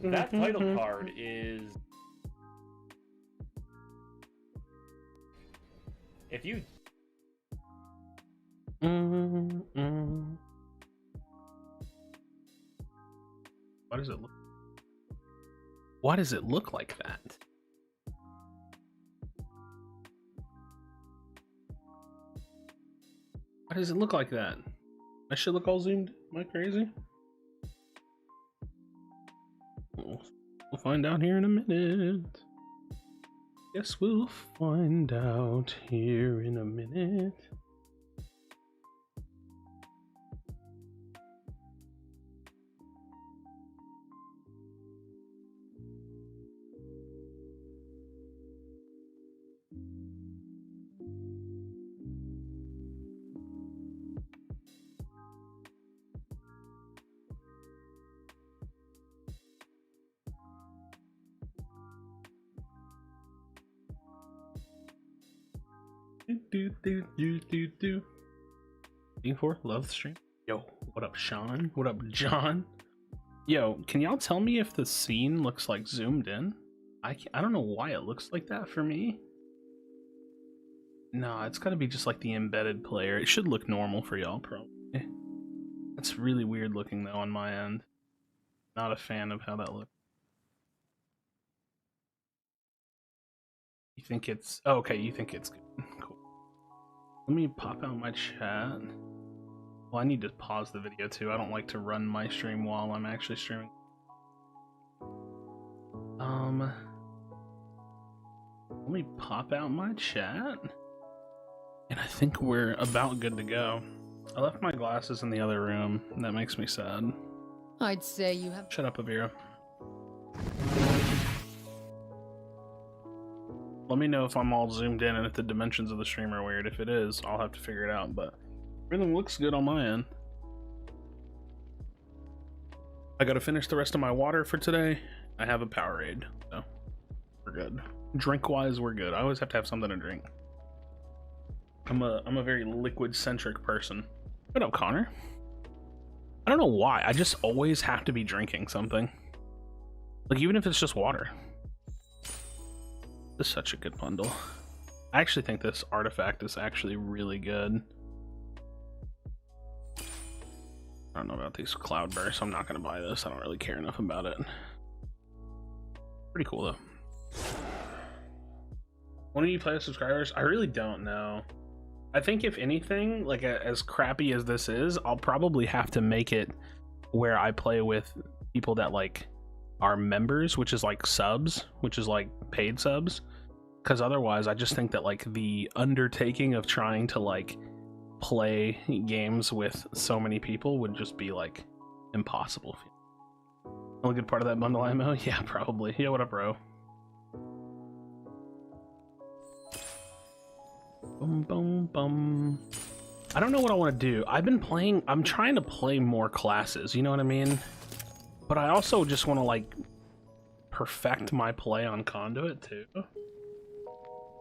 That title card is... If you... Why does it look? Why does it look like that? Why does it look like that? I should look all zoomed. Am I crazy? We'll find out here in a minute. Guess we'll find out here in a minute. Do. E4, love the stream. Yo, what up, Sean? What up, John? Yo, can y'all tell me if the scene looks like zoomed in? I don't know why it looks like that for me. No, it's gotta be just like the embedded player. It should look normal for y'all, probably. That's really weird looking though on my end. Not a fan of how that looks. You think it's... Oh, okay, you think it's good. Cool. Let me pop out my chat. Well, I need to pause the video too. I don't like to run my stream while I'm actually streaming. Let me pop out my chat. And I think we're about good to go. I left my glasses in the other room. And that makes me sad. I'd say you have... Shut up, Avira. Let me know if I'm all zoomed in and if the dimensions of the stream are weird. If it is, I'll have to figure it out, but everything looks good on my end. I gotta finish the rest of my water for today. I have a Powerade, so we're good. Drink-wise, we're good. I always have to have something to drink. I'm a very liquid-centric person. What up, Connor? I don't know why. I just always have to be drinking something. Like, even if it's just water. This is such a good bundle. I actually think this artifact is actually really good. I don't know about these cloud bursts. I'm not going to buy this. I don't really care enough about it. Pretty cool, though. When do you play with subscribers? I really don't know. I think if anything, like as crappy as this is, I'll probably have to make it where I play with people that like are members, which is like subs, which is like paid subs, because otherwise I just think that like the undertaking of trying to like play games with so many people would just be like impossible. Only good part of that bundle ammo? Yeah, probably. Yeah, what up, bro? Boom, boom, boom. I don't know what I want to do. I'm trying to play more classes, you know what I mean? But I also just want to like perfect my play on Conduit too.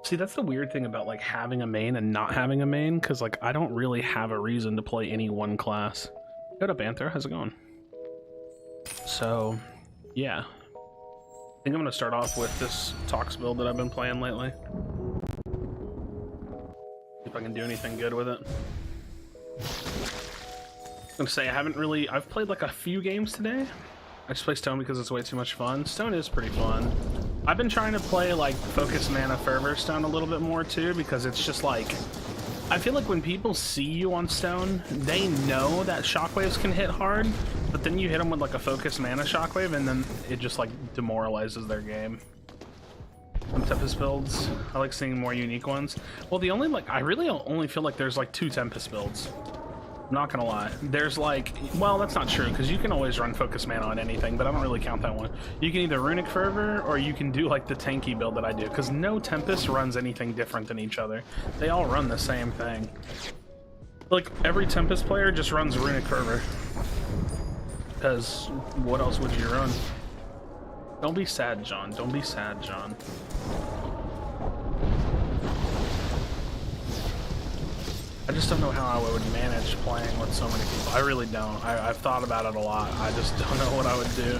See, that's the weird thing about like having a main and not having a main, because like I don't really have a reason to play any one class. What up, Anther? How's it going? So, yeah. I think I'm going to start off with this Tox build that I've been playing lately. See if I can do anything good with it. I'm going to say I've played like a few games today. I just play Stone because it's way too much fun. Stone is pretty fun. I've been trying to play like Focus Mana Fervor Stone a little bit more too, because it's just like, I feel like when people see you on Stone, they know that shockwaves can hit hard, but then you hit them with like a Focus Mana Shockwave and then it just like demoralizes their game. Tempest builds, I like seeing more unique ones. Well, the only like, I really only feel like there's like 2 Tempest builds. I'm not gonna lie. There's like, well, that's not true, because you can always run Focus Mana on anything, but I don't really count that one. You can either Runic Fervor, or you can do like the tanky build that I do, because no Tempest runs anything different than each other. They all run the same thing. Like, every Tempest player just runs Runic Fervor. Because what else would you run? Don't be sad, John. Don't be sad, John. I just don't know how I would manage playing with so many people. I really don't. I've thought about it a lot. I just don't know what I would do.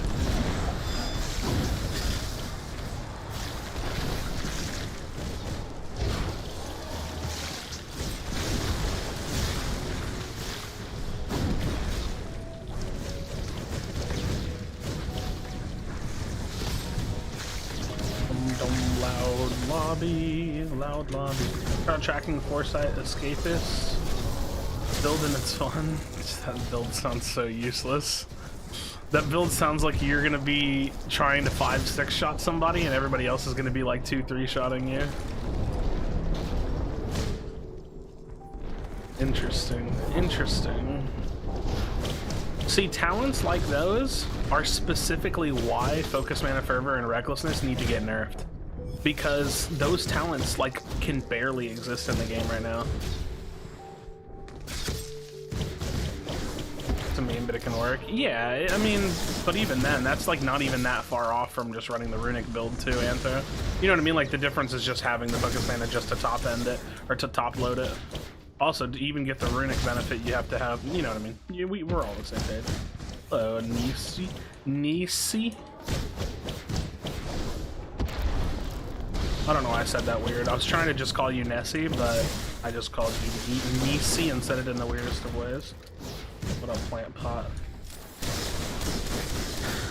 Loud lobby. Crowd tracking foresight escapists. Building it's fun. That build sounds so useless. That build sounds like you're gonna be trying to 5-6 shot somebody and everybody else is gonna be like 2-3 shotting you. Interesting. Interesting. See, talents like those are specifically why Focus, Mana, Fervor, and Recklessness need to get nerfed. Because those talents, like, can barely exist in the game right now. It's a meme, but it can work. Yeah, I mean, but even then, that's, like, not even that far off from just running the Runic build, too, Antho. You know what I mean? Like, the difference is just having the Focus Mana just to top-end it, or to top-load it. Also, to even get the Runic benefit, you have to have, you know what I mean? We're all on the same page. Hello, Nisi? Nisi? I don't know why I said that weird. I was trying to just call you Nessie, but I just called you Nisi and said it in the weirdest of ways. What up, plant pot?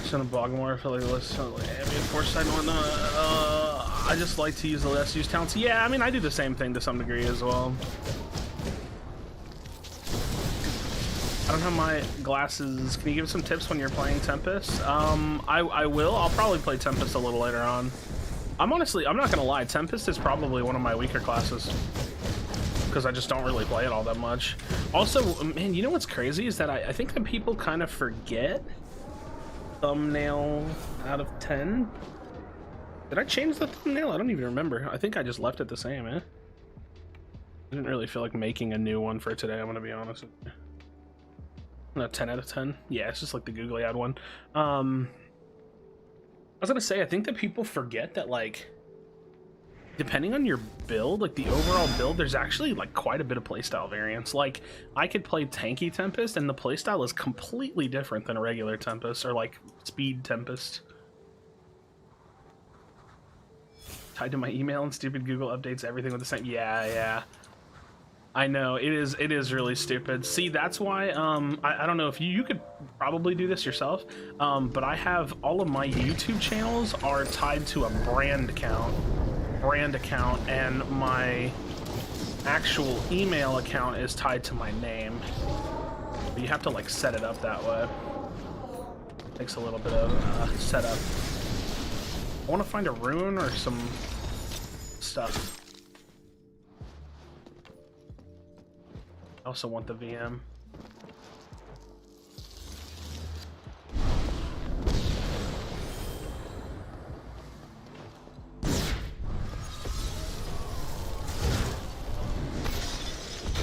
Son of Bogmore, I feel like less ambient foresight and whatnot. I just like to use the less used talents. Yeah, I mean, I do the same thing to some degree as well. I don't have my glasses. Can you give some tips when you're playing Tempest? I will. I'll probably play Tempest a little later on. I'm not gonna lie, Tempest is probably one of my weaker classes because I just don't really play it all that much. Also, man, you know what's crazy is that I think that people kind of forget thumbnail out of 10. Did I change the thumbnail? I don't even remember. I think I just left it the same, eh? I didn't really feel like making a new one for today, I'm gonna be honest with you. No, 10 out of 10. Yeah, it's just like the googly eyed one. I was gonna say, I think that people forget that, like, depending on your build, like the overall build, there's actually like quite a bit of playstyle variance. Like, I could play tanky Tempest and the playstyle is completely different than a regular Tempest or like speed Tempest. Tied to my email and stupid Google updates everything with the same. Yeah. I know, it is really stupid. See, that's why, I don't know if you could probably do this yourself, but I have all of my YouTube channels are tied to a brand account, and my actual email account is tied to my name. But you have to, like, set it up that way. Takes a little bit of setup. I want to find a rune or some stuff. I also want the VM.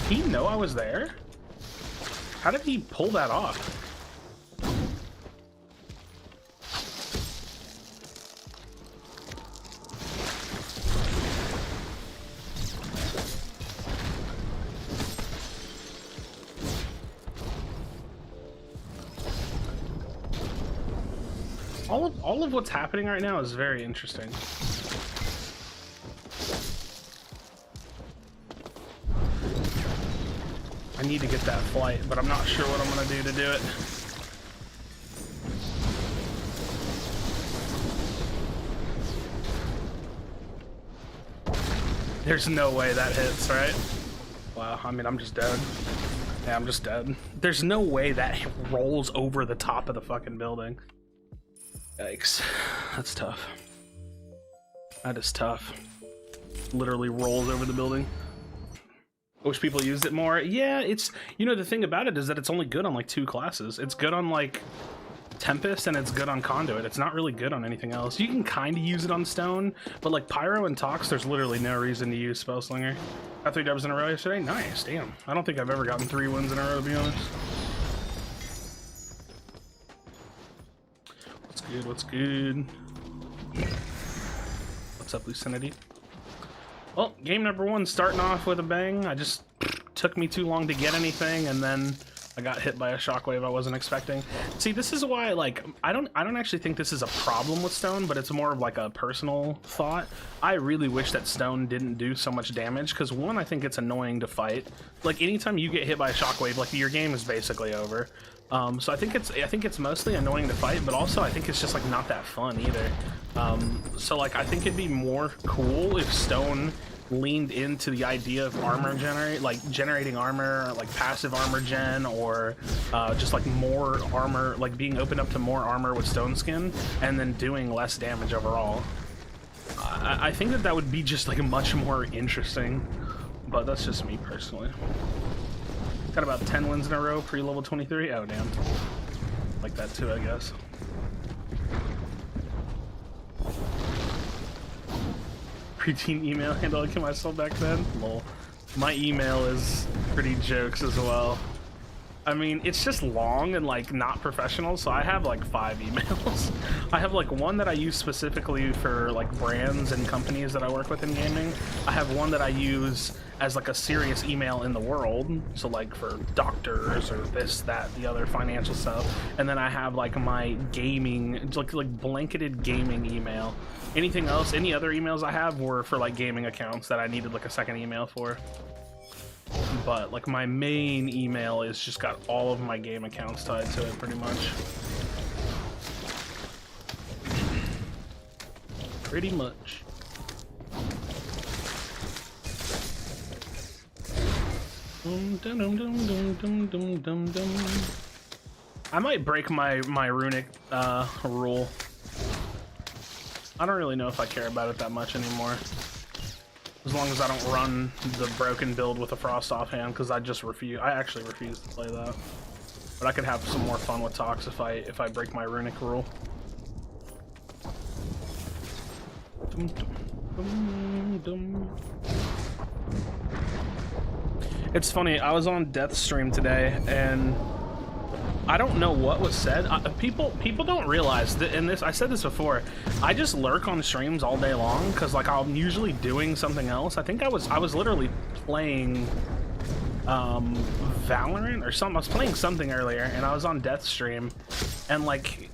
Did he know I was there? How did he pull that off? All of what's happening right now is very interesting. I need to get that flight, but I'm not sure what I'm gonna do to do it. There's no way that hits, right? Wow, I mean, I'm just dead. Yeah, I'm just dead. There's no way that rolls over the top of the fucking building. Yikes. That's tough. That is tough. Literally rolls over the building. I wish people used it more. Yeah, it's... You know, the thing about it is that it's only good on, like, 2 classes. It's good on, like, Tempest, and it's good on Conduit. It's not really good on anything else. You can kind of use it on Stone, but, like, Pyro and Tox, there's literally no reason to use Spellslinger. Got 3 dubs in a row yesterday? Nice, damn. I don't think I've ever gotten 3 wins in a row, to be honest. What's good? What's up, Lucinity? Well, game number 1 starting off with a bang. I just took me too long to get anything, and then I got hit by a shockwave I wasn't expecting. See, this is why, like, I don't actually think this is a problem with Stone, but it's more of like a personal thought. I really wish that Stone didn't do so much damage, because one, I think it's annoying to fight. Like, anytime you get hit by a shockwave, like, your game is basically over. So I think it's mostly annoying to fight, but also I think it's just like not that fun either. So like I think it'd be more cool if Stone leaned into the idea of armor generating armor, like passive armor gen, or just like more armor, like being opened up to more armor with Stone Skin, and then doing less damage overall. I think that would be just like much more interesting, but that's just me personally. Got about 10 wins in a row pre-level 23. Oh damn, like that too, I guess. Preteen email handle, I killed myself back then. Lol. My email is pretty jokes as well. I mean, it's just long and like not professional, so I have like 5 emails. I have like one that I use specifically for like brands and companies that I work with in gaming. I have one that I use as like a serious email in the world, so like for doctors or this, that, the other financial stuff. And then I have like my gaming, like blanketed gaming email. Anything else, any other emails I have were for like gaming accounts that I needed like a second email for. But like my main email is just got all of my game accounts tied to it pretty much. Pretty much. I might break my runic rule. I don't really know if I care about it that much anymore. As long as I don't run the broken build with a frost offhand, because I actually refuse to play that. But I could have some more fun with Tox if I break my runic rule. It's funny, I was on Death stream today, and I don't know what was said. People don't realize that, and I said this before, I just lurk on streams all day long because like I'm usually doing something else. I think I was literally playing Valorant or something. I was playing something earlier and I was on Death stream, and like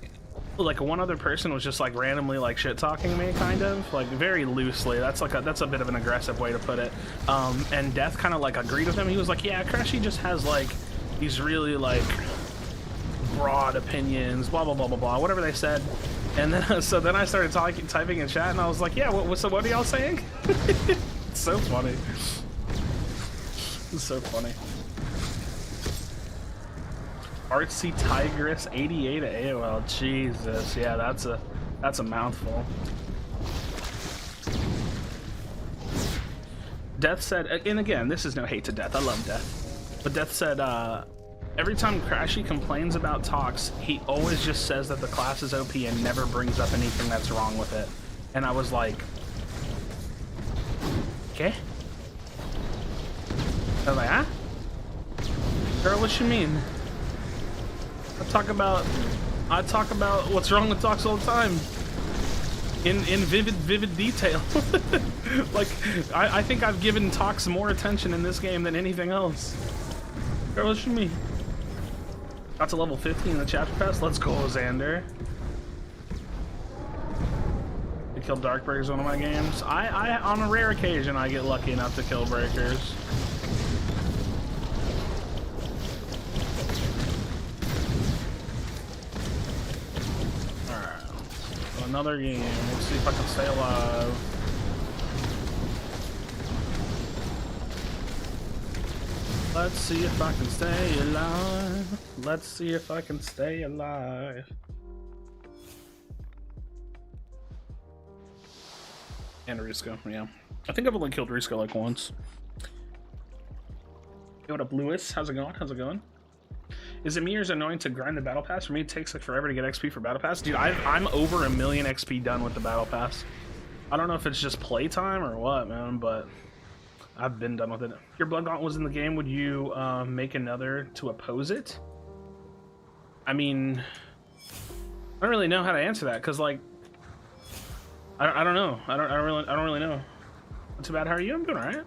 one other person was just like randomly like shit talking me, kind of like very loosely. That's a bit of an aggressive way to put it. And Death kind of like agreed with him. He was like, yeah, Krashy just has like these really like broad opinions, blah blah blah blah blah, whatever they said. And then so then I started typing in chat, and I was like, yeah, so what are y'all saying? It's so funny. It's so funny. Artsy Tigress 88 at AOL. Jesus, yeah, that's a mouthful. Death said, and again, this is no hate to Death, I love Death, but Death said every time Krashy complains about Tox, he always just says that the class is OP and never brings up anything that's wrong with it. And I was like, okay? I was like, huh? Girl, what you mean? I talk about what's wrong with Tox all the time. In vivid detail. Like, I think I've given Tox more attention in this game than anything else. Girl, what you mean? Got to level 15 in the chapter pass. Let's go, Xander. You killed Darkbreakers one of my games. I on a rare occasion I get lucky enough to kill breakers. Alright. So another game. Let's see if I can stay alive. Let's see if I can stay alive. Let's see if I can stay alive. And Risco, yeah. I think I've only killed Risco like once. Hey, what up, Lewis? How's it going? How's it going? Is it me or is it annoying to grind the battle pass? For me, it takes like forever to get XP for battle pass. Dude, I'm over 1 million XP done with the battle pass. I don't know if it's just playtime or what, man, but I've been done with it. If your Blood Gauntlet was in the game, would you make another to oppose it? I mean, I don't really know how to answer that, because like, I don't know. I don't really know. Not too bad. How are you? I'm doing alright.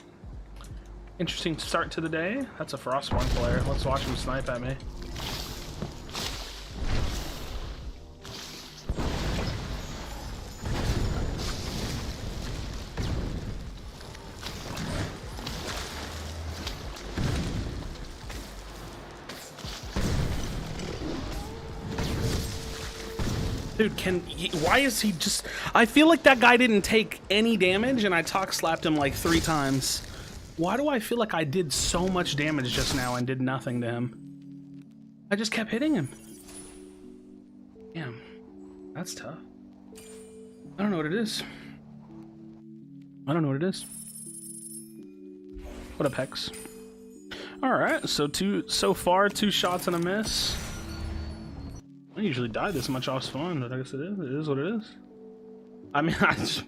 Interesting start to the day. That's a Frostborn player. Let's watch him snipe at me. Dude, why is he just... I feel like that guy didn't take any damage and I slapped him like 3 times. Why do I feel like I did so much damage just now and did nothing to him? I just kept hitting him. Damn, that's tough. I don't know what it is. I don't know what it is. What up, Hex? Alright, so far 2 shots and a miss. I don't usually die this much off spawn, but I guess it is what it is. I mean, I just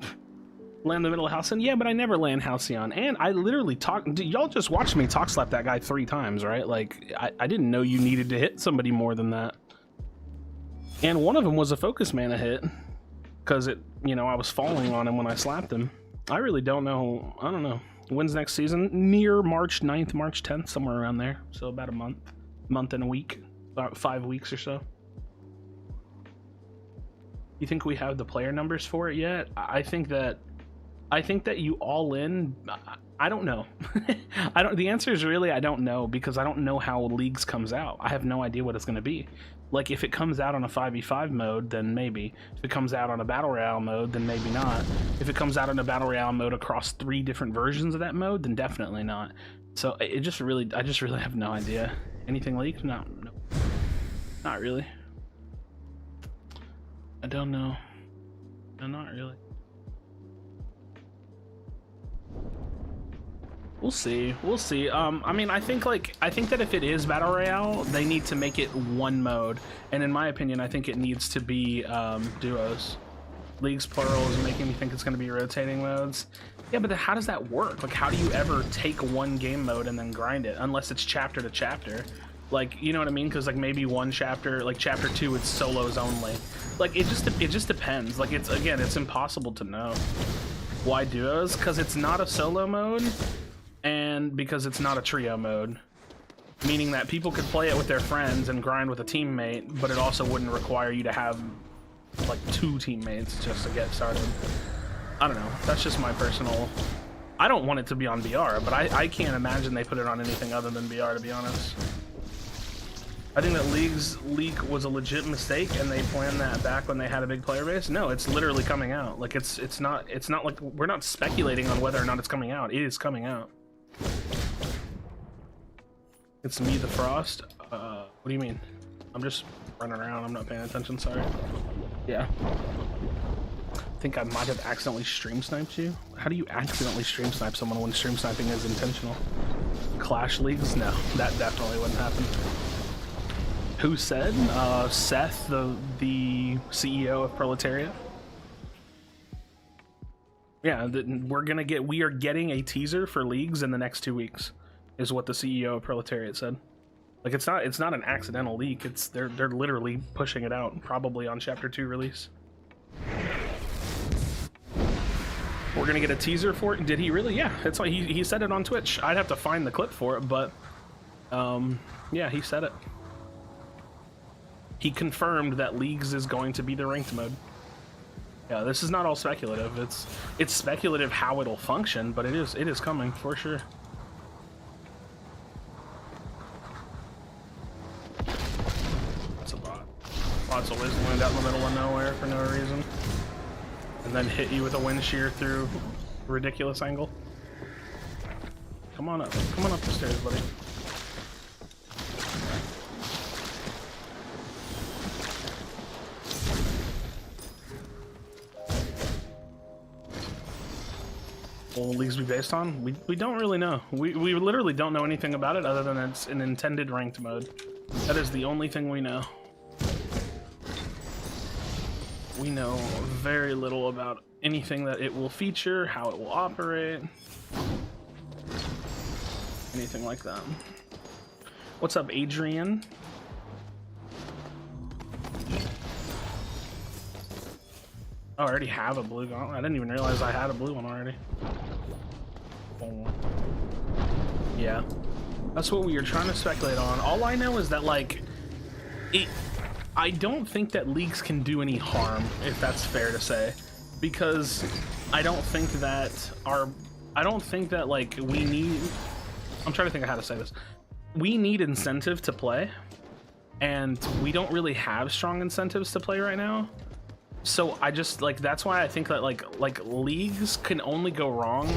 land the middle of Halcyon. Yeah, but I never land Halcyon. And I literally y'all just watched me slap that guy 3 times, right? Like, I didn't know you needed to hit somebody more than that. And one of them was a focus mana hit. Because I was falling on him when I slapped him. I really don't know. I don't know. When's next season? Near March 9th, March 10th, somewhere around there. So about a month and a week. About 5 weeks or so. You think we have the player numbers for it yet? I think that you all in. I don't know. The answer is really I don't know, because I don't know how Leagues comes out. I have no idea what it's going to be. Like, if it comes out on a 5v5 mode, then maybe. If it comes out on a battle royale mode, then maybe not. If it comes out on a battle royale mode across 3 different versions of that mode, then definitely not. So I just really have no idea. Anything leaked? No, not really. I don't know. No, not really. We'll see. We'll see. I mean, I think that if it is Battle Royale, they need to make it 1 mode. And in my opinion, I think it needs to be duos. Leagues plural is making me think it's going to be rotating modes. Yeah, but how does that work? Like, how do you ever take 1 game mode and then grind it? Unless it's chapter to chapter. Like, you know what I mean? Because like maybe 1 chapter, like chapter 2, it's solos only. Like, it just depends. Like, it's impossible to know. Why duos? Because it's not a solo mode, and because it's not a trio mode. Meaning that people could play it with their friends and grind with a teammate, but it also wouldn't require you to have like 2 teammates just to get started. I don't know. That's just my personal... I don't want it to be on BR, but I can't imagine they put it on anything other than BR, to be honest. I think that League's leak was a legit mistake, and they planned that back when they had a big player base. No, it's literally coming out. Like, it's not like we're not speculating on whether or not it's coming out. It is coming out. It's me, the Frost. What do you mean? I'm just running around. I'm not paying attention. Sorry. Yeah. I think I might have accidentally stream sniped you. How do you accidentally stream snipe someone when stream sniping is intentional? Clash Leagues? No, that definitely wouldn't happen. Who said? Seth, the CEO of Proletariat. Yeah, we are getting a teaser for Leagues in the next 2 weeks, is what the CEO of Proletariat said. Like, it's not an accidental leak. They're literally pushing it out, probably on Chapter 2 release. We're gonna get a teaser for it. Did he really? Yeah, it's like he said it on Twitch. I'd have to find the clip for it, but yeah, he said it. He confirmed that Leagues is going to be the ranked mode. Yeah, this is not all speculative. It's speculative how it'll function, but it is coming for sure. That's a bot. Bots always land out in the middle of nowhere for no reason, and then hit you with a wind shear through a ridiculous angle. Come on up the stairs, buddy. Will Leagues be based on? We don't really know. We literally don't know anything about it other than it's an intended ranked mode. That is the only thing we know. We know very little about anything that it will feature, how it will operate, anything like that. What's up, Adrian? Oh, I already have a blue gauntlet. I didn't even realize I had a blue one already. Oh. Yeah, that's what we were trying to speculate on. All I know is that like I don't think that leagues can do any harm, if that's fair to say, because I don't think that like we need, I'm trying to think of how to say this. We need incentive to play, and we don't really have strong incentives to play right now. So I just like, that's why I think that like leagues can only go wrong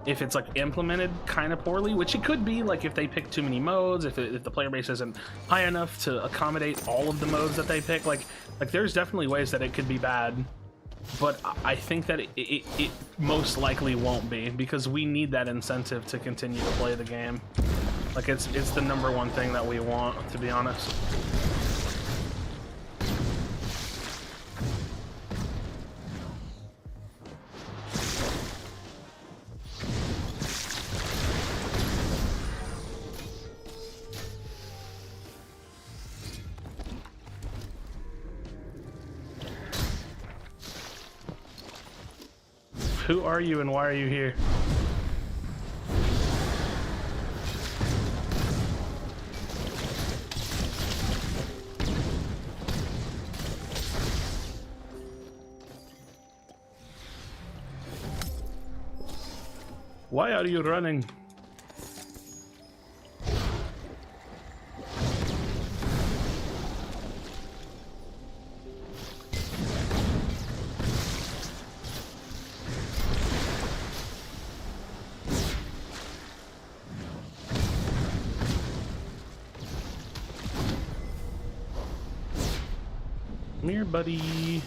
if it's like implemented kind of poorly, which it could be, like if they pick too many modes, if the player base isn't high enough to accommodate all of the modes that they pick, like there's definitely ways that it could be bad, but I think that it most likely won't be, because we need that incentive to continue to play the game. Like it's the #1 thing that we want, to be honest. Who are you and why are you here? Why are you running? Come here, buddy.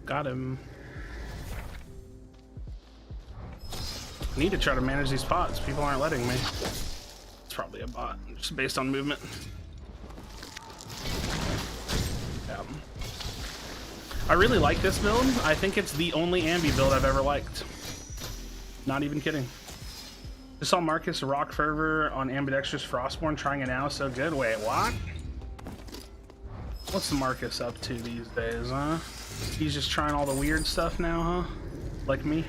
Got him. I need to try to manage these pots. People aren't letting me. It's probably a bot, just based on movement. Yeah. I really like this build. I think it's the only ambi build I've ever liked. Not even kidding. Just saw Marcus Rock Fervor on Ambidextrous Frostborn trying it now. So good. Wait, what? What's Marcus up to these days, huh? He's just trying all the weird stuff now, huh? Like me.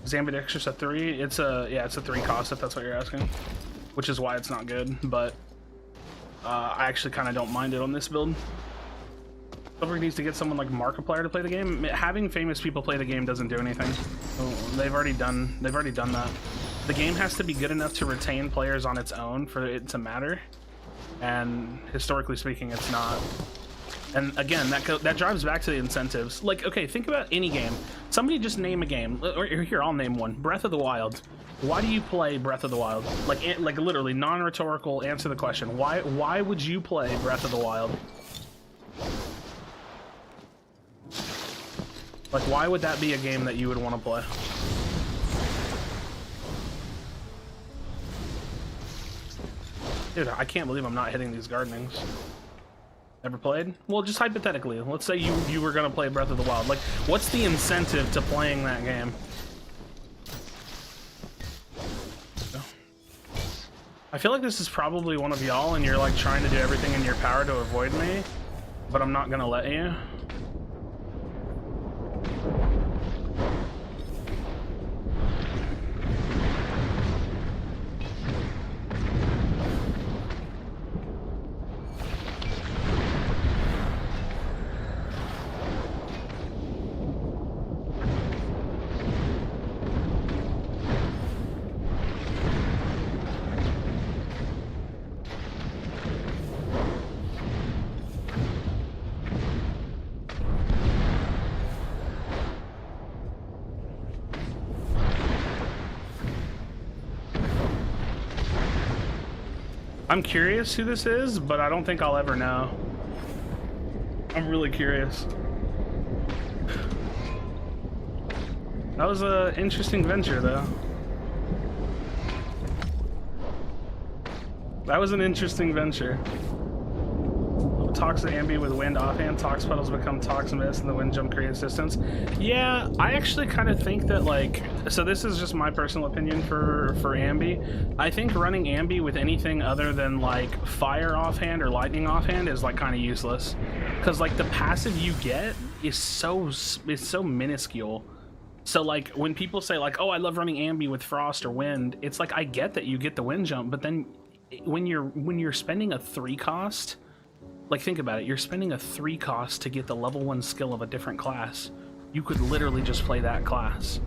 Is Ambidextrous a 3? It's a, yeah, it's a 3 cost if that's what you're asking. Which is why it's not good, but I actually kind of don't mind it on this build. Spellbreak needs to get someone like Markiplier to play the game. Having famous people play the game doesn't do anything. They've already done that. The game has to be good enough to retain players on its own for it to matter, and historically speaking, it's not. And again, that drives back to the incentives. Like, okay, think about any game. Somebody just name a game. Or here, I'll name one. Breath of the Wild. Why do you play Breath of the Wild? Like literally, non-rhetorical. Answer the question. Why would you play Breath of the Wild? Like, why would that be a game that you would want to play? Dude, I can't believe I'm not hitting these gardenings. Never played? Well, just hypothetically, let's say you were gonna play Breath of the Wild. Like, what's the incentive to playing that game? I feel like this is probably one of y'all and you're like trying to do everything in your power to avoid me, but I'm not gonna let you. I'm curious who this is, but I don't think I'll ever know. I'm really curious. That was an interesting venture, though. That was an interesting venture. Tox Ambi with wind offhand, Tox puddles become Tox miss, and the wind jump creates distance. Yeah, I actually kind of think that, like, so this is just my personal opinion for Ambi. I think running Ambi with anything other than like fire offhand or lightning offhand is like kind of useless, because like the passive you get is so minuscule. So like when people say like, oh, I love running Ambi with frost or wind, it's like, I get that you get the wind jump, but then when you're spending a 3 cost, like think about it, you're spending a 3 cost to get the level 1 skill of a different class. You could literally just play that class.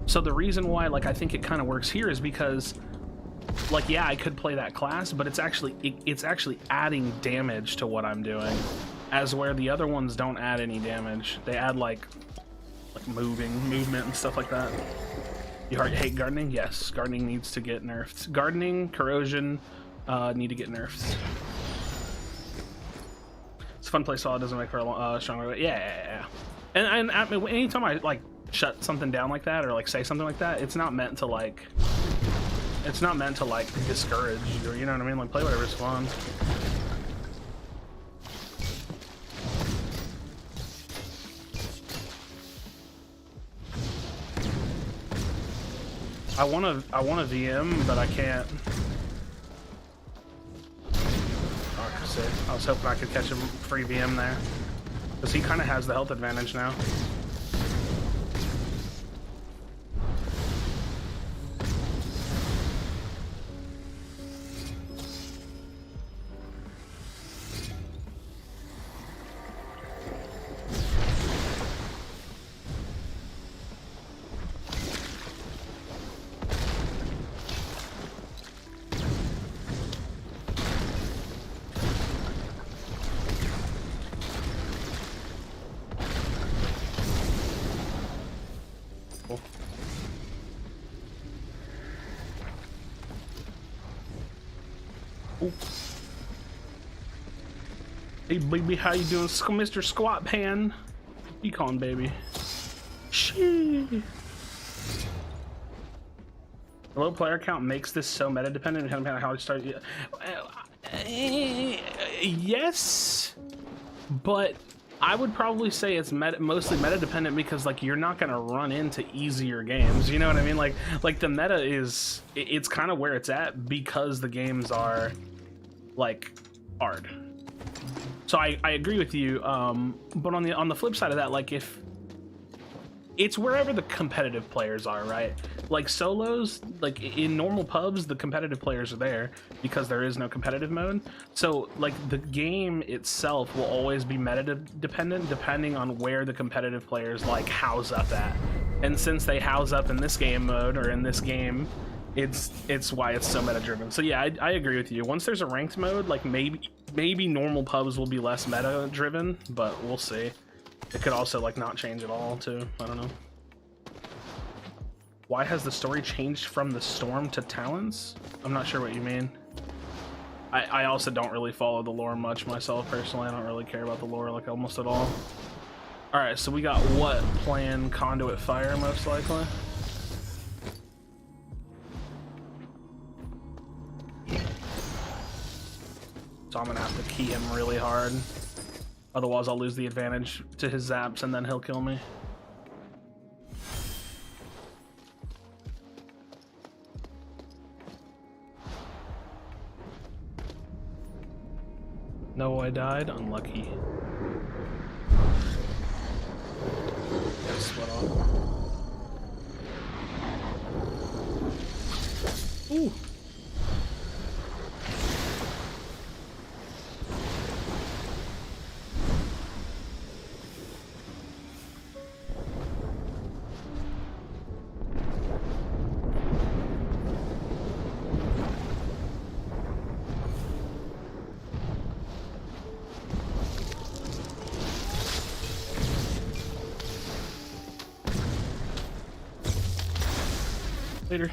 So the reason why like I think it kind of works here is because like, yeah, I could play that class, but it's actually adding damage to what I'm doing, as where the other ones don't add any damage. They add like movement and stuff like that. You hate gardening? Yes, gardening needs to get nerfed. Gardening, corrosion need to get nerfed. It's a fun play solid, doesn't make for a stronger. Yeah. And anytime I like shut something down like that or like say something like that, it's not meant to like discourage you, or you know what I mean? Like, play whatever's fun. I want a VM, but I can't. Oh, sick. I was hoping I could catch a free VM there, because he kind of has the health advantage now. Hey baby, how you doing, Mr. Squat Pan? Econ baby. Shee. The low player count makes this so meta dependent depending on how it starts. Yes, but I would probably say it's mostly meta dependent, because like you're not gonna run into easier games. You know what I mean? Like the meta is, it's kind of where it's at because the games are like hard. So I agree with you, but on the flip side of that, like if it's wherever the competitive players are, right? Like solos, like in normal pubs, the competitive players are there because there is no competitive mode. So like the game itself will always be meta dependent depending on where the competitive players like house up at. And since they house up in this game mode or in this game, it's why it's so meta driven. So yeah, I agree with you. Once there's a ranked mode, like maybe normal pubs will be less meta driven, but we'll see. It could also like not change at all too. I don't know. Why has the story changed from the Storm to Talons? I'm not sure what you mean. I also don't really follow the lore much myself personally. I don't really care about the lore like almost at all. All right, so we got what? Plan Conduit Fire most likely. So I'm gonna have to key him really hard. Otherwise I'll lose the advantage to his zaps and then he'll kill me. No, I died. Unlucky. Yes, what off. Ooh. Later.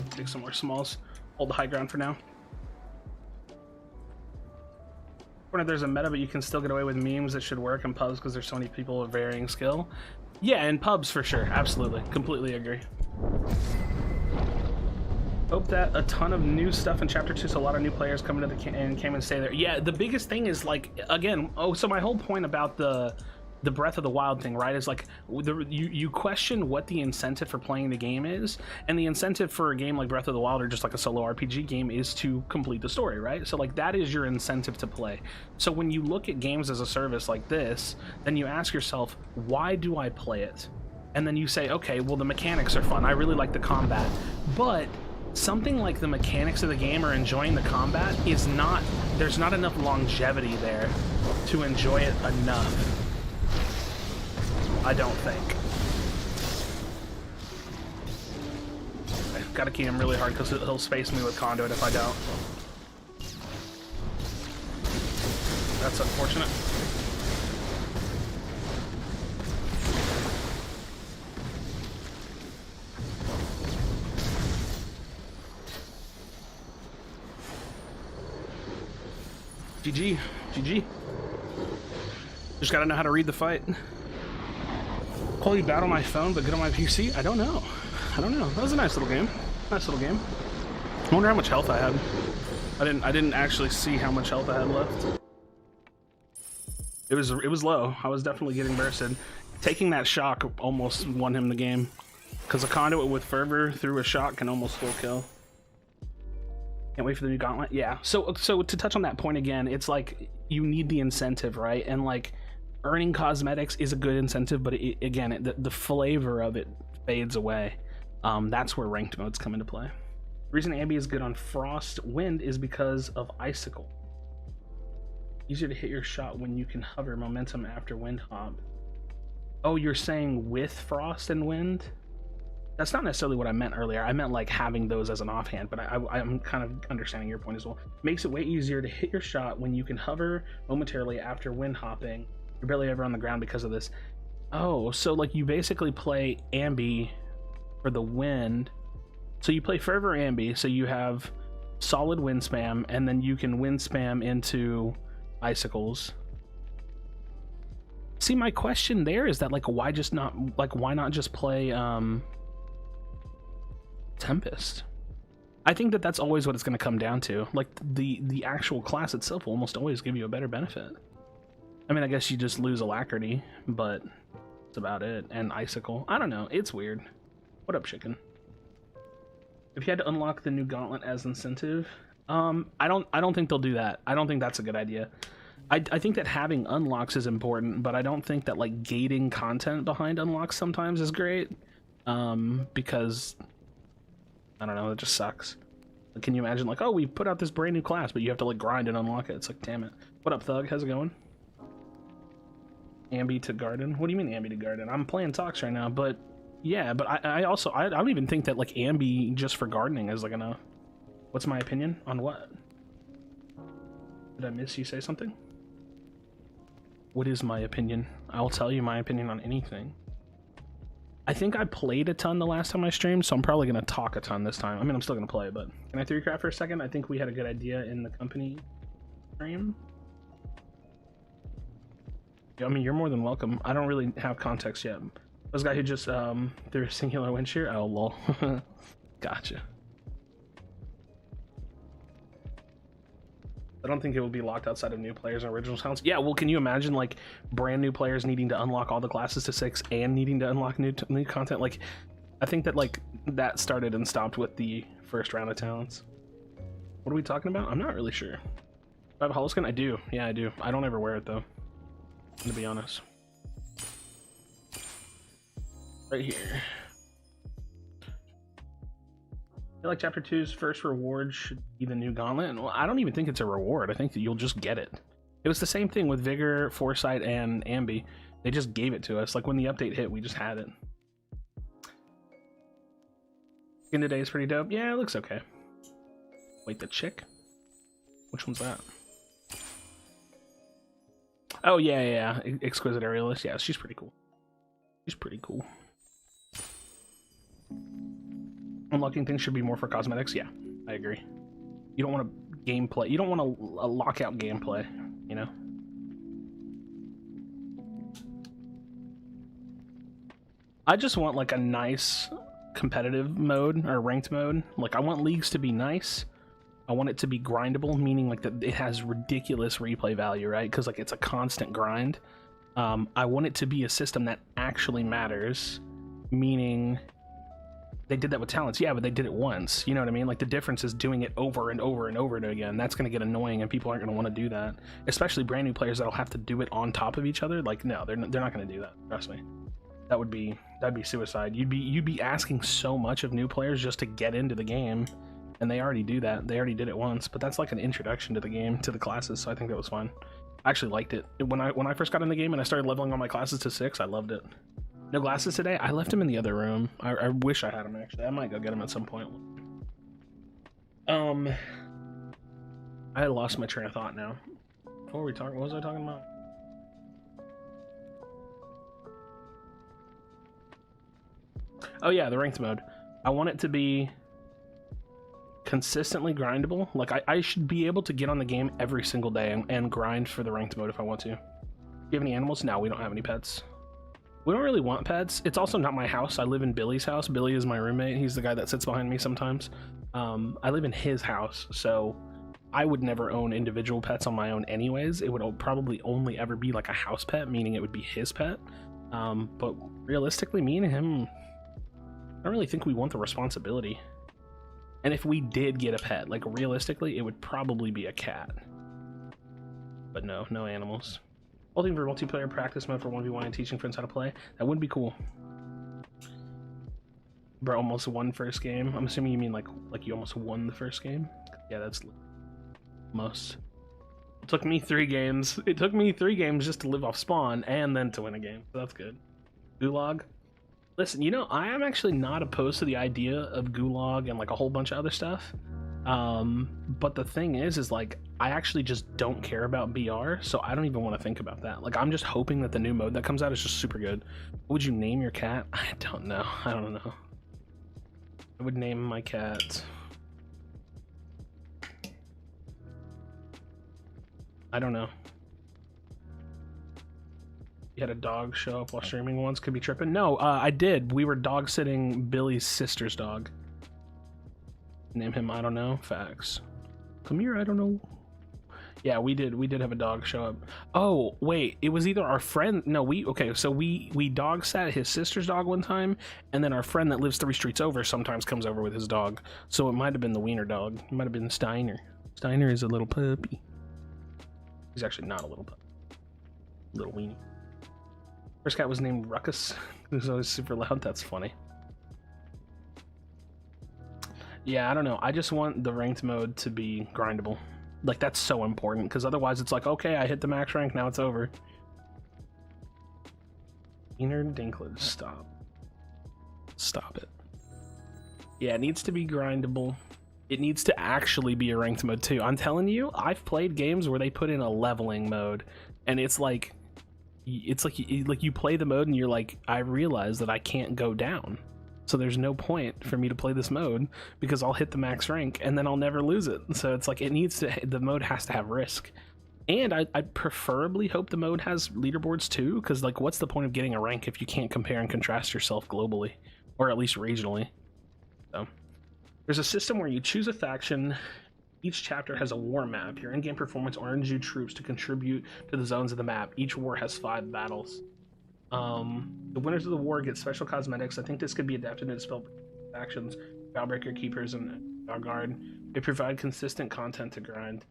Take some more smalls. Hold the high ground for now. There's a meta, but you can still get away with memes that should work in pubs because there's so many people of varying skill. Yeah, in pubs for sure. Absolutely. Completely agree. Hope that a ton of new stuff in Chapter 2, so a lot of new players come into the and came and stay there. Yeah, the biggest thing is, like, again, so my whole point about the Breath of the Wild thing, right, is like you question what the incentive for playing the game is, and the incentive for a game like Breath of the Wild or just like a solo RPG game is to complete the story, right? So like that is your incentive to play. So when you look at games as a service like this, then you ask yourself, why do I play it? And then you say, okay, well, the mechanics are fun, I really like the combat, but something like the mechanics of the game or enjoying the combat is not, there's not enough longevity there to enjoy it enough. I don't think. I've got to key him really hard because he'll space me with Conduit if I don't. That's unfortunate. GG. GG. Just gotta know how to read the fight. Quality bad on my phone, but good on my PC? I don't know. I don't know. That was a nice little game. Nice little game. I wonder how much health I had. I didn't actually see how much health I had left. It was low. I was definitely getting bursted. Taking that shock almost won him the game. Because a Conduit with Fervor through a shock can almost full kill. Can't wait for the new Gauntlet. Yeah. So to touch on that point again, it's like you need the incentive, right? And like earning cosmetics is a good incentive, but the flavor of it fades away. That's where ranked modes come into play. The reason Ambi is good on Frost Wind is because of Icicle. Easier to hit your shot when you can hover momentum after Wind Hop. Oh, you're saying with Frost and Wind? That's not necessarily what I meant earlier. I meant like having those as an offhand, but I'm kind of understanding your point as well. Makes it way easier to hit your shot when you can hover momentarily after wind hopping. You're barely ever on the ground because of this. Oh, so like you basically play Ambi for the wind. So you play Fervor Ambi, so you have solid wind spam, and then you can wind spam into Icicles. See, my question there is that like why not just play Tempest? I think that's always what it's going to come down to. Like the actual class itself will almost always give you a better benefit. I mean, I guess you just lose Alacrity, but that's about it. And Icicle. I don't know. It's weird. What up, chicken? If you had to unlock the new Gauntlet as incentive, I don't think they'll do that. I don't think that's a good idea. I think that having unlocks is important, but I don't think that like gating content behind unlocks sometimes is great. Because I don't know, it just sucks. Like, can you imagine like, oh, we put out this brand new class, but you have to like grind and unlock it? It's like, damn it. What up, Thug? How's it going? Ambi to Garden? What do you mean Ambi to Garden? I'm playing Tox right now, but yeah, but I also I don't even think that like Ambi just for gardening is like enough. What's my opinion on what? Did I miss you say something? What is my opinion? I'll tell you my opinion on anything. I think I played a ton the last time I streamed, so I'm probably going to talk a ton this time. I mean, I'm still going to play, but can I 3-craft for a second? I think we had a good idea in the company stream. Yeah, I mean, you're more than welcome. I don't really have context yet. This guy who just threw a singular wind shear? Oh, lol. Gotcha. I don't think it will be locked outside of new players and original sounds. Yeah, well, can you imagine like brand new players needing to unlock all the classes to 6 and needing to unlock new content? Like, I think that like that started and stopped with the first round of talents. What are we talking about? I'm not really sure. Do I have a hollow skin? I do. Yeah, I do. I don't ever wear it though, to be honest. Right here. I feel like Chapter 2's first reward should be the new Gauntlet. Well, I don't even think it's a reward. I think that you'll just get it. It was the same thing with Vigor, Foresight, and Ambi. They just gave it to us. Like when the update hit, we just had it. Skin today is pretty dope. Yeah, it looks okay. Wait, the chick? Which one's that? Oh, yeah. Exquisite Aerialist. Yeah, she's pretty cool. She's pretty cool. Unlocking things should be more for cosmetics. Yeah, I agree. You don't want to gameplay. You don't want to lock out gameplay. you know? I just want like a nice competitive mode or ranked mode. Like I want leagues to be nice. I want it to be grindable, meaning like that it has ridiculous replay value, right? Because like it's a constant grind. I want it to be a system that actually matters, meaning they did that with talents, yeah, but they did it once. You know what I mean? Like the difference is doing it over and over and over again. That's going to get annoying, and people aren't going to want to do that. Especially brand new players that'll have to do it on top of each other. Like no, they're not going to do that. Trust me. That'd be suicide. You'd be asking so much of new players just to get into the game, and they already do that. They already did it once, but that's like an introduction to the game, to the classes. So I think that was fun. I actually liked it. When I first got in the game and I started leveling all my classes to 6, I loved it. No glasses today? I left him in the other room. I wish I had him, actually. I might go get him at some point. I lost my train of thought now. What was I talking about? Oh yeah, the ranked mode. I want it to be consistently grindable. Like I should be able to get on the game every single day and grind for the ranked mode if I want to. Do you have any animals? No, we don't have any pets. We don't really want pets. It's also not my house. I live in Billy's house. Billy is my roommate. He's the guy that sits behind me sometimes. I live in his house, so I would never own individual pets on my own anyways. It would probably only ever be like a house pet, meaning it would be his pet. But realistically, me and him, I don't really think we want the responsibility. And if we did get a pet, like realistically, it would probably be a cat. But no animals. Holding for multiplayer practice mode for 1v1 and teaching friends how to play. That would be cool. Bro, almost won first game. I'm assuming you mean like you almost won the first game? Yeah, that's almost. It took me 3 games. It took me 3 games just to live off spawn and then to win a game. So that's good. Gulag. Listen, you know, I am actually not opposed to the idea of Gulag and like a whole bunch of other stuff. But the thing is like, I actually just don't care about BR, so I don't even want to think about that. Like, I'm just hoping that the new mode that comes out is just super good. What would you name your cat? I don't know. I don't know. I would name my cat... I don't know. You had a dog show up while streaming once, could be tripping. No, I did. We were dog sitting Billy's sister's dog. Name him, I don't know. Facts. Come here, I don't know. Yeah, we did have a dog show up. Oh, wait, it was either our friend, no, so we dog sat his sister's dog one time, and then our friend that lives 3 streets over sometimes comes over with his dog. So it might have been the wiener dog. It might have been Steiner. Steiner is a little puppy. He's actually not a little puppy. Little weenie. First cat was named Ruckus. He was always super loud. That's funny. Yeah, I don't know. I just want the ranked mode to be grindable. Like, that's so important, because otherwise it's like, okay, I hit the max rank, now it's over. Inner Dinklage, stop. Stop it. Yeah, it needs to be grindable. It needs to actually be a ranked mode too. I'm telling you, I've played games where they put in a leveling mode, and it's like you play the mode and you're like, I realize that I can't go down. So there's no point for me to play this mode because I'll hit the max rank and then I'll never lose it. So it's like the mode has to have risk. And I preferably hope the mode has leaderboards too, because like what's the point of getting a rank if you can't compare and contrast yourself globally, or at least regionally? So there's a system where you choose a faction. Each chapter has a war map. Your in-game performance earns you troops to contribute to the zones of the map. Each war has 5 battles. The winners of the war get special cosmetics. I think this could be adapted into Spellbreak factions, Spellbreaker keepers, and Dog Guard. They provide consistent content to grind.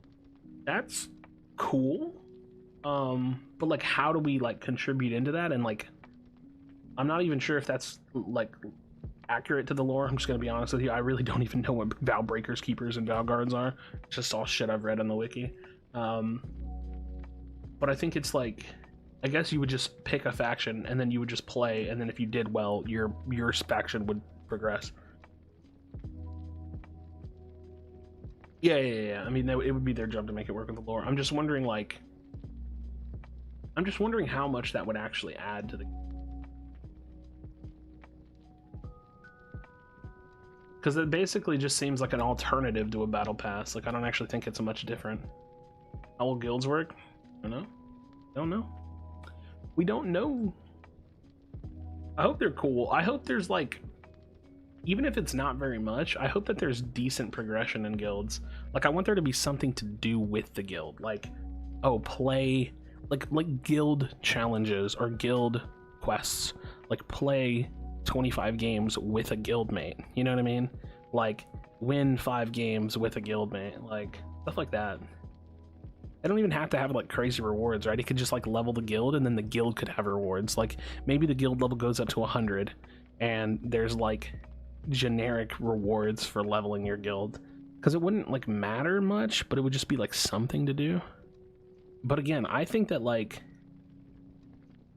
That's cool. But like, how do we like contribute into that? And like, I'm not even sure if that's like accurate to the lore. I'm just gonna be honest with you. I really don't even know what Vow Breakers, Keepers, and Vow Guards are. It's just all shit I've read on the wiki. But I think it's like, I guess you would just pick a faction and then you would just play, and then if you did well, your faction would progress. Yeah. I mean, it would be their job to make it work with the lore. I'm just wondering how much that would actually add to the. Because it basically just seems like an alternative to a battle pass. Like, I don't actually think it's much different. How will guilds work? I don't know. Don't know. We don't know. I hope they're cool. I hope there's like, even if it's not very much, I hope that there's decent progression in guilds. Like I want there to be something to do with the guild. Like, oh, play like guild challenges or guild quests. Like play 25 games with a guild mate. You know what I mean? Like win 5 games with a guild mate. Like stuff like that. I don't even have to have like crazy rewards, right? It could just like level the guild and then the guild could have rewards. Like maybe the guild level goes up to 100 and there's like generic rewards for leveling your guild. Because it wouldn't like matter much, but it would just be like something to do. But again, I think that like,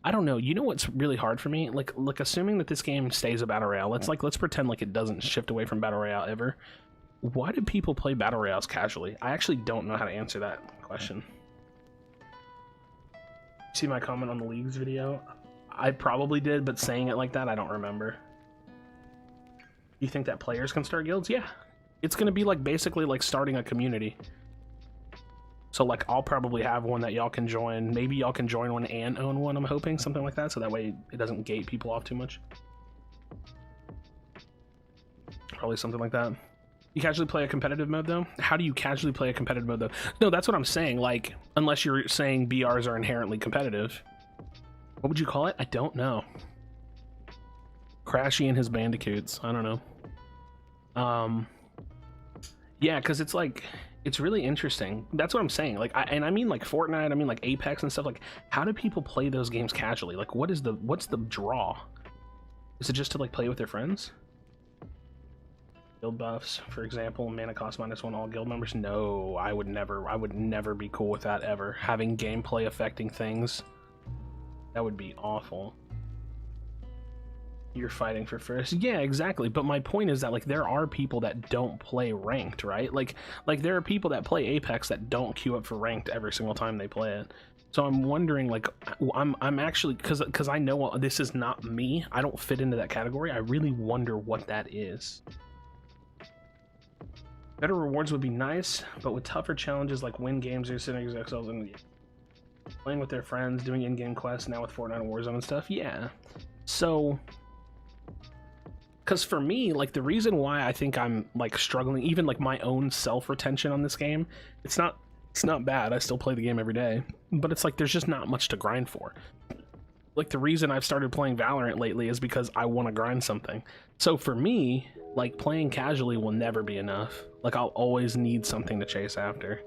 I don't know, you know what's really hard for me? Like assuming that this game stays a battle royale, let's pretend like it doesn't shift away from battle royale ever. Why do people play battle royales casually? I actually don't know how to answer that question. See my comment on the Leagues video? I probably did, but saying it like that, I don't remember. You think that players can start guilds? Yeah. It's gonna be like basically like starting a community. So like I'll probably have one that y'all can join. Maybe y'all can join one and own one, I'm hoping, something like that, so that way it doesn't gate people off too much. Probably something like that. You casually play a competitive mode though? How do you casually play a competitive mode though? No, that's what I'm saying. Like, unless you're saying BRs are inherently competitive. What would you call it? I don't know. Krashy and his bandicoots. I don't know. Yeah, because it's like, it's really interesting. That's what I'm saying. Like, I mean like Fortnite, I mean like Apex and stuff. Like, how do people play those games casually? Like, what's the draw? Is it just to like play with their friends? Guild buffs, for example, mana cost -1 all guild members. No, I would never be cool with that ever. Having gameplay affecting things, that would be awful. You're fighting for first. Yeah, exactly. But my point is that like there are people that don't play ranked, right? Like there are people that play Apex that don't queue up for ranked every single time they play it. So I'm wondering, like, I'm actually, because I know this is not me. I don't fit into that category. I really wonder what that is. Better rewards would be nice, but with tougher challenges like win games or sitting themselves and playing with their friends, doing in-game quests, now with Fortnite and Warzone and stuff, yeah. So, because for me, like the reason why I think I'm like struggling, even like my own self-retention on this game, it's not bad. I still play the game every day, but it's like there's just not much to grind for. Like the reason I've started playing Valorant lately is because I want to grind something. So for me, like playing casually will never be enough. Like I'll always need something to chase after.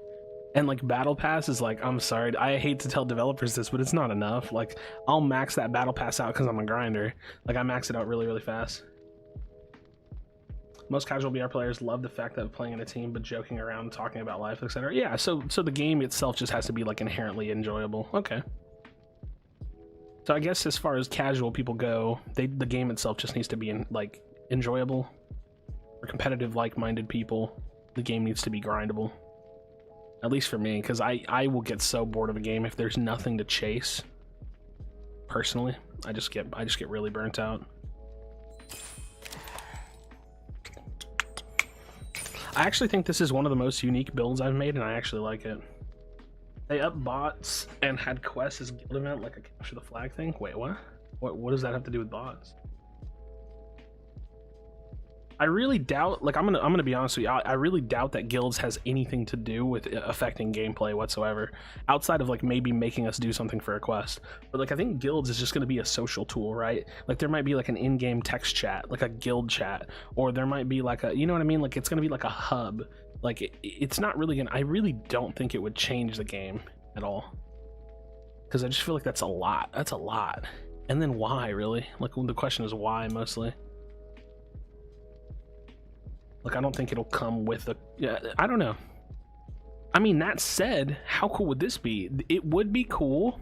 And like Battle Pass is like, I'm sorry, I hate to tell developers this, but it's not enough. Like I'll max that Battle Pass out because I'm a grinder. Like I max it out really, really fast. Most casual BR players love the fact that playing in a team, but joking around, talking about life, etc. Yeah, so the game itself just has to be like inherently enjoyable. Okay. So I guess as far as casual people go, the game itself just needs to be like enjoyable. For competitive, like-minded people, the game needs to be grindable. At least for me, because I will get so bored of a game if there's nothing to chase. Personally, I just get really burnt out. I actually think this is one of the most unique builds I've made, and I actually like it. They up bots and had quests as guild event, like a capture the flag thing. Wait, what? What does that have to do with bots? I really doubt, like I'm gonna be honest with you, I really doubt that guilds has anything to do with affecting gameplay whatsoever, outside of like maybe making us do something for a quest. But like I think guilds is just gonna be a social tool, right? Like there might be like an in-game text chat, like a guild chat, or there might be like a, you know what I mean? Like it's gonna be like a hub. Like it's not really gonna, I really don't think it would change the game at all. Because I just feel like that's a lot. That's a lot. And then why, really? Like the question is why mostly. Like, I don't think it'll come with a... Yeah, I don't know. I mean, that said, how cool would this be? It would be cool.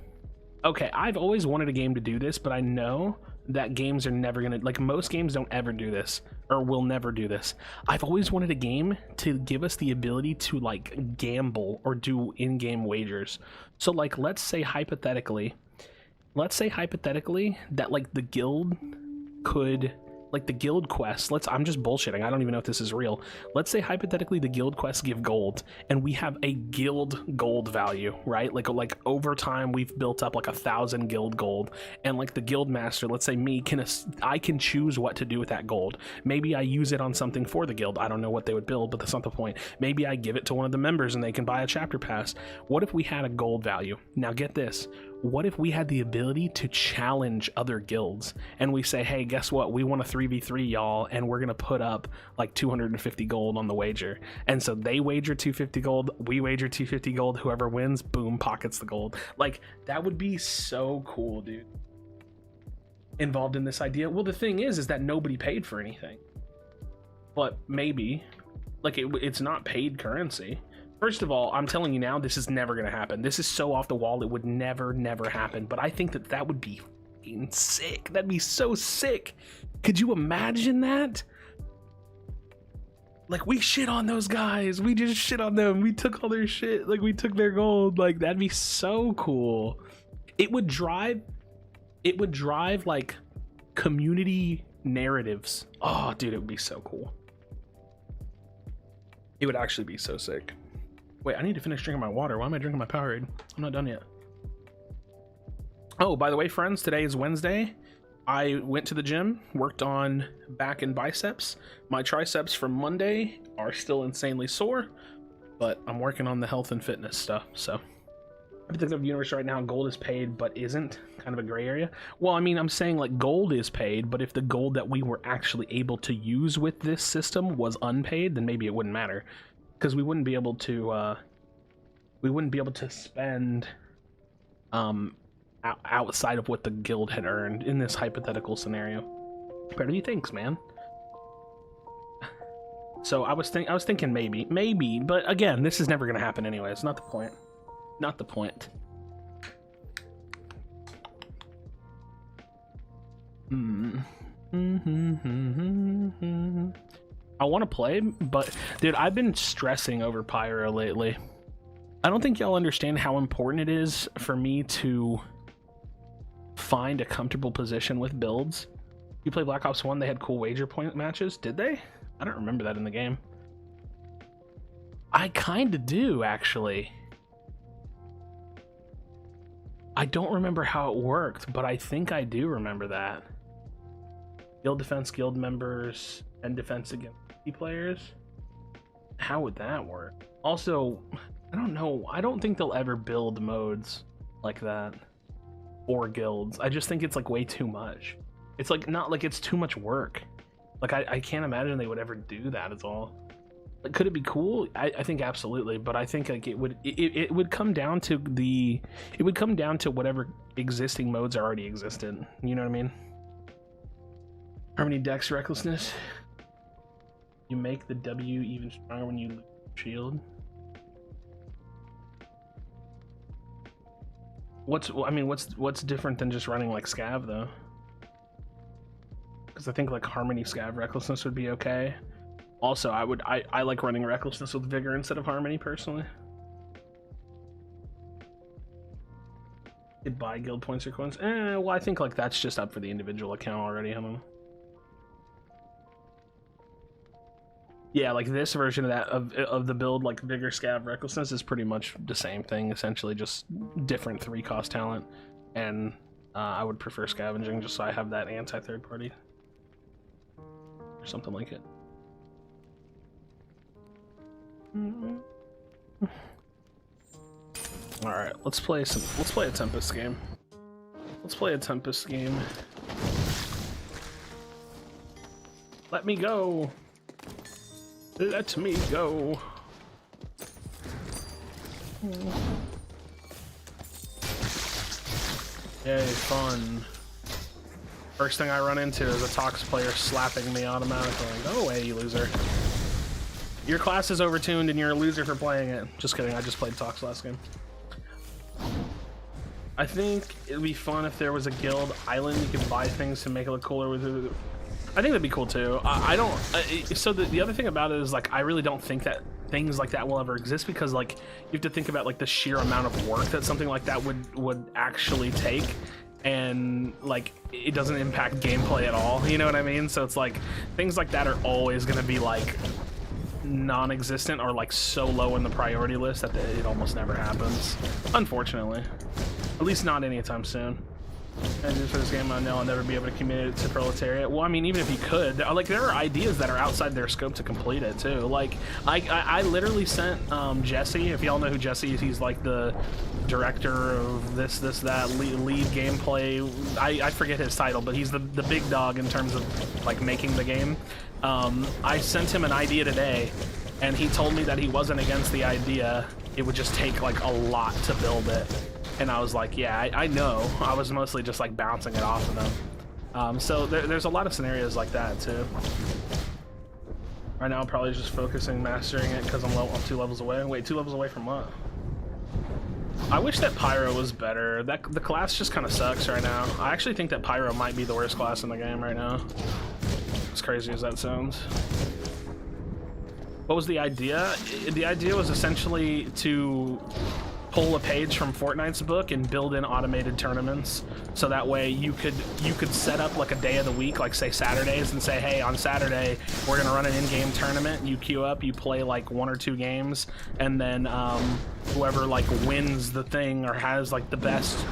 Okay, I've always wanted a game to do this, but I know that games are never gonna... Like, most games don't ever do this, or will never do this. I've always wanted a game to give us the ability to, like, gamble or do in-game wagers. So, like, let's say hypothetically that, like, the guild could like the guild quests, I'm just bullshitting, I don't even know if this is real. Let's say hypothetically the guild quests give gold and we have a guild gold value, right? Like over time we've built up like 1,000 guild gold, and like the guild master, let's say me, I can choose what to do with that gold. Maybe I use it on something for the guild. I don't know what they would build, but that's not the point. Maybe I give it to one of the members and they can buy a chapter pass. What if we had a gold value? Now get this. What if we had the ability to challenge other guilds and we say, hey, guess what? We want a 3v3, y'all, and we're going to put up like 250 gold on the wager. And so they wager 250 gold, we wager 250 gold, whoever wins, boom, pockets the gold. Like, that would be so cool, dude. Involved in this idea. Well, the thing is that nobody paid for anything. But maybe, like, it's not paid currency. First of all, I'm telling you now, this is never going to happen. This is so off the wall, it would never happen. But I think that would be fucking sick. That'd be so sick. Could you imagine that? Like, we shit on those guys. We just shit on them. We took all their shit. Like, we took their gold. Like, that'd be so cool. It would drive, like, community narratives. Oh, dude, it would be so cool. It would actually be so sick. Wait, I need to finish drinking my water. Why am I drinking my Powerade? I'm not done yet. Oh, by the way, friends, today is Wednesday. I went to the gym, worked on back and biceps. My triceps from Monday are still insanely sore, but I'm working on the health and fitness stuff. So, I think of the universe right now, gold is paid, but isn't. Kind of a gray area. Well, I mean, I'm saying like gold is paid, but if the gold that we were actually able to use with this system was unpaid, then maybe it wouldn't matter. Because we wouldn't be able to spend outside of what the guild had earned in this hypothetical scenario. Better you thinks, man. So I was thinking maybe, but again, this is never gonna happen anyway. It's not the point. Not the point. I want to play, but dude, I've been stressing over Pyro lately. I don't think y'all understand how important it is for me to find a comfortable position with builds. You play Black Ops 1, they had cool wager point matches, did they? I don't remember that in the game. I kind of do, actually. I don't remember how it worked, but I think I do remember that. Guild defense, guild members, and defense against players. How would that work? Also, I don't know. I don't think they'll ever build modes like that or guilds. I just think it's like way too much. It's like not like it's too much work. Like I can't imagine they would ever do that at all. Like, could it be cool? I think absolutely, but I think like it would come down to whatever existing modes are already existent. You know what I mean? Harmony Dex Recklessness. You make the W even stronger when you lose shield. What's different than just running like Scav though? Because I think like Harmony Scav Recklessness would be okay. Also, I like running Recklessness with Vigor instead of Harmony personally. Could buy guild points or coins. Well, I think like that's just up for the individual account already. I don't know. Yeah, like this version of that of the build, like Vigor, Scav, Recklessness is pretty much the same thing, essentially just different 3-cost talent. And I would prefer Scavenging just so I have that anti-third party or something like it. All right, let's play a Tempest game. Let's play a Tempest game. Let me go. Let me go. Yay, fun. First thing I run into is a Tox player slapping me automatically. Go away, you loser. Your class is overtuned and you're a loser for playing it. Just kidding, I just played Tox last game. I think it'd be fun if there was a guild island you could buy things to make it look cooler with it. I think that'd be cool too. So the other thing about it is like I really don't think that things like that will ever exist because like you have to think about like the sheer amount of work that something like that would actually take. and like it doesn't impact gameplay at all, you know what I mean? So it's like things like that are always going to be like non-existent or like so low in the priority list that it almost never happens, unfortunately. At least not anytime soon. And just for this game, I know I'll never be able to commit it to proletariat. Well, I mean, even if you could, like, there are ideas that are outside their scope to complete it too. Like, I literally sent Jesse. If y'all know who Jesse is, he's like the director of this, that, lead gameplay. I forget his title, but he's the big dog in terms of like making the game. I sent him an idea today, and he told me that he wasn't against the idea. It would just take like a lot to build it. And I was like, yeah, I know. I was mostly just like bouncing it off of them. So there's a lot of scenarios like that too. Right now I'm probably just focusing mastering it because I'm 2 levels away. Wait, 2 levels away from what? I wish that Pyro was better. The class just kind of sucks right now. I actually think that Pyro might be the worst class in the game right now. As crazy as that sounds. What was the idea? The idea was essentially to pull a page from Fortnite's book and build in automated tournaments, so that way you could set up like a day of the week, like say Saturdays, and say, hey, on Saturday we're gonna run an in-game tournament. You queue up, you play like 1 or 2 games, and then whoever like wins the thing or has like the best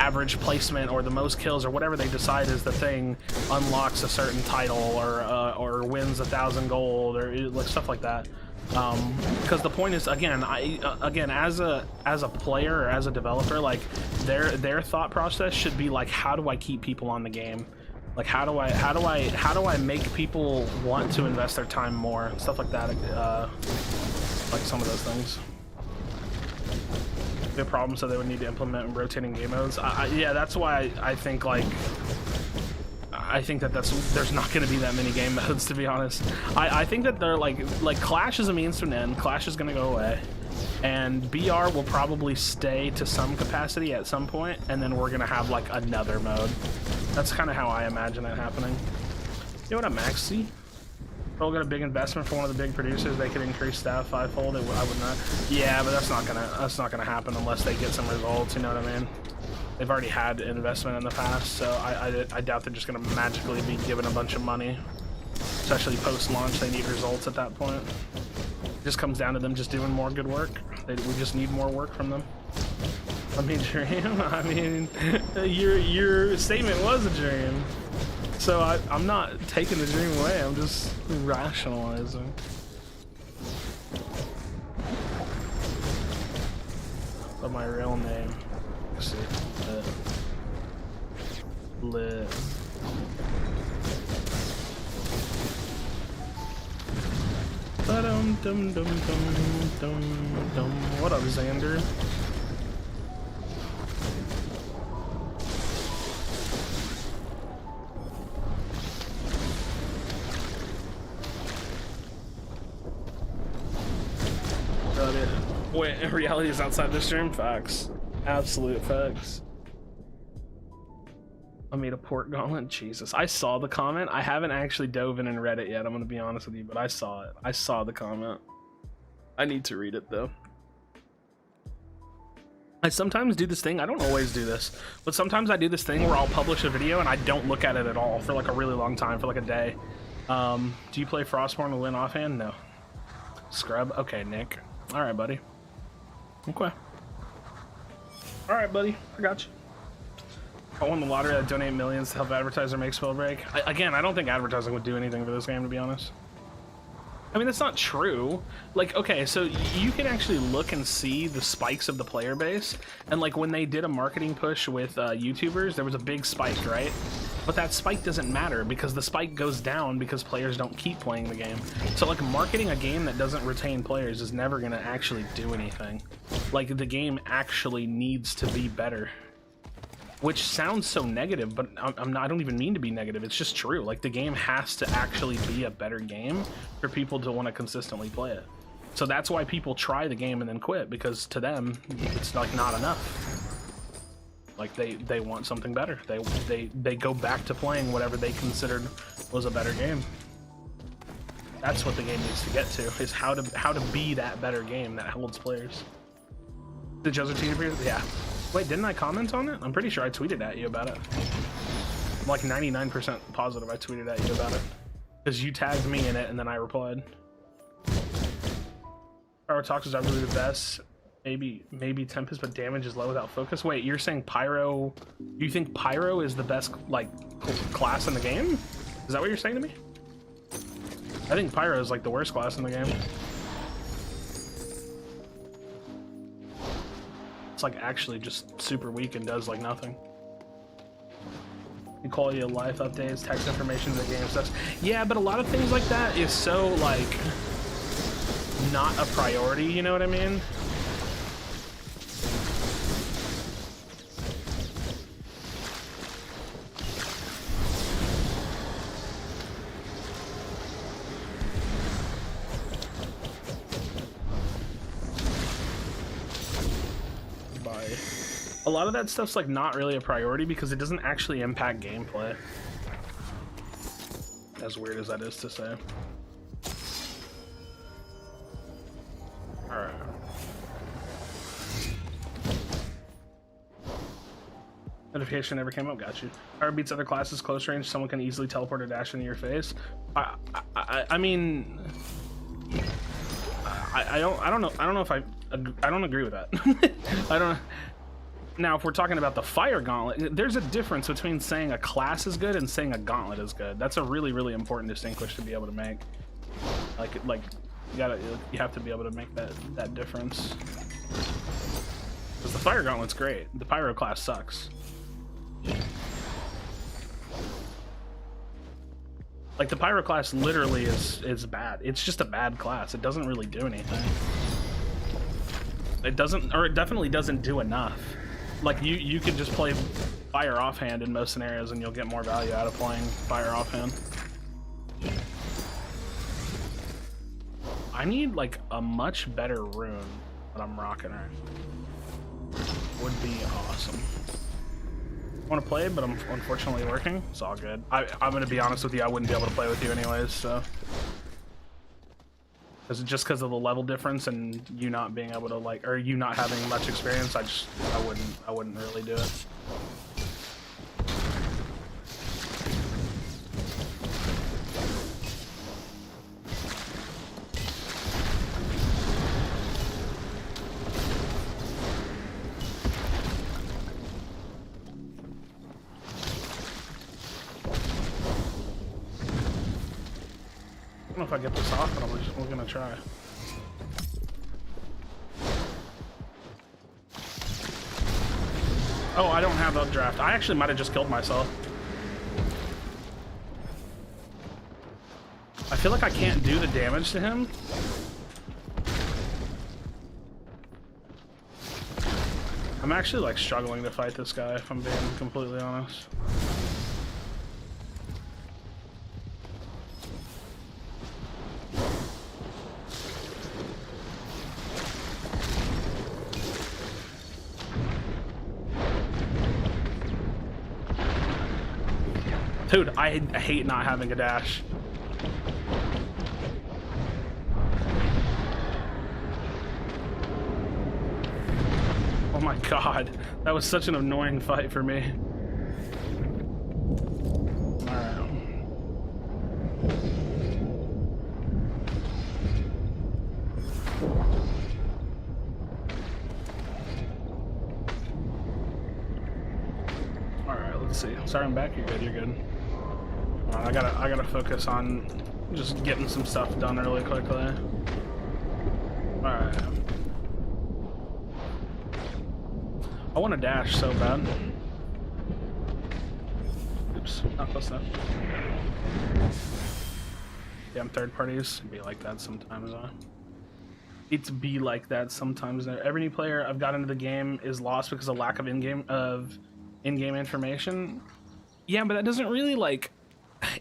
average placement or the most kills or whatever they decide is the thing unlocks a certain title or wins 1,000 gold or like stuff like that. Because the point is, again, as a player or as a developer, like their thought process should be like, how do I keep people on the game? Like how do I make people want to invest their time more? Stuff like that. Like some of those things. The problem, so they would need to implement rotating game modes. Yeah, that's why I think like. I think that there's not going to be that many game modes, to be honest. I think that they're like Clash is a means to an end. Clash is going to go away, and BR will probably stay to some capacity at some point, and then we're going to have like another mode. That's kind of how I imagine it happening. You know what, a maxi? We'll get a big investment for one of the big producers. They could increase staff 5-fold. I would not. Yeah, but that's not gonna happen unless they get some results. You know what I mean? They've already had investment in the past, so I doubt they're just going to magically be given a bunch of money. Especially post-launch, they need results at that point. It just comes down to them just doing more good work. We just need more work from them. I mean, dream? I mean, your statement was a dream. So I'm not taking the dream away, I'm just rationalizing. But my real name. Let's see. Lit. Dum dum dum dum dum dum. What up, Xander? Wait, reality is outside the stream? Facts. Absolute facts. I made a port gauntlet. Jesus. I saw the comment. I haven't actually dove in and read it yet. I'm going to be honest with you, but I saw it. I saw the comment. I need to read it though. I sometimes do this thing. I don't always do this, but sometimes I do this thing where I'll publish a video and I don't look at it at all for like a really long time, for like a day. Do you play Frostborn to win offhand? No. Scrub? Okay, Nick. All right, buddy. Okay. All right, buddy. I got you. I won the lottery. I donate millions to help advertiser make Spellbreak. Again, I don't think advertising would do anything for this game, to be honest. I mean, that's not true. Like, okay, so you can actually look and see the spikes of the player base. And like when they did a marketing push with YouTubers, there was a big spike, right? But that spike doesn't matter because the spike goes down because players don't keep playing the game. So like marketing a game that doesn't retain players is never gonna actually do anything. Like the game actually needs to be better. Which sounds so negative, but I don't even mean to be negative. It's just true. Like the game has to actually be a better game for people to want to consistently play it. So that's why people try the game and then quit, because to them it's like not enough. Like they want something better. They go back to playing whatever they considered was a better game. That's what the game needs to get to, is how to be that better game that holds players. The Joseph Teeter period? Yeah. Wait, didn't I comment on it? I'm pretty sure I tweeted at you about it. I'm like 99% positive I tweeted at you about it. Because you tagged me in it and then I replied. Pyro Tox is arguably the best. Maybe Tempest, but damage is low without focus. Wait, you're saying Pyro... You think Pyro is the best, like, class in the game? Is that what you're saying to me? I think Pyro is, like, the worst class in the game. It's, like, actually just super weak and does, like, nothing. Quality of life updates, text information in the game stuff. Yeah, but a lot of things like that is so, like, not a priority, you know what I mean? A lot of that stuff's like not really a priority because it doesn't actually impact gameplay. As weird as that is to say. Alright. Notification never came up, got you. Fire beats other classes close range, someone can easily teleport or dash into your face. I mean, I don't know if I don't agree with that. I don't. Now, if we're talking about the fire gauntlet, there's a difference between saying a class is good and saying a gauntlet is good. That's a really, really important distinction to be able to make. Like you have to be able to make that difference. Because the fire gauntlet's great. The pyro class sucks. Like the pyro class literally is bad. It's just a bad class. It doesn't really do anything. It doesn't, or it definitely doesn't do enough. Like you could just play fire offhand in most scenarios and you'll get more value out of playing fire offhand. I need like a much better rune that I'm rocking right now. Would be awesome. I want to play, but I'm unfortunately working. It's all good. I'm gonna be honest with you, I wouldn't be able to play with you anyways, so. Just because of the level difference and you not being able to like, or you not having much experience, I wouldn't really do it. I don't know if I get this off, but we're gonna try. Oh, I don't have updraft. I actually might have just killed myself. I feel like I can't do the damage to him. I'm actually like struggling to fight this guy, if I'm being completely honest. Dude, I hate not having a dash. Oh my god, that was such an annoying fight for me. Alright. Alright, let's see. Sorry I'm back, you're good, you're good. I gotta focus on just getting some stuff done really quickly. Alright. I want to dash so bad. Oops, not close enough. Damn third parties be like that sometimes. It's be like that sometimes. Every new player I've got into the game is lost because of lack of in-game information. Yeah, but that doesn't really like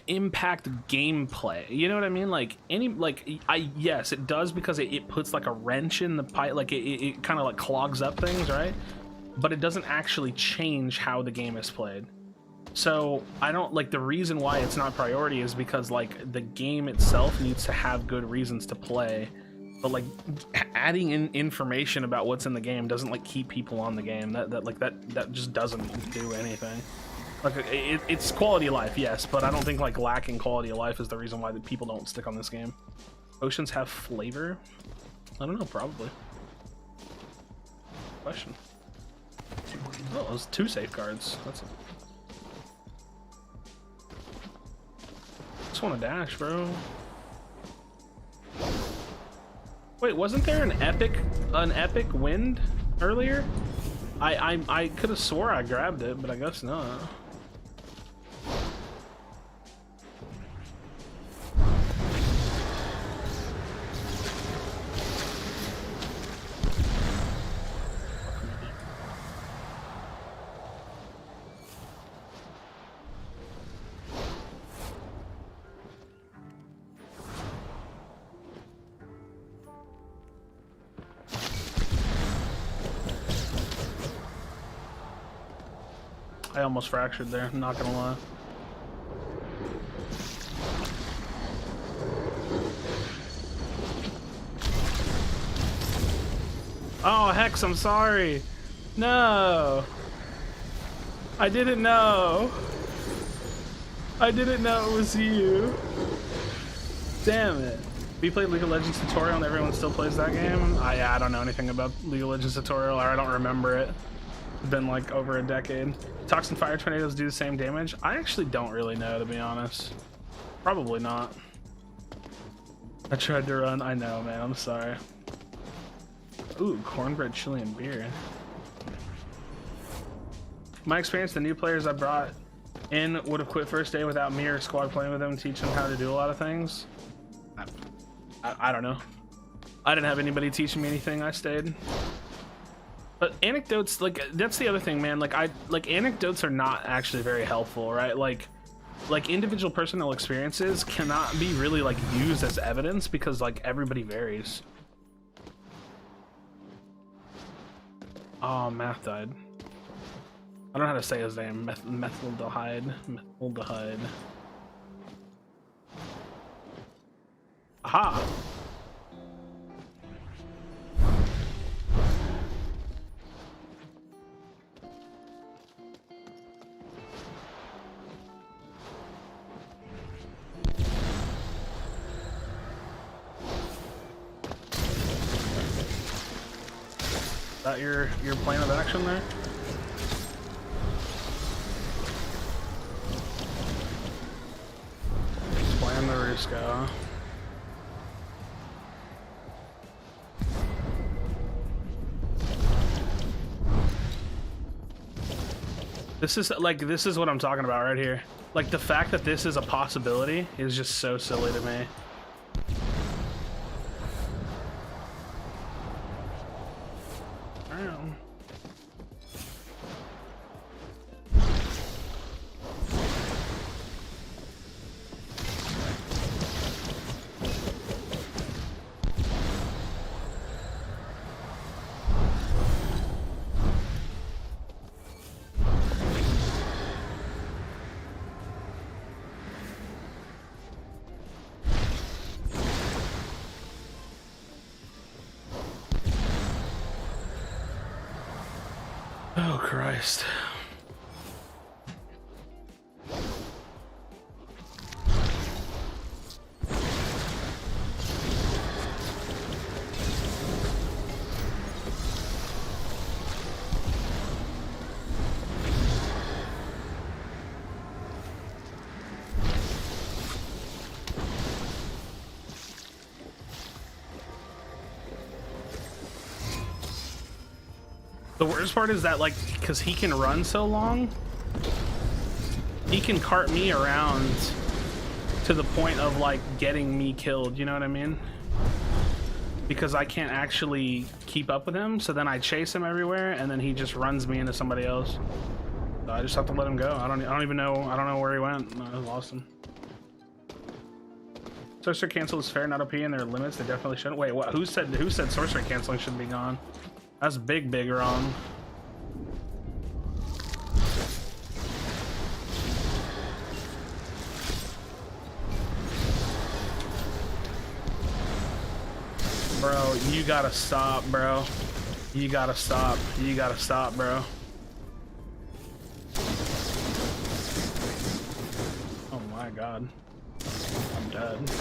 impact gameplay, you know what I mean? Like yes, it does, because it puts like a wrench in the pipe, like it kind of like clogs up things, right? But it doesn't actually change how the game is played. So I don't like, the reason why it's not priority is because like the game itself needs to have good reasons to play But like adding in information about what's in the game doesn't like keep people on the game. That just doesn't do anything. Like it's quality of life, yes, but I don't think like lacking quality of life is the reason why the people don't stick on this game. Oceans have flavor? I don't know, probably. Question. Oh, those 2 safeguards. That's a... Just want to dash, bro. Wait, wasn't there an epic wind earlier? I could have swore I grabbed it, but I guess not. I almost fractured there, I'm not gonna lie. Oh, Hex, I'm sorry. No. I didn't know. I didn't know it was you. Damn it. We played League of Legends tutorial and everyone still plays that game? I don't know anything about League of Legends tutorial, or I don't remember it. It's been like over a decade. Toxin fire tornadoes do the same damage? I actually don't really know, to be honest. Probably not. I tried to run. I know, man. I'm sorry. Ooh, cornbread chili and beer. My experience, the new players I brought in would have quit first day without me or squad playing with them and teach them how to do a lot of things. I don't know. I didn't have anybody teaching me anything. I stayed. But anecdotes, like, that's the other thing, man. Like anecdotes are not actually very helpful, right? Like individual personal experiences cannot be really like used as evidence because like everybody varies. Oh, Math died. I don't know how to say his name. Methaldehyde. Methaldehyde. Aha! Is that your plan of action there? Plan the Rusco. This is what I'm talking about right here. Like the fact that this is a possibility is just so silly to me. Oh, Christ. The worst part is that, like, because he can run so long, he can cart me around to the point of, like, getting me killed, you know what I mean? Because I can't actually keep up with him, so then I chase him everywhere, and then he just runs me into somebody else. So I just have to let him go. I don't even know, I don't know where he went. I lost him. Sorcerer cancel is fair, not OP, and there are limits. They definitely shouldn't. Wait, what? Who said sorcerer canceling should be gone? That's big wrong. Bro, You gotta stop, bro. You gotta stop. You gotta stop, bro. Oh my god. I'm dead.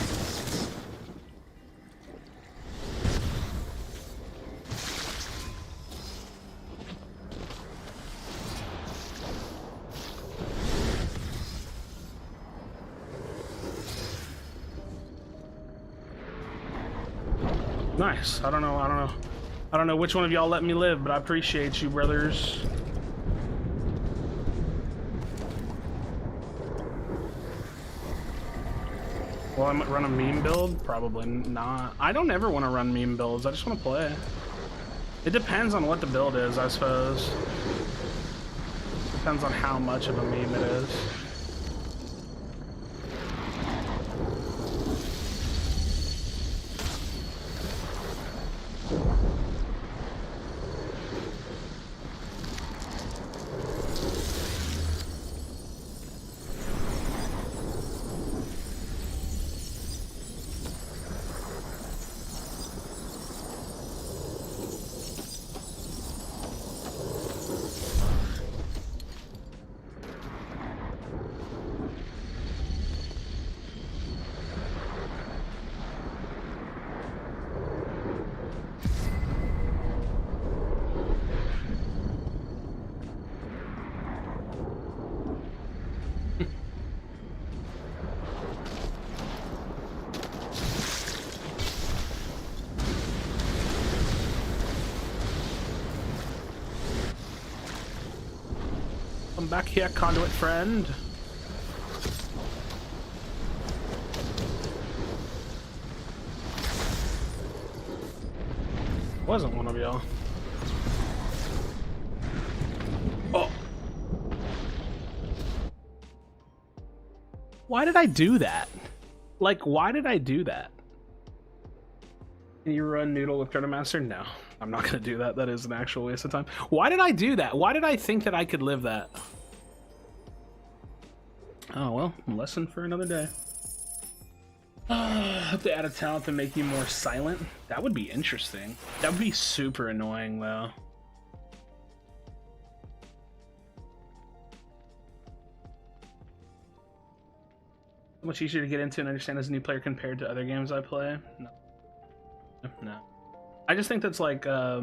Nice. I don't know which one of y'all let me live, but I appreciate you, brothers. Will I run a meme build? Probably not. I don't ever want to run meme builds. I just want to play. It depends on what the build is, I suppose. Depends on how much of a meme it is. Come back here, conduit friend. Wasn't one of y'all. Oh. Why did I do that? Like, why did I do that? Can you run Noodle with Chronomaster? No, I'm not gonna do that. That is an actual waste of time. Why did I do that? Why did I think that I could live that? Oh well, lesson for another day. Have to add a talent to make you more silent. That would be interesting. That would be super annoying though. Much easier to get into and understand as a new player compared to other games I play. No. I just think that's like, I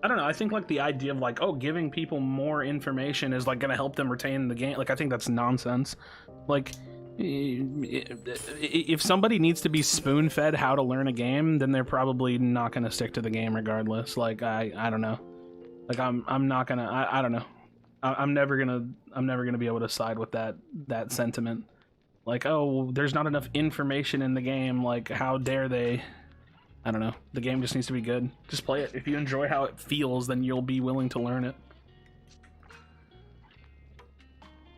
don't know, I think like the idea of like, oh, giving people more information is like gonna help them retain the game. Like, I think that's nonsense. Like, if somebody needs to be spoon-fed how to learn a game, then they're probably not gonna stick to the game regardless. Like, I don't know. Like, I'm not gonna, I don't know. I'm never gonna be able to side with that sentiment. Like, oh, there's not enough information in the game, like, how dare they? I don't know. The game just needs to be good. Just play it. If you enjoy how it feels, then you'll be willing to learn it.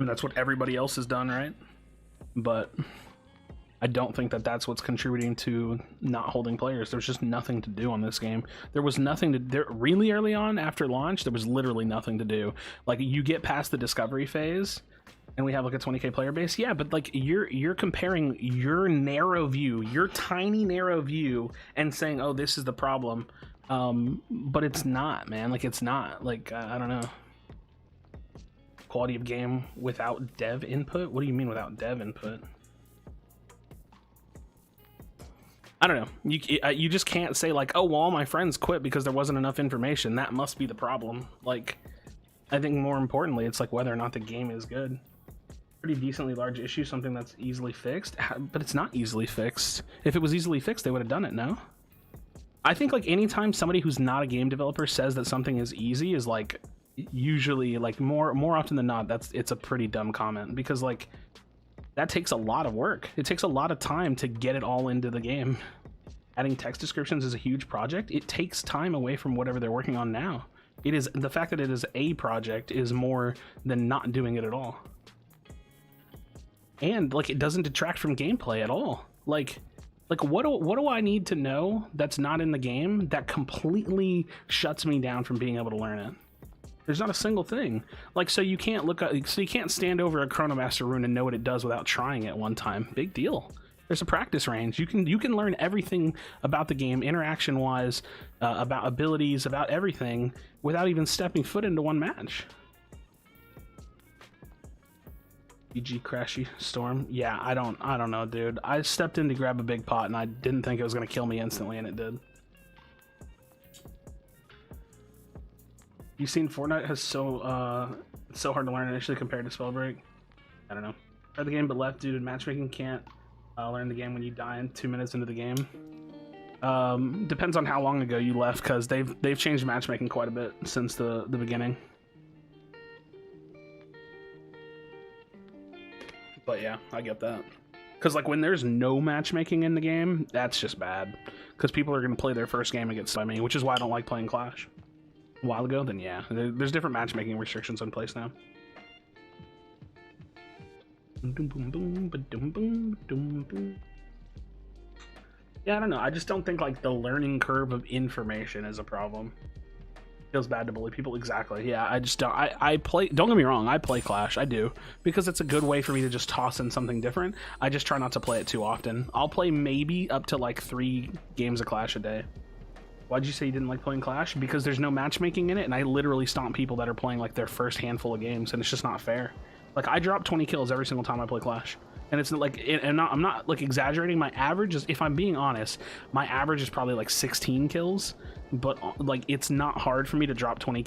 And that's what everybody else has done, right? But I don't think that that's what's contributing to not holding players. There's just nothing to do on this game. There was nothing to do. Really early on, after launch, there was literally nothing to do. Like, you get past the discovery phase, and we have like a 20k player base. Yeah, but like you're comparing your narrow view, your tiny narrow view, and saying, oh, this is the problem. But it's not, man. Like, it's not. Like, I don't know. Quality of game without dev input? What do you mean without dev input? I don't know. You just can't say like, oh, well, all my friends quit because there wasn't enough information. That must be the problem. Like, I think more importantly, it's like whether or not the game is good. Pretty decently large issue, something that's easily fixed, but it's not easily fixed. If it was easily fixed, they would have done it, no? I think like anytime somebody who's not a game developer says that something is easy is like, usually like more often than not, it's a pretty dumb comment, because like that takes a lot of work. It takes a lot of time to get it all into the game. Adding text descriptions is a huge project. It takes time away from whatever they're working on now. It is, the fact that it is a project is more than not doing it at all. And like, it doesn't detract from gameplay at all. Like what do I need to know that's not in the game that completely shuts me down from being able to learn it? There's not a single thing. Like, so you can't stand over a Chronomaster rune and know what it does without trying it one time. Big deal. There's a practice range. You can learn everything about the game, interaction wise, about abilities, about everything, without even stepping foot into one match. GG Krashy Storm. Yeah, I don't know, dude. I stepped in to grab a big pot and I didn't think it was gonna kill me instantly, and it did. You've seen Fortnite has it's so hard to learn initially compared to Spellbreak. I don't know. Tried the game but left due to matchmaking. Can't learn the game when you die in 2 minutes into the game. Depends on how long ago you left, because they've changed matchmaking quite a bit since the beginning. But yeah, I get that. Because like when there's no matchmaking in the game, that's just bad. Because people are going to play their first game against me, which is why I don't like playing Clash. A while ago, then yeah, there's different matchmaking restrictions in place now. Yeah, I don't know. I just don't think like the learning curve of information is a problem. Feels bad to bully people. Exactly. Yeah, I just don't. I play. Don't get me wrong. I play Clash. I do, because it's a good way for me to just toss in something different. I just try not to play it too often. I'll play maybe up to like 3 games of Clash a day. Why'd you say you didn't like playing Clash? Because there's no matchmaking in it, and I literally stomp people that are playing like their first handful of games, and it's just not fair. Like I drop 20 kills every single time I play Clash, and it's like, I'm not like exaggerating. My average is, if I'm being honest, my average is probably like 16 kills. But like it's not hard for me to drop 20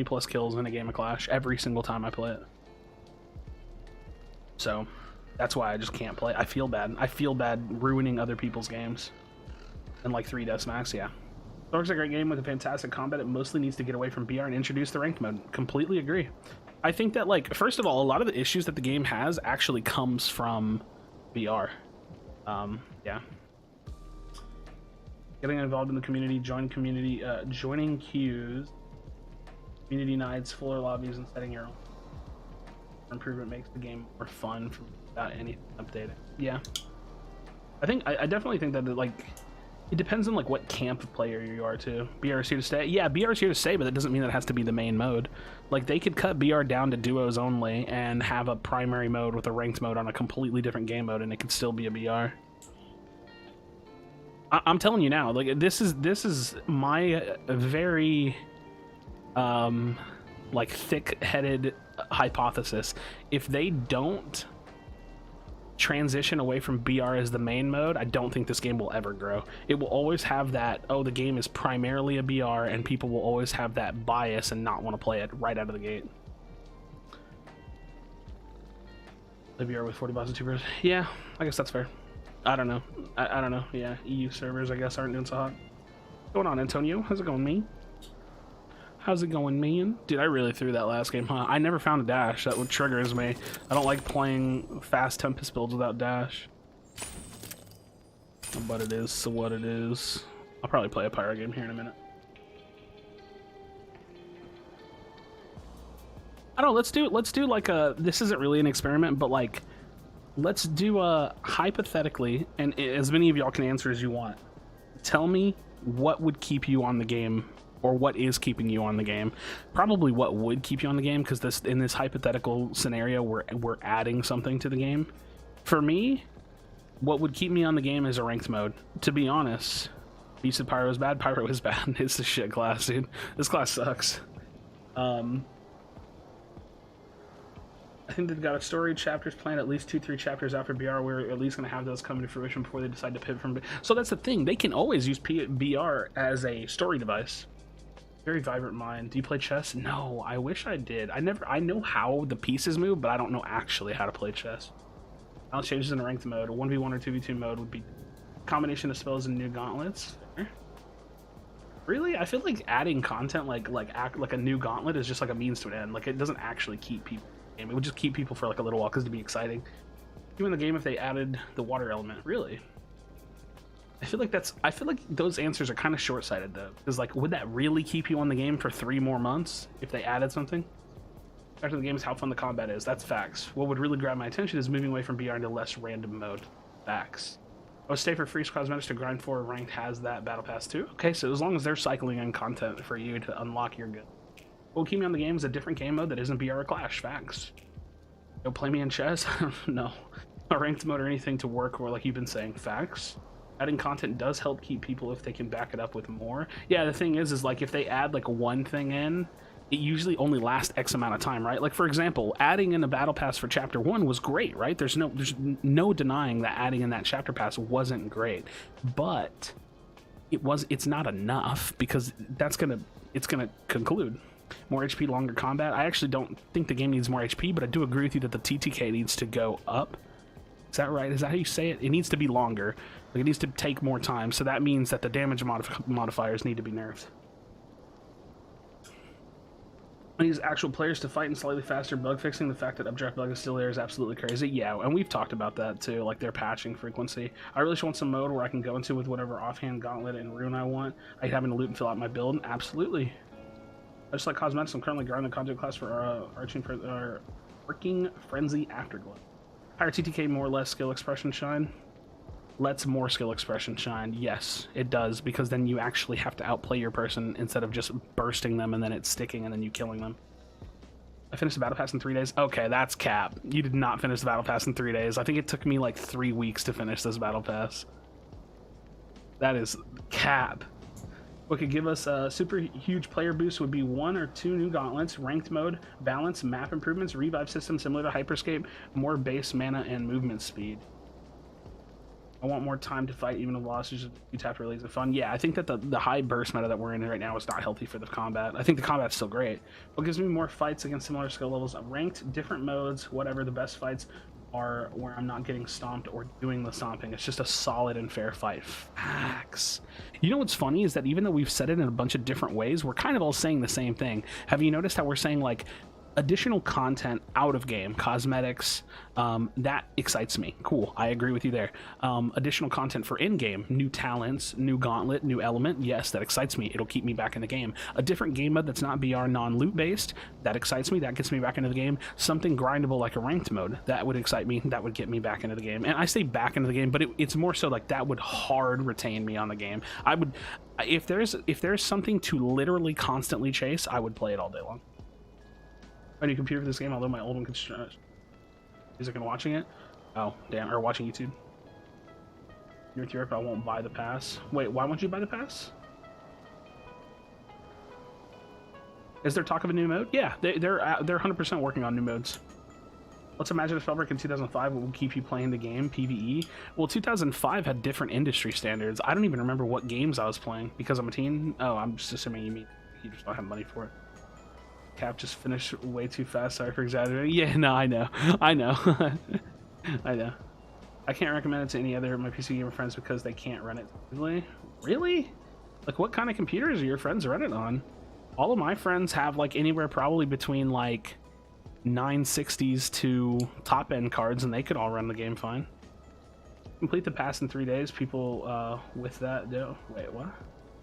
plus kills in a game of Clash every single time I play it. So that's why I just can't play. I feel bad. I feel bad ruining other people's games. And like 3 deathmatch, yeah. Storm's a great game with a fantastic combat. It mostly needs to get away from BR and introduce the ranked mode. Completely agree. I think that, like, first of all, a lot of the issues that the game has actually comes from BR. Yeah. Getting involved in the community, joining queues, community nights, floor lobbies, and setting your own improvement makes the game more fun without anything updating. Yeah. I definitely think that, like, it depends on like what camp of player you are too. BR is here to stay. Yeah, BR is here to stay, but that doesn't mean that it has to be the main mode. Like they could cut BR down to duos only and have a primary mode with a ranked mode on a completely different game mode, and it could still be a BR. I'm telling you now, like this is my very like thick-headed hypothesis. If they don't transition away from BR as the main mode, I don't think this game will ever grow. It will always have that, oh, the game is primarily a BR, and people will always have that bias and not want to play it right out of the gate. The BR with 40 bots and 2 bros. Yeah, I guess that's fair. I don't know. I don't know. Yeah, EU servers, I guess, aren't doing so hot. What's going on, Antonio? How's it going, man? How's it going, man? Dude, I really threw that last game, huh? I never found a dash. That what triggers me. I don't like playing fast Tempest builds without dash. But it is so what it is. I'll probably play a pyro game here in a minute. I don't know, let's do like a, this isn't really an experiment, but like, let's do a hypothetically, and as many of y'all can answer as you want. Tell me what would keep you on the game, or what is keeping you on the game. Probably what would keep you on the game, because in this hypothetical scenario, we're adding something to the game. For me, what would keep me on the game is a ranked mode. To be honest, you said Pyro is bad. Pyro is bad. It's a shit class, dude. This class sucks. I think they've got a story chapters planned at least 2-3 chapters after BR. We're at least going to have those come to fruition before they decide to pivot from. So that's the thing. They can always use BR as a story device. Very vibrant mind. Do you play chess? No, I wish I did. I know how the pieces move, but I don't know actually how to play chess. Balance changes in a ranked mode. A 1v1 or 2v2 mode would be a combination of spells and new gauntlets. Really? I feel like adding content like a new gauntlet is just like a means to an end. Like it doesn't actually keep people. It would just keep people for like a little while because it'd be exciting. Even the game if they added the water element. Really? I feel like those answers are kind of short-sighted though. Because like, would that really keep you on the game for 3 more months if they added something? After the game is how fun the combat is. That's facts. What would really grab my attention is moving away from BR into less random mode. Facts. Oh, stay for free cosmetics to grind for ranked has that battle pass too. Okay, so as long as they're cycling in content for you to unlock, you're good. What will keep me on the game is a different game mode that isn't BR or Clash. Facts. Go play me in chess? No. a ranked mode or anything to work, or like you've been saying, facts. Adding content does help keep people if they can back it up with more. Yeah, the thing is like if they add like one thing in, it usually only lasts X amount of time, right? Like for example, adding in a battle pass for chapter 1 was great, right? There's no denying that adding in that chapter pass wasn't great, but it's not enough because it's gonna conclude. More HP, longer combat. I actually don't think the game needs more HP, but I do agree with you that the TTK needs to go up. Is that right? Is that how you say it? It needs to be longer. Like it needs to take more time. So that means that the damage modifiers need to be nerfed. I use actual players to fight and slightly faster bug fixing. The fact that updraft bug is still there is absolutely crazy. Yeah, and we've talked about that too, like their patching frequency. I really just want some mode where I can go into with whatever offhand gauntlet and rune I want. I having to loot and fill out my build. Absolutely. I just like cosmetics. I'm currently grinding the content class for Arcing Frenzy Afterglow. Higher TTK, more or less skill expression shine. Lets more skill expression shine. Yes, it does, because then you actually have to outplay your person instead of just bursting them and then it's sticking and then you killing them. I finished the battle pass in 3 days. Okay, that's cap. You did not finish the battle pass in 3 days. I think it took me like 3 weeks to finish this battle pass. That is cap. What could give us a super huge player boost would be 1 or 2 new gauntlets, ranked mode, balance, map improvements, revive system similar to Hyperscape, more base mana and movement speed. I want more time to fight, even if losses you tap to release it fun. Yeah, I think that the high burst meta that we're in right now is not healthy for the combat. I think the combat's still great. What gives me more fights against similar skill levels? Ranked, different modes, whatever. The best fights are where I'm not getting stomped or doing the stomping. It's just a solid and fair fight. Facts. You know what's funny is that even though we've said it in a bunch of different ways, we're kind of all saying the same thing. Have you noticed how we're saying like additional content out of game, cosmetics, that excites me. Cool, I agree with you there. Additional content for in-game, new talents, new gauntlet, new element, yes, that excites me. It'll keep me back in the game. A different game mode that's not BR, non-loot based, that excites me, that gets me back into the game. Something grindable like a ranked mode, that would excite me, that would get me back into the game. And I say back into the game, but it's more so like that would hard retain me on the game. I would, if there's something to literally constantly chase, I would play it all day long. I need a computer for this game, although my old one could music and watching it. Oh, damn, or watching YouTube. You're with Europe, I won't buy the pass. Wait, why won't you buy the pass? Is there talk of a new mode? Yeah, they're 100% working on new modes. Let's imagine a Spellbreak in 2005 will keep you playing the game, PvE. Well, 2005 had different industry standards. I don't even remember what games I was playing because I'm a teen. Oh, I'm just assuming you mean you just don't have money for it. Cap just finished way too fast. Sorry for exaggerating. Yeah, no, I know. I know. I know. I can't recommend it to any other of my PC gamer friends because they can't run it easily. Really? Like, what kind of computers are your friends running it on? All of my friends have like anywhere probably between like 960s to top end cards, and they could all run the game fine. Complete the pass in 3 days. People with that do. Wait, what?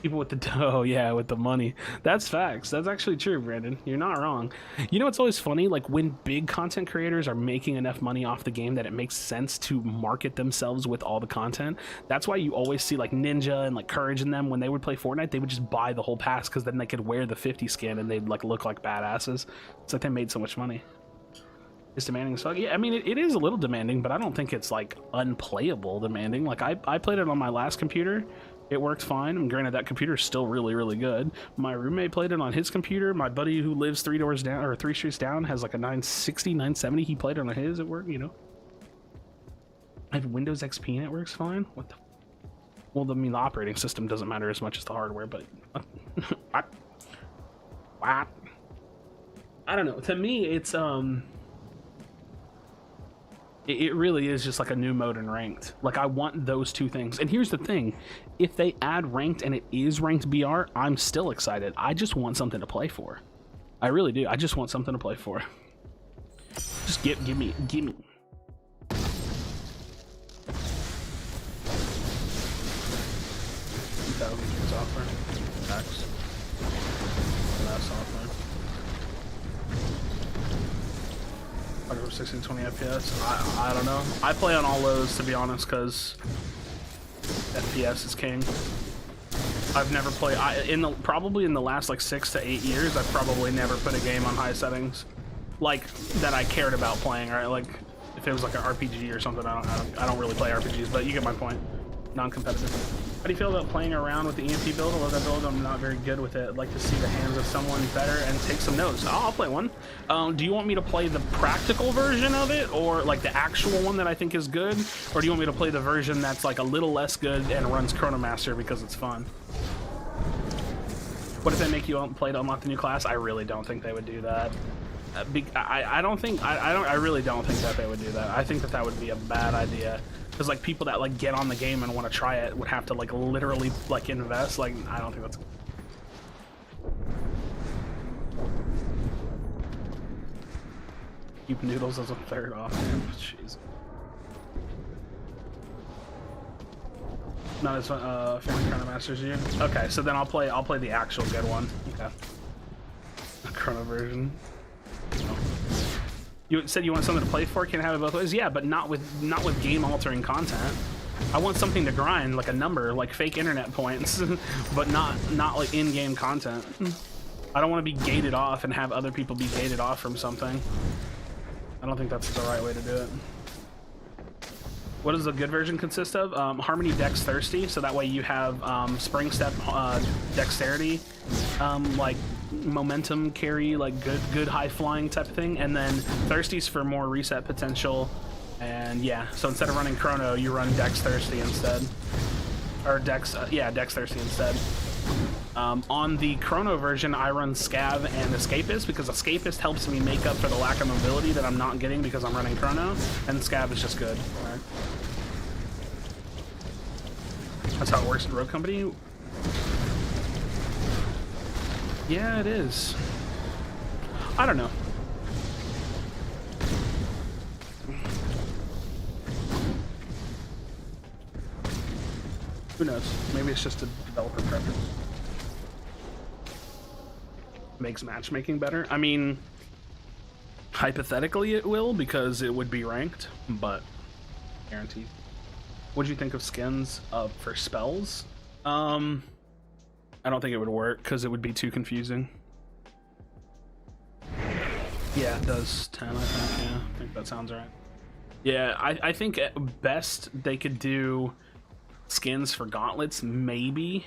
People with the dough, yeah, with the money. That's facts. That's actually true, Brandon. You're not wrong. You know what's always funny? Like when big content creators are making enough money off the game that it makes sense to market themselves with all the content. That's why you always see like Ninja and like Courage in them when they would play Fortnite, they would just buy the whole pass because then they could wear the 50 skin and they'd like look like badasses. It's like they made so much money. It's demanding as fuck. Yeah, I mean, it is a little demanding, but I don't think it's like unplayable demanding. Like I played it on my last computer. It worked fine. And granted, that computer is still really, really good. My roommate played it on his computer. My buddy who lives 3 doors down or 3 streets down has like a 960, 970. He played it on his. It worked, you know. I have Windows XP and it works fine. What the? Well, I mean, the operating system doesn't matter as much as the hardware, but what? I don't know. To me, it's it really is just like a new mode in ranked. Like I want those two things. And here's the thing, if they add ranked and it is ranked BR, I'm still excited. I just want something to play for. I really do. I just want something to play for. Just give me 2,000 software. Max. That's software. 60 to 20 FPS. I don't know. I play on all lows to be honest, because FPS is king. I've never played probably in the last like 6 to 8 years. I've probably never put a game on high settings like that I cared about playing. Right, like if it was like an RPG or something. I don't really play RPGs, but you get my point. Non-competitive. How do you feel about playing around with the EMP build? I love that build. I'm not very good with it. I'd like to see the hands of someone better and take some notes. I'll play one. Do you want me to play the practical version of it, or like the actual one that I think is good, or do you want me to play the version that's like a little less good and runs Chronomaster because it's fun? What if they make you play to unlock the new class? I really don't think they would do that. I really don't think that they would do that. I think that would be a bad idea. Because like people that like get on the game and want to try it would have to like literally like invest. Like I don't think that's. Keep noodles as a third option. Jeez. Not as family Chrono Masters you. Okay, so then I'll play the actual good one. Okay. The Chrono version. You said you want something to play for? Can I have it both ways? Yeah, but not with game-altering content. I want something to grind, like a number, like fake internet points, but not like in-game content. I don't want to be gated off and have other people be gated off from something. I don't think that's the right way to do it. What does the good version consist of? Harmony Dex Thirsty, so that way you have Spring Step Dexterity, like momentum carry, like good high flying type of thing, and then Thirsty's for more reset potential. And yeah, so instead of running Chrono, you run Dex Thirsty instead, or Dex Thirsty instead. On the Chrono version, I run Scav and Escapist because Escapist helps me make up for the lack of mobility that I'm not getting because I'm running Chrono, and Scav is just good. Right. That's how it works in Rogue Company. Yeah, it is. I don't know. Who knows? Maybe it's just a developer preference. Makes matchmaking better. I mean, hypothetically it will because it would be ranked, but guaranteed. What do you think of skins for spells? I don't think it would work because it would be too confusing. Yeah, it does 10, I think. Yeah, I think that sounds right. Yeah, I think at best they could do skins for gauntlets, maybe,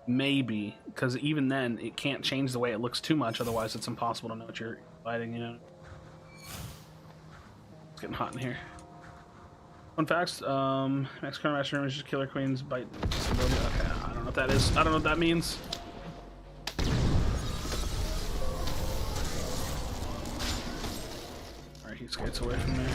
because even then it can't change the way it looks too much, otherwise it's impossible to know what you're fighting, you know. It's getting hot in here. Fun facts, next Chrono Master room is just Killer Queen's bite stability. Okay, I don't know what that is. I don't know what that means. Alright, he skates away from me.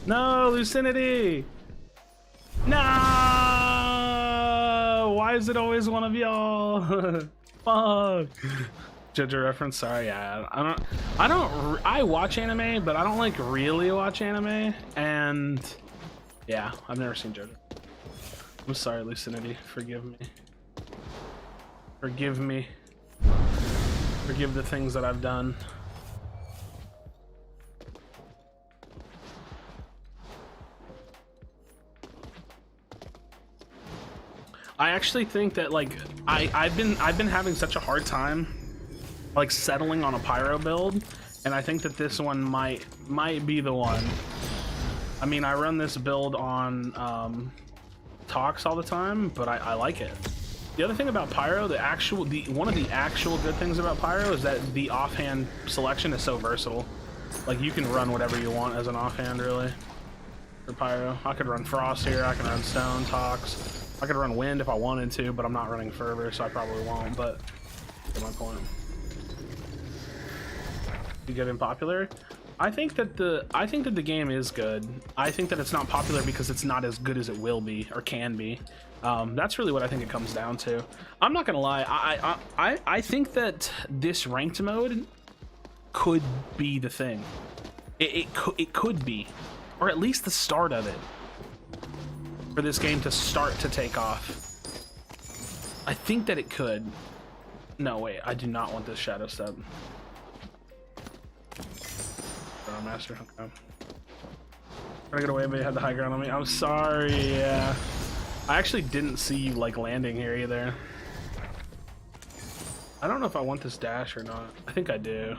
No, Lucinity! No! Why is it always one of y'all? Fuck. JoJo reference, sorry, yeah. I watch anime, but I don't like really watch anime, and yeah, I've never seen JoJo. I'm sorry, Lucinity, forgive me. Forgive me. Forgive the things that I've done. I actually think that like I've been having such a hard time like settling on a pyro build, and I think that this one might be the one. I mean, I run this build on Tox all the time, but I like it. The other thing about pyro, one of the actual good things about pyro is that the offhand selection is so versatile. Like you can run whatever you want as an offhand, really. For pyro, I could run frost here, I can run stone, Tox. I could run wind if I wanted to, but I'm not running fervor, so I probably won't, but get my point. You get unpopular? I think that the game is good. I think that it's not popular because it's not as good as it will be or can be. That's really what I think it comes down to. I'm not gonna lie, I think that this ranked mode could be the thing. It could be, or at least the start of it, for this game to start to take off. I think that it could. No, wait, I do not want this shadow step. Oh, master. Okay. Trying to get away, but you had the high ground on me. I'm sorry. Yeah, I actually didn't see you like landing here either. I don't know if I want this dash or not. I think I do.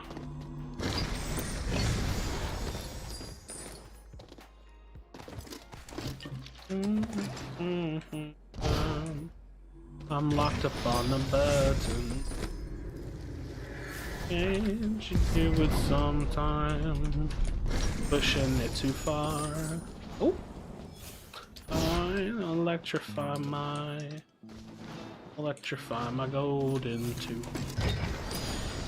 I'm locked up on the button. Can't you give it some time? Pushing it too far. Oh, fine. Electrify my golden tooth.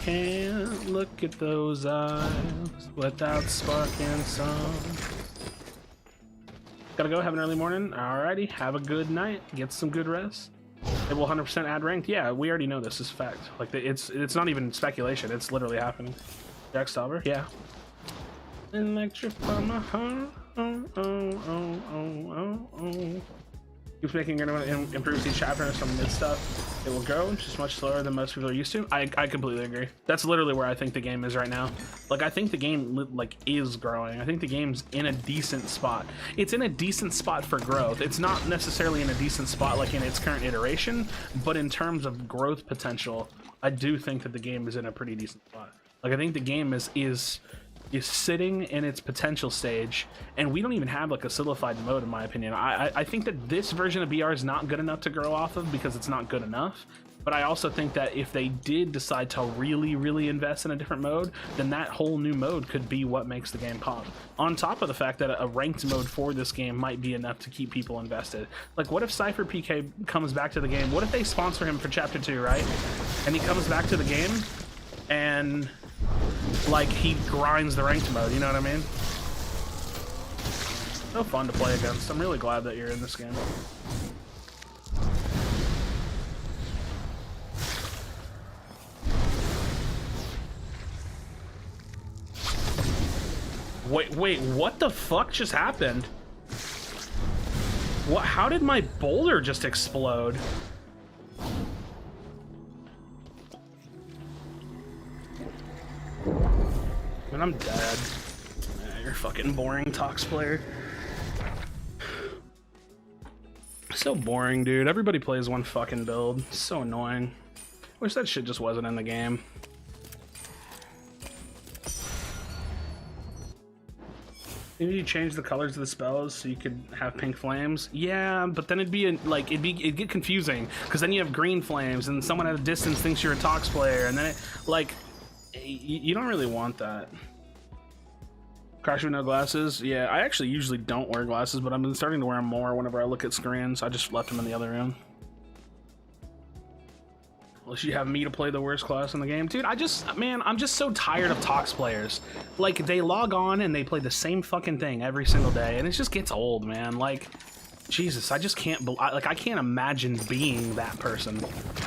Can't look at those eyes without sparking some. Gotta go, have an early morning. Alrighty, have a good night, get some good rest. It will 100% add ranked. Yeah, we already know this is fact. Like, it's not even speculation, it's literally happening. Jack Stauber, yeah. Electrify my heart. Oh, oh, oh, oh, oh, oh. Keeps making it improves each chapter and some mid stuff. It will grow just much slower than most people are used to. I completely agree. That's literally where I think the game is right now. Like, I think the game like is growing. I think the game's in a decent spot. It's in a decent spot for growth. It's not necessarily in a decent spot like in its current iteration, but in terms of growth potential, I do think that the game is in a pretty decent spot. Like, I think the game is sitting in its potential stage, and we don't even have like a solidified mode, in my opinion. I think that this version of BR is not good enough to grow off of because it's not good enough, but I also think that if they did decide to really invest in a different mode, then that whole new mode could be what makes the game pop, on top of the fact that a ranked mode for this game might be enough to keep people invested. Like, what if Cypher PK comes back to the game? What if they sponsor him for chapter 2, right, and he comes back to the game and like he grinds the ranked mode, you know what I mean? So fun to play against. I'm really glad that you're in this game. Wait, what the fuck just happened? What? How did my boulder just explode? And I'm dead. Yeah, you're a fucking boring Tox player. So boring, dude. Everybody plays one fucking build. So annoying. Wish that shit just wasn't in the game. Maybe you change the colors of the spells so you could have pink flames. Yeah, but then it'd get confusing because then you have green flames and someone at a distance thinks you're a Tox player, and then it like. You don't really want that. Krashy with no glasses? Yeah, I actually usually don't wear glasses, but I've been starting to wear them more whenever I look at screens. I just left them in the other room. Unless you have me to play the worst class in the game. Dude, I'm just so tired of Tox players. Like, they log on and they play the same fucking thing every single day, and it just gets old, man. Like, Jesus, I just can't, I can't imagine being that person.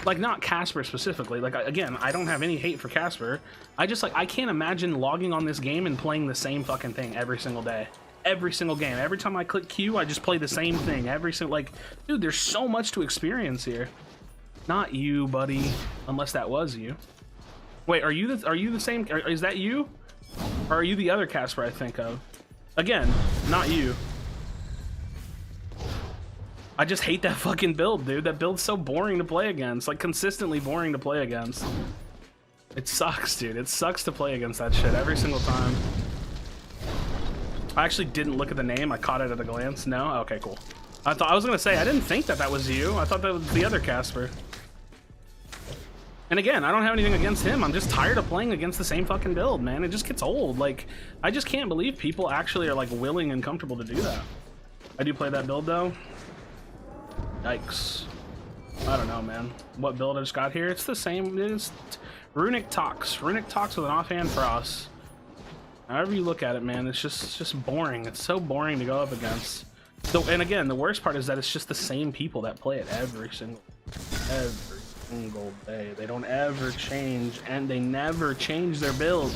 Like, not Casper specifically. Like, again, I don't have any hate for Casper. I can't imagine logging on this game and playing the same fucking thing every single day. Every single game. Every time I click Q, I just play the same thing. Every single, like, dude, there's so much to experience here. Not you, buddy. Unless that was you. Wait, are you the same? Is that you? Or are you the other Casper I think of? Again, not you. I just hate that fucking build, dude. That build's so boring to play against. Like, consistently boring to play against. It sucks, dude. It sucks to play against that shit every single time. I actually didn't look at the name. I caught it at a glance. No? Okay, cool. I was gonna say, I didn't think that was you. I thought that was the other Casper. And again, I don't have anything against him. I'm just tired of playing against the same fucking build, man. It just gets old. Like, I just can't believe people actually are, like, willing and comfortable to do that. I do play that build, though. Yikes. I don't know, man. What build I just got here? It's the same. It's Runic Tox. Runic Tox with an offhand Frost. However you look at it, man, it's just boring. It's so boring to go up against. So, and again, the worst part is that it's just the same people that play it every single day. They don't ever change, and they never change their build.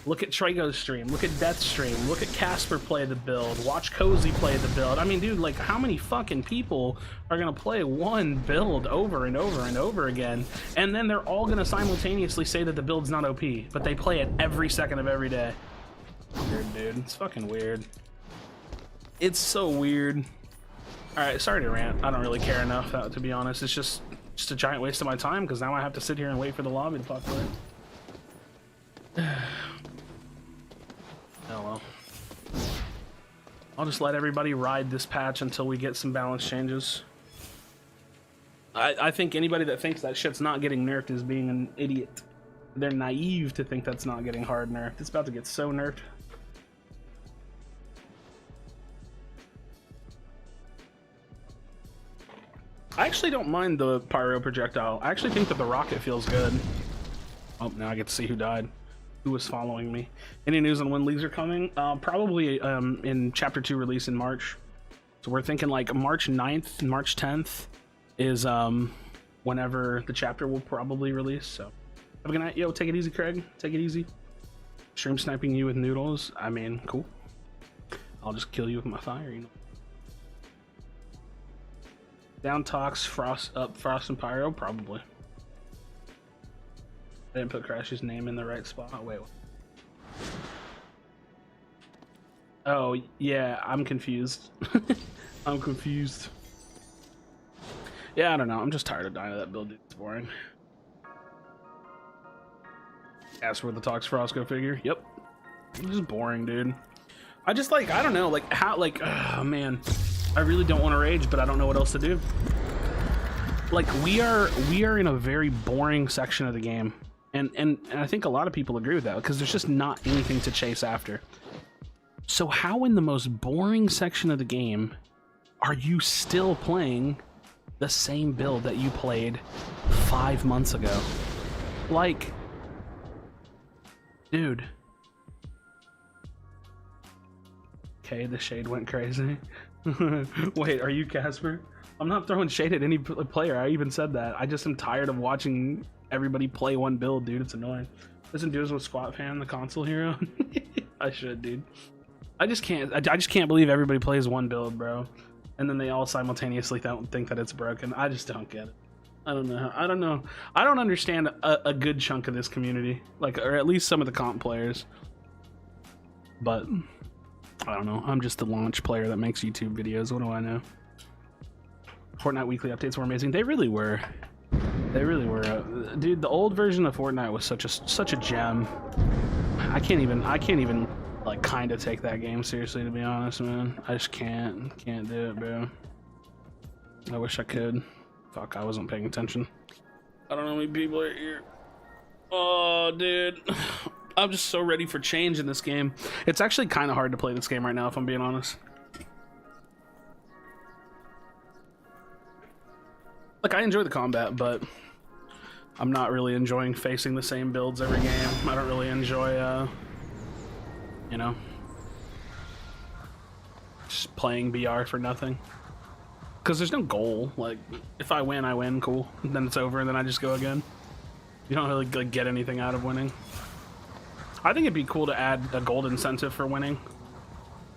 Look at Trago's stream. Look at Death's stream. Look at Casper play the build. Watch Cozy play the build. I mean, dude, like, how many fucking people are gonna play one build over and over and over again, and then they're all gonna simultaneously say that the build's not OP, but they play it every second of every day? Weird, dude. It's fucking weird. It's so weird. All right, sorry to rant. I don't really care enough, to be honest. It's just a giant waste of my time because now I have to sit here and wait for the lobby to populate. Oh well. I'll just let everybody ride this patch until we get some balance changes. I think anybody that thinks that shit's not getting nerfed is being an idiot. They're naive to think that's not getting hard nerfed. It's about to get so nerfed. I actually don't mind the pyro projectile. I actually think that the rocket feels good. Oh, now I get to see who died. Who was following me. Any news on when leagues are coming? Probably in Chapter 2 release in March. So we're thinking like March 9th, March 10th is whenever the chapter will probably release. So have a good night. Yo, take it easy, Craig. Take it easy. Stream sniping you with noodles. I mean, cool. I'll just kill you with my fire, you know. Down Tox, Frost, up Frost and Pyro, probably. I didn't put Krashy's name in the right spot. Oh, wait. Oh, yeah, I'm confused. I'm confused. Yeah, I don't know. I'm just tired of dying to that build, dude. It's boring. Ask for the Tox Frost, go figure. Yep. It's just boring, dude. I just like, I don't know, like how, like, oh man. I really don't want to rage, but I don't know what else to do. Like we are in a very boring section of the game. And I think a lot of people agree with that because there's just not anything to chase after. So how in the most boring section of the game are you still playing the same build that you played 5 months ago? Like, dude. Okay, the shade went crazy. Wait, are you Casper? I'm not throwing shade at any player. I even said that. I just am tired of watching everybody play one build, dude. It's annoying. Listen, dudes with Squat Fan, the console hero. I should, dude. I just can't believe everybody plays one build, bro. And then they all simultaneously think that it's broken. I just don't get it. I don't know. I don't understand a good chunk of this community, like, or at least some of the comp players. But I don't know. I'm just a launch player that makes YouTube videos. What do I know? Fortnite weekly updates were amazing. They really were. They really were. Dude, the old version of Fortnite was such a gem. I can't even like kind of take that game seriously, to be honest, man. I just can't do it, bro. I wish I could. Fuck, I wasn't paying attention. I don't know how many people are here. Oh, dude. I'm just so ready for change in this game. It's actually kind of hard to play this game right now, if I'm being honest. Like, I enjoy the combat, but I'm not really enjoying facing the same builds every game. I don't really enjoy, you know, just playing BR for nothing. Because there's no goal. Like, if I win, cool. And then it's over, and then I just go again. You don't really like, get anything out of winning. I think it'd be cool to add a gold incentive for winning.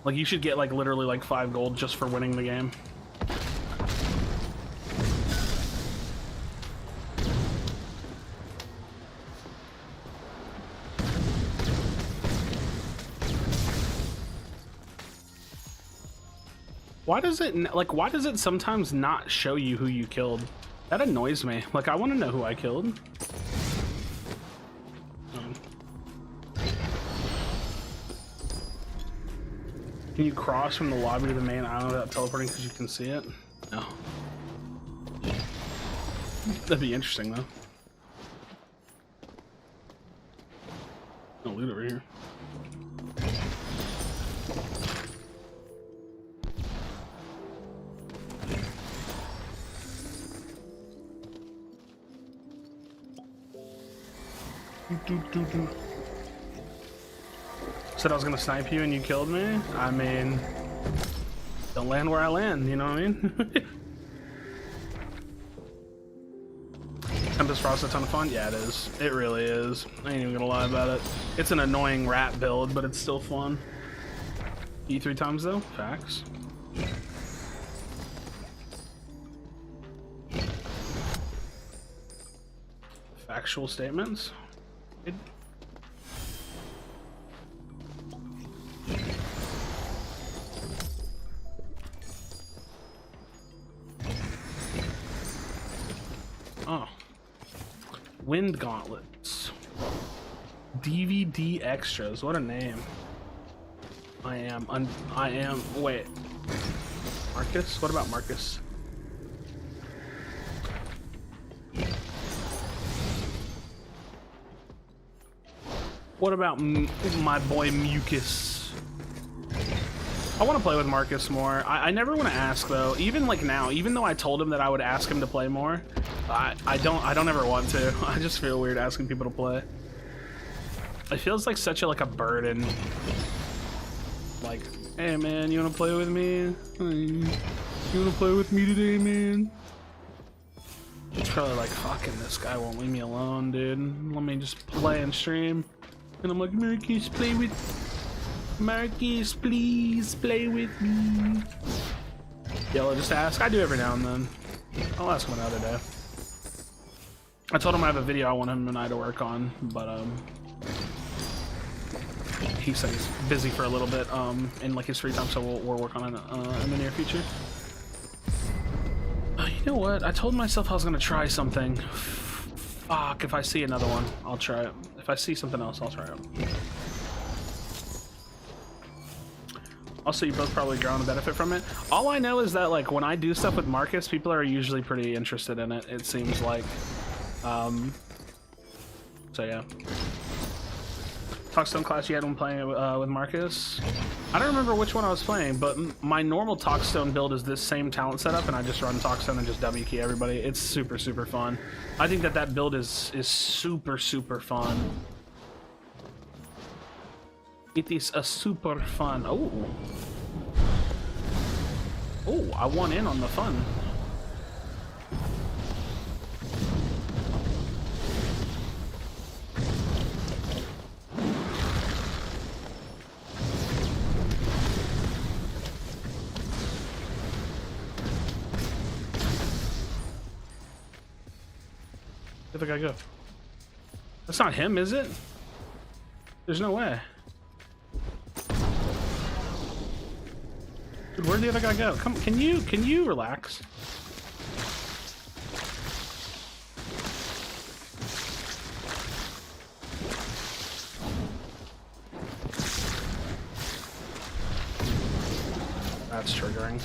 Like, you should get, like, literally, like, 5 gold just for winning the game. Why does it sometimes not show you who you killed? That annoys me. Like, I want to know who I killed. Can you cross from the lobby to the main island without teleporting because you can see it? No. That'd be interesting, though. No loot over here. Said I was gonna snipe you and you killed me? I mean, don't land where I land, you know what I mean? Tempest Frost a ton of fun? Yeah, it is. It really is. I ain't even gonna lie about it. It's an annoying rat build, but it's still fun. E3 times though? Facts. Factual statements? Oh. Wind Gauntlets. DVD extras. What a name. Wait. Marcus? What about Marcus? What about my boy Mucus? I want to play with Marcus more. I never want to ask though. Even like now, even though I told him that I would ask him to play more, I don't ever want to. I just feel weird asking people to play. It feels like such a burden. Like, hey man, you wanna play with me? You wanna play with me today, man? It's probably like, fucking this guy won't leave me alone, dude. Let me just play and stream. And I'm like, Marcus, play with Marcus, please play with me. Yeah, I'll just ask. I do every now and then. I'll ask him another day. I told him I have a video I want him and I to work on, but he said he's busy for a little bit in like his free time, so we'll work on it in the near future. You know what? I told myself I was gonna try something. Fuck, if I see another one, I'll try it. If I see something else, I'll try it. Also, you both probably grown a benefit from it. All I know is that like when I do stuff with Marcus, people are usually pretty interested in it. It seems like. So yeah. Talkstone class you had when playing with Marcus. I don't remember which one I was playing, but my normal Talkstone build is this same talent setup, and I just run Talkstone and just W key everybody. It's super fun. I think that build is super fun. It is a super fun. Oh, I want in on the fun. Where'd the guy go? That's not him, is it? There's no way. Dude, where'd the other guy go? Come, can you relax? That's triggering.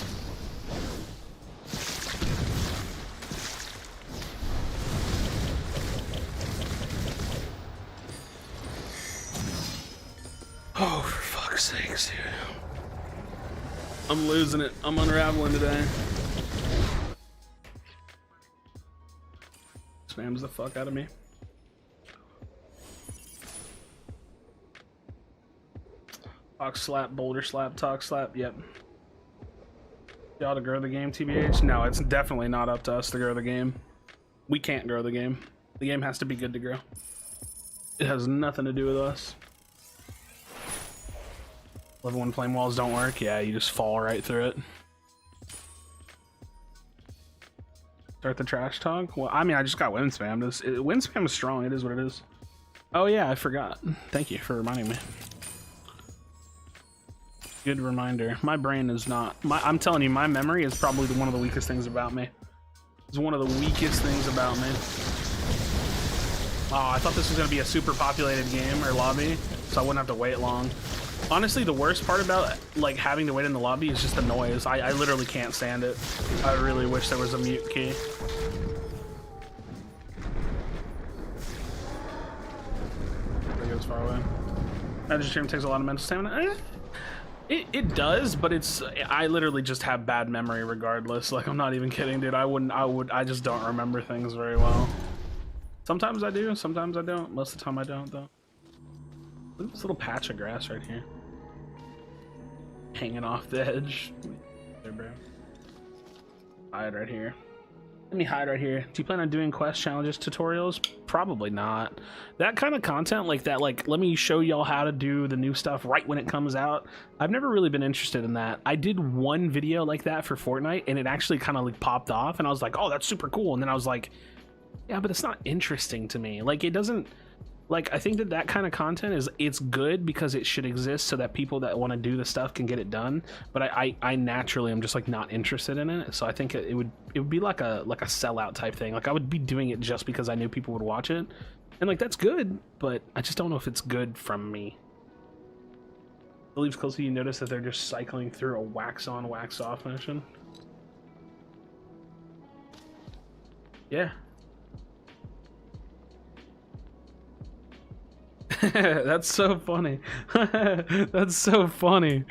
Oh, for fuck's sakes, dude. I'm losing it. I'm unraveling today. Spams the fuck out of me. Talk slap, boulder slap, talk slap, yep. Y'all to grow the game, TBH? No, it's definitely not up to us to grow the game. We can't grow the game. The game has to be good to grow. It has nothing to do with us. Level 1 flame walls don't work? Yeah, you just fall right through it. Start the trash talk? Well, I mean, I just got wind spam. Wind spam is strong. It is what it is. Oh yeah, I forgot. Thank you for reminding me. Good reminder. My brain is not... I'm telling you, my memory is probably one of the weakest things about me. It's one of the weakest things about me. Oh, I thought this was going to be a super populated game or lobby, so I wouldn't have to wait long. Honestly, the worst part about like having to wait in the lobby is just the noise. I literally can't stand it. I really wish there was a mute key. It goes far away. That stream takes a lot of mental stamina. It does, but I literally just have bad memory regardless. Like, I'm not even kidding, dude. I just don't remember things very well. Sometimes I do, sometimes I don't. Most of the time I don't, though. Look at this little patch of grass right here. Hanging off the edge. There, bro. Hide right here. Let me hide right here. Do you plan on doing quest challenges, tutorials? Probably not. That kind of content like that, like, let me show y'all how to do the new stuff right when it comes out. I've never really been interested in that. I did one video like that for Fortnite, and it actually kind of like popped off, and I was like, oh, that's super cool. And then I was like, yeah, but it's not interesting to me. Like, it doesn't... Like, I think that that kind of content it's good because it should exist so that people that want to do the stuff can get it done. But I naturally am just like not interested in it. So I think it would be like a sellout type thing. Like, I would be doing it just because I knew people would watch it, and like that's good. But I just don't know if it's good from me. Believes closely, you notice that they're just cycling through a wax on, wax off motion. Yeah. That's so funny. That's so funny.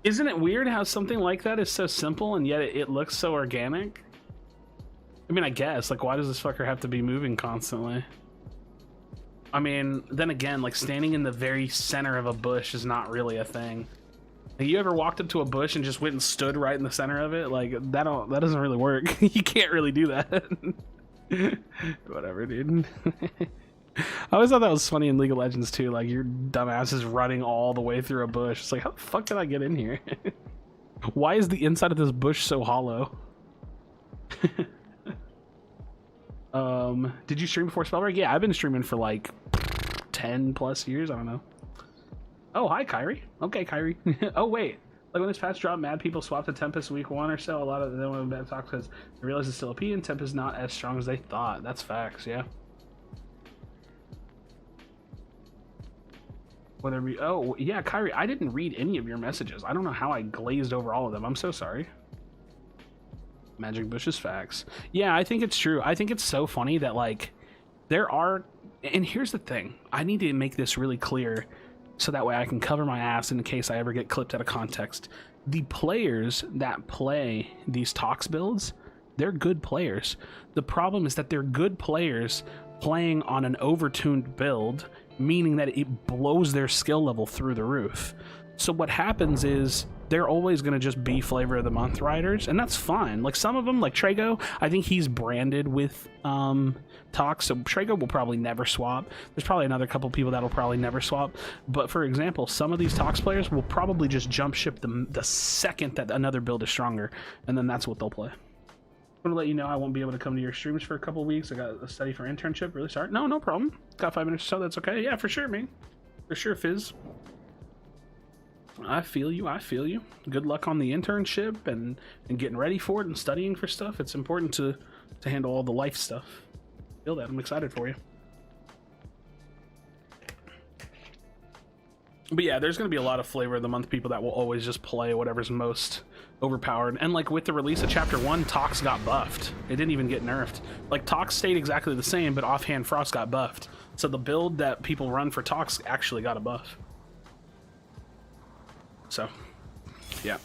Isn't it weird how something like that is so simple and yet it looks so organic? I mean, I guess, like, why does this fucker have to be moving constantly? I mean, then again, like, standing in the very center of a bush is not really a thing. Have you ever walked up to a bush and just went and stood right in the center of it? Like, that doesn't really work. You can't really do that. Whatever, dude. I always thought that was funny in League of Legends too. Like, your dumbass is running all the way through a bush. It's like, how the fuck did I get in here? Why is the inside of this bush so hollow? Did you stream before Spellbreak? Yeah, I've been streaming for like 10 plus years. I don't know. Oh, hi, Kyrie. Okay, Kyrie. Oh, wait. Like, when this patch dropped, mad people swapped to Tempest week 1 or so. A lot of them went bad talk because they realized it's still OP and Tempest not as strong as they thought. That's facts, yeah. Whether we... Oh, yeah, Kyrie, I didn't read any of your messages. I don't know how I glazed over all of them. I'm so sorry. Magic Bush's facts. Yeah, I think it's true. I think it's so funny that, like, there are... And here's the thing. I need to make this really clear so that way I can cover my ass in case I ever get clipped out of context. The players that play these Tox builds, they're good players. The problem is that they're good players playing on an overtuned build, meaning that it blows their skill level through the roof. So what happens is they're always going to just be flavor of the month riders, and that's fine. Like, some of them, like Trago, I think he's branded with Tox, so Trago will probably never swap. There's probably another couple people that'll probably never swap, but for example, some of these Tox players will probably just jump ship the second that another build is stronger, and then that's what they'll play. I'm gonna let you know I won't be able to come to your streams for a couple weeks. I got a study for internship. Really sorry. No problem. Got 5 minutes or so. That's okay. Yeah, for sure, man. For sure, Fizz. I feel you. I feel you. Good luck on the internship and getting ready for it and studying for stuff. It's important to handle all the life stuff. Feel that. I'm excited for you. But yeah, there's going to be a lot of flavor of the month people that will always just play whatever's most overpowered. And like with the release of Chapter 1, Tox got buffed. It didn't even get nerfed. Like, Tox stayed exactly the same, but Offhand Frost got buffed. So the build that people run for Tox actually got a buff. So, yeah.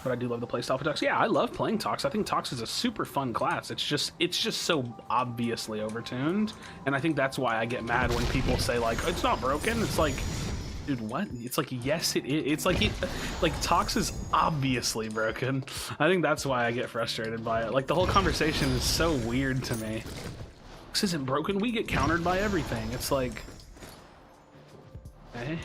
But I do love the playstyle for Tox. Yeah, I love playing Tox. I think Tox is a super fun class. It's just so obviously overtuned, and I think that's why I get mad when people say like, it's not broken. It's like, dude, what? It's like, yes, it is. It's like Tox is obviously broken. I think that's why I get frustrated by it. Like, the whole conversation is so weird to me. This isn't broken. We get countered by everything. It's like, okay.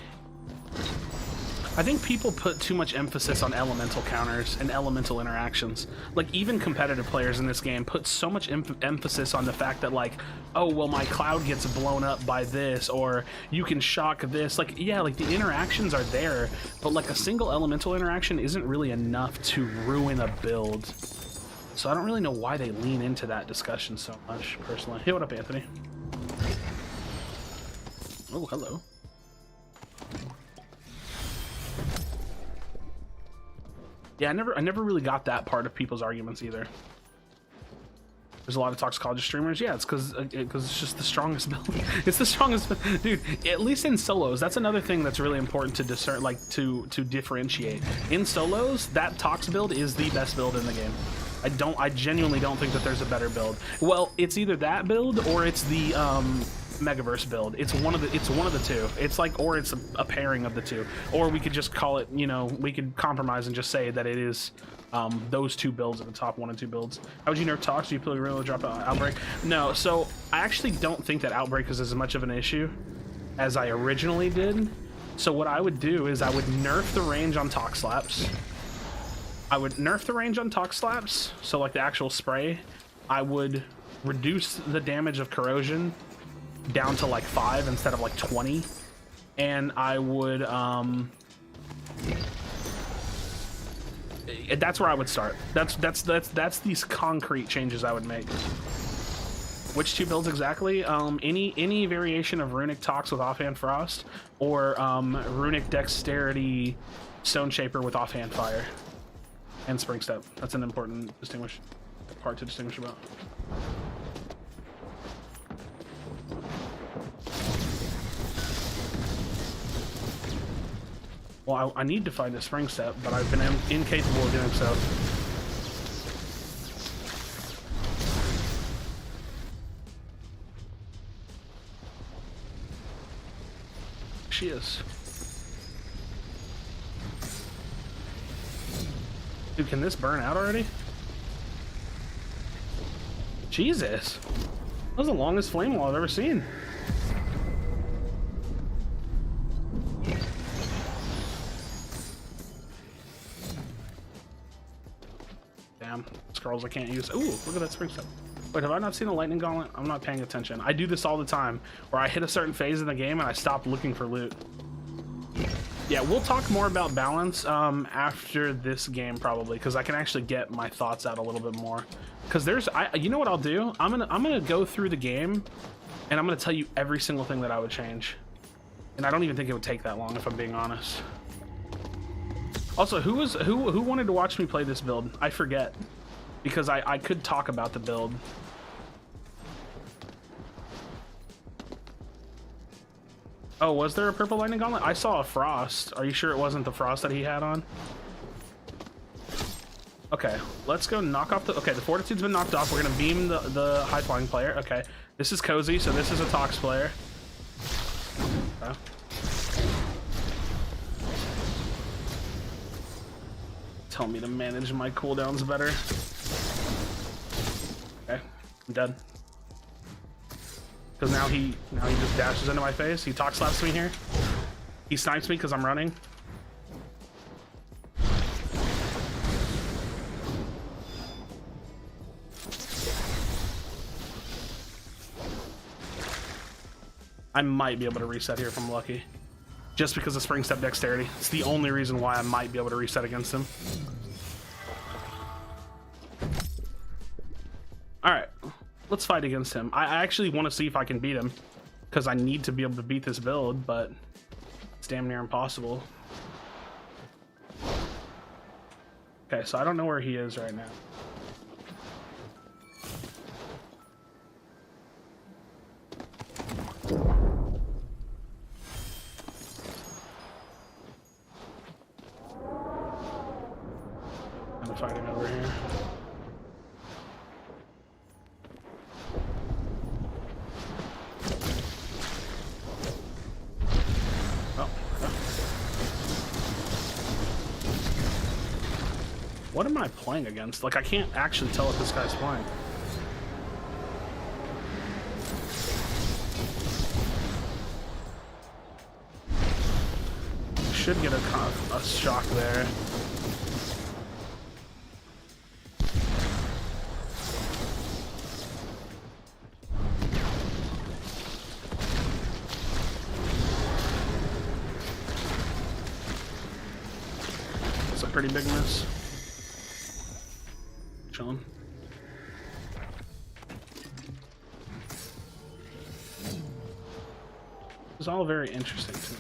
I think people put too much emphasis on elemental counters and elemental interactions. Like, even competitive players in this game put so much emphasis on the fact that, like, oh, well, my cloud gets blown up by this, or you can shock this. Like, yeah, like, the interactions are there, but, like, a single elemental interaction isn't really enough to ruin a build. So I don't really know why they lean into that discussion so much, personally. Hey, what up, Anthony? Oh, hello. Yeah, I never really got that part of people's arguments either. There's a lot of toxicologist streamers. Yeah, it's because it's just the strongest build. It's the strongest, dude. At least in solos, that's another thing that's really important to discern, like to differentiate. In solos, that Tox build is the best build in the game. I genuinely don't think that there's a better build. Well, it's either that build or it's the Megaverse build. It's one of the two. It's like, or it's a pairing of the two, or we could just call it, you know, we could compromise and just say that it is those two builds are the top 1 and 2 builds. How would you nerf Tox? Do you really drop out Outbreak? No, so I actually don't think that Outbreak is as much of an issue as I originally did. So what I would do is I would nerf the range on Tox Slaps. So like the actual spray. I would reduce the damage of corrosion down to like 5 instead of like 20, and I would that's where I would start. That's these concrete changes I would make. Which 2 builds exactly? Any variation of Runic Tox with Offhand Frost, or Runic Dexterity Stone Shaper with Offhand Fire and Spring Step. That's an important part to distinguish about. Well, I need to find a Spring Step, but I've been incapable of doing so. She is. Dude, can this burn out already? Jesus. That was the longest flame wall I've ever seen. Damn, scrolls I can't use. Ooh, look at that Spring Step. Wait, have I not seen a lightning gauntlet? I'm not paying attention. I do this all the time, where I hit a certain phase in the game and I stop looking for loot. Yeah, we'll talk more about balance after this game probably, because I can actually get my thoughts out a little bit more. Because you know what I'll do? I'm gonna go through the game, and I'm gonna tell you every single thing that I would change. And I don't even think it would take that long, if I'm being honest. Also, who wanted to watch me play this build? I forget, because I could talk about the build. Oh, was there a purple lightning gauntlet? I saw a frost. Are you sure it wasn't the frost that he had on? Okay, let's go knock off the... Okay, the fortitude's been knocked off. We're gonna beam the high flying player. Okay, this is Cozy, so this is a Tox player. Okay. Tell me to manage my cooldowns better. Okay, I'm dead. Because now he just dashes into my face. He Tox slaps me here. He snipes me because I'm running. I might be able to reset here if I'm lucky. Just because of Spring Step Dexterity. It's the only reason why I might be able to reset against him. Alright. Let's fight against him. I actually want to see if I can beat him, because I need to be able to beat this build, but it's damn near impossible. Okay, so I don't know where he is right now. I'm fighting over here. What am I playing against? Like, I can't actually tell what this guy's playing. Should get a shock there. It's a pretty big miss. Chilling. It's all very interesting to me.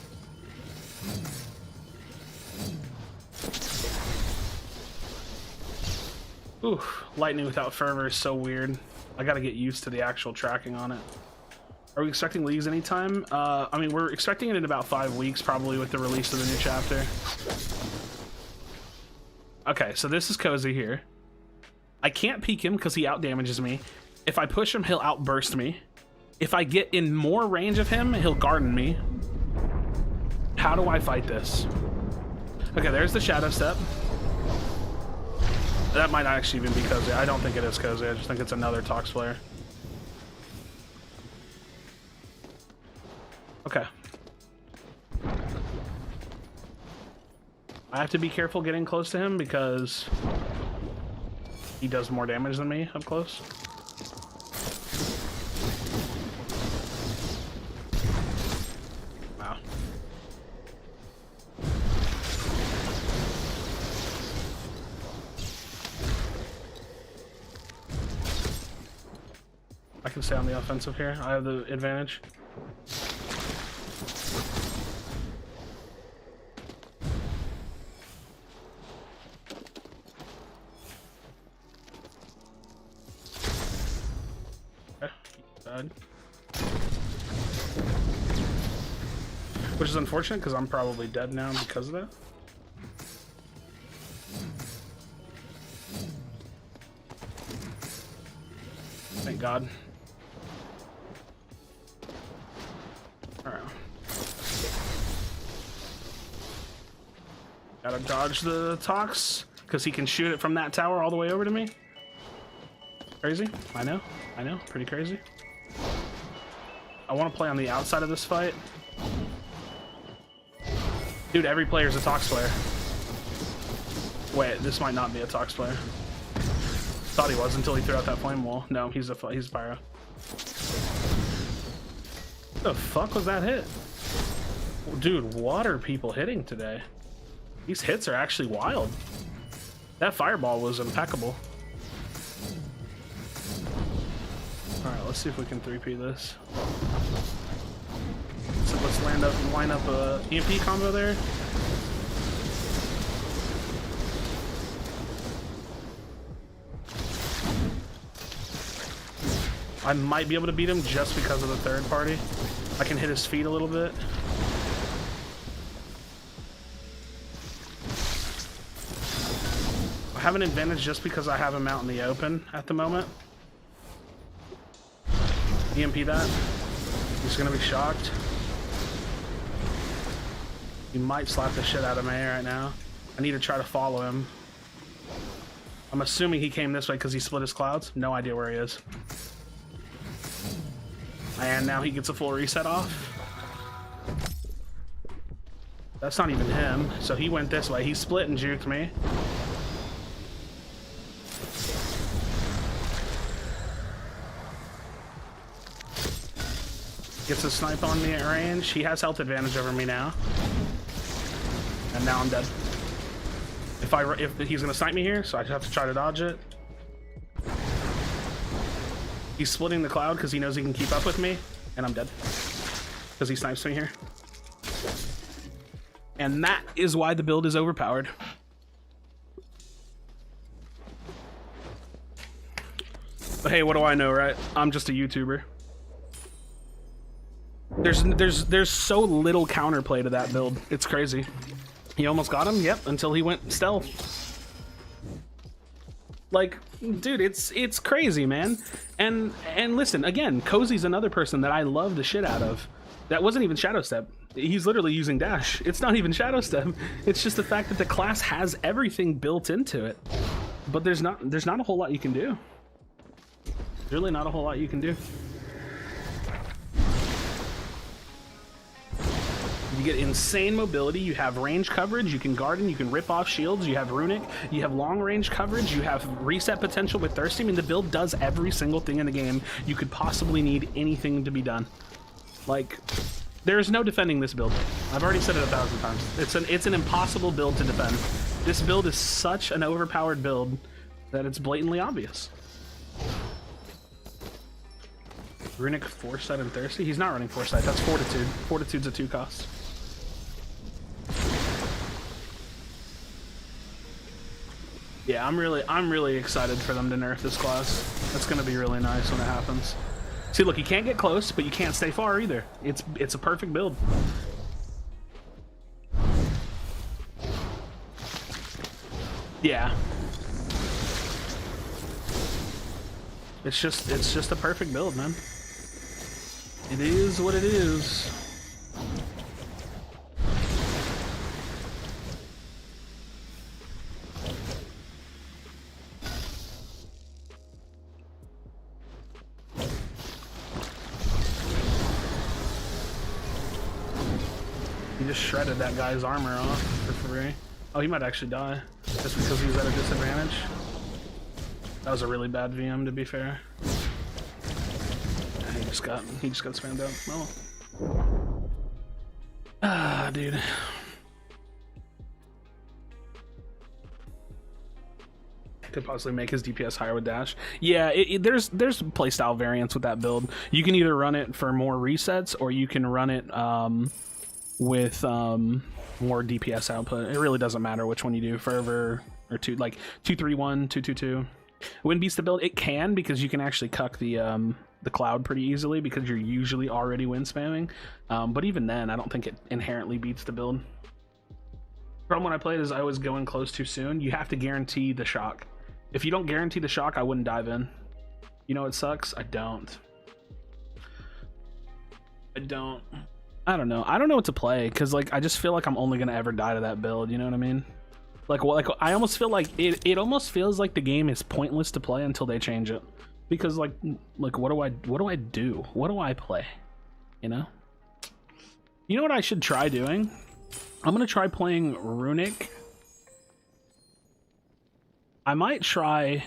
Ooh, lightning without fervor is so weird. I gotta get used to the actual tracking on it. Are we expecting leagues anytime? I mean, we're expecting it in about 5 weeks, probably with the release of the new chapter. Okay, so this is Cozy here. I can't peek him because he out damages me. If I push him, he'll outburst me. If I get in more range of him, he'll garden me. How do I fight this? Okay, there's the Shadow Step. That might not actually even be Cozy. I don't think it is Cozy. I just think it's another Tox player. Okay. I have to be careful getting close to him because he does more damage than me up close. Wow. I can stay on the offensive here. I have the advantage. Which is unfortunate because I'm probably dead now because of that. Thank God. Alright. Gotta dodge the Tox because he can shoot it from that tower all the way over to me. Crazy? I know, pretty crazy. I want to play on the outside of this fight. Dude, every player's a Tox player. Wait, this might not be a Tox player. Thought he was until he threw out that flame wall. No, he's Pyro. What the fuck was that hit? Dude, what are people hitting today? These hits are actually wild. That fireball was impeccable. Alright, let's see if we can 3P this. So let's line up a EMP combo there. I might be able to beat him just because of the third party. I can hit his feet a little bit. I have an advantage just because I have him out in the open at the moment. EMP that. He's gonna be shocked. He might slap the shit out of me right now. I need to try to follow him. I'm assuming he came this way because he split his clouds. No idea where he is. And now he gets a full reset off. That's not even him. So he went this way. He split and juked me. Gets a snipe on me at range. He has health advantage over me now. And now I'm dead. If he's gonna snipe me here, so I have to try to dodge it. He's splitting the cloud because he knows he can keep up with me, and I'm dead. Because he snipes me here. And that is why the build is overpowered. But hey, what do I know, right? I'm just a YouTuber. There's so little counterplay to that build. It's crazy. He almost got him, yep, until he went stealth. Like, dude, it's crazy, man. And listen, again, Cozy's another person that I love the shit out of. That wasn't even Shadow Step. He's literally using dash. It's not even Shadow Step. It's just the fact that the class has everything built into it. But there's not a whole lot you can do. Really not a whole lot you can do. You get insane mobility, you have range coverage, you can garden, you can rip off shields, you have runic, you have long range coverage, you have reset potential with Thirsty. I mean, the build does every single thing in the game you could possibly need anything to be done. Like, there's no defending this build. I've already said it 1,000 times. It's an impossible build to defend. This build is such an overpowered build that it's blatantly obvious. Runic, Foresight, and Thirsty? He's not running Foresight, that's Fortitude. Fortitude's a 2 cost. Yeah, I'm really excited for them to nerf this class. That's gonna be really nice when it happens. See, look, you can't get close, but you can't stay far either. It's a perfect build. Yeah. It's just a perfect build, man. It is what it is. He just shredded that guy's armor off for free. Oh, he might actually die just because he's at a disadvantage. That was a really bad VM, to be fair. He just got spammed out. Oh. Ah, dude. Could possibly make his DPS higher with dash. Yeah, there's playstyle variants with that build. You can either run it for more resets, or you can run it with more DPS output. It really doesn't matter which one you do, Fervor or 231, 222. Wind beats the build. It can, because you can actually cuck the cloud pretty easily because you're usually already wind spamming. But even then, I don't think it inherently beats the build. Problem when I played is I was going close too soon. You have to guarantee the shock. If you don't guarantee the shock, I wouldn't dive in. You know it sucks? I don't. I don't know. I don't know what to play, because like I just feel like I'm only gonna ever die to that build. You know what I mean? Like I almost feel like it almost feels like the game is pointless to play until they change it. Because like what do I do? What do I play? You know? You know what I should try doing? I'm gonna try playing Runic. I might try.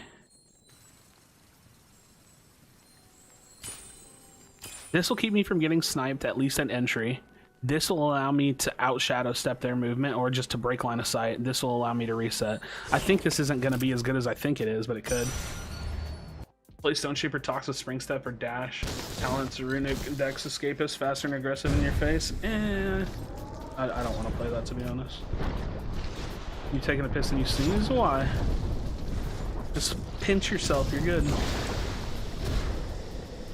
This will keep me from getting sniped, at least at entry. This will allow me to outshadow step their movement, or just to break line of sight. This will allow me to reset. I think this isn't going to be as good as I think it is, but it could. Play Stone Shaper, talks with Spring Step or Dash. Talents, Runic, Dex, Escapist, faster and aggressive in your face. I don't want to play that, to be honest. You taking a piss and you sneeze? Why? Just pinch yourself, you're good.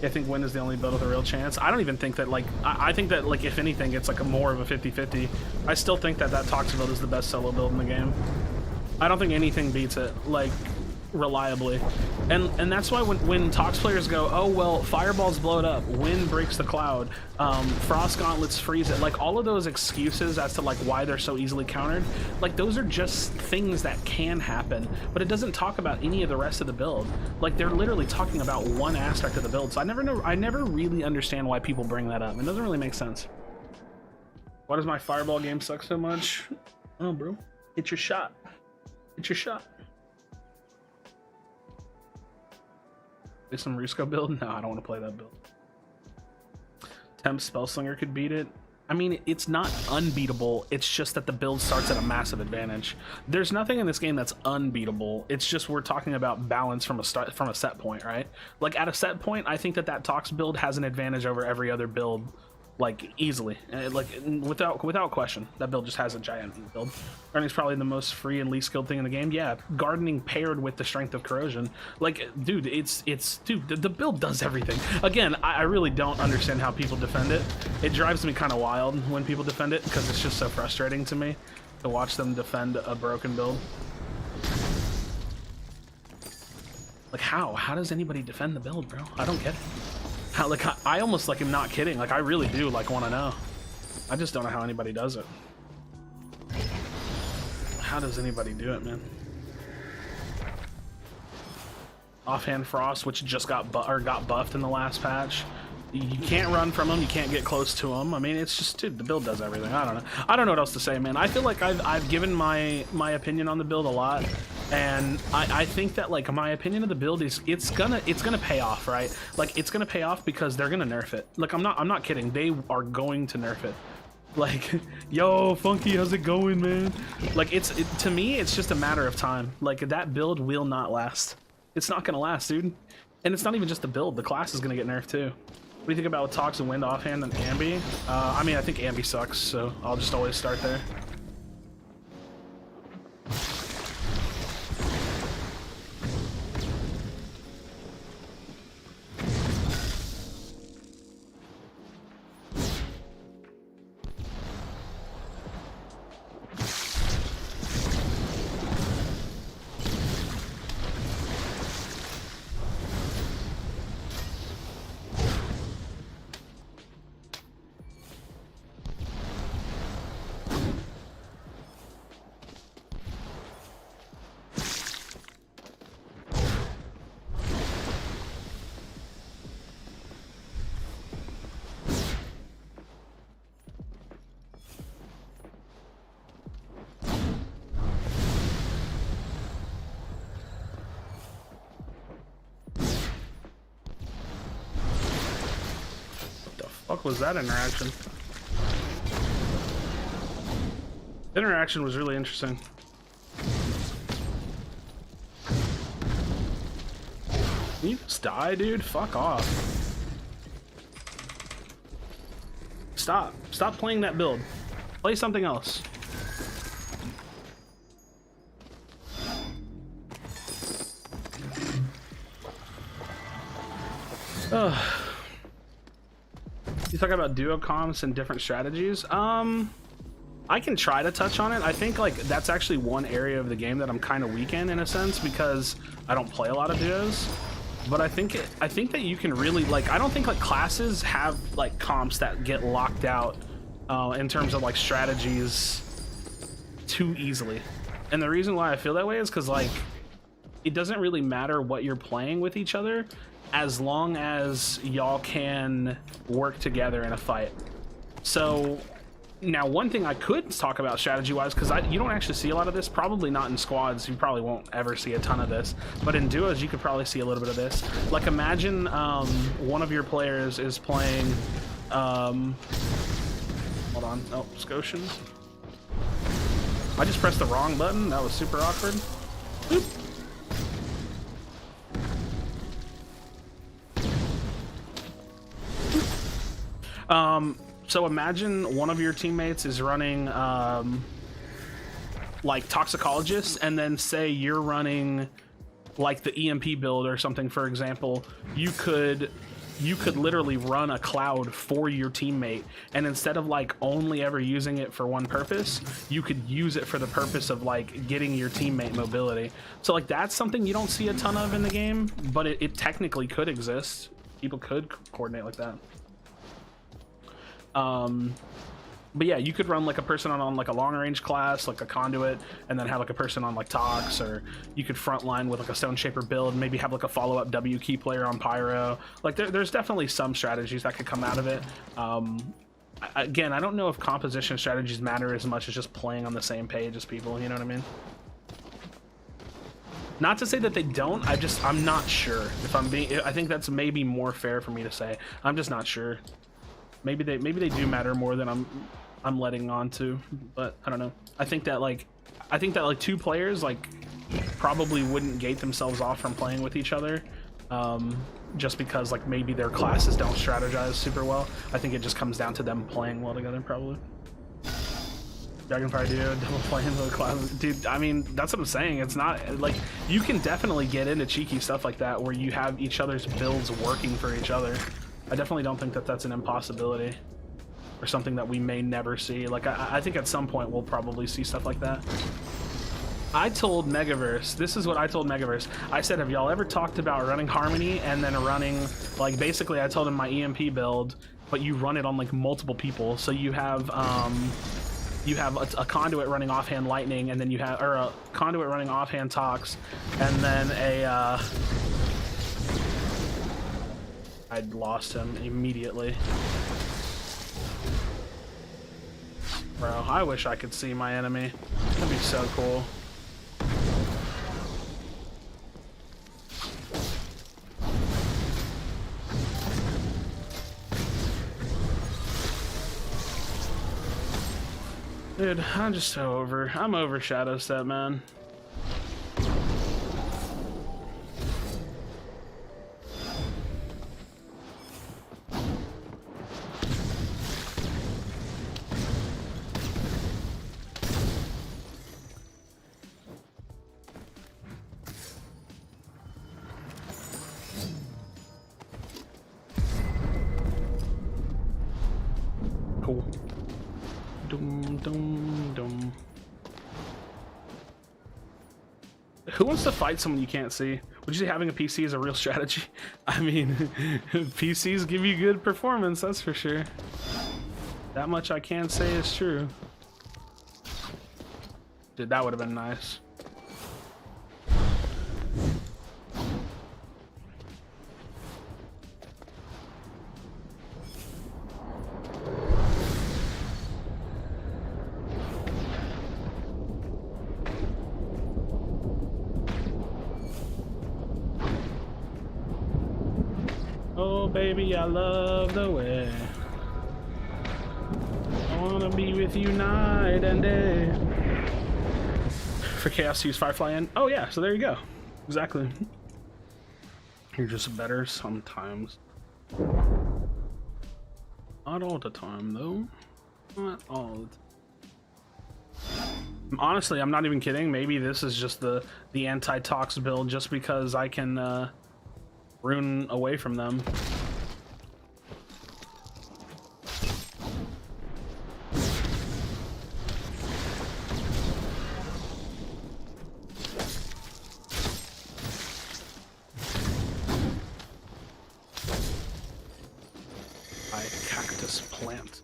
I think Wind is the only build with a real chance. I don't even think that, like, I think that, like, if anything, it's like more of a 50-50. I still think that Toxic build is the best solo build in the game. I don't think anything beats it, like, reliably. And that's why when Tox players go, oh, well, Fireballs blow it up, Wind breaks the cloud, Frost Gauntlets freeze it, like, all of those excuses as to, like, why they're so easily countered, like, those are just things that can happen, but it doesn't talk about any of the rest of the build. Like, they're literally talking about one aspect of the build, so I never really understand why people bring that up. It doesn't really make sense. Why does my Fireball game suck so much? Oh, bro. Hit your shot. Hit your shot. Play some Rusco build? No, I don't want to play that build. Temp Spellslinger could beat it. I mean, it's not unbeatable. It's just that the build starts at a massive advantage. There's nothing in this game that's unbeatable. It's just we're talking about balance from a set point, right? Like, at a set point, I think that Tox build has an advantage over every other build, like, easily, like, without question. That build just has a giant build. Gardening's probably the most free and least skilled thing in the game. Yeah, gardening paired with the strength of corrosion, like, dude, the build does everything. Again, I really don't understand how people defend it. It drives me kind of wild when people defend it, because it's just so frustrating to me to watch them defend a broken build. Like, how does anybody defend the build, bro? I don't get it. Like, I almost, like, am not kidding. Like, I really do, like, want to know. I just don't know how anybody does it. How does anybody do it, man? Offhand Frost, which just got buffed in the last patch. You can't run from them. You can't get close to them. I mean, it's just, dude, the build does everything. I don't know. I don't know what else to say, man. I feel like I've given my opinion on the build a lot, and I think that, like, my opinion of the build is it's gonna pay off, right? Like, it's gonna pay off because they're gonna nerf it. Like, I'm not kidding. They are going to nerf it. Like, yo, Funky, how's it going, man? Like, to me, it's just a matter of time. Like, that build will not last. It's not gonna last, dude. And it's not even just the build. The class is gonna get nerfed too. What do you think about Tox and Wind offhand and Ambi? I mean, I think Ambi sucks, so I'll just always start there. was that interaction? The interaction was really interesting. Can you just die, dude? Fuck off. Stop. Stop playing that build. Play something else. Ugh. You talking about duo comps and different strategies? I can try to touch on it. I think like that's actually one area of the game that I'm kind of weak in a sense, because I don't play a lot of duos. But I think that you can really like, I don't think like classes have like comps that get locked out in terms of like strategies too easily. And the reason why I feel that way is because like it doesn't really matter what you're playing with each other as long as y'all can work together in a fight. So now one thing I could talk about strategy wise, because you don't actually see a lot of this, probably not in squads, you probably won't ever see a ton of this, but in duos you could probably see a little bit of this. Like imagine one of your players is playing hold on, oh, Scotian. I just pressed the wrong button, that was super awkward. Boop. So imagine one of your teammates is running like Toxicologist, and then say you're running like the EMP build or something, for example. You could literally run a cloud for your teammate, and instead of like only ever using it for one purpose, you could use it for the purpose of like getting your teammate mobility. So like that's something you don't see a ton of in the game, but it technically could exist. People could coordinate like that. But yeah, you could run like a person on like a long range class, like a conduit, and then have like a person on like Tox, or you could frontline with like a Stone Shaper build, maybe have like a follow-up W key player on Pyro. Like there's definitely some strategies that could come out of it. Again, I don't know if composition strategies matter as much as just playing on the same page as people, you know what I mean? Not to say that they don't, I'm not sure. If I'm being, I think that's maybe more fair for me to say. I'm just not sure. Maybe they do matter more than I'm letting on to, but I don't know. I think that like two players like probably wouldn't gate themselves off from playing with each other, just because like maybe their classes don't strategize super well. I think it just comes down to them playing well together, probably. Dragonfire dude, double playing the class, dude. I mean, that's what I'm saying. It's not like you can definitely get into cheeky stuff like that where you have each other's builds working for each other. I definitely don't think that that's an impossibility or something that we may never see. Like, I think at some point we'll probably see stuff like that. I told Megaverse, this is what I told Megaverse. I said, have y'all ever talked about running Harmony and then running, like, basically I told him my EMP build, but you run it on, like, multiple people. So you have a conduit running offhand Lightning, and then you have, or a conduit running offhand Tox, and then a, I'd lost him immediately. Bro, I wish I could see my enemy. That'd be so cool. Dude, I'm just so over. I'm over Shadow Step, man. Cool. Dum, dum, dum. Who wants to fight someone you can't see? Would you say having a PC is a real strategy? I mean, PCs give you good performance, that's for sure. That much I can say is true. Dude, that would have been nice. Oh baby, I love the way wanna be with you night and day. For chaos to use Firefly in? Oh yeah, so there you go. Exactly. You're just better sometimes. Not all the time though. Not all the time. Honestly, I'm not even kidding. Maybe this is just the anti-tox build just because I can rune away from them. Cactus plant.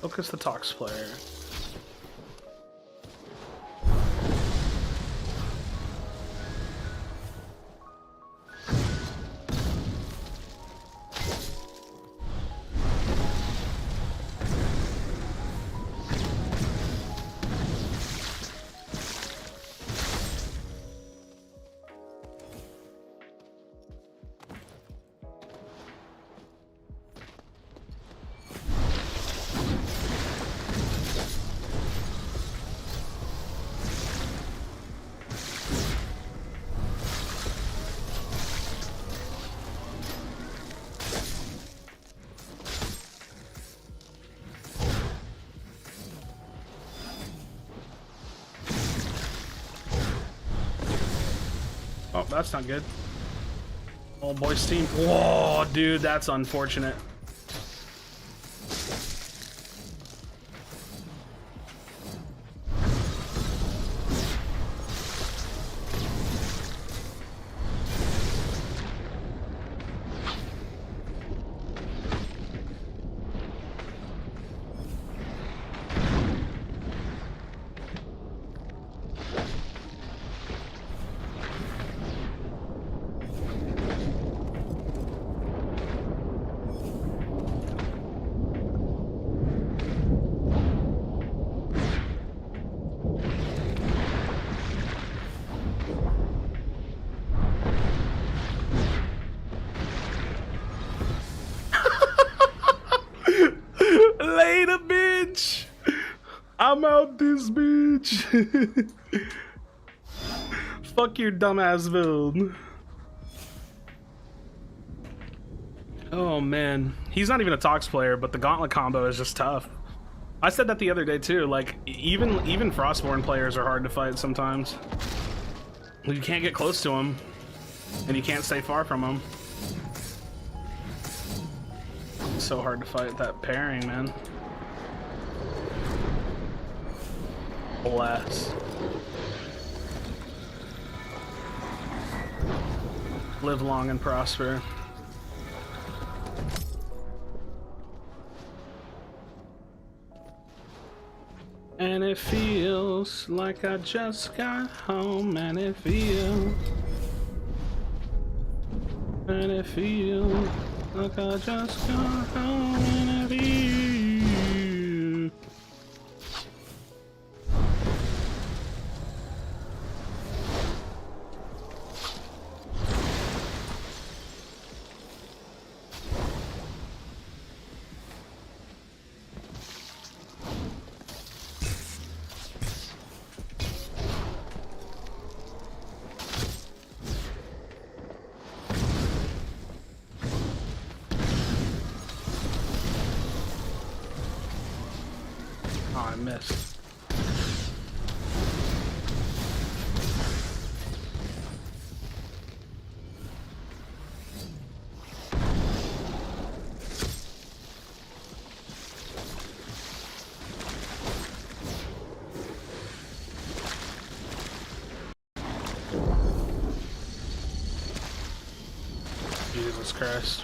Focus the Tox player. Oh, that's not good. Oh, boy's team. Whoa, dude, that's unfortunate. Later, bitch. I'm out this bitch. Fuck your dumbass build. Oh man, he's not even a Tox player, but the Gauntlet combo is just tough. I said that the other day too. Like even Frostborn players are hard to fight sometimes. You can't get close to him, and you can't stay far from him. It's so hard to fight that pairing, man. Bless. Live long and prosper. And it feels like I just got home, and it feels like I just got home, and it feels. Oh, I missed. Jesus Christ.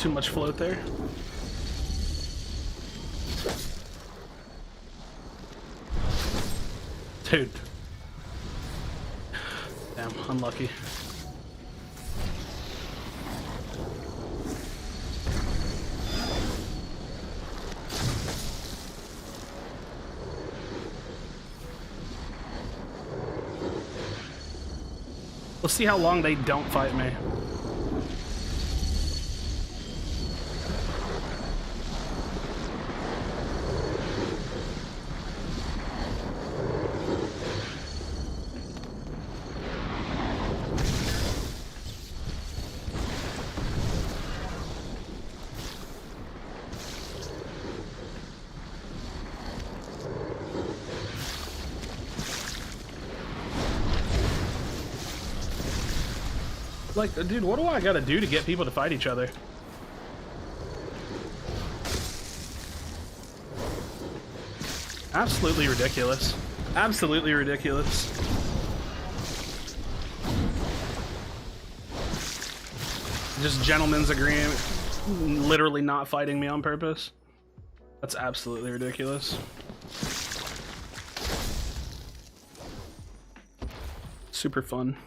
too much float there. Dude. Damn, unlucky. Let's see how long they don't fight me. Like, dude, what do I gotta do to get people to fight each other? Absolutely ridiculous. Absolutely ridiculous. Just gentlemen's agreement, literally not fighting me on purpose. That's absolutely ridiculous. Super fun.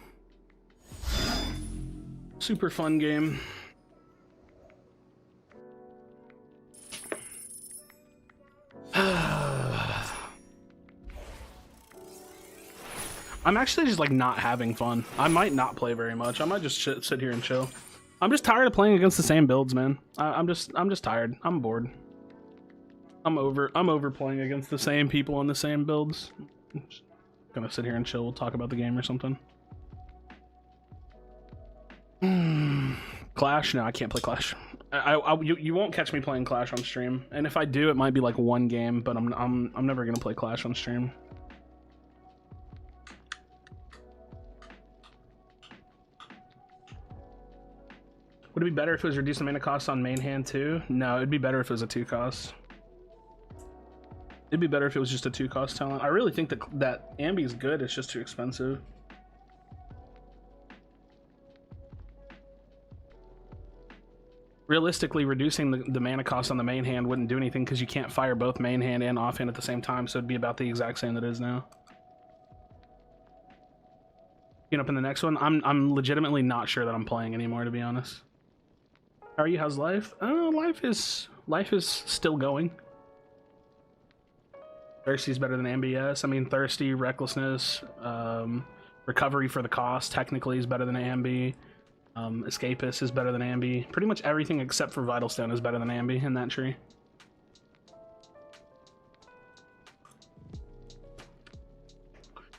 Super fun game. I'm actually just like not having fun. I might not play very much. I might just sit here and chill. I'm just tired of playing against the same builds, man. I'm just tired. I'm bored. I'm over playing against the same people on the same builds. I'm just gonna sit here and chill. We'll talk about the game or something. Clash? No, I can't play Clash. You won't catch me playing Clash on stream, and if I do, it might be like one game. But I'm never gonna play Clash on stream. Would it be better if it was reduced the mana cost on main hand too? No, it'd be better if it was a 2-cost. It'd be better if it was just a 2-cost talent. I really think that Ambi is good. It's just too expensive. Realistically, reducing the mana cost on the main hand wouldn't do anything because you can't fire both main hand and offhand at the same time, so it'd be about the exact same that it is now. You know, up in the next one, I'm legitimately not sure that I'm playing anymore, to be honest. How are you? How's life? Life is still going. Thirsty's better than Ambi, I mean, Thirsty, Recklessness, Recovery for the cost technically is better than Ambi. Escapist is better than Ambi. Pretty much everything except for Vital Stone is better than Ambi in that tree.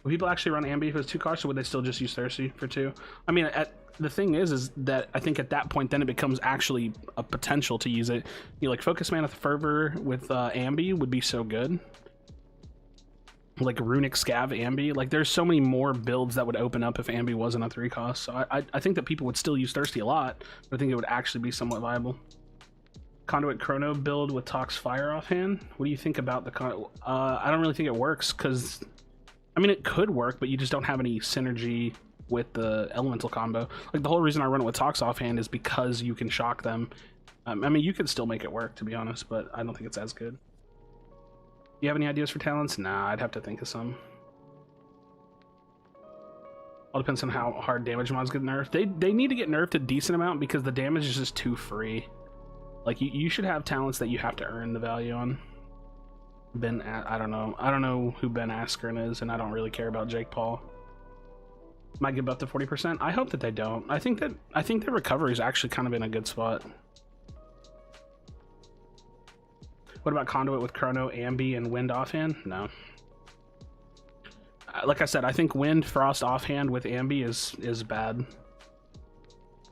Would people actually run Ambi if it was 2-cost, or would they still just use Thirsty for 2? I mean, the thing is that I think at that point then it becomes actually a potential to use it. You know, like Focus Mana Fervor with Ambi would be so good. Like Runic Scav Ambi, like there's so many more builds that would open up if Ambi wasn't a 3-cost. So I think that people would still use Thirsty a lot, but I think it would actually be somewhat viable. Conduit Chrono build with Tox Fire offhand. What do you think about the I don't really think it works because, I mean, it could work, but you just don't have any synergy with the Elemental combo. Like the whole reason I run it with Tox offhand is because you can shock them. I mean, you could still make it work, to be honest, but I don't think it's as good. Do you have any ideas for talents? Nah, I'd have to think of some. All depends on how hard damage mods get nerfed. They need to get nerfed a decent amount because the damage is just too free. Like you should have talents that you have to earn the value on. I don't know who Ben Askren is, and I don't really care about Jake Paul. Might give up to 40%. I hope that they don't. I think that recovery is actually kind of in a good spot. What about Conduit with Chrono, Ambi, and Wind offhand? No. Like I said, I think Wind, Frost offhand with Ambi is bad.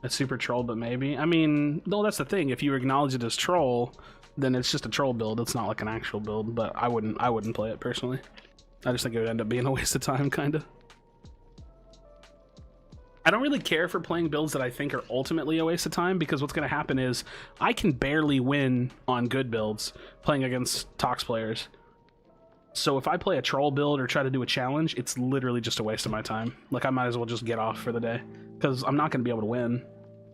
It's super troll, but maybe. I mean, though that's the thing. If you acknowledge it as troll, then it's just a troll build. It's not like an actual build, but I wouldn't play it personally. I just think it would end up being a waste of time, kind of. I don't really care for playing builds that I think are ultimately a waste of time, because what's going to happen is I can barely win on good builds playing against Tox players. So if I play a troll build or try to do a challenge, it's literally just a waste of my time. Like, I might as well just get off for the day, because I'm not going to be able to win.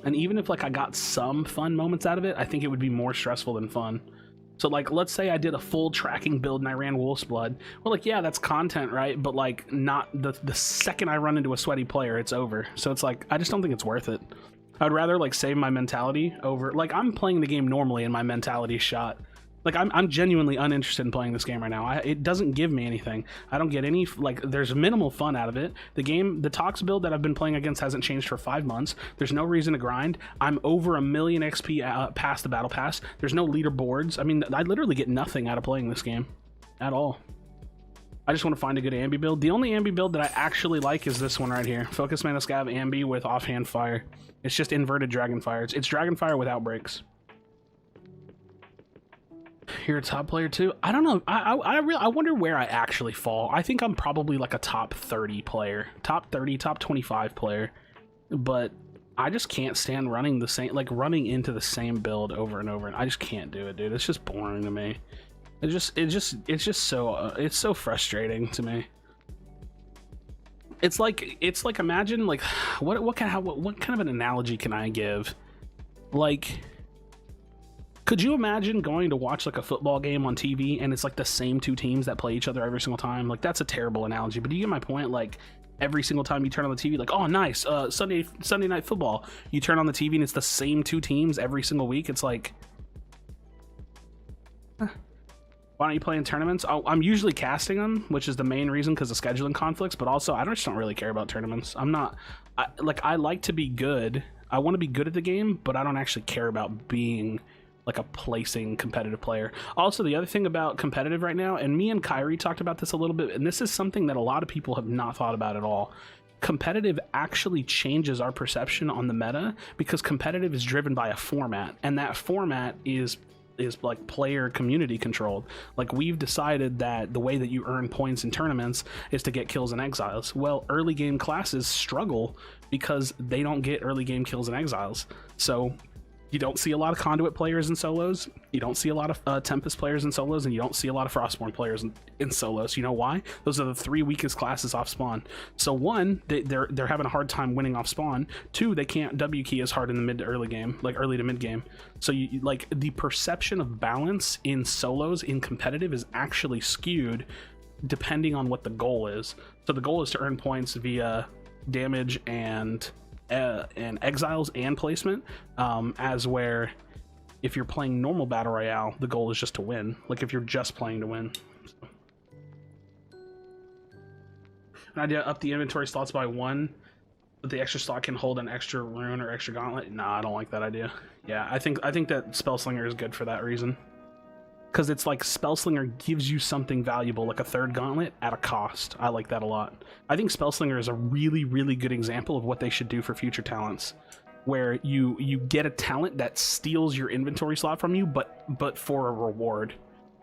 And even if like I got some fun moments out of it, I think it would be more stressful than fun. So like, let's say I did a full tracking build and I ran Wolf's Blood. Well, like, yeah, that's content, right? But like, not the second I run into a sweaty player, it's over. So it's like, I just don't think it's worth it. I'd rather like save my mentality over, like, I'm playing the game normally and my mentality's shot. Like, I'm genuinely uninterested in playing this game right now. It doesn't give me anything. I don't get any, like, there's minimal fun out of it. The Tox build that I've been playing against hasn't changed for 5 months. There's no reason to grind. I'm over 1 million XP past the battle pass. There's no leaderboards. I mean, I literally get nothing out of playing this game at all. I just want to find a good ambi build. The only ambi build that I actually like is this one right here. Focus Mana Scav ambi with offhand fire. It's just inverted dragon fire. It's dragon fire with outbreaks. You're a top player too? I don't know. I wonder where I actually fall. I think I'm probably like a top 30 player, top 30, top 25 player, but I just can't stand running the same, like running into the same build over and over. And I just can't do it, dude. It's just boring to me. It's just so frustrating to me. It's like imagine like what kind of an analogy can I give? Like, could you imagine going to watch like a football game on TV and it's like the same 2 teams that play each other every single time? Like, that's a terrible analogy, but do you get my point? Like, every single time you turn on the TV, like, oh nice, Sunday night football, you turn on the TV and it's the same 2 teams every single week. It's like, why don't you play in tournaments? I'm usually casting them, which is the main reason because of scheduling conflicts, but also I just don't really care about tournaments. I like to be good. I want to be good at the game, but I don't actually care about being like a placing competitive player. Also, the other thing about competitive right now, and me and Kyrie talked about this a little bit, and this is something that a lot of people have not thought about at all. Competitive actually changes our perception on the meta because competitive is driven by a format, and that format is like player community controlled. Like, we've decided that the way that you earn points in tournaments is to get kills and exiles. Well, early game classes struggle because they don't get early game kills and exiles. So you don't see a lot of Conduit players in solos, you don't see a lot of Tempest players in solos, and you don't see a lot of Frostborn players in solos. You know why? Those are the 3 weakest classes off spawn. So 1, they're having a hard time winning off spawn. 2, they can't W key as hard in the mid to early game, like early to mid game. So you like, the perception of balance in solos in competitive is actually skewed depending on what the goal is. So the goal is to earn points via damage and exiles and placement, as where if you're playing normal battle royale, the goal is just to win. Like, if you're just playing to win. An idea: up the inventory slots by 1, but the extra slot can hold an extra rune or extra gauntlet. Nah, I don't like that idea. Yeah, I think that Spellslinger is good for that reason. Because it's like Spellslinger gives you something valuable, like a 3rd gauntlet, at a cost. I like that a lot. I think Spellslinger is a really, really good example of what they should do for future talents, where you get a talent that steals your inventory slot from you, but for a reward.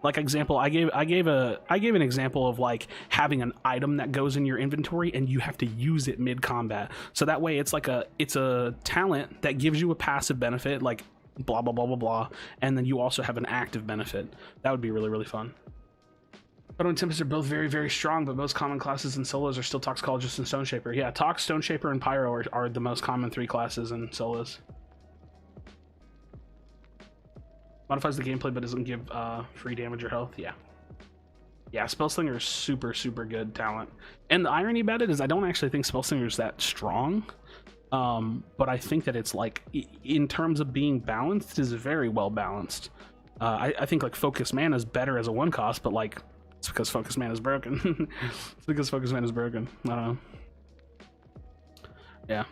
Like, example, I gave an example of like having an item that goes in your inventory and you have to use it mid combat. So that way it's a talent that gives you a passive benefit, like blah blah blah blah blah, and then you also have an active benefit. That would be really, really fun. Shadow and Tempest are both very, very strong, but most common classes in solos are still Toxicologist and Stone Shaper. Yeah, Tox, Stone Shaper, and Pyro are the most common 3 classes in solos. Modifies the gameplay but doesn't give free damage or health. Yeah, Spellslinger is super, super good talent. And the irony about it is I don't actually think Spellslinger is that strong. But I think that it's like, in terms of being balanced, is very well balanced. I think like Focus Mana is better as a 1 cost, but like, it's because Focus Mana is broken. It's because Focus Mana is broken. I don't know. Yeah,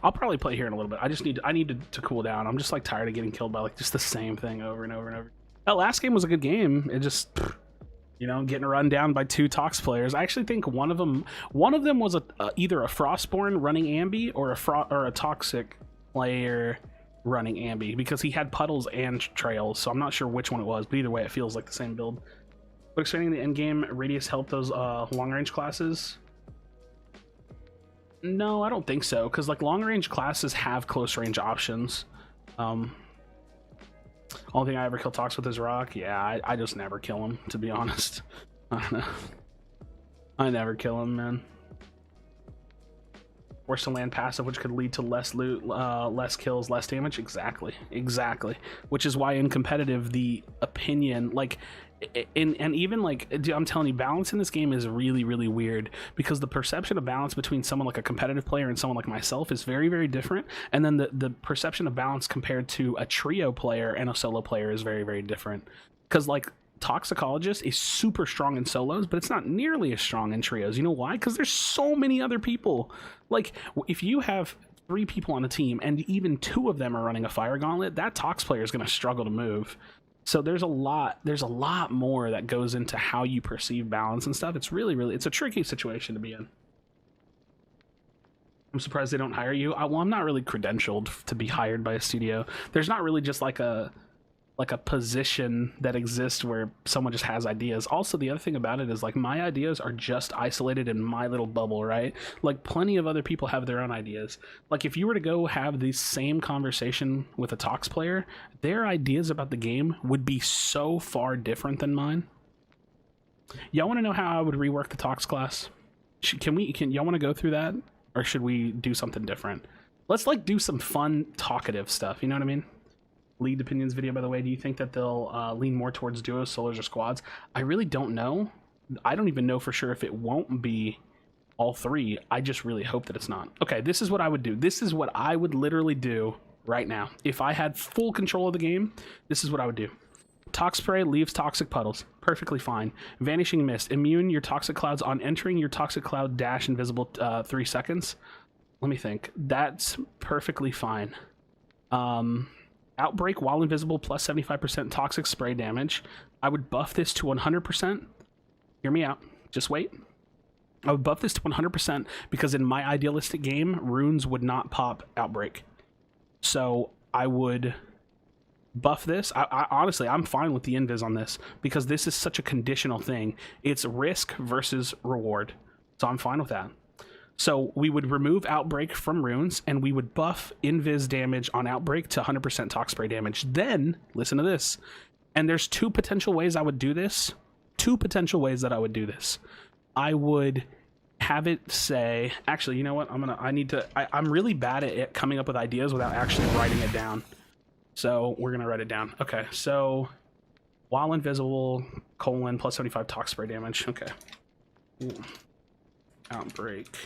I'll probably play here in a little bit. I need to cool down. I'm just like tired of getting killed by like just the same thing over and over and over. That last game was a good game. It just, you know, getting run down by 2 Tox players. I actually think one of them was either a Frostborn running Ambi or a Toxic player running Ambi, because he had Puddles and Trails, so I'm not sure which one it was, but either way it feels like the same build. But expanding the endgame radius help those long range classes? No, I don't think so, because like long range classes have close range options. Only thing I ever kill Tox with is Rock. Yeah, I just never kill him, to be honest. I don't know. I never kill him, man. forced to land passive, which could lead to less loot, less kills, less damage. Exactly. Which is why in competitive, the opinion, like, and even like, dude, I'm telling you, balance in this game is really, really weird, because the perception of balance between someone like a competitive player and someone like myself is very, very different. And then the perception of balance compared to a trio player and a solo player is very, very different. Because like, Toxicologist is super strong in solos, but it's not nearly as strong in trios. You know why? Because there's so many other people. Like, if you have 3 people on a team and even 2 of them are running a fire gauntlet, that Tox player is going to struggle to move. So there's a lot more that goes into how you perceive balance and stuff. It's really, it's a tricky situation to be in. I'm surprised they don't hire you. Well, I'm not really credentialed to be hired by a studio. There's not really just like a position that exists where someone just has ideas. Also, the other thing about it is, like, my ideas are just isolated in my little bubble, right? Like, plenty of other people have their own ideas. Like, if you were to go have the same conversation with a Tox player, their ideas about the game would be so far different than mine. Y'all want to know how I would rework the Tox class? Can y'all want to go through that? Or should we do something different? Let's, like, do some fun, talkative stuff, you know what I mean? Lead opinions video, by the way, do you think that they'll lean more towards duos, solos, or squads? I really don't know. I don't even know for sure if it won't be all 3. I just really hope that it's not. Okay, this is what I would do. This is what I would literally do right now. If I had full control of the game, this is what I would do. Tox Spray leaves toxic puddles. Perfectly fine. Vanishing Mist. Immune your toxic clouds on entering your toxic cloud dash invisible 3 seconds. Let me think. That's perfectly fine. Outbreak while invisible plus 75% toxic spray damage. I would buff this to 100%. Hear me out. Just wait. I would buff this to 100% because in my idealistic game, runes would not pop Outbreak. So I would buff this. I honestly, I'm fine with the invis on this because this is such a conditional thing. It's risk versus reward. So I'm fine with that. So we would remove Outbreak from runes, and we would buff invis damage on Outbreak to 100% Tox Spray damage. Then, listen to this, and there's 2 potential ways I would do this. 2 potential ways that I would do this. I would have it say, actually, you know what? I'm really bad at coming up with ideas without actually writing it down. So we're gonna write it down. Okay, so while invisible, plus 75 Tox Spray damage. Okay. Ooh. Outbreak.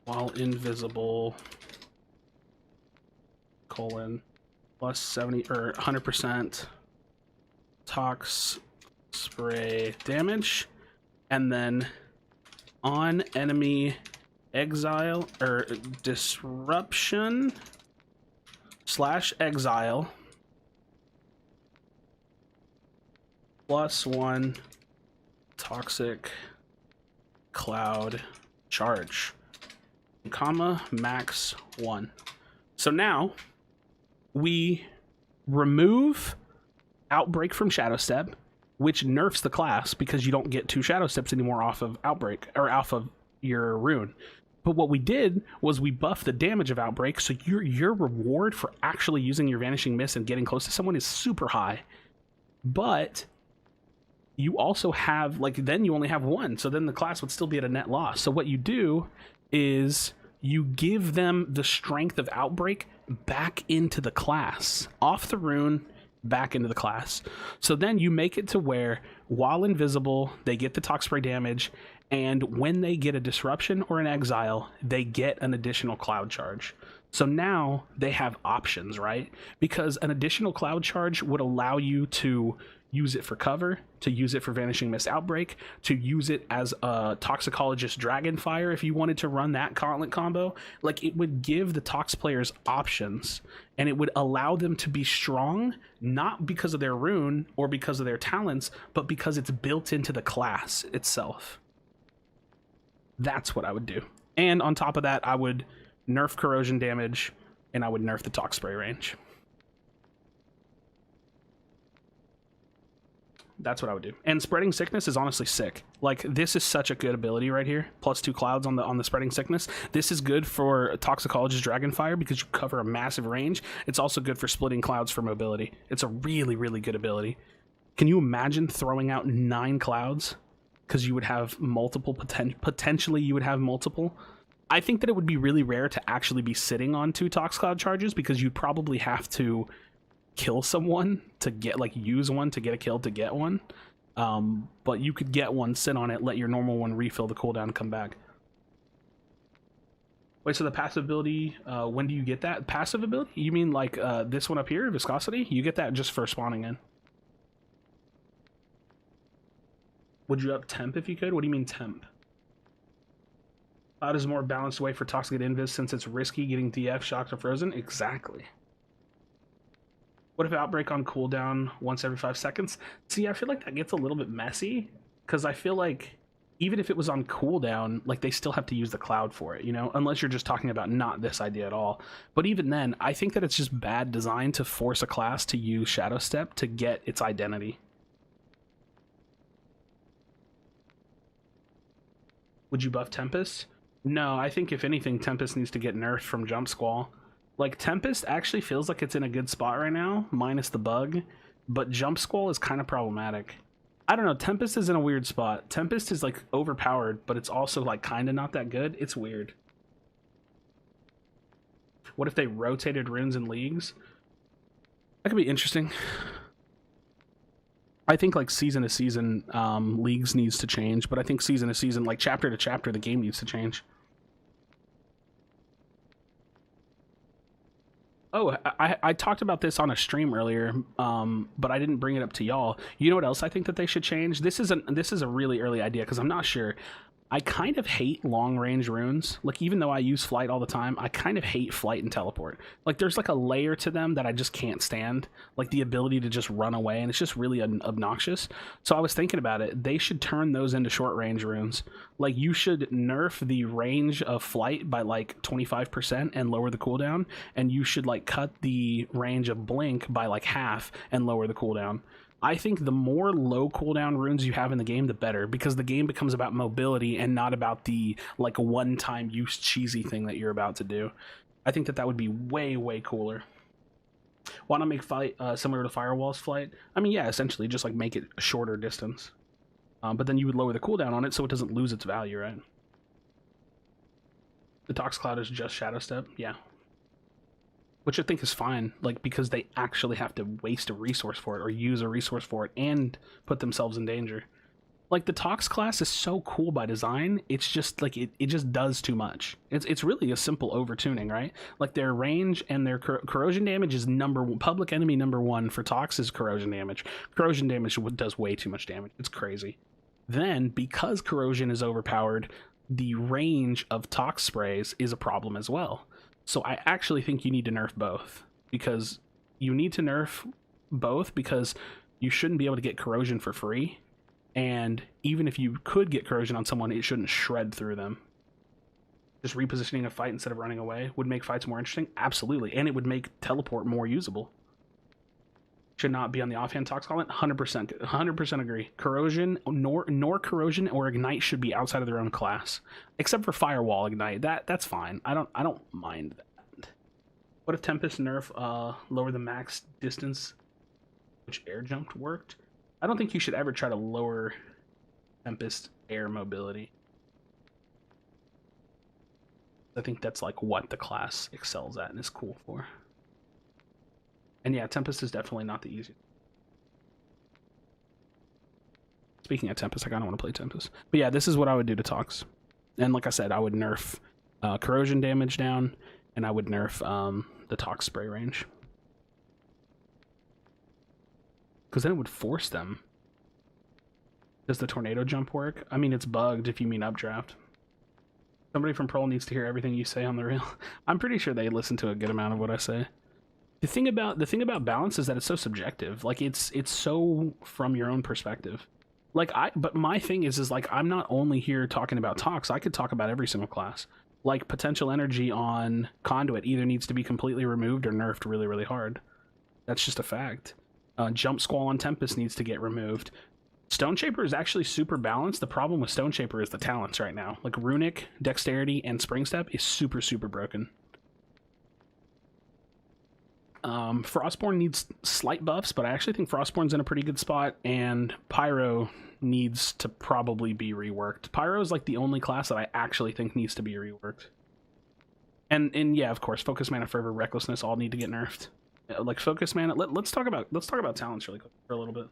While invisible, plus 70 or 100% Tox Spray damage, and then on enemy exile or disruption / exile +1 toxic cloud charge, comma max 1. So now we remove Outbreak from Shadow Step, which nerfs the class because you don't get 2 Shadow Steps anymore off of Outbreak or off of your rune. But what we did was we buffed the damage of Outbreak, so your reward for actually using your Vanishing Mist and getting close to someone is super high. But you also have, like, then you only have 1, so then the class would still be at a net loss. So what you do is you give them the strength of Outbreak back into the class, off the rune, back into the class. So then you make it to where while invisible, they get the Tox Spray damage, and when they get a disruption or an exile, they get an additional cloud charge. So now they have options, right? Because an additional cloud charge would allow you to use it for cover, to use it for Vanishing Mist Outbreak, to use it as a Toxicologist Dragonfire if you wanted to run that gauntlet combo. Like, it would give the Tox players options, and it would allow them to be strong, not because of their rune or because of their talents, but because it's built into the class itself. That's what I would do. And on top of that, I would nerf corrosion damage, and I would nerf the Tox Spray range. That's what I would do. And Spreading Sickness is honestly sick. Like, this is such a good ability right here. +2 clouds on the Spreading Sickness. This is good for Toxicologist Dragonfire because you cover a massive range. It's also good for splitting clouds for mobility. It's a really, really good ability. Can you imagine throwing out 9 clouds? because you would have multiple, potentially you would have multiple. I think that it would be really rare to actually be sitting on 2 Tox Cloud charges, because you'd probably have to kill someone to get, like, use one to get a kill to get one. But you could get one, sit on it, let your normal one refill the cooldown, and come back. Wait, so the passive ability, when do you get that passive ability? You mean like this one up here, Viscosity? You get that just for spawning in. Would you up temp if you could? What do you mean temp? Cloud is a more balanced way for Tox to get invis since it's risky getting DF, shocked, or frozen? Exactly. What if Outbreak on cooldown once every 5 seconds? See, I feel like that gets a little bit messy, because I feel like even if it was on cooldown, like, they still have to use the cloud for it, you know? Unless you're just talking about not this idea at all. But even then, I think that it's just bad design to force a class to use Shadow Step to get its identity. Would you buff Tempest? No, I think if anything, Tempest needs to get nerfed from Jump Squall. Like, Tempest actually feels like it's in a good spot right now, minus the bug, but Jump Squall is kind of problematic. I don't know, Tempest is in a weird spot. Tempest is, like, overpowered, but it's also, like, kind of not that good. It's weird. What if they rotated runes in leagues? That could be interesting. I think, like, season to season, leagues needs to change, but I think season to season, like, chapter to chapter, the game needs to change. Oh, I talked about this on a stream earlier, but I didn't bring it up to y'all. You know what else I think that they should change? This is a really early idea, because I'm not sure. I kind of hate long-range runes. Like, even though I use flight all the time, I kind of hate flight and teleport. Like, there's, like, a layer to them that I just can't stand. Like, the ability to just run away, and it's just really obnoxious. So I was thinking about it. They should turn those into short-range runes. Like, you should nerf the range of flight by, like, 25% and lower the cooldown, and you should, like, cut the range of blink by, like, half and lower the cooldown. I think the more low cooldown runes you have in the game, the better, because the game becomes about mobility and not about the, like, one-time use cheesy thing that you're about to do. I think that would be way, way cooler. Why not make flight similar to Firewall's flight? I mean, yeah, essentially, just, like, make it a shorter distance. But then you would lower the cooldown on it so it doesn't lose its value, right? The Tox Cloud is just Shadow Step? Yeah. Which I think is fine, like, because they actually have to waste a resource for it or use a resource for it and put themselves in danger. Like, the Tox class is so cool by design, it's just, like, it just does too much. It's really a simple over-tuning, right? Like, their range and their corrosion damage is public enemy number 1 for Tox is corrosion damage. Corrosion damage does way too much damage. It's crazy. Then, because corrosion is overpowered, the range of Tox sprays is a problem as well. So I actually think you need to nerf both, because you need to nerf both because you shouldn't be able to get corrosion for free. And even if you could get corrosion on someone, it shouldn't shred through them. Just repositioning a fight instead of running away would make fights more interesting. Absolutely. And it would make teleport more usable. Should not be on the offhand Tox comment. 100% agree. Corrosion, nor corrosion or ignite should be outside of their own class, except for Firewall ignite. That's fine. I don't mind that. What if Tempest nerf lower the max distance which air jumped worked? I don't think you should ever try to lower Tempest air mobility. I think that's, like, what the class excels at and is cool for. And yeah, Tempest is definitely not the easiest. Speaking of Tempest, I kind of want to play Tempest. But yeah, this is what I would do to Tox. And like I said, I would nerf corrosion damage down, and I would nerf the Tox spray range. Because then it would force them. Does the tornado jump work? I mean, it's bugged if you mean updraft. Somebody from Prol needs to hear everything you say on the reel. I'm pretty sure they listen to a good amount of what I say. The thing about balance is that it's so subjective. Like, it's so from your own perspective. Like, but my thing is like, I'm not only here talking about Tox. I could talk about every single class. Like, potential energy on Conduit either needs to be completely removed or nerfed really, really hard. That's just a fact. Jump Squall on Tempest needs to get removed. Stone Shaper is actually super balanced. The problem with Stone Shaper is the talents right now. Like, Runic, Dexterity, and Spring Step is super, super broken. Frostborn needs slight buffs, but I actually think Frostborn's in a pretty good spot, and Pyro needs to probably be reworked. Pyro is like the only class that I actually think needs to be reworked. And yeah, of course, Focus Mana, Fervor, Recklessness all need to get nerfed. Like Focus Mana. Let's talk about talents really quick for a little bit.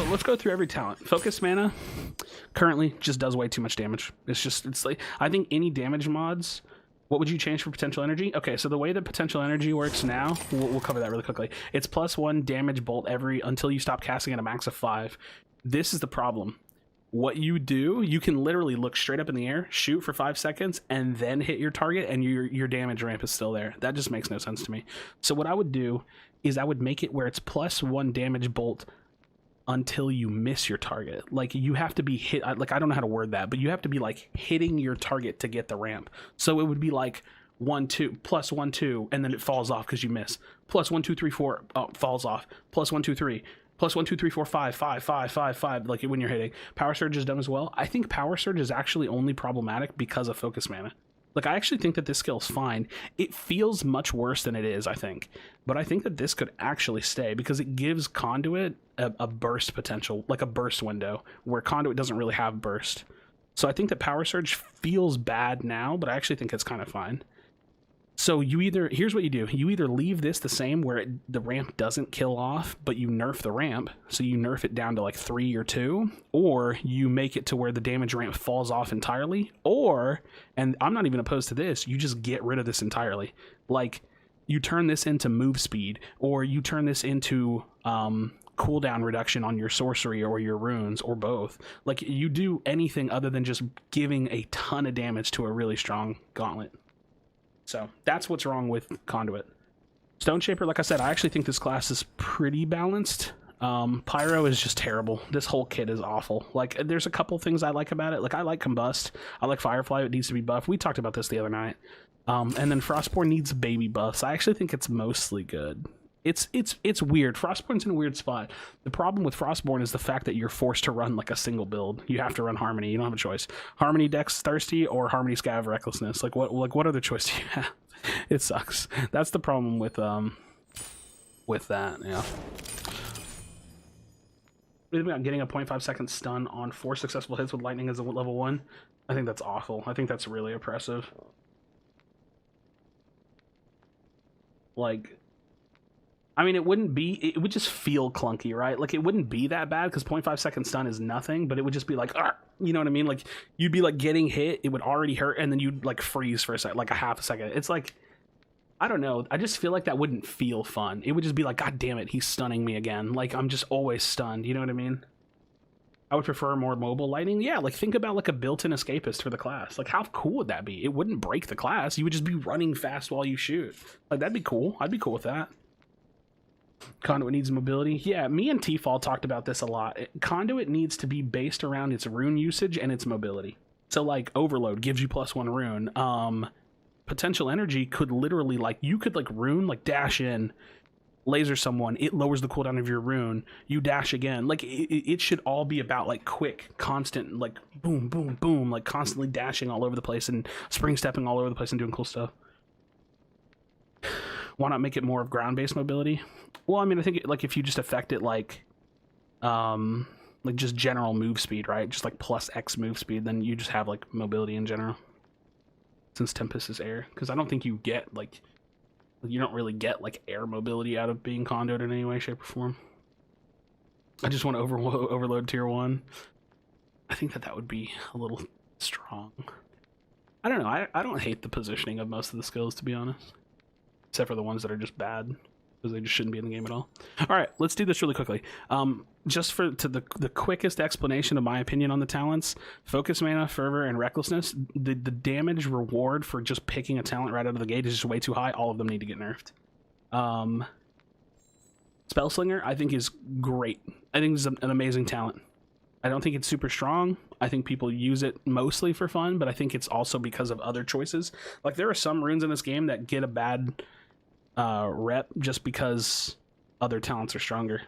Let's go through every talent. Focus Mana currently just does way too much damage. It's like, I think any damage mods. What would you change for Potential Energy? Okay, so the way that Potential Energy works now, we'll cover that really quickly. It's +1 damage bolt until you stop casting at a max of 5. This is the problem. What you do, you can literally look straight up in the air, shoot for 5 seconds, and then hit your target, and your damage ramp is still there. That just makes no sense to me. So what I would do is I would make it where it's +1 damage bolt until you miss your target. Like, you have to be hit, like, I don't know how to word that, but you have to be like hitting your target to get the ramp. So it would be like 1 2 +1 2, and then it falls off because you miss. +1 2 3 4, falls off. +1 2 3, +1 2 3 4 5 5 5 5 5, like when you're hitting. Power Surge is done as well. I think Power Surge is actually only problematic because of Focus Mana. Like, I actually think that this skill is fine. It feels much worse than it is, I think. But I think that this could actually stay because it gives Conduit a burst potential, like a burst window, where Conduit doesn't really have burst. So I think that Power Surge feels bad now, but I actually think it's kind of fine. So here's what you do. You either leave this the same where the ramp doesn't kill off, but you nerf the ramp. So you nerf it down to like 3 or 2, or you make it to where the damage ramp falls off entirely, or, and I'm not even opposed to this, you just get rid of this entirely. Like, you turn this into move speed, or you turn this into cooldown reduction on your sorcery or your runes, or both. Like, you do anything other than just giving a ton of damage to a really strong gauntlet. So that's what's wrong with Conduit. Stone Shaper, like I said, I actually think this class is pretty balanced. Pyro is just terrible. This whole kit is awful. Like, there's a couple things I like about it. Like, I like Combust. I like Firefly. It needs to be buffed. We talked about this the other night. And then Frostborn needs baby buffs. I actually think it's mostly good. It's weird. Frostborn's in a weird spot. The problem with Frostborn is the fact that you're forced to run like a single build. You have to run Harmony. You don't have a choice. Harmony Dex Thirsty or Harmony Scav Recklessness. Like what other choice do you have? It sucks. That's the problem with that. Yeah. About getting a 0.5 second stun on 4 successful hits with lightning as a level 1. I think that's awful. I think that's really oppressive. Like, I mean, it would just feel clunky, right? Like, it wouldn't be that bad because 0.5 second stun is nothing, but it would just be like, you know what I mean? Like, you'd be like getting hit, it would already hurt, and then you'd like freeze for a second, like a half a second. It's like, I don't know. I just feel like that wouldn't feel fun. It would just be like, God damn it, he's stunning me again. Like, I'm just always stunned. You know what I mean? I would prefer more mobile lightning. Yeah, like, think about like a built-in escapist for the class. Like, how cool would that be? It wouldn't break the class. You would just be running fast while you shoot. Like, that'd be cool. I'd be cool with that. Conduit needs mobility. Yeah, me and T-Fall talked about this a lot. Conduit needs to be based around its rune usage and its mobility. So, like, Overload gives you +1 rune. Potential Energy could literally, like, you could, like, rune, like, dash in, laser someone, it lowers the cooldown of your rune, you dash again. Like, it should all be about, like, quick, constant, like, boom, boom, boom, like, constantly dashing all over the place and spring stepping all over the place and doing cool stuff. Why not make it more of ground-based mobility? Well, I mean, I think, like, if you just affect it, like just general move speed, right? Just, like, +X move speed, then you just have, like, mobility in general. Since Tempest is air. Because I don't think you get, like, you don't really get, like, air mobility out of being Conduit in any way, shape, or form. I just want to overload tier 1. I think that would be a little strong. I don't know. I don't hate the positioning of most of the skills, to be honest. Except for the ones that are just bad, because they just shouldn't be in the game at all. All right, let's do this really quickly. Just to the quickest explanation of my opinion on the talents, Focus Mana, Fervor, and Recklessness, the damage reward for just picking a talent right out of the gate is just way too high. All of them need to get nerfed. Spellslinger, I think, is great. I think it's an amazing talent. I don't think it's super strong. I think people use it mostly for fun, but I think it's also because of other choices. Like, there are some runes in this game that get a bad rep just because other talents are stronger.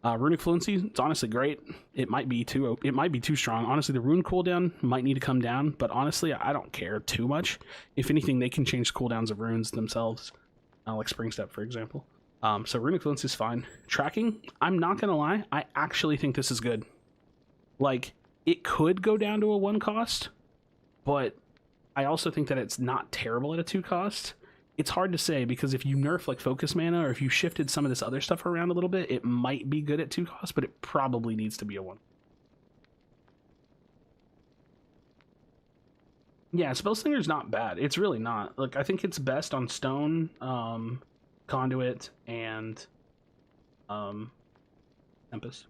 Runic Fluency, it's honestly great. It might be too strong. Honestly, the rune cooldown might need to come down, but honestly, I don't care too much. If anything, they can change cooldowns of runes themselves, like Spring Step, for example. So Runic Fluency is fine. Tracking, I'm not gonna lie, I actually think this is good. Like, it could go down to a 1 cost, but I also think that it's not terrible at a 2 cost. It's hard to say, because if you nerf like focus mana, or if you shifted some of this other stuff around a little bit, it might be good at 2 costs, but it probably needs to be a 1. Yeah, Spellslinger's not bad. It's really not. Like, I think it's best on Stone, Conduit, and Tempest.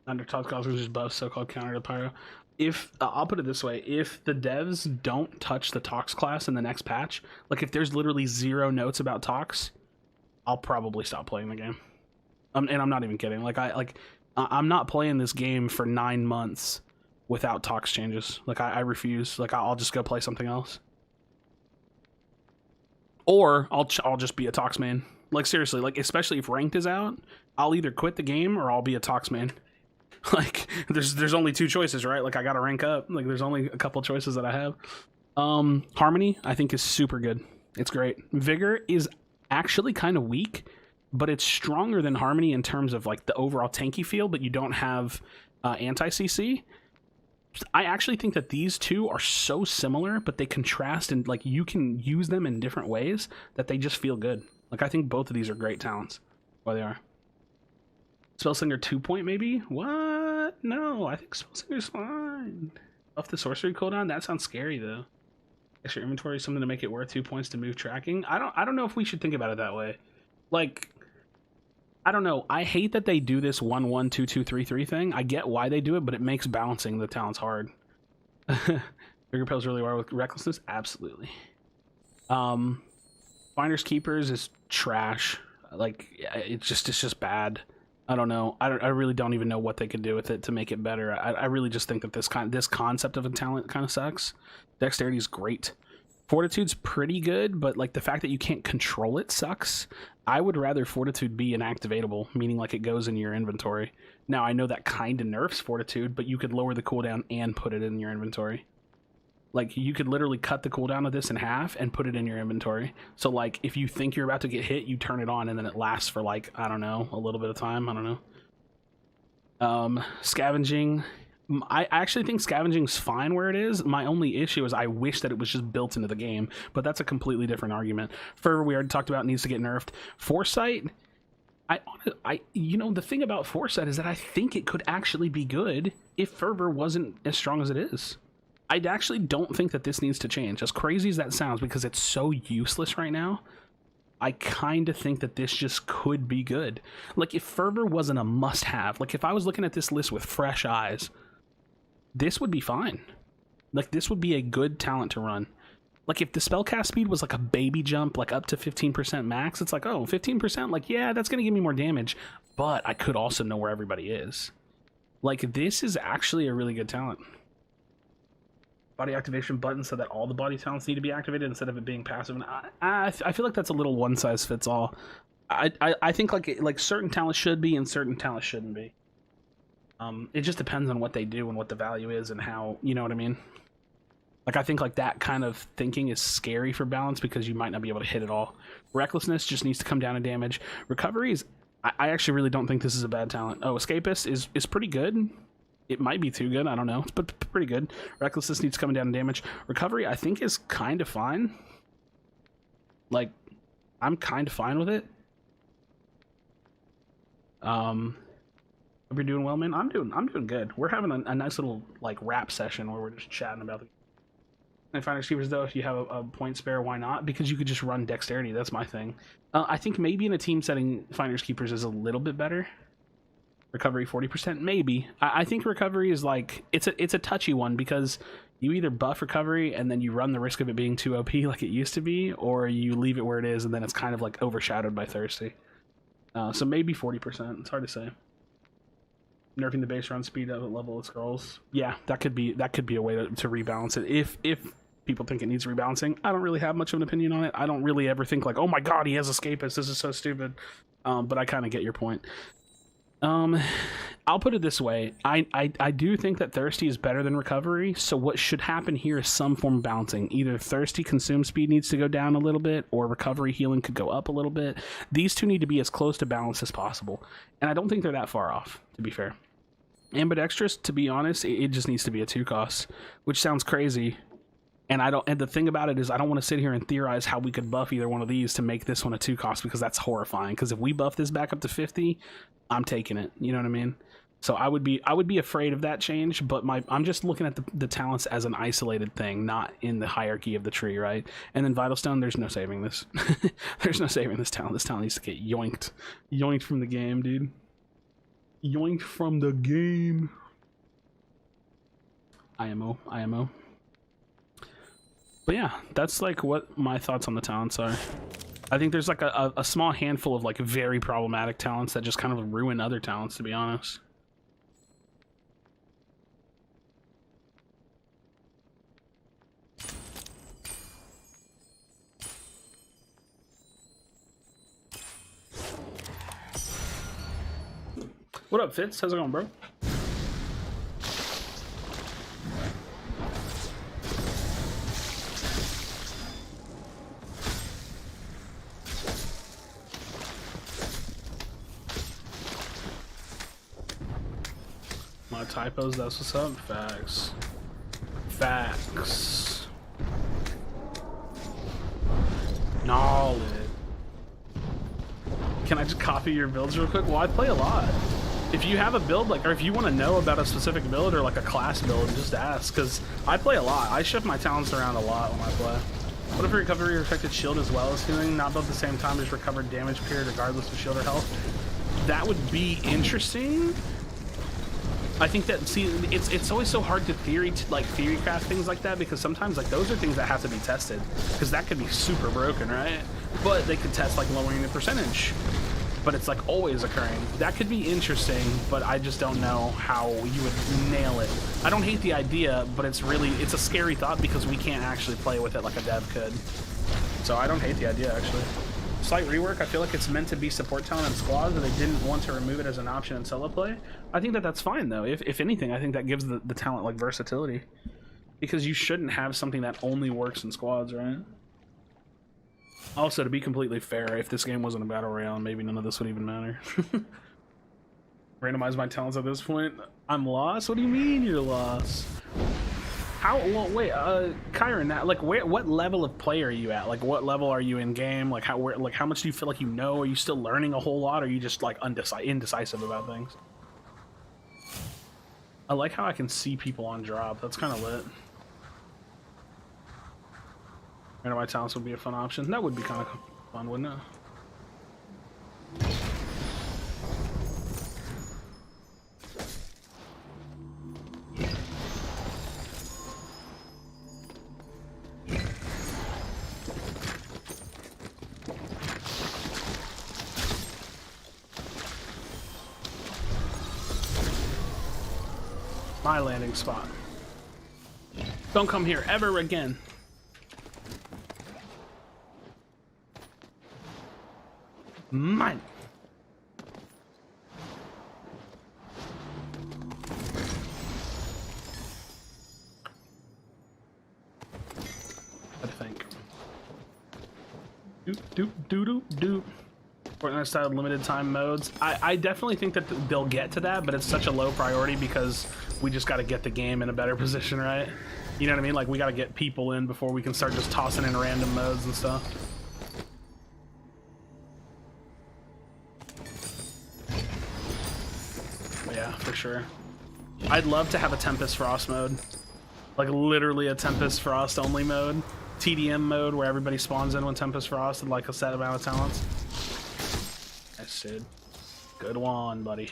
Under top cost, which is buff, so-called counter to Pyro. If I'll put it this way, if the devs don't touch the Tox class in the next patch, like if there's literally 0 notes about Tox, I'll probably stop playing the game. And I'm not even kidding. I'm not playing this game for 9 months without Tox changes. Like, I refuse. Like, I'll just go play something else. Or I'll just be a Tox main. Like, seriously, like, especially if ranked is out, I'll either quit the game or I'll be a Tox main. Like, there's only 2 choices, right? Like, I gotta rank up. Like, there's only a couple choices that I have. Harmony, I think, is super good. It's great. Vigor is actually kind of weak, but it's stronger than Harmony in terms of, like, the overall tanky feel, but you don't have anti-CC. I actually think that these two are so similar, but they contrast, and, like, you can use them in different ways that they just feel good. Like, I think both of these are great talents. Well, they are. Spellslinger 2-point, maybe? What? No, I think Spellslinger's fine. Off the sorcery cooldown? That sounds scary, though. Extra inventory is something to make it worth 2 points to move tracking. I don't know if we should think about it that way. Like, I don't know. I hate that they do this 1-1, 2-2, 3-3 thing. I get why they do it, but it makes balancing the talents hard. Bigger pills really are with recklessness? Absolutely. Finders Keepers is trash. Like, it's just bad. I don't know. I really don't even know what they could do with it to make it better. I really just think that this concept of a talent kind of sucks. Dexterity is great. Fortitude's pretty good, but like the fact that you can't control it sucks. I would rather Fortitude be inactivatable, meaning like it goes in your inventory. Now, I know that kind of nerfs Fortitude, but you could lower the cooldown and put it in your inventory. Like, you could literally cut the cooldown of this in half and put it in your inventory. So, like, if you think you're about to get hit, you turn it on, and then it lasts for, like, I don't know, a little bit of time. I don't know. Scavenging. I actually think Scavenging's fine where it is. My only issue is I wish that it was just built into the game, but that's a completely different argument. Fervor, we already talked about, needs to get nerfed. Foresight, you know, the thing about Foresight is that I think it could actually be good if Fervor wasn't as strong as it is. I actually don't think that this needs to change. As crazy as that sounds, because it's so useless right now, I kind of think that this just could be good. Like, if Fervor wasn't a must-have, like, if I was looking at this list with fresh eyes, this would be fine. Like, this would be a good talent to run. Like, if the spellcast speed was like a baby jump, like up to 15% max, it's like, oh, 15%? Like, yeah, that's going to give me more damage, but I could also know where everybody is. Like, this is actually a really good talent. Body activation button so that all the body talents need to be activated instead of it being passive. And I feel like that's a little one size fits all. I think like certain talents should be and certain talents shouldn't be. It just depends on what they do and what the value is and how, you know what I mean? Like, I think like that kind of thinking is scary for balance because you might not be able to hit it all. Recklessness just needs to come down in damage. Recovery is, I actually really don't think this is a bad talent. Oh, Escapist is pretty good. It might be too good, I don't know, but pretty good. Recklessness needs coming down in damage. Recovery, I think, is kind of fine. Like, I'm kind of fine with it. Hope you're doing well, man. I'm doing good. We're having a nice little like rap session where we're just chatting about the. And Finders Keepers, though, if you have a point spare, why not? Because you could just run Dexterity. That's my thing. I think maybe in a team setting, Finders Keepers is a little bit better. Recovery 40%, maybe. I think recovery is like it's a touchy one because you either buff recovery and then you run the risk of it being too OP like it used to be, or you leave it where it is and then it's kind of like overshadowed by thirsty. So maybe 40%. It's hard to say. Nerfing the base run speed at a level of scrolls. Yeah, that could be a way to rebalance it if people think it needs rebalancing. I don't really have much of an opinion on it. I don't really ever think like, oh my god, he has Escapist. This is so stupid. But I kind of get your point. Um, I'll put it this way. I do think that Thirsty is better than Recovery, so what should happen here is some form of balancing. Either Thirsty consume speed needs to go down a little bit, or Recovery healing could go up a little bit. These two need to be as close to balance as possible, and I don't think they're that far off, to be fair. Ambidextrous, to be honest, it just needs to be a 2 cost, which sounds crazy. And the thing about it is I don't want to sit here and theorize how we could buff either one of these to make this one a 2 cost, because that's horrifying. Because if we buff this back up to 50, I'm taking it. You know what I mean? So I would be afraid of that change, but I'm just looking at the talents as an isolated thing, not in the hierarchy of the tree, right? And then Vital Stone, there's no saving this. There's no saving this talent. This talent needs to get yoinked from the game, dude. Yoinked from the game. IMO. But yeah, that's like what my thoughts on the talents are. I think there's like a small handful of like very problematic talents that just kind of ruin other talents, to be honest. What up, Fitz? How's it going, bro? My typos, that's what's up. Facts. Knowledge. Can I just copy your builds real quick? Well, I play a lot. If you have a build, like, or if you want to know about a specific build or like a class build, just ask, because I play a lot. I shift my talents around a lot when I play. What if recovery affected shield as well as healing, not both at the same time as recovered damage period regardless of shield or health? That would be interesting. I think that, see, it's always so hard to theory craft things like that, because sometimes like those are things that have to be tested, because that could be super broken, right? But they could test like lowering the percentage, but it's like always occurring. That could be interesting, but I just don't know how you would nail it. I don't hate the idea, but it's a scary thought because we can't actually play with it like a dev could. So I don't hate the idea, actually. Slight rework, I feel like it's meant to be support talent in squads, and they didn't want to remove it as an option in solo play. I think that that's fine, though. If anything, I think that gives the talent like versatility, because you shouldn't have something that only works in squads, right? Also, to be completely fair, if this game wasn't a battle royale, maybe none of this would even matter. Randomize my talents at this point. I'm lost? What do you mean you're lost? How, well, wait, Kyron, like, what level of play are you at? Like, what level are you in game? Like, how much do you feel like you know? Are you still learning a whole lot? Or are you just, like, indecisive about things? I like how I can see people on drop. That's kind of lit. Randomized talents would be a fun option. That would be kind of fun, wouldn't it? My landing spot. Don't come here ever again. Mine. I think. Doop. Fortnite style limited time modes. I definitely think that they'll get to that, but it's such a low priority because we just got to get the game in a better position, right? You know what I mean? Like, we got to get people in before we can start just tossing in random modes and stuff. Yeah, for sure. I'd love to have a Tempest Frost mode. Like, literally a Tempest Frost only mode. TDM mode where everybody spawns in when Tempest Frost and like a set amount of talents. Nice, Sid. Good one, buddy.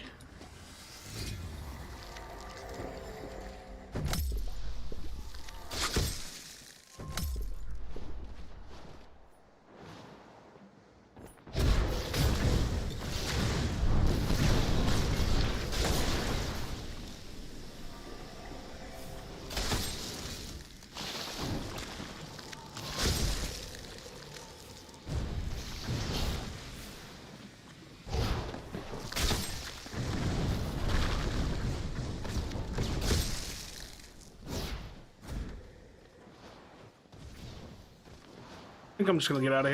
think I'm just gonna get out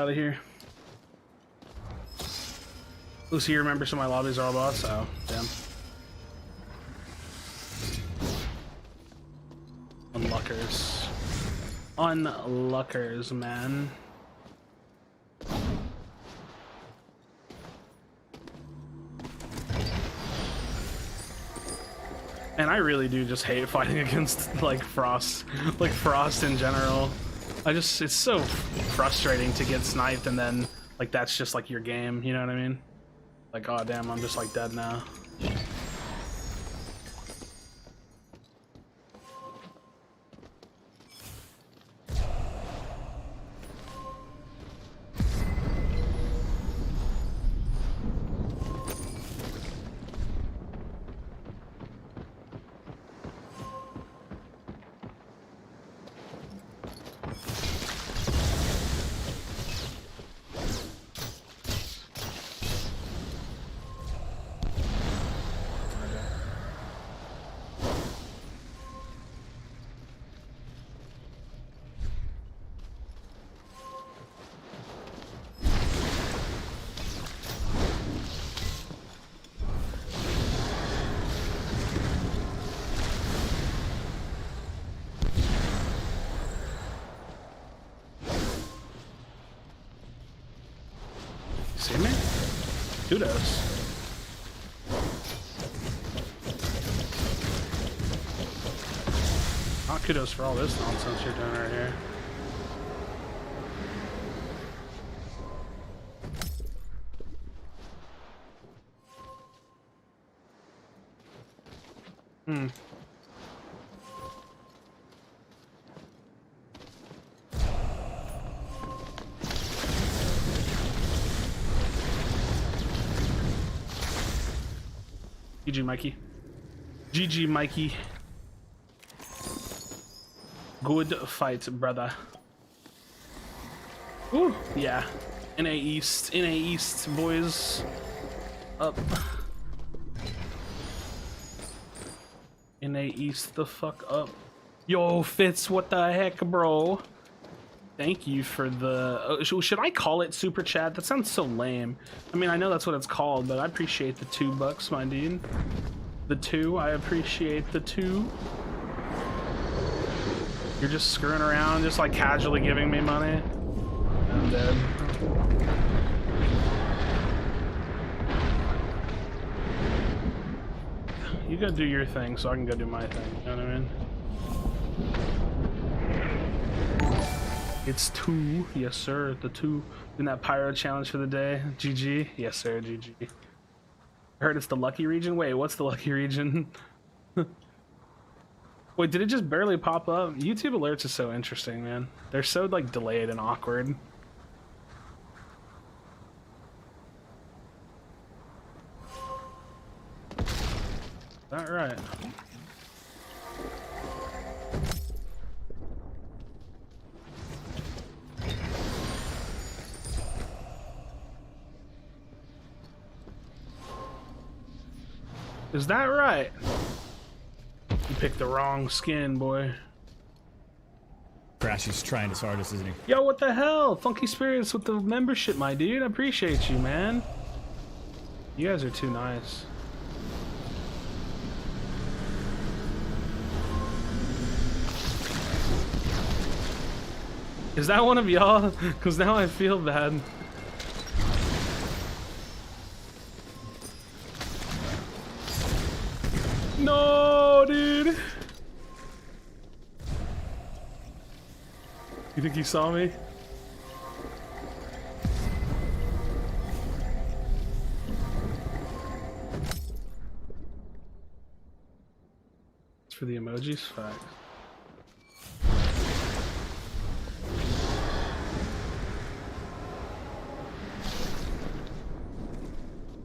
of here. Lucy, you remember some of my lobbies are all bots? Oh, damn. Unluckers. Unluckers, man. And I really do just hate fighting against like Frost in general. It's so frustrating to get sniped and then like that's just like your game, you know what I mean? Like, oh damn, I'm just like dead now. See me? Kudos. Not kudos for all this nonsense you're doing right here. GG, Mikey. GG, Mikey. Good fight, brother. Ooh, yeah. NA East, boys. Up. NA East the fuck up. Yo, Fitz, what the heck, bro? Thank you for the... should I call it super chat? That sounds so lame. I mean, I know that's what it's called, but I appreciate the $2, my dude. The 2, I appreciate the 2. You're just screwing around, just like casually giving me money. I'm dead. You go do your thing so I can go do my thing, you know what I mean? It's 2, yes sir, the 2. In that pyro challenge for the day. GG, yes sir, GG. I heard it's the lucky region. Wait, what's the lucky region? Wait, did it just barely pop up? YouTube alerts is so interesting, man. They're so like delayed and awkward. Is that right? Is that right? You picked the wrong skin, boy. Krashy's trying his hardest, isn't he? Yo, what the hell? Funky Spirits with the membership, my dude. I appreciate you, man. You guys are too nice. Is that one of y'all? Because now I feel bad. No, dude. You think he saw me? It's for the emojis? Fact.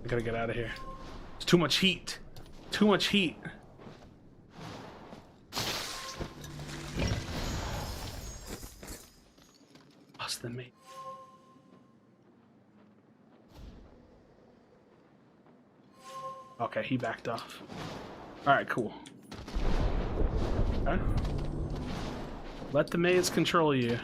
I gotta get out of here. It's too much heat. Too much heat. Less than me. Okay, he backed off. Alright, cool. Okay. Let the maze control you.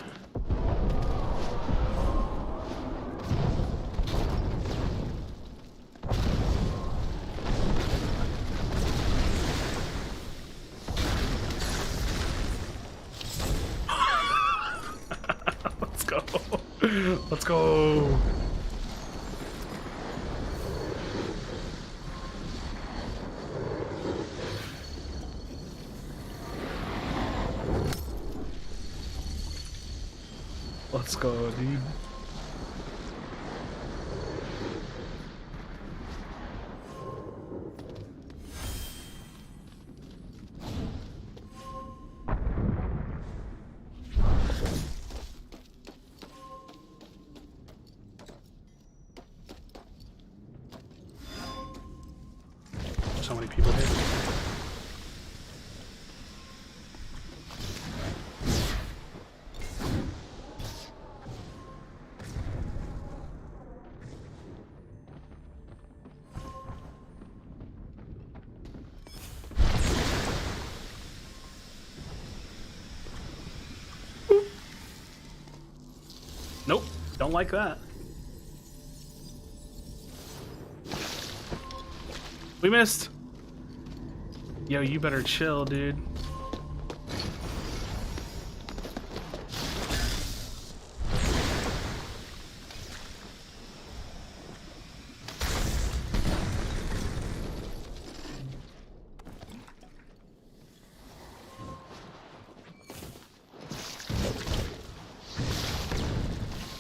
Let's go. Let's go. Let's go, dude. So many people here. Nope, don't like that. We missed. Yo, you better chill, dude.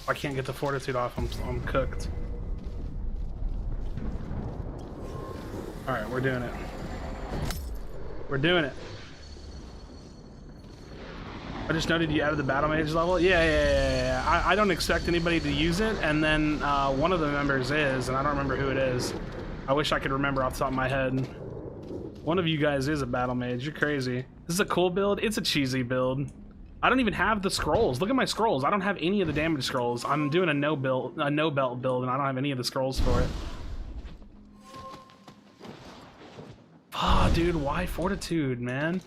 I can't get the fortitude off. I'm cooked. All right, we're doing it. We're doing it. I just noted you added the battle mage level. Yeah. I don't expect anybody to use it, and then one of the members is, and I don't remember who it is. I wish I could remember off the top of my head. One of you guys is a battle mage. You're crazy. This is a cool build. It's a cheesy build. I don't even have the scrolls. Look at my scrolls. I don't have any of the damage scrolls. I'm doing a no belt build, and I don't have any of the scrolls for it. Ah, dude, why fortitude, man?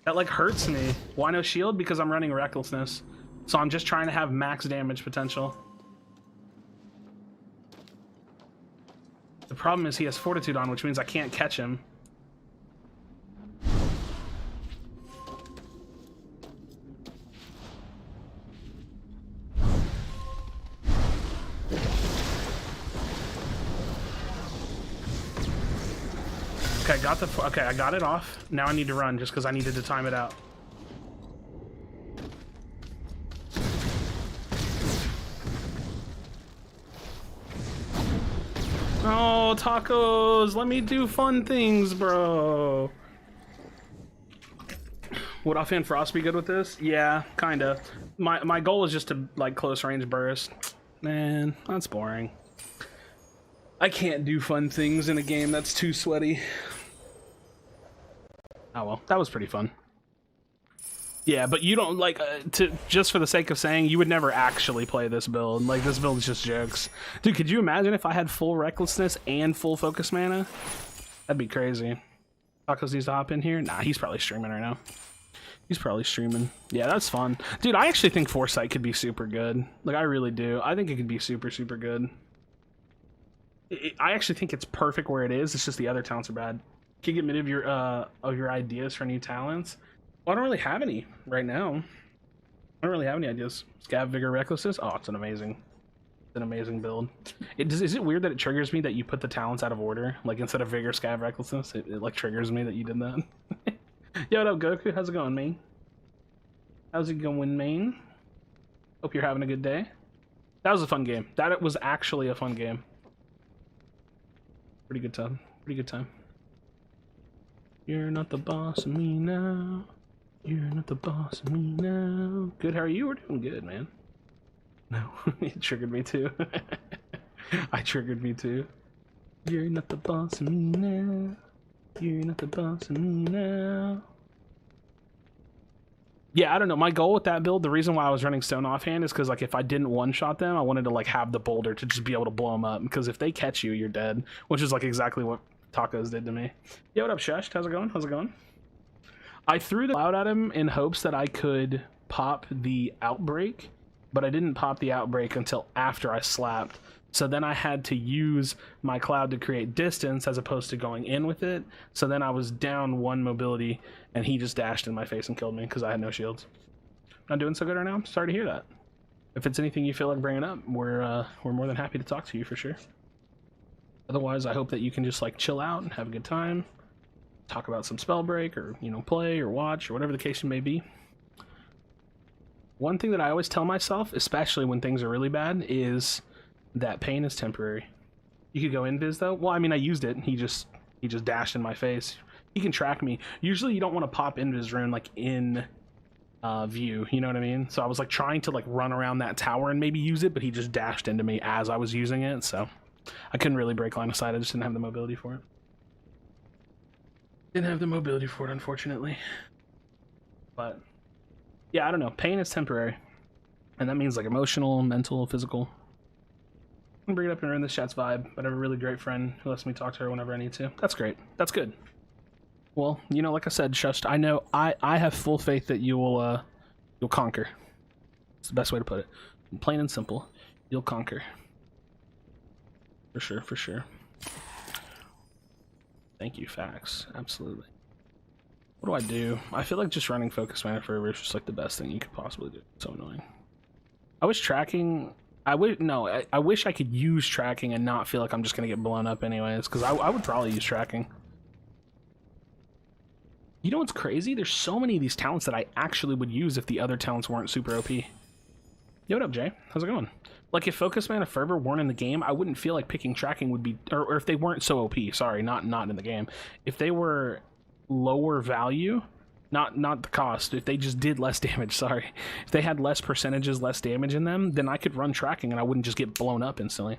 That like hurts me. Why no shield? Because I'm running recklessness. So I'm just trying to have max damage potential. The problem is he has fortitude on, which means I can't catch him. Okay, I got it off. Now I need to run just because I needed to time it out. Oh, tacos! Let me do fun things, bro. Would offhand Frost be good with this? Yeah, kinda. My goal is just to like close range burst. Man, that's boring. I can't do fun things in a game that's too sweaty. Oh well, that was pretty fun. Yeah, but you don't like just for the sake of saying you would never actually play this build. Like this build is just jokes, dude. Could you imagine if I had full recklessness and full focus mana? That'd be crazy. Tacos needs to hop in here. Nah, he's probably streaming right now. He's probably streaming. Yeah, that's fun, dude. I actually think Foresight could be super good. Like I really do. I think it could be super good. I actually think it's perfect where it is. It's just the other talents are bad. Can you get many of your ideas for new talents? Well, I don't really have any right now. I don't really have any ideas. Scav, Vigor, Recklessness. Oh, it's an amazing build. Is it weird that it triggers me that you put the talents out of order? Like instead of Vigor, Scav, Recklessness, it like triggers me that you did that. Yo, what up, Goku? How's it going, man? How's it going, man? Hope you're having a good day. That was a fun game. That was actually a fun game. Pretty good time. Pretty good time. You're not the boss of me now. You're not the boss of me now. Good, how are you? We're doing good, man. No, it triggered me too. I triggered me too. You're not the boss of me now. You're not the boss of me now. Yeah, I don't know. My goal with that build, the reason why I was running Stone Offhand is because like if I didn't one-shot them, I wanted to like have the boulder to just be able to blow them up. Because if they catch you, you're dead. Which is like exactly what Tacos did to me. Yo, what up, Shesh? How's it going? How's it going? I threw the cloud at him in hopes that I could pop the outbreak, but I didn't pop the outbreak until after I slapped. So then I had to use my cloud to create distance as opposed to going in with it. So then I was down 1 mobility, and he just dashed in my face and killed me because I had no shields. Not doing so good right now. I'm sorry to hear that. If it's anything you feel like bringing up, we're more than happy to talk to you for sure. Otherwise, I hope that you can just like chill out and have a good time, talk about some Spellbreak, or play or watch or whatever the case may be. One thing that I always tell myself, especially when things are really bad, is that pain is temporary. You could go invis though. Well, I mean, I used it. He just dashed in my face. He can track me. Usually, you don't want to pop invis rune like in view. You know what I mean? So I was like trying to like run around that tower and maybe use it, but he just dashed into me as I was using it. So I couldn't really break line of sight. I just didn't have the mobility for it. Didn't have the mobility for it, unfortunately. But yeah, I don't know. Pain is temporary, and that means like emotional, mental, physical. I'm gonna bring it up and ruin this chat's vibe, but I have a really great friend who lets me talk to her whenever I need to. That's great. That's good. Well, like I said, Shust, I know I have full faith that you'll conquer. It's the best way to put it. Plain and simple. You'll conquer. For sure, for sure. Thank you, facts. Absolutely. What do I do? I feel like just running Focus Mana Forever is just like the best thing you could possibly do. It's so annoying. I was tracking... I wish I could use tracking and not feel like I'm just gonna get blown up anyways, because I would probably use tracking. You know what's crazy? There's so many of these talents that I actually would use if the other talents weren't super OP. Yo, what up, Jay? How's it going? Like, if Focus Mana Fervor weren't in the game, I wouldn't feel like picking tracking would be... Or if they weren't so OP, sorry, not in the game. If they were lower value... Not the cost. If they just did less damage, sorry. If they had less percentages, less damage in them, then I could run tracking and I wouldn't just get blown up instantly.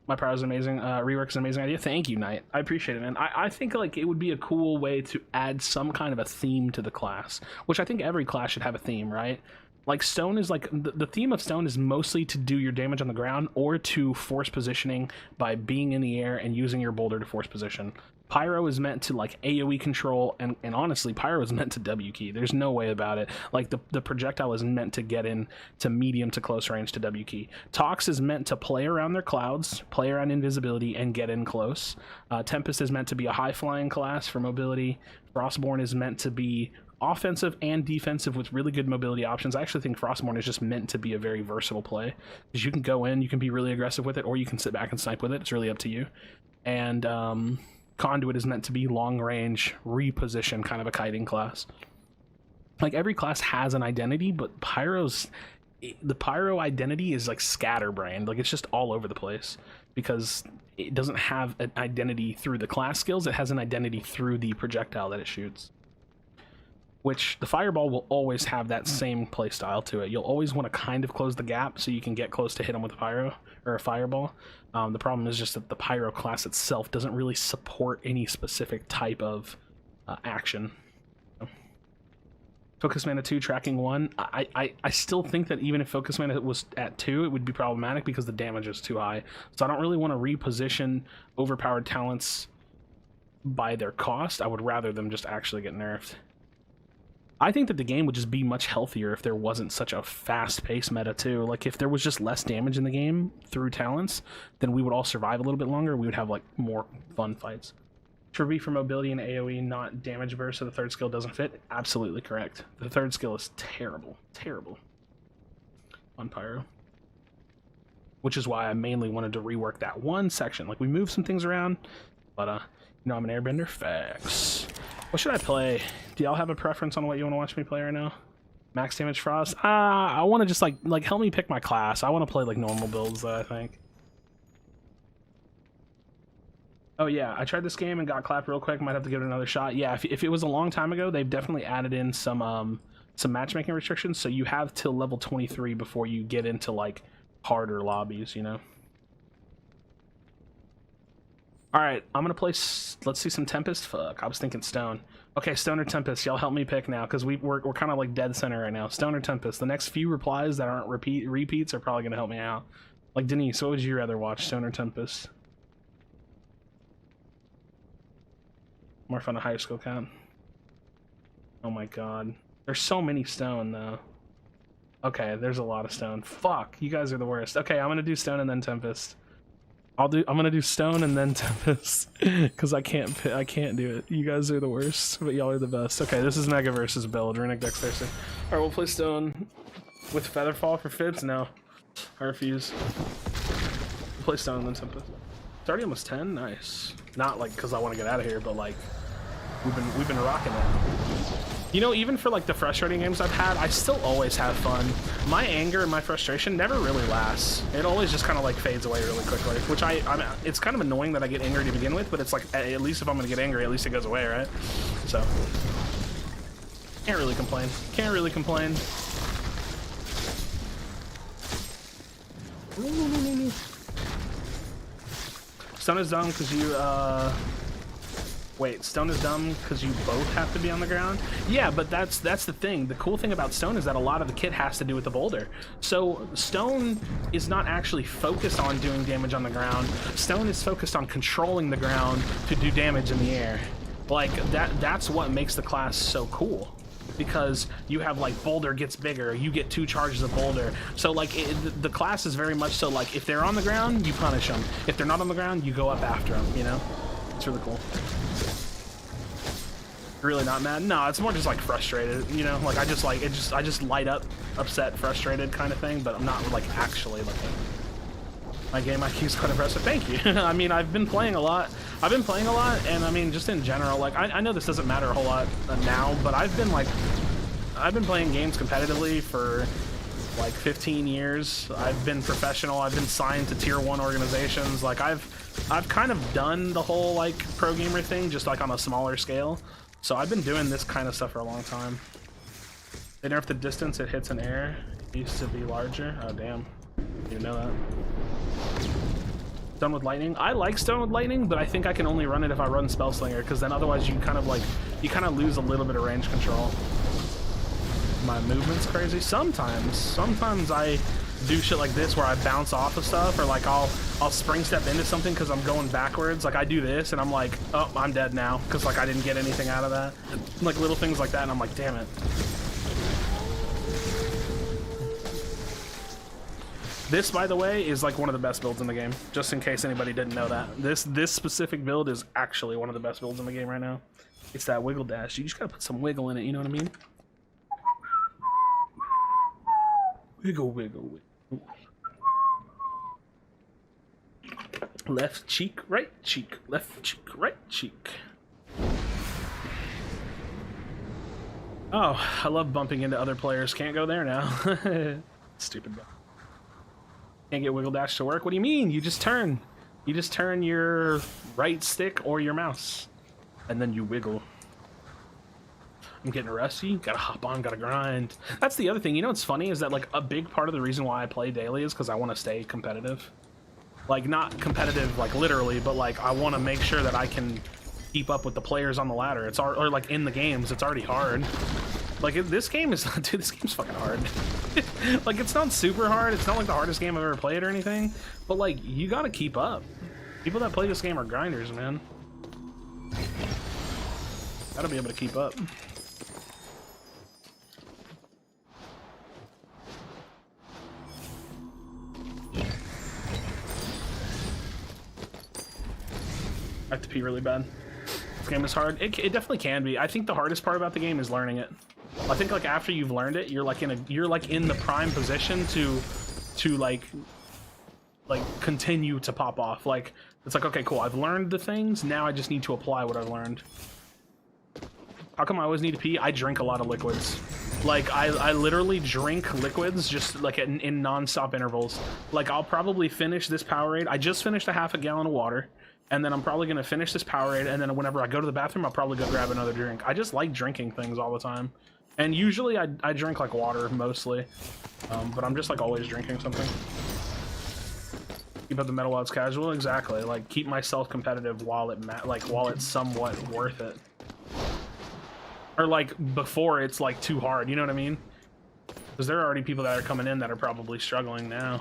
My power is amazing. Rework is an amazing idea. Thank you, Knight. I appreciate it, man. I think like it would be a cool way to add some kind of a theme to the class, which I think every class should have a theme, right? Like Stone is like, the theme of Stone is mostly to do your damage on the ground or to force positioning by being in the air and using your boulder to force position. Pyro is meant to like AoE control, and honestly, Pyro is meant to W key. There's no way about it. Like the projectile is meant to get in to medium to close range to W key. Tox is meant to play around their clouds, play around invisibility, and get in close. Tempest is meant to be a high flying class for mobility. Frostborn is meant to be offensive and defensive with really good mobility options. I actually think Frostborn is just meant to be a very versatile play, because you can go in, you can be really aggressive with it, or you can sit back and snipe with it. It's really up to you. And Conduit is meant to be long range, reposition, kind of a kiting class. Like every class has an identity, but the Pyro identity is like scatterbrained. Like it's just all over the place because it doesn't have an identity through the class skills. It has an identity through the projectile that it shoots. Which the Fireball will always have that same play style to it. You'll always want to kind of close the gap so you can get close to hit them with a Pyro or a Fireball. The problem is just that the Pyro class itself doesn't really support any specific type of action. Focus Mana 2 tracking 1. I still think that even if Focus Mana was at 2, it would be problematic because the damage is too high. So I don't really want to reposition overpowered talents by their cost. I would rather them just actually get nerfed. I think that the game would just be much healthier if there wasn't such a fast-paced meta too. Like if there was just less damage in the game through talents, then we would all survive a little bit longer. We would have like more fun fights. Should be for mobility and AoE, not damage burst, so the third skill doesn't fit? Absolutely correct. The third skill is terrible. Terrible. On Pyro. Which is why I mainly wanted to rework that one section. Like we moved some things around, but you know I'm an airbender. Facts. What should I play? Do y'all have a preference on what you want to watch me play right now? Max damage Frost? I want to just like help me pick my class. I want to play like normal builds though, I think. Oh yeah, I tried this game and got clapped real quick. Might have to give it another shot. Yeah, if it was a long time ago, they've definitely added in some matchmaking restrictions. So you have till level 23 before you get into like harder lobbies, you know. All right, I'm gonna play. Let's see some Tempest. Fuck, I was thinking Stone. Okay, Stone or Tempest. Y'all help me pick now, because we're kind of like dead center right now. Stone or Tempest. The next few replies that aren't repeats are probably gonna help me out. Like Denise, what would you rather watch, Stone or Tempest? More fun a high school count. Oh my god. There's so many stone though. Okay, there's a lot of stone. Fuck, you guys are the worst. Okay, I'm gonna do stone and then tempest. I'm gonna do stone and then tempest because I can't do it. You guys are the worst, but y'all are the best. Okay, this is Mega versus build. Runic Dexterity. All right, we'll play stone with Featherfall for Fitz. No, I refuse. We'll play stone and then tempest. It's already almost 10. Nice. Not like because I want to get out of here, but like we've been rocking it. You know, even for like the frustrating games I've had, I still always have fun. My anger and my frustration never really lasts. It always just kind of like fades away really quickly, which it's kind of annoying that I get angry to begin with, but it's like, at least if I'm gonna get angry, at least it goes away, right? So, can't really complain. Can't really complain. Stone is dumb because you, wait, stone is dumb because you both have to be on the ground? Yeah, but that's the thing. The cool thing about stone is that a lot of the kit has to do with the boulder. So stone is not actually focused on doing damage on the ground. Stone is focused on controlling the ground to do damage in the air. Like, that's what makes the class so cool. Because you have like boulder gets bigger, you get 2 charges of boulder. So like the class is very much so like if they're on the ground, you punish them. If they're not on the ground, you go up after them, you know? It's really cool. Really not mad? No, it's more just like frustrated, you know? Like I just light up, upset, frustrated kind of thing, but I'm not like actually like my game IQ's quite impressive. Thank you. I mean, I've been playing a lot, and I mean, just in general, like I know this doesn't matter a whole lot now, but I've been playing games competitively for like 15 years. I've been professional. I've been signed to tier 1 organizations. Like I've kind of done the whole like pro gamer thing, just like on a smaller scale. So I've been doing this kind of stuff for a long time. They nerfed the distance it hits in air. It used to be larger. Oh damn, you know that. Stone with lightning. I like stone with lightning, but I think I can only run it if I run spell slinger, because then otherwise you kind of lose a little bit of range control. My movement's crazy. Sometimes I do shit like this where I bounce off of stuff, or like I'll spring step into something because I'm going backwards. Like I do this and I'm like, oh, I'm dead now because like I didn't get anything out of that. Like little things like that, and I'm like, damn it. This, by the way, is like one of the best builds in the game, just in case anybody didn't know that. This specific build is actually one of the best builds in the game right now. It's that wiggle dash. You just gotta put some wiggle in it, you know what I mean? Wiggle, wiggle, wiggle. Left cheek, right cheek, left cheek, right cheek. Oh, I love bumping into other players. Can't go there now. Stupid. Can't get wiggle dash to work. What do you mean? You just turn. You just turn your right stick or your mouse, and then you wiggle. I'm getting rusty. Gotta hop on. Gotta grind. That's the other thing. You know what's funny is that like a big part of the reason why I play daily is because I want to stay competitive. Like not competitive like literally, but like I want to make sure that I can keep up with the players on the ladder. It's or like in the games, it's already hard. Like this game is, dude, this game's fucking hard. Like it's not super hard. It's not like the hardest game I've ever played or anything. But like you gotta keep up. People that play this game are grinders, man. Gotta be able to keep up. I have to pee really bad. This game is hard. It definitely can be. I think the hardest part about the game is learning it. I think like after you've learned it, you're like in the prime position to like continue to pop off. Like it's like, okay, cool, I've learned the things, now I just need to apply what I've learned. How come I always need to pee? I drink a lot of liquids. Like I literally drink liquids just like in non-stop intervals. Like I'll probably finish this Powerade. I just finished a half a gallon of water. And then I'm probably going to finish this Powerade, and then whenever I go to the bathroom, I'll probably go grab another drink. I just like drinking things all the time. And usually I drink like water mostly, but I'm just like always drinking something. Keep up the Metal Wilds casual, exactly. Like keep myself competitive while it's somewhat worth it. Or like before it's like too hard, you know what I mean? Because there are already people that are coming in that are probably struggling now.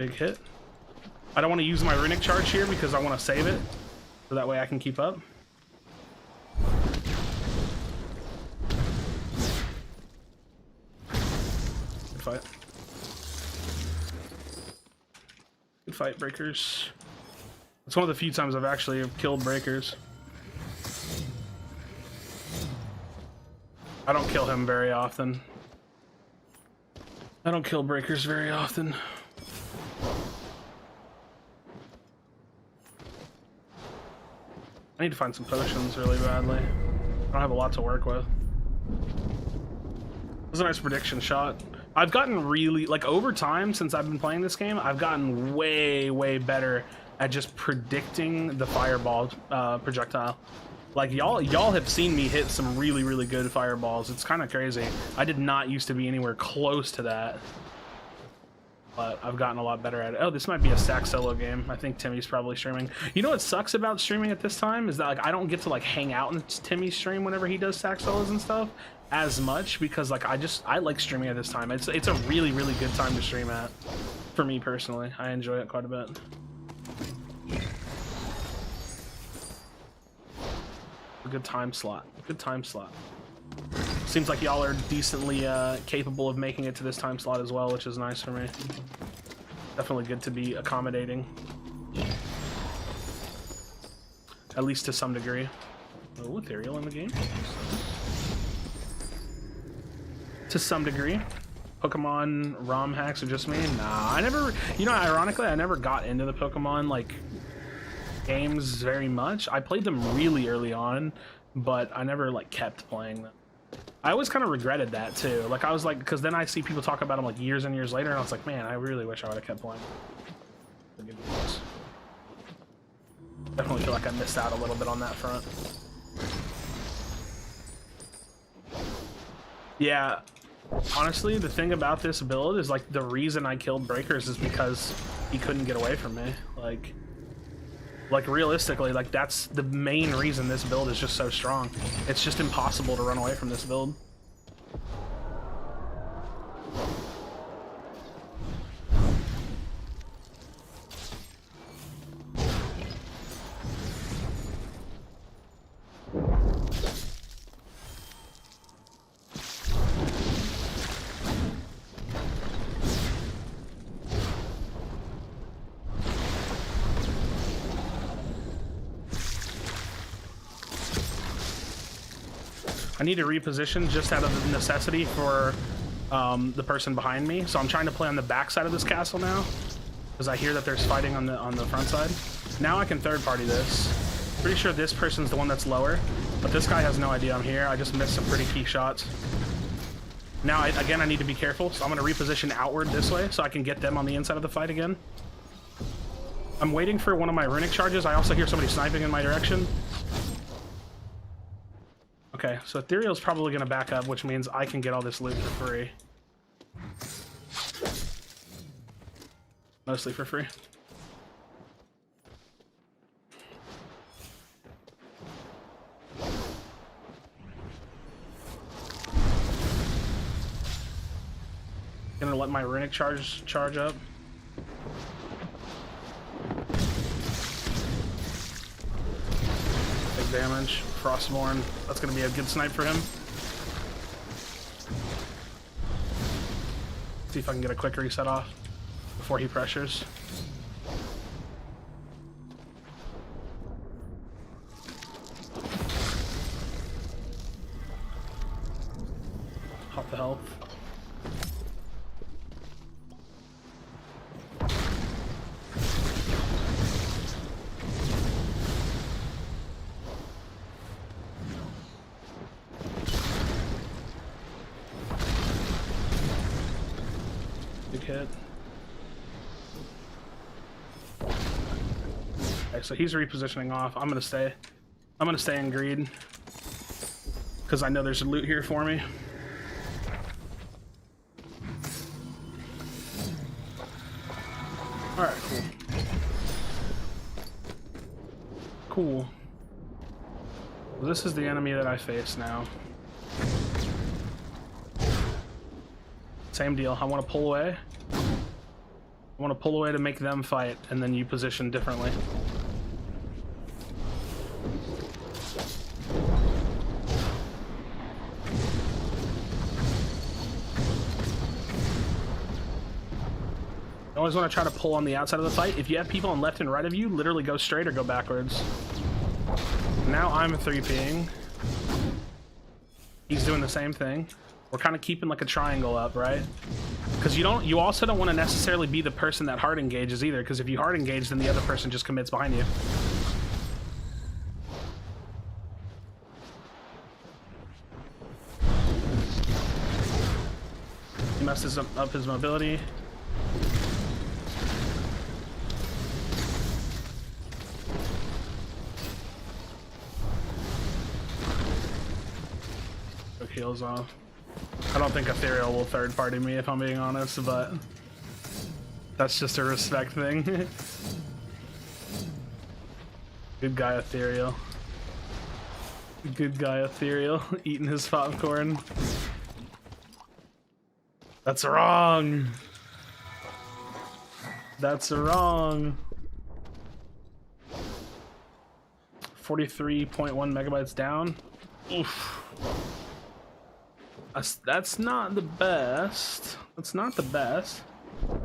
Big hit. I don't want to use my runic charge here because I want to save it, so that way I can keep up. Good fight. Good fight, breakers. It's one of the few times I've actually killed breakers. I don't kill him very often. I don't kill breakers very often. I need to find some potions really badly. I don't have a lot to work with. This is a nice prediction shot. I've gotten really, like, over time since I've been playing this game, I've gotten way better at just predicting the fireball projectile. Like, y'all have seen me hit some really good fireballs. It's kind of crazy. I did not used to be anywhere close to that. But I've gotten a lot better at it. Oh, this might be a sack solo game. I think Timmy's probably streaming. You know what sucks about streaming at this time is that, like, I don't get to, like, hang out in Timmy's stream whenever he does sack solos and stuff as much, because, like, I like streaming at this time. It's a really good time to stream at. For me personally, I enjoy it quite a bit. A good time slot. Good time slot. Seems like y'all are decently capable of making it to this time slot as well, which is nice for me. Definitely good to be accommodating. At least to some degree. Oh, ethereal in the game. To some degree. Pokemon ROM hacks are just me? Nah, I never, you know, ironically, I never got into the Pokemon, like, games very much. I played them really early on, but I never, like, kept playing them. I always kind of regretted that too. Like, I was like, because then I see people talk about them like years and years later, and I was like, man, I really wish I would have kept playing. Definitely feel like I missed out a little bit on that front. Yeah, honestly, the thing about this build is, like, the reason I killed breakers is because he couldn't get away from me. Like realistically, like, that's the main reason this build is just so strong. It's just impossible to run away from this build. I need to reposition just out of necessity for the person behind me. So I'm trying to play on the back side of this castle now, because I hear that there's fighting on the front side. Now I can third party this. Pretty sure this person's the one that's lower, but this guy has no idea I'm here. I just missed some pretty key shots. Now, again, I need to be careful, so I'm going to reposition outward this way so I can get them on the inside of the fight again. I'm waiting for one of my runic charges. I also hear somebody sniping in my direction. Okay, so Ethereal's probably going to back up, which means I can get all this loot for free. Mostly for free. Gonna let my runic charge up. Big damage. Frostborn. That's gonna be a good snipe for him. See if I can get a quick reset off before he pressures. Hop the health. Hit. Okay, so he's repositioning off. I'm gonna stay in greed because I know there's a loot here for me. All right, cool. Cool. Well, this is the enemy that I face now. Same deal. I want to pull away. I want to pull away to make them fight, and then you position differently. You always want to try to pull on the outside of the fight. If you have people on left and right of you, literally go straight or go backwards. Now I'm 3Ping. He's doing the same thing. We're kind of keeping like a triangle up, right? Because you also don't want to necessarily be the person that hard engages either, because if you hard engage, then the other person just commits behind you. He messes up his mobility. Took heals off. I don't think Ethereal will third party me if I'm being honest, but that's just a respect thing. Good guy Ethereal. Good guy Ethereal eating his popcorn. That's wrong. That's wrong. 43.1 megabytes down. Oof. That's not the best. That's not the best.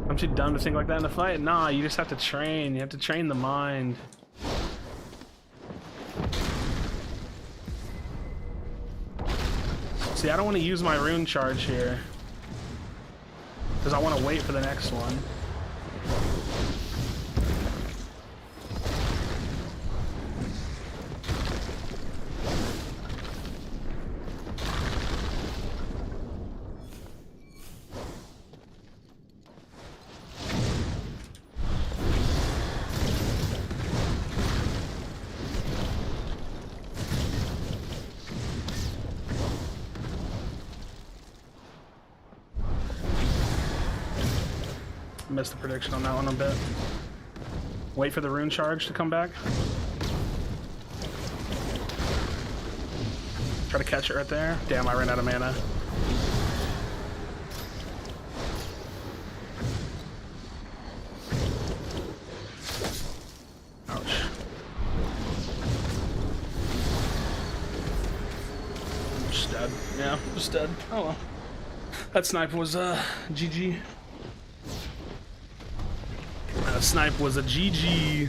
I'm too dumb to think like that in a fight. Nah, you just have to train. You have to train the mind. See, I don't want to use my rune charge here, because I want to wait for the next one. Missed the prediction on that one a bit. Wait for the rune charge to come back. Try to catch it right there. Damn, I ran out of mana. Ouch. I'm just dead. Yeah, just dead. Oh well. That snipe was GG. Snipe was a GG.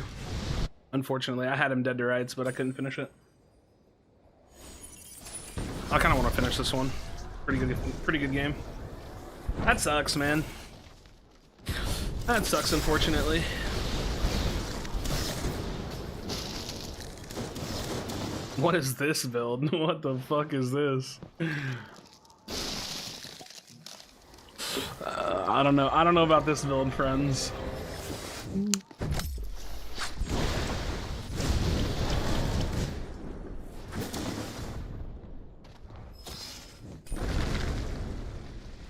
Unfortunately, I had him dead to rights, but I couldn't finish it. I kind of want to finish this one. Pretty good game. That sucks, man. That sucks, unfortunately. What is this build? What the fuck is this? I don't know. I don't know about this build, friends.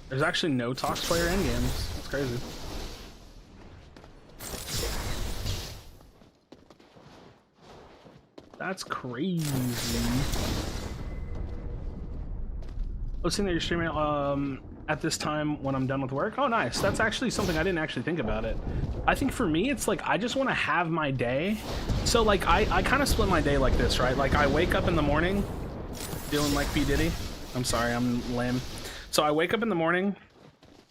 There's actually no Tox player in games. That's crazy. That's crazy. I was seeing that you're streaming at this time when I'm done with work. Oh, nice. That's actually something I didn't actually think about it. I think for me, it's like I just want to have my day. So like I kind of split my day like this, right? Like I wake up in the morning feeling like P. Diddy. I'm sorry, I'm lame. So I wake up in the morning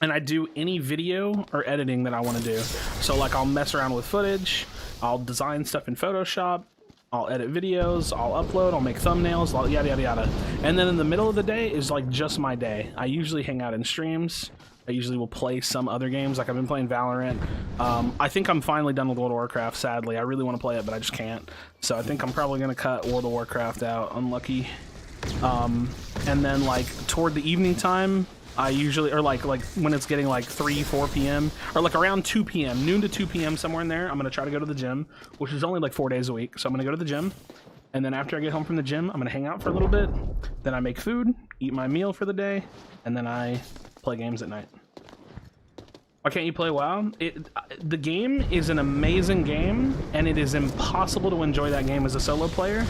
and I do any video or editing that I want to do. So like I'll mess around with footage, I'll design stuff in Photoshop, I'll edit videos, I'll upload, I'll make thumbnails, I'll yada yada yada. And then in the middle of the day is like just my day. I usually hang out in streams. I usually will play some other games, like I've been playing Valorant. I think I'm finally done with World of Warcraft, sadly. I really want to play it, but I just can't. So I think I'm probably going to cut World of Warcraft out, unlucky. And then like toward the evening time, I usually, or like when it's getting like 3, 4 p.m. or like around 2 p.m., noon to 2 p.m. somewhere in there, I'm going to try to go to the gym, which is only like 4 days a week. So I'm going to go to the gym. And then after I get home from the gym, I'm going to hang out for a little bit. Then I make food, eat my meal for the day, and then I play games at night. Why can't you play WoW? The game is an amazing game, and it is impossible to enjoy that game as a solo player.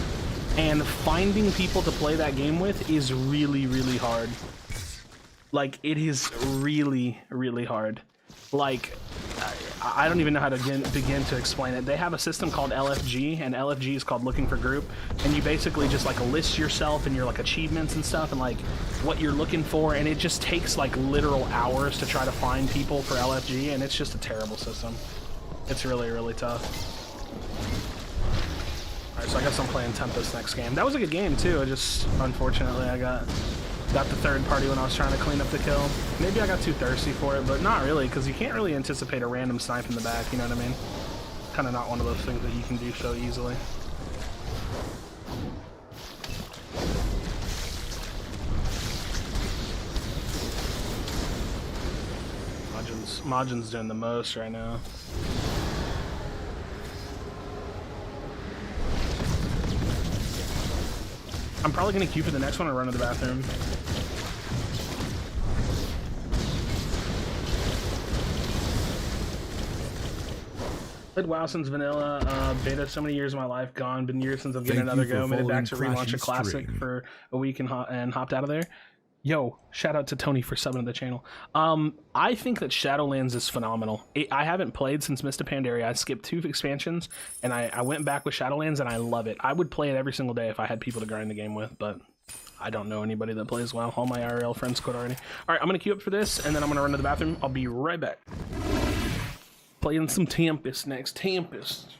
And finding people to play that game with is really, really hard. Like, it is really, really hard. like, I don't even know how to begin to explain it. They have a system called LFG, and LFG is called Looking for Group, and you basically just like list yourself and your like achievements and stuff and like what you're looking for, and it just takes like literal hours to try to find people for LFG, and it's just a terrible system. It's really, really tough. Alright, so I guess I'm playing Tempest next game. That was a good game too, it just, unfortunately, I got the third party when I was trying to clean up the kill. Maybe I got too thirsty for it, but not really, because you can't really anticipate a random snipe in the back, you know what I mean? Kind of not one of those things that you can do so easily. Majin's doing the most right now. I'm probably gonna queue for the next one or run to the bathroom. Played WoW since vanilla beta, so many years of my life gone. Been years since I've given another go. Made it back to relaunch a classic for a week and hopped out of there. Yo, shout out to Tony for subbing to the channel. I think that Shadowlands is phenomenal. I haven't played since Mist of Pandaria. I skipped 2 expansions, and I went back with Shadowlands, and I love it. I would play it every single day if I had people to grind the game with, but I don't know anybody that plays WoW. All my IRL friends quit already. All right, I'm going to queue up for this, and then I'm going to run to the bathroom. I'll be right back. Playing some Tempest next. Tempest.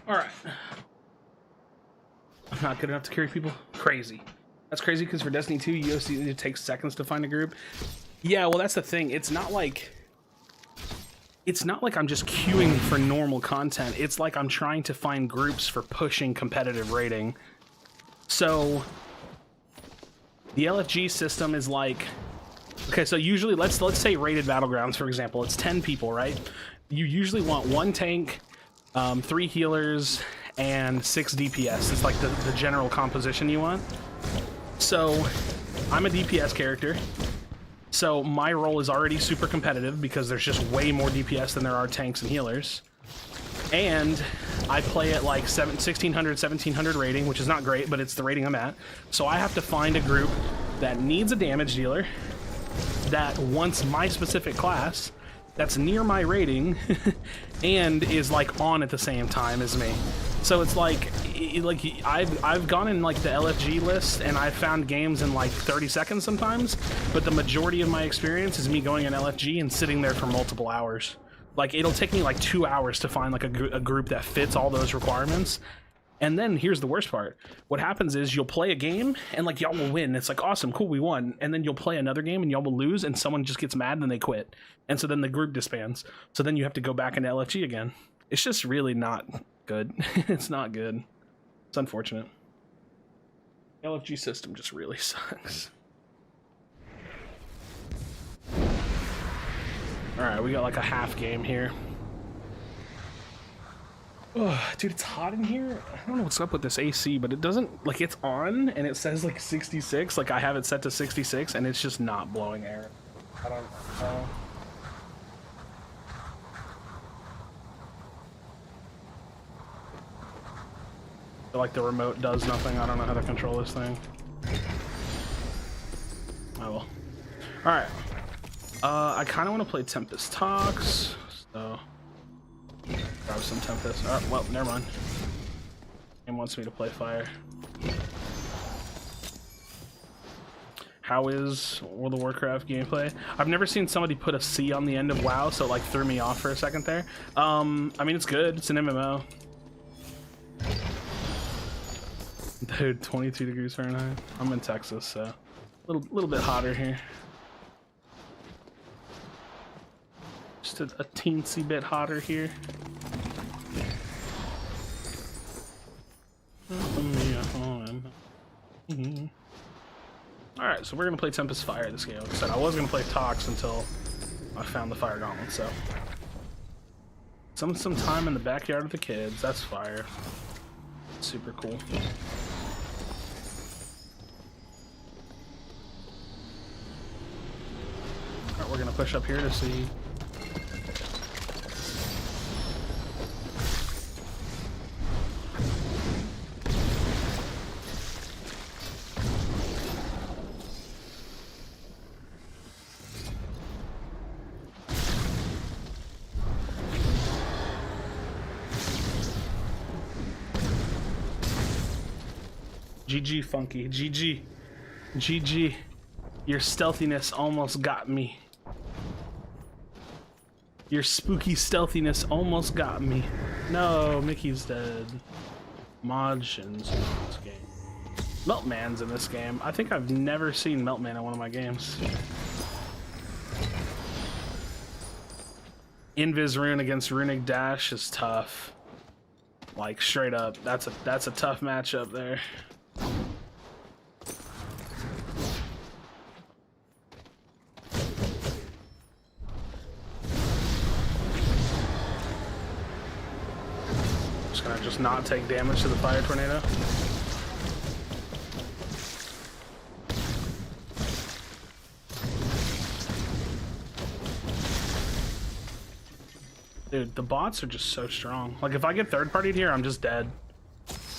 All right. I'm not good enough to carry people. Crazy. That's crazy because for Destiny 2, you see it takes seconds to find a group. Yeah, well, that's the thing. It's not like I'm just queuing for normal content. It's like I'm trying to find groups for pushing competitive rating. So the LFG system is like, okay, so usually let's say rated battlegrounds, for example, it's 10 people, right? You usually want 1 tank, 3 healers, and 6 DPS. It's like the general composition you want. So I'm a DPS character, so my role is already super competitive because there's just way more DPS than there are tanks and healers. And I play at like 1600, 1700 rating, which is not great, but it's the rating I'm at. So I have to find a group that needs a damage dealer, that wants my specific class, that's near my rating, and is like on at the same time as me. So it's like I've gone in like the LFG list and I've found games in like 30 seconds sometimes, but the majority of my experience is me going in LFG and sitting there for multiple hours. Like it'll take me like 2 hours to find like a group that fits all those requirements. And then here's the worst part. What happens is you'll play a game and like y'all will win. It's like, awesome, cool, we won. And then you'll play another game and y'all will lose and someone just gets mad and they quit. And so then the group disbands. So then you have to go back into LFG again. It's just really not good. It's not good. It's unfortunate. The LFG system just really sucks. All right, we got like a half game here. Oh, dude, it's hot in here. I don't know what's up with this AC, but it doesn't, like, it's on and it says like 66. Like I have it set to 66 and it's just not blowing air. I don't know. I feel like the remote does nothing. I don't know how to control this thing. Oh well. Alright. I kind of want to play Tempest Talks, so grab some Tempest. Oh, well, never mind. Game wants me to play Fire. How is World of Warcraft gameplay? I've never seen somebody put a C on the end of WoW, so it like threw me off for a second there. I mean, it's good. It's an MMO. Dude, 22 degrees Fahrenheit. I'm in Texas, so a little bit hotter here. Just a teensy bit hotter here. Alright, so we're gonna play Tempest Fire this game. Like I said, I was gonna play Tox until I found the Fire Gauntlet, so. Some time in the backyard with the kids, that's fire. Super cool. Alright, we're gonna push up here to see. GG, Funky. GG. GG. Your stealthiness almost got me. Your spooky stealthiness almost got me. No, Mickey's dead. Majin's in this game. Meltman's in this game. I think I've never seen Meltman in one of my games. Invis rune against Runic Dash is tough. Like straight up, that's a tough matchup there. Just not take damage to the fire tornado. Dude, the bots are just so strong. Like if I get third partied here, I'm just dead.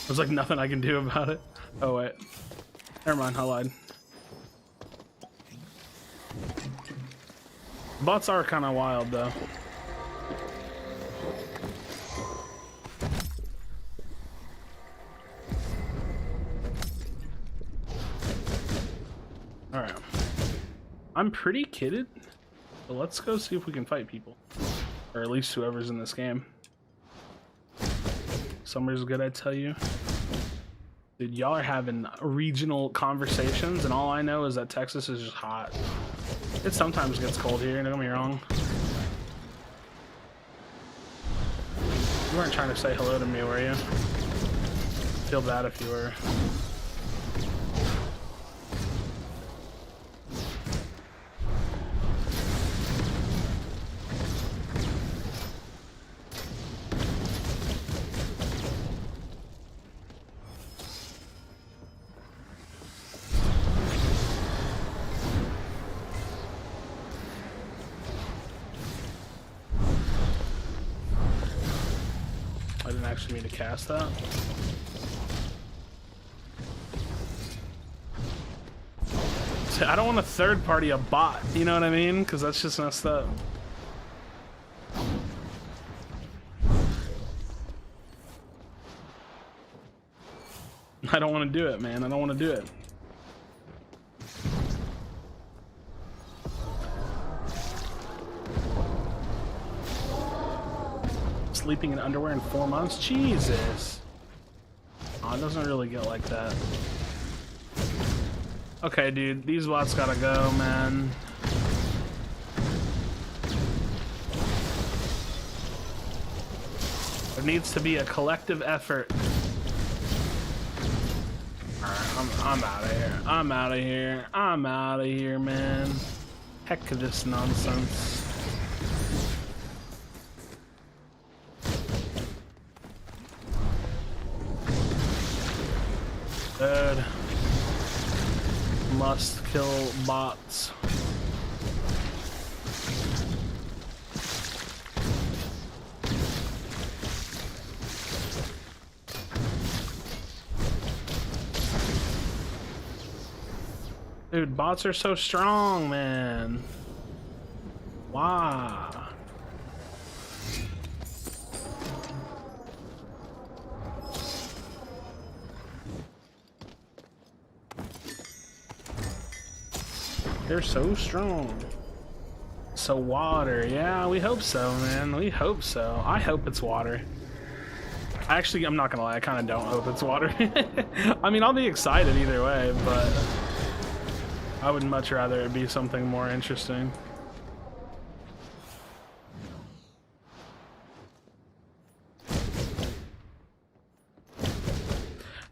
There's like nothing I can do about it. Oh wait. Never mind, I lied. Bots are kind of wild though. Alright. I'm pretty kitted, but let's go see if we can fight people. Or at least whoever's in this game. Summer's good, I tell you. Dude, y'all are having regional conversations, and all I know is that Texas is just hot. It sometimes gets cold here, don't get me wrong. You weren't trying to say hello to me, were you? Feel bad if you were. I didn't actually mean to cast that. I don't want to third party a bot, you know what I mean? Because that's just messed up. I don't want to do it, man. I don't want to do it. Sleeping in underwear in 4 months? Jesus. Oh, it doesn't really get like that. Okay, dude, these bots gotta go, man. There needs to be a collective effort. Alright, I'm out of here. I'm out of here. I'm out of here, man. Heck of this nonsense. Dude. Must kill bots. Dude, bots are so strong, man. Wow. They're so strong. So water, yeah, we hope so, man. We hope so. I hope it's water. Actually, I'm not gonna lie, I kind of don't hope it's water. I mean, I'll be excited either way, but I would much rather it be something more interesting.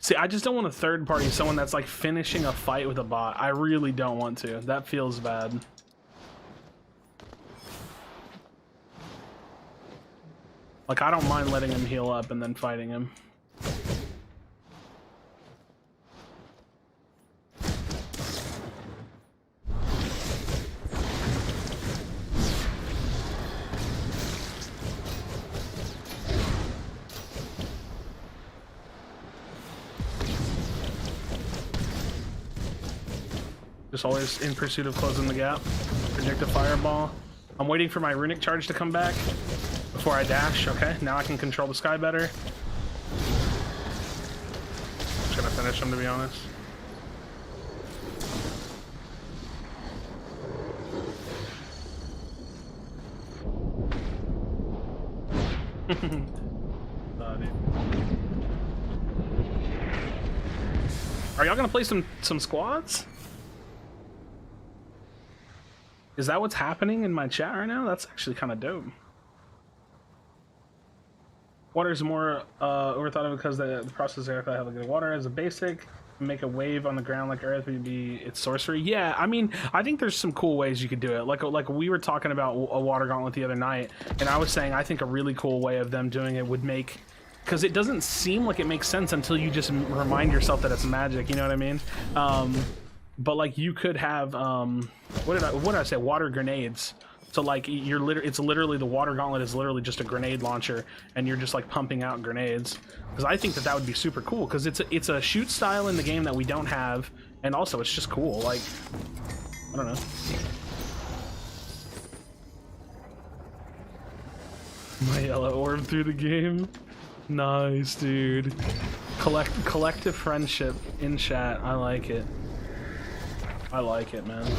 See, I just don't want a third party, someone that's like finishing a fight with a bot. I really don't want to. That feels bad. Like, I don't mind letting him heal up and then fighting him. Just always in pursuit of closing the gap. Predict a fireball. I'm waiting for my runic charge to come back before I dash. Okay, now I can control the sky better. Just gonna finish him, to be honest. Oh, dude. Are y'all gonna play some squads? Is that what's happening in my chat right now? That's actually kind of dope. Water is more overthought of because the process there, if I have a good water as a basic, make a wave on the ground like Earth would be its sorcery. Yeah, I mean, I think there's some cool ways you could do it. Like we were talking about a water gauntlet the other night, and I was saying I think a really cool way of them doing it would make, because it doesn't seem like it makes sense until you just remind yourself that it's magic. You know what I mean? But like you could have what did I say? Water grenades. So like it's literally the water gauntlet is literally just a grenade launcher, and you're just like pumping out grenades. Because I think that would be super cool. Because it's a shoot style in the game that we don't have, and also it's just cool. Like, I don't know. My yellow orb through the game. Nice, dude. Collective friendship in chat. I like it. I like it, man.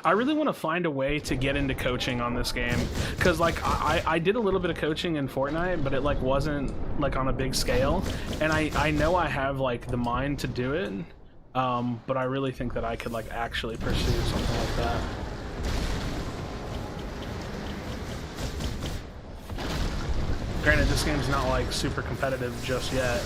I really want to find a way to get into coaching on this game, because like I did a little bit of coaching in Fortnite, but it like wasn't like on a big scale, and I know I have like the mind to do it, but I really think that I could like actually pursue something like that. Granted, this game's not like super competitive just yet.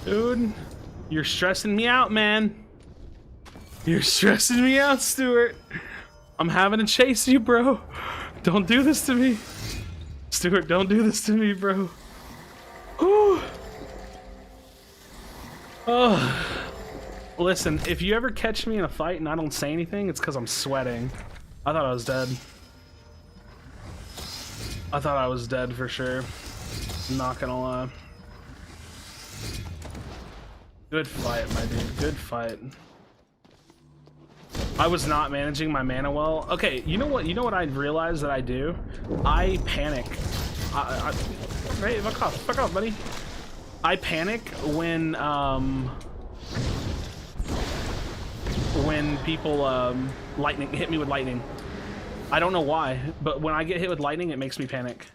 Dude, you're stressing me out, man. You're stressing me out, Stuart. I'm having to chase you, bro. Don't do this to me. Stuart, don't do this to me, bro. Ooh. Oh. Listen, if you ever catch me in a fight and I don't say anything, it's because I'm sweating. I thought I was dead. I thought I was dead for sure. I'm not gonna lie. Good fight, my dude. Good fight. I was not managing my mana well. Okay, you know what? You know what I realized that I do? I panic. Hey, fuck off, buddy. I panic when people lightning hit me with lightning. I don't know why, but when I get hit with lightning, it makes me panic.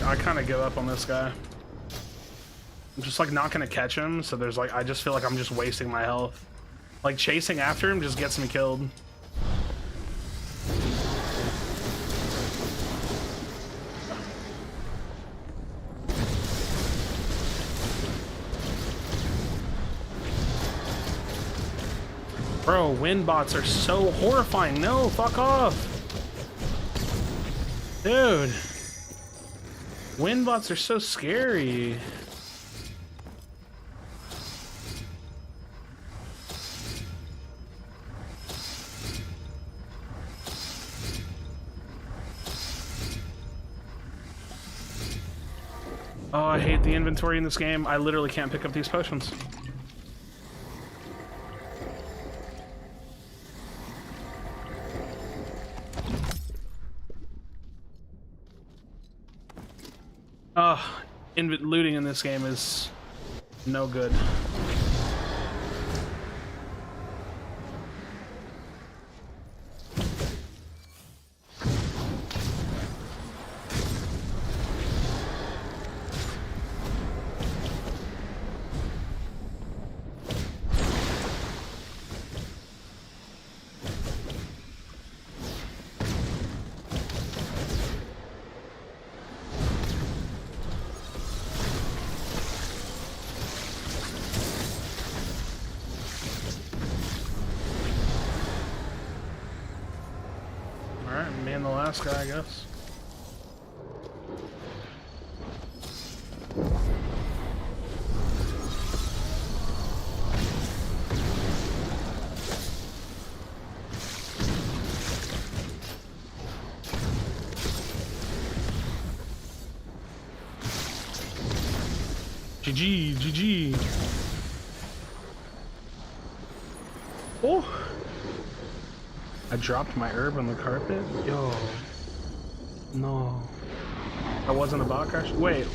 I kind of give up on this guy. I'm just like not gonna catch him, so there's like I just feel like I'm just wasting my health. Like chasing after him just gets me killed. Bro, wind bots are so horrifying. No, fuck off. Dude. Wind bots are so scary. Oh, I hate the inventory in this game. I literally can't pick up these potions. Looting in this game is no good. Alright, me and the last guy, I guess. GG, GG. Oh! I dropped my herb on the carpet? Yo. No. That wasn't a bot crash? Wait.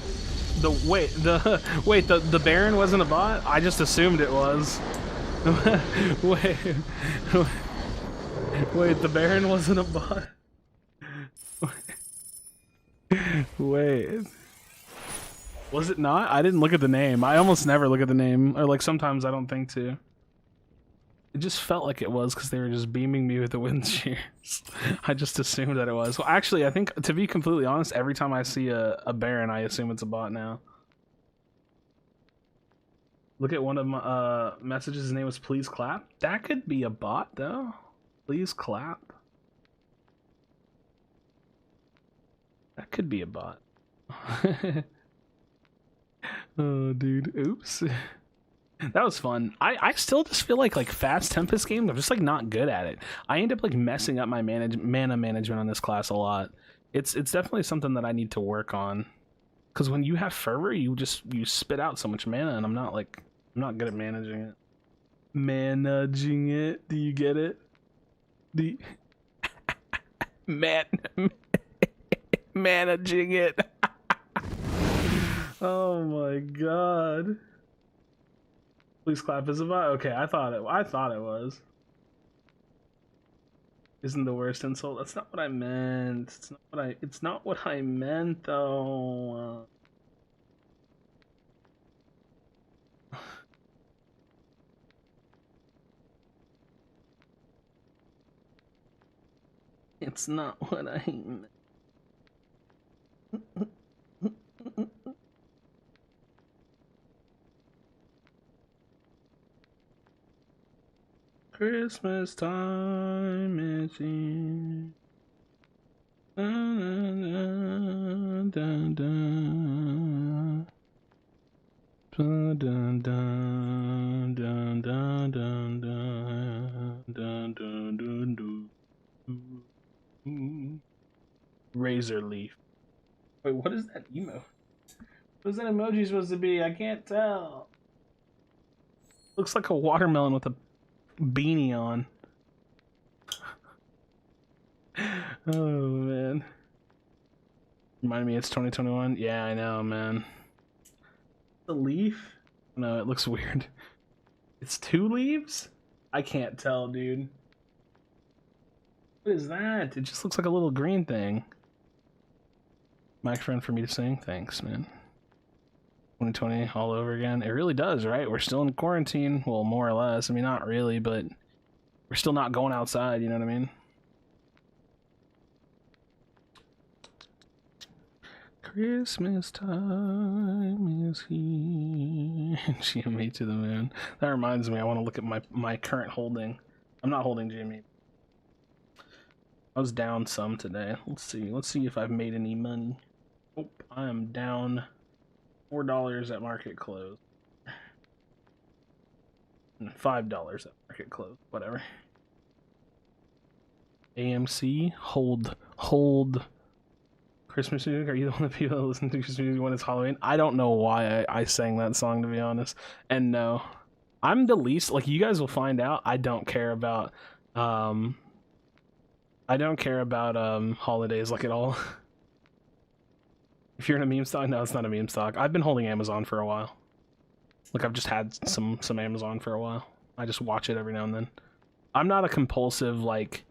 The Baron wasn't a bot? I just assumed it was. Wait. Wait, the Baron wasn't a bot? Wait. Was it not? I didn't look at the name. I almost never look at the name. Or like sometimes I don't think to. It just felt like it was because they were just beaming me with the wind shears. I just assumed that it was. Well, actually, I think, to be completely honest, every time I see a Baron, I assume it's a bot now. Look at one of my messages. His name was Please Clap. That could be a bot, though. Please Clap. That could be a bot. Oh, dude. Oops. That was fun. I still just feel like fast Tempest games, I'm just like not good at it. I end up like messing up my mana management on this class a lot. It's definitely something that I need to work on. Because when you have fervor, you spit out so much mana, and I'm not good at managing it. Managing it? Do you get it? Managing it. Oh my god. Please Clap is a bot? Okay, I thought it was. Isn't the worst insult? That's not what I meant. It's not what I meant though. It's not what I meant. Christmas time is here. Dun, dun, dun, dun, dun, dun, dun, dun, dun, dun, dun, dun, dun. Razor leaf. Wait, what is that emo? What is that emoji supposed to be? I can't tell. Looks like a watermelon with a beanie on. Oh man. Remind me it's 2021. Yeah, I know, man. The leaf? No, it looks weird. It's 2 leaves? I can't tell, dude. What is that? It just looks like a little green thing. Mic friend for me to sing? Thanks, man. 2020 all over again. It really does, right? We're still in quarantine. Well, more or less. I mean, not really, but we're still not going outside, you know what I mean? Christmas time is here. GME to the moon. That reminds me, I want to look at my current holding. I'm not holding GME. I was down some today. Let's see if I've made any money. Oh, I am down $4 at market close. And $5 at market close. Whatever. AMC, hold. Christmas music? Are you the one that people listen to Christmas music when it's Halloween? I don't know why I sang that song, to be honest. And no, I'm the least, like, you guys will find out, I don't care about holidays, like, at all. If you're in a meme stock, no, it's not a meme stock. I've been holding Amazon for a while. Like, I've just had some Amazon for a while. I just watch it every now and then. I'm not a compulsive, like,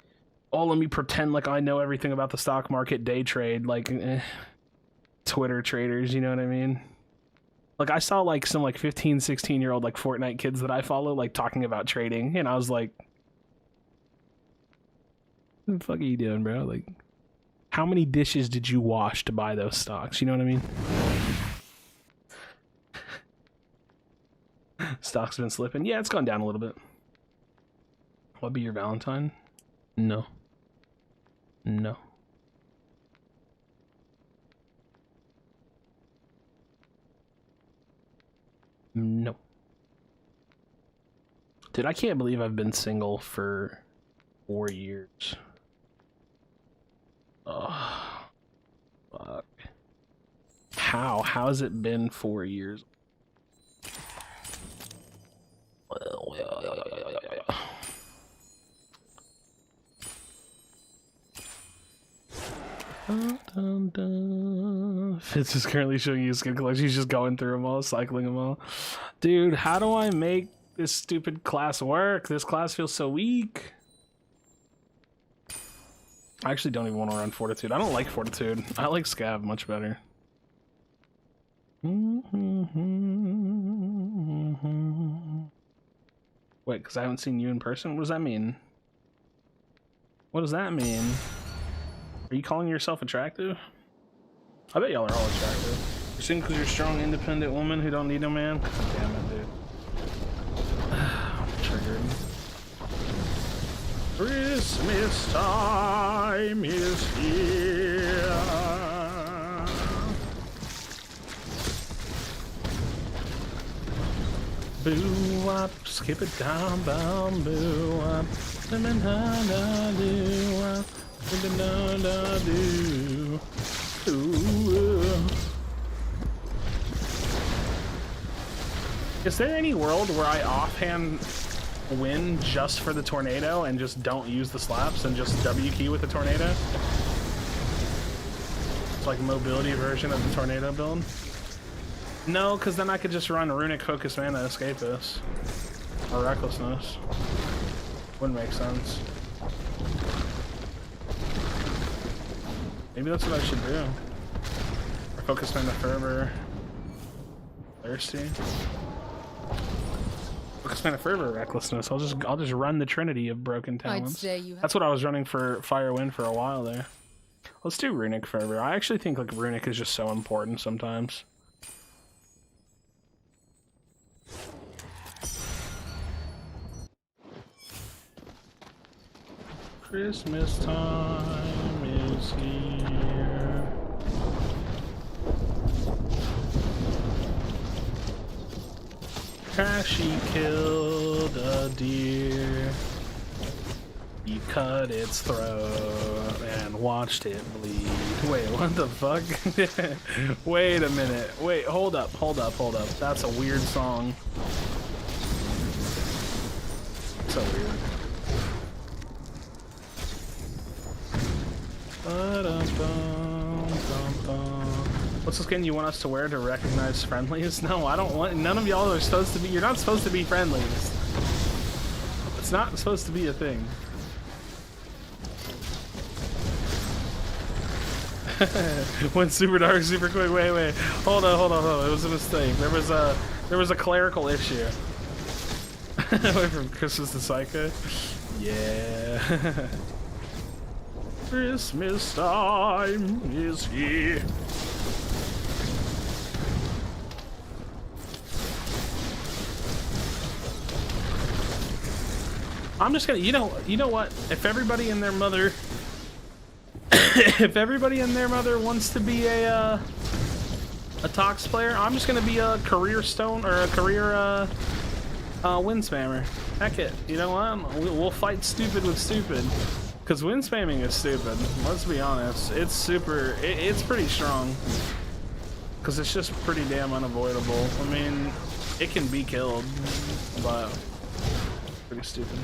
oh, let me pretend like I know everything about the stock market, day trade, like, Twitter traders, you know what I mean? Like, I saw, like, some, like, 15, 16-year-old, like, Fortnite kids that I follow, like, talking about trading, and I was like, what the fuck are you doing, bro? Like, how many dishes did you wash to buy those stocks? You know what I mean? Stock's been slipping. Yeah, it's gone down a little bit. What'd be your Valentine? No. No. No. Dude, I can't believe I've been single for 4 years. Oh, fuck. How? How's it been 4 years? Dun, dun. Fitz is currently showing you skin collection. He's just going through them all, cycling them all. Dude, how do I make this stupid class work? This class feels so weak. I actually don't even want to run Fortitude. I don't like Fortitude. I like Scav much better. Wait, because I haven't seen you in person? What does that mean? What does that mean? Are you calling yourself attractive? I bet y'all are all attractive. You're single because you're a strong, independent woman who don't need no man? God damn it, dude. I'm triggered. Christmas time is here. Boo wop, skip it down, bound, boo wop. Is there any world where I offhand win just for the tornado and just don't use the slaps and just W key with the tornado? It's like a mobility version of the tornado build. No, because then I could just run Runic Focus Mana Escape this. Or Recklessness. Wouldn't make sense. Maybe that's what I should do. Or Focus Mana Fervor. Thirsty. Focus Mana Fervor, Recklessness. I'll just run the Trinity of Broken Talents. I'd say you have... That's what I was running for Fire Wind for a while there. Let's do Runic Fervor. I actually think like Runic is just so important sometimes. Christmas time is here. Krashy killed a deer. He cut its throat and watched it bleed. Wait, what the fuck? Wait a minute. Wait, hold up. That's a weird song. So weird. What's the skin you want us to wear to recognize friendlies? No, I don't want. None of y'all are supposed to be. You're not supposed to be friendlies. It's not supposed to be a thing. Went super dark, super quick. Wait. Hold on. It was a mistake. There was a clerical issue. Away from Christmas to Psycho. Yeah. Christmas time is here. I'm just gonna, you know what? If everybody and their mother, if everybody and their mother wants to be a Tox player, I'm just gonna be a career stone or a career wind spammer. Heck it, you know what? We'll fight stupid with stupid, because wind spamming is stupid. Let's be honest. It's super. It's pretty strong, because it's just pretty damn unavoidable. I mean, it can be killed, but. Pretty stupid.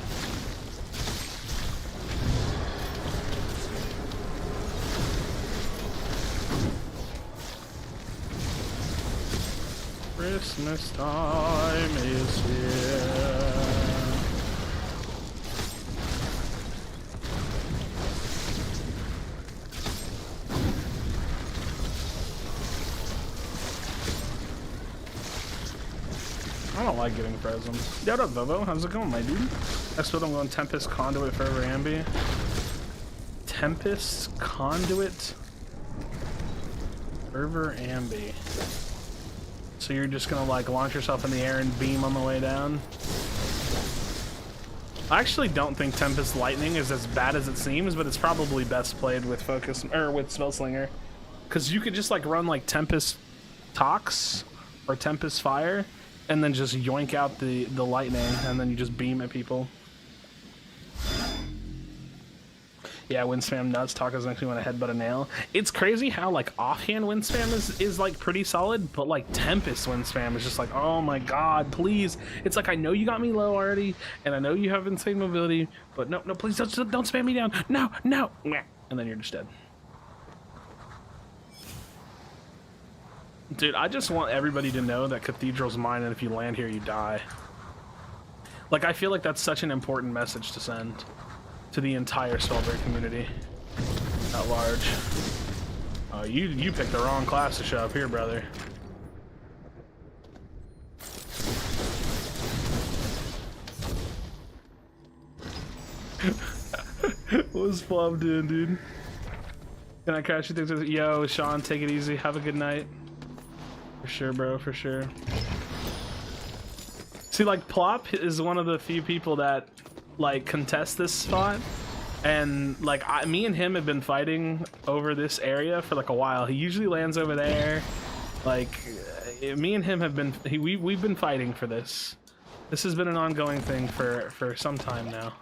Christmas time is here. I don't like getting presents. Yo, what up, Vovo? How's it going, my dude? That's what I'm going. Tempest, Conduit, Forever, Ambi. Tempest, Conduit, Fervor, Ambi. So you're just gonna like launch yourself in the air and beam on the way down? I actually don't think Tempest Lightning is as bad as it seems, but it's probably best played with Focus or with Spellslinger, because you could just like run like Tempest Tox or Tempest Fire, and then just yoink out the lightning, and then you just beam at people. Yeah, wind spam nuts. Tacos makes me want to headbutt a nail. It's crazy how like offhand wind spam is like pretty solid, but like Tempest wind spam is just like, oh my god, please. It's like, I know you got me low already, and I know you have insane mobility, but no, please don't spam me down. No. And then you're just dead. Dude, I just want everybody to know that Cathedral's mine, and if you land here, you die. Like, I feel like that's such an important message to send to the entire Spellbreak community at large. Oh, you picked the wrong class to show up here, brother. What's Flop doing, dude? Can I catch you things? Yo, Sean, take it easy. Have a good night. For sure, bro, for sure. See, like, Plop is one of the few people that, like, contest this spot. And, like, me and him have been fighting over this area for, like, a while. He usually lands over there. Like, me and him have been... We've been fighting for this. This has been an ongoing thing for some time now.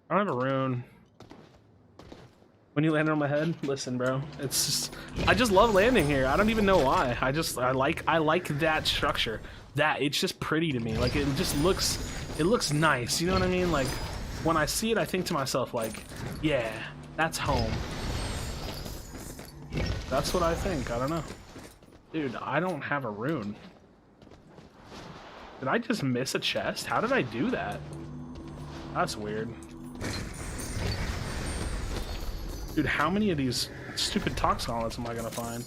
I don't have a rune. When you landed on my head, listen, bro. It's just, I just love landing here. I don't even know why. I like that structure. It's just pretty to me. Like, it looks nice. You know what I mean? Like, when I see it, I think to myself, like, yeah, that's home. That's what I think. I don't know. Dude, I don't have a rune. Did I just miss a chest? How did I do that? That's weird. Dude, how many of these stupid Tox gauntlets am I gonna find?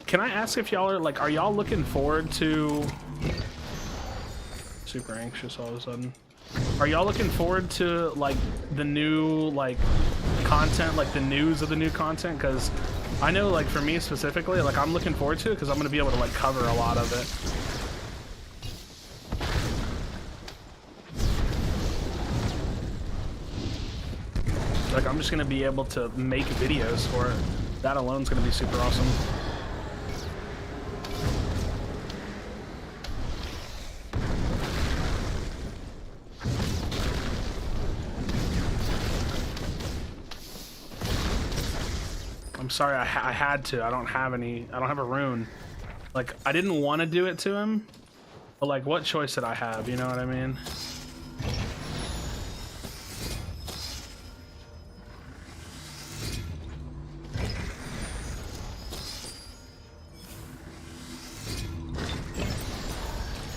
Can I ask if y'all are like, are y'all looking forward to... Super anxious all of a sudden. Are y'all looking forward to like the new like content, like the news of the new content? Because I know, like, for me specifically, like, I'm looking forward to it because I'm gonna be able to like cover a lot of it. Like, I'm just gonna be able to make videos for it. That alone is gonna be super awesome. I'm sorry, I had to. I don't have a rune. Like, I didn't want to do it to him, but like, what choice did I have? You know what I mean?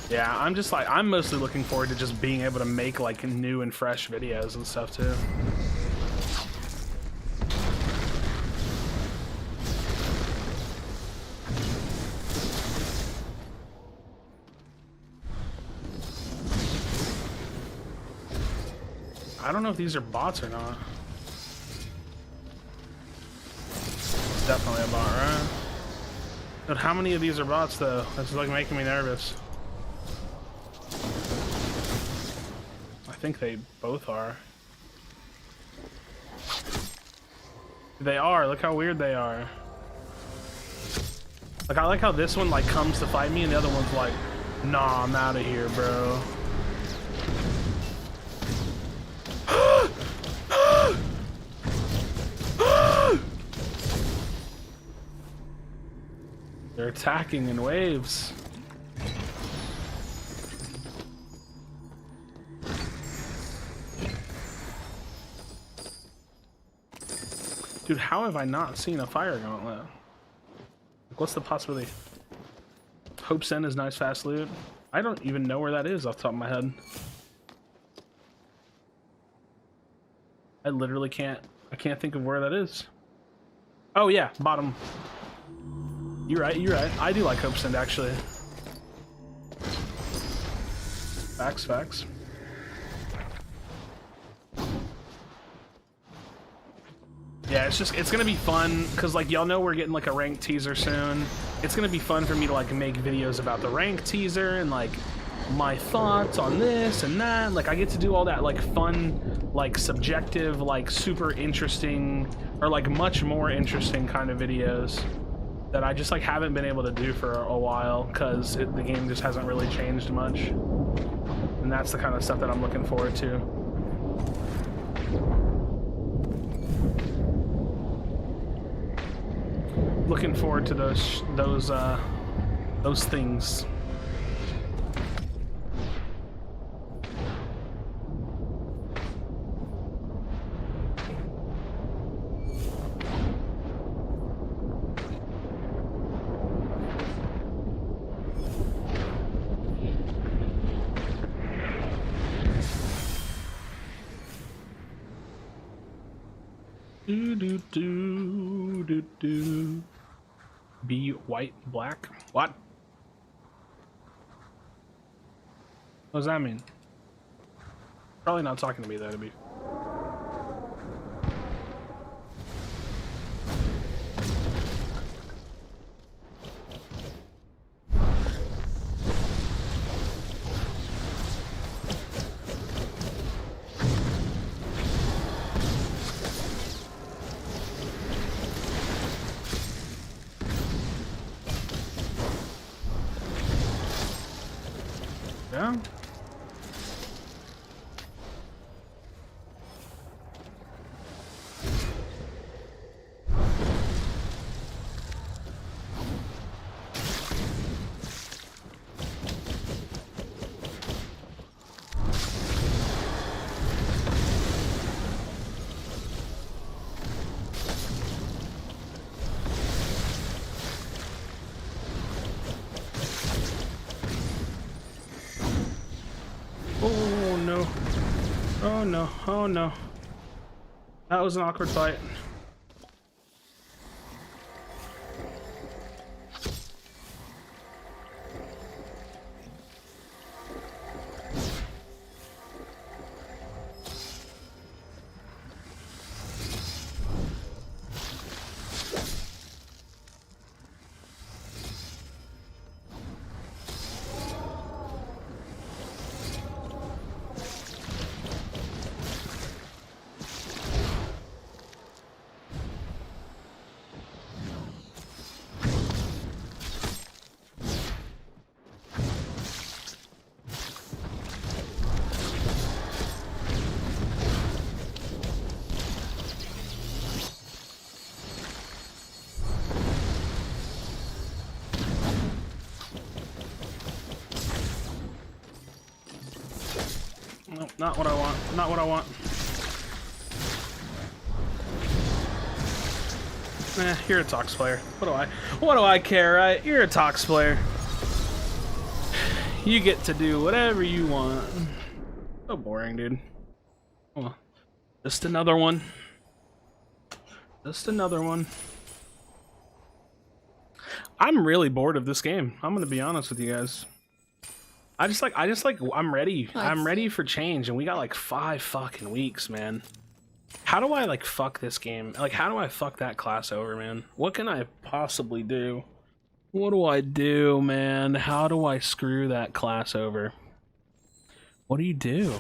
Yeah, I'm just like, I'm mostly looking forward to just being able to make like new and fresh videos and stuff too. I don't know if these are bots or not. It's definitely a bot, right? But how many of these are bots though? This is like making me nervous. I think they both are. They are, look how weird they are. Like I like how this one like comes to fight me and the other one's like, nah, I'm out of here, bro. They're attacking in waves. Dude, how have I not seen a fire gauntlet? What's the possibility? Hope's End is nice fast loot. I don't even know where that is off the top of my head. I literally can't think of where that is. Oh yeah, bottom. You're right, you're right. I do like Hope's End actually. Facts, facts. Yeah, it's gonna be fun because like y'all know we're getting like a ranked teaser soon. It's gonna be fun for me to like make videos about the ranked teaser and like my thoughts on this and that. Like I get to do all that like fun, like subjective, like super interesting or like much more interesting kind of videos that I just like haven't been able to do for a while because the game just hasn't really changed much. And that's the kind of stuff that I'm looking forward to. Looking forward to those things. Do do do do do. Be white, black? What? What does that mean? Probably not talking to me though, to be. Yeah. Oh no. Oh no. Oh no. That was an awkward fight. No, not what I want. Not what I want. You're a Tox player. What do I care, right? You're a Tox player. You get to do whatever you want. So boring, dude. Oh, just another one. Just another one. I'm really bored of this game. I'm gonna be honest with you guys. I'm ready. I'm ready for change, and we got like 5 fucking weeks, man. How do I like fuck this game? Like, how do I fuck that class over, man? What can I possibly do? What do I do, man? How do I screw that class over? What do you do?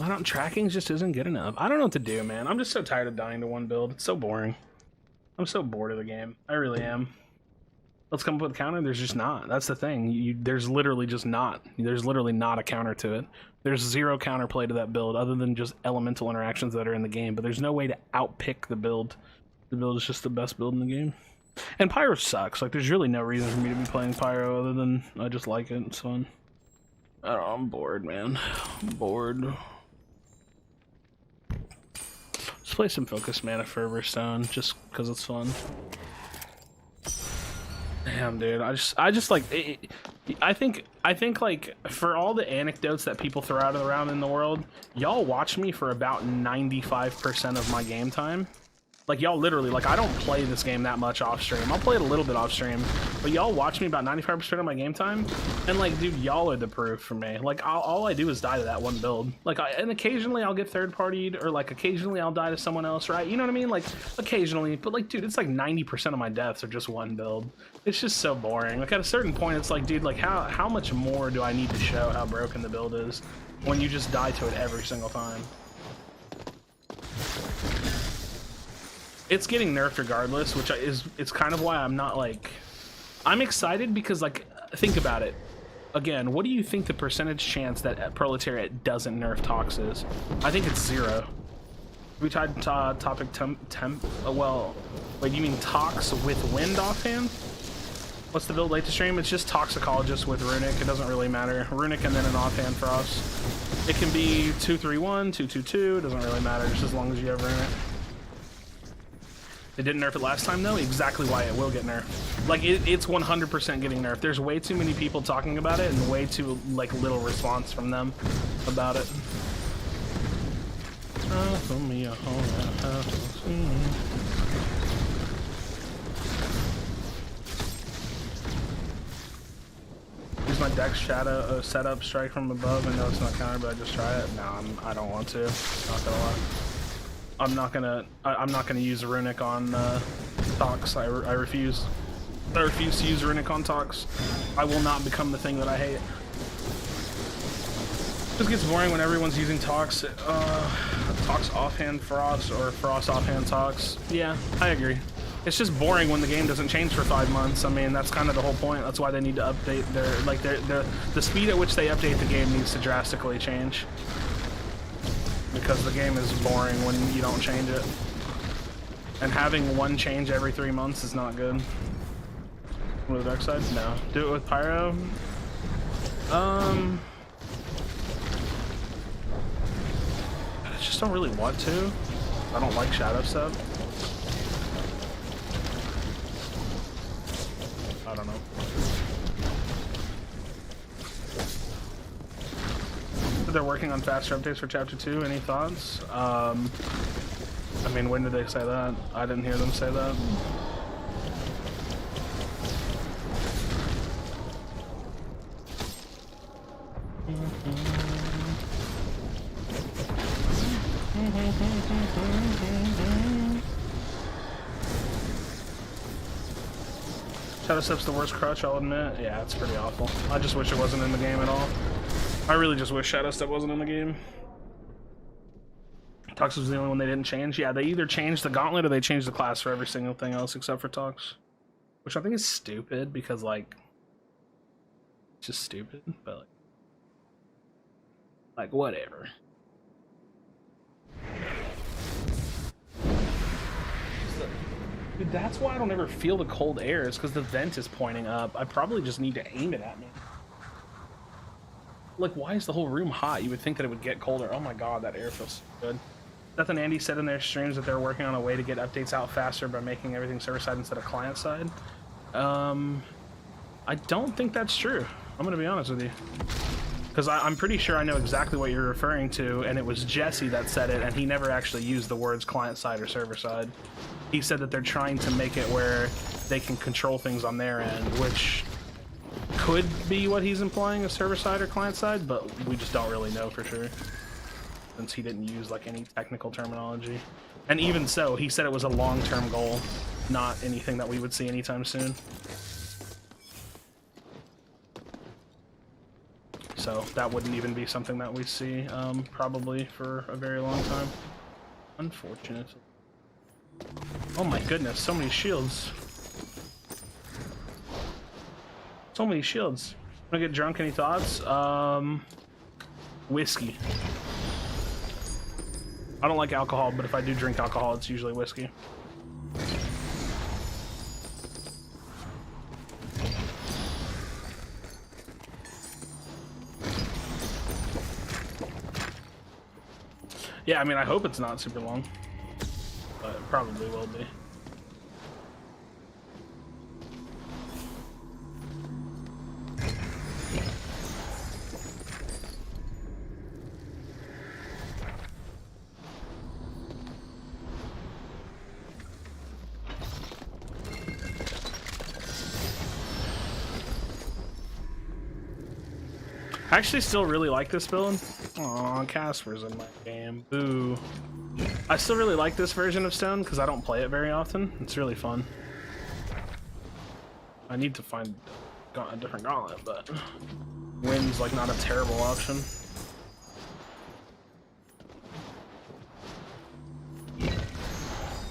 I don't. Tracking just isn't good enough. I don't know what to do, man. I'm just so tired of dying to one build. It's so boring. I'm so bored of the game. I really am. Let's come up with a counter. There's just not. That's the thing. There's literally just not. There's literally not a counter to it. There's zero counterplay to that build other than just elemental interactions that are in the game. But there's no way to outpick the build. The build is just the best build in the game. And Pyro sucks. Like, there's really no reason for me to be playing Pyro other than I just like it. It's fun. I don't know. I'm bored, man. I'm bored. Let's play some Focus Mana Fervor Stone just because it's fun. Damn, dude. I just like I think like for all the anecdotes that people throw out around in the world, y'all watch me for about 95% of my game time. Like, y'all literally, like, I don't play this game that much off stream. I'll play it a little bit off stream, but y'all watch me about 95% of my game time, and like, dude, y'all are the proof for me. Like, all I do is die to that one build. Like, and occasionally I'll get third-partied, or like occasionally I'll die to someone else, right? You know what I mean? Like, occasionally, but like, dude, it's like 90% of my deaths are just one build. It's just so boring. Like, at a certain point, it's like, dude, like, how much more do I need to show how broken the build is when you just die to it every single time? It's getting nerfed regardless, which it's kind of why I'm not like... I'm excited because, like, think about it. Again, what do you think the percentage chance that Proletariat doesn't nerf Tox is? I think it's 0. We tried topic temp... well, wait, you mean Tox with Wind offhand? What's the build late to stream? It's just Toxicologist with Runic. It doesn't really matter. Runic and then an offhand Frost. It can be 2-3-1, 2-2-2. It doesn't really matter, just as long as you have Runic. It didn't nerf it last time, though. Exactly why it will get nerfed. Like, it's 100% getting nerfed. There's way too many people talking about it and way too, like, little response from them about it. Use my dex shadow setup, strike from above. I know it's not counter, but I just try it. No, I don't want to. Not gonna lie. I'm not gonna use Runic on Tox. I refuse. I refuse to use Runic on Tox. I will not become the thing that I hate. It just gets boring when everyone's using Tox. Tox offhand Frost or Frost offhand Tox. Yeah, I agree. It's just boring when the game doesn't change for 5 months. I mean, that's kind of the whole point. That's why they need to update the speed at which they update the game needs to drastically change. Because the game is boring when you don't change it. And having one change every 3 months is not good. With the dark side? No. Do it with Pyro? I just don't really want to. I don't like Shadow Step. I don't know. They're working on faster updates for Chapter 2. Any thoughts? I mean, when did they say that? I didn't hear them say that. Shadow Step's the worst crutch, I'll admit. Yeah, it's pretty awful. I just wish it wasn't in the game at all. I really just wish Shadow Step wasn't in the game. Tox was the only one they didn't change. Yeah, they either changed the gauntlet or they changed the class for every single thing else except for Tox. Which I think is stupid because, like, it's just stupid, but like whatever. Dude, that's why I don't ever feel the cold air, is because the vent is pointing up. I probably just need to aim it at me. Like, why is the whole room hot? You would think that it would get colder. Oh my god, that air feels so good. Seth and Andy said in their streams that they're working on a way to get updates out faster by making everything server-side instead of client-side. I I don't think that's true. I'm gonna be honest with you. Because I'm pretty sure I know exactly what you're referring to, and it was Jesse that said it, and he never actually used the words client-side or server-side. He said that they're trying to make it where they can control things on their end, which could be what he's implying as server-side or client-side, but we just don't really know for sure, since he didn't use like any technical terminology. And even so, he said it was a long-term goal, not anything that we would see anytime soon. So that wouldn't even be something that we see probably for a very long time. Unfortunate. Oh my goodness, so many shields. So many shields. Wanna get drunk? Any thoughts? Whiskey. I don't like alcohol, but if I do drink alcohol, it's usually whiskey. Yeah, I mean, I hope it's not super long, but it probably will be. I actually still really like this build. Aw, Casper's in my game. Boo. I still really like this version of Stone because I don't play it very often. It's really fun. I need to find a different gauntlet, but Wind's like not a terrible option.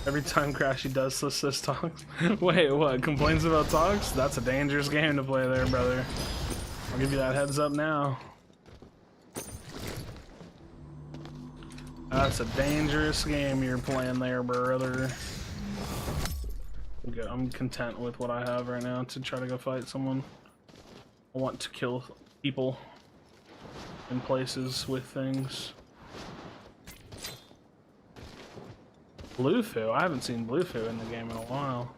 Every time Krashy does says talks. Wait, what? Complains about talks? That's a dangerous game to play there, brother. I'll give you that heads up now. That's a dangerous game you're playing there, brother. Okay, I'm content with what I have right now to try to go fight someone. I want to kill people in places with things. Bluefu? I haven't seen Bluefu in the game in a while.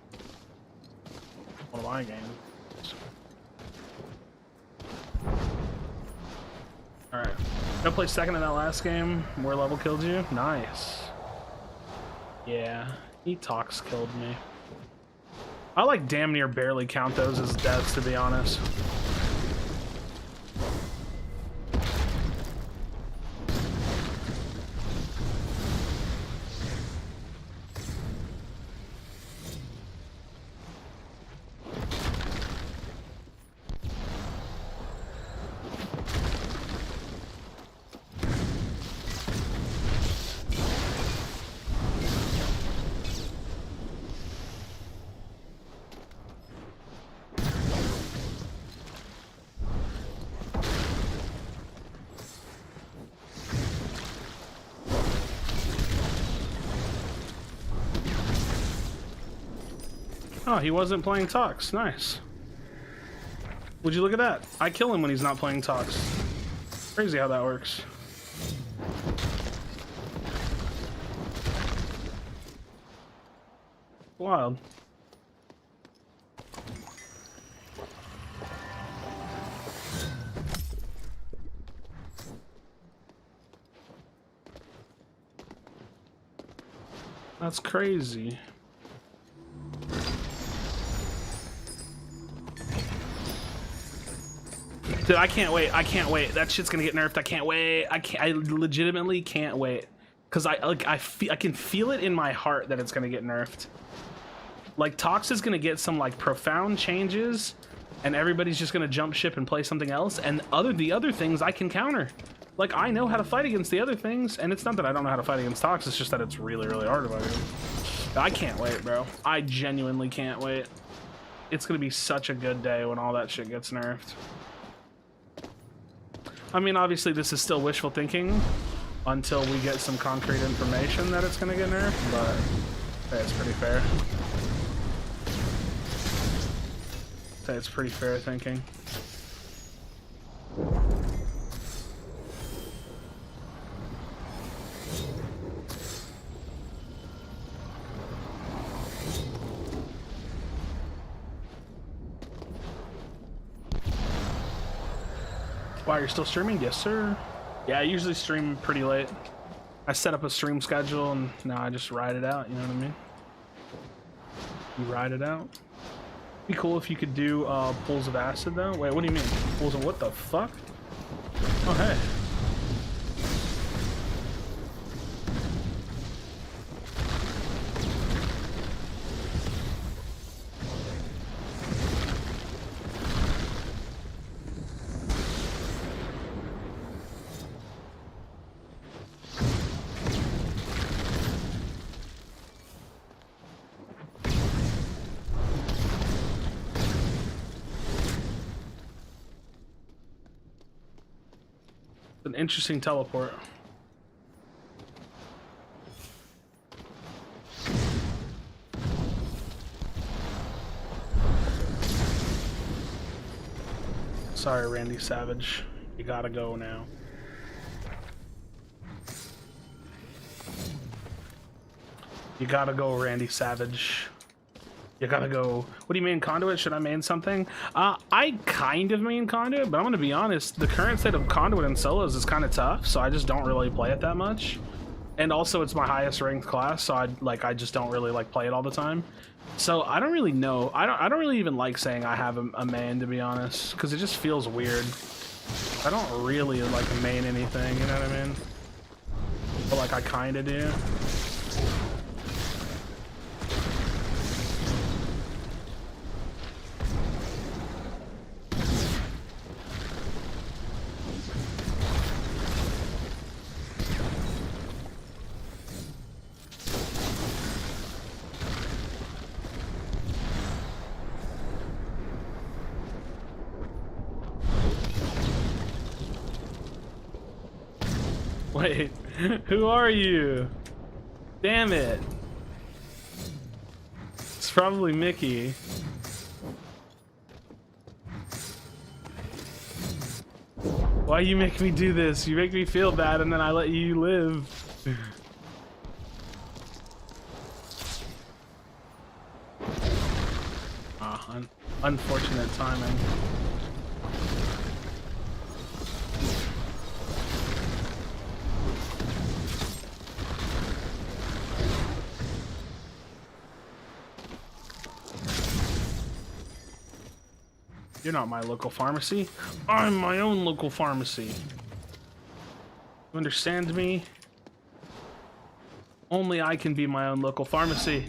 One of my games. Alright. Go play second in that last game where level killed you? Nice. Yeah, he talks killed me. I like damn near barely count those as deaths, to be honest. Oh, he wasn't playing Tox. Nice. Would you look at that? I kill him when he's not playing Tox. Crazy how that works. Wild. That's crazy. Dude, I can't wait. I can't wait. That shit's gonna get nerfed. I can't wait. I legitimately can't wait. Cause I can feel it in my heart that it's gonna get nerfed. Like Tox is gonna get some like profound changes, and everybody's just gonna jump ship and play something else. And the other things I can counter. Like I know how to fight against the other things, and it's not that I don't know how to fight against Tox. It's just that it's really hard to fight against. I can't wait, bro. I genuinely can't wait. It's gonna be such a good day when all that shit gets nerfed. I mean, obviously this is still wishful thinking until we get some concrete information that it's gonna get nerfed, but hey, it's pretty fair. Hey, it's pretty fair thinking. Wow, you're still streaming? Yes, sir. Yeah, I usually stream pretty late. I set up a stream schedule and now I just ride it out, you know what I mean? You ride it out. Be cool if you could do pulls of acid though. Wait, what do you mean? Pulls of what the fuck? Oh, hey. An interesting teleport. Sorry, Randy Savage. You gotta go now. You gotta go, Randy Savage. You gotta go. What do you mean, Conduit? Should I main something? I kind of main Conduit, but I'm gonna be honest, the current state of Conduit in solos is kind of tough, so I just don't really play it that much. And also, it's my highest ranked class, so I just don't really like play it all the time. So I don't really know. I don't really even like saying I have a main, to be honest, because it just feels weird. I don't really like main anything, you know what I mean? But like I kind of do. Wait, who are you? Damn it. It's probably Mickey. Why you make me do this? You make me feel bad and then I let you live. Unfortunate timing. You're not my local pharmacy. I'm my own local pharmacy. You understand me? Only I can be my own local pharmacy.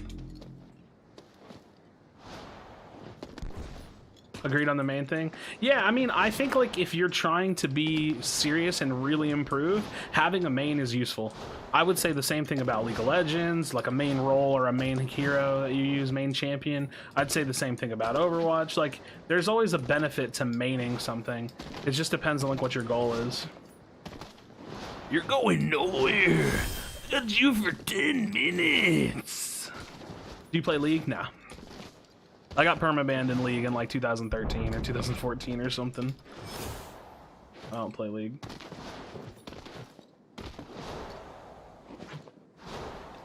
Agreed on the main thing? Yeah, I mean, I think like if you're trying to be serious and really improve, having a main is useful. I would say the same thing about League of Legends, like a main role or a main hero that you use, main champion. I'd say the same thing about Overwatch. Like, there's always a benefit to maining something. It just depends on like what your goal is. You're going nowhere. That's you for 10 minutes. Do you play League? Nah. I got permabanned in League in like 2013 or 2014 or something. I don't play League.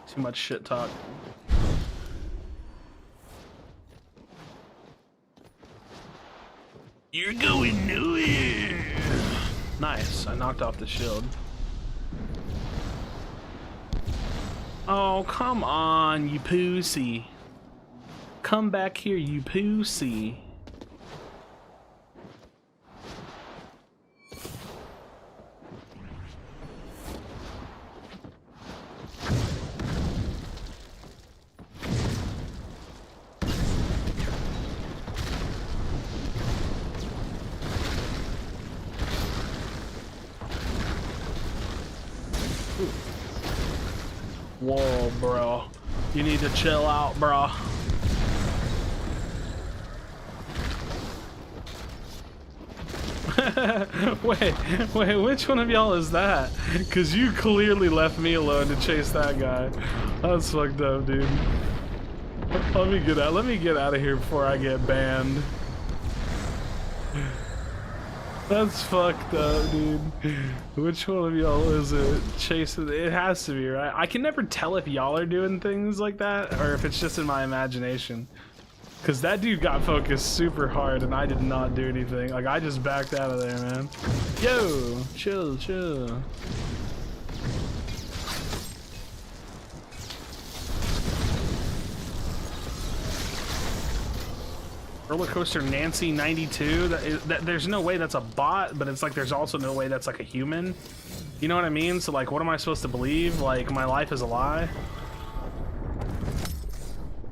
Too much shit talk. You're going nowhere. Nice. I knocked off the shield. Oh, come on, you pussy. Come back here, you pussy. Whoa, bro. You need to chill out, bro. wait, which one of y'all is that? Cause you clearly left me alone to chase that guy. That's fucked up, dude. Let me get out of here before I get banned. That's fucked up, dude. Which one of y'all is it chasing? It has to be, right? I can never tell if y'all are doing things like that or if it's just in my imagination. Cause that dude got focused super hard and I did not do anything. Like I just backed out of there, man. Yo, chill, chill. Roller Coaster Nancy 92. There's no way that's a bot, but it's like there's also no way that's like a human. You know what I mean? So like, what am I supposed to believe? Like my life is a lie?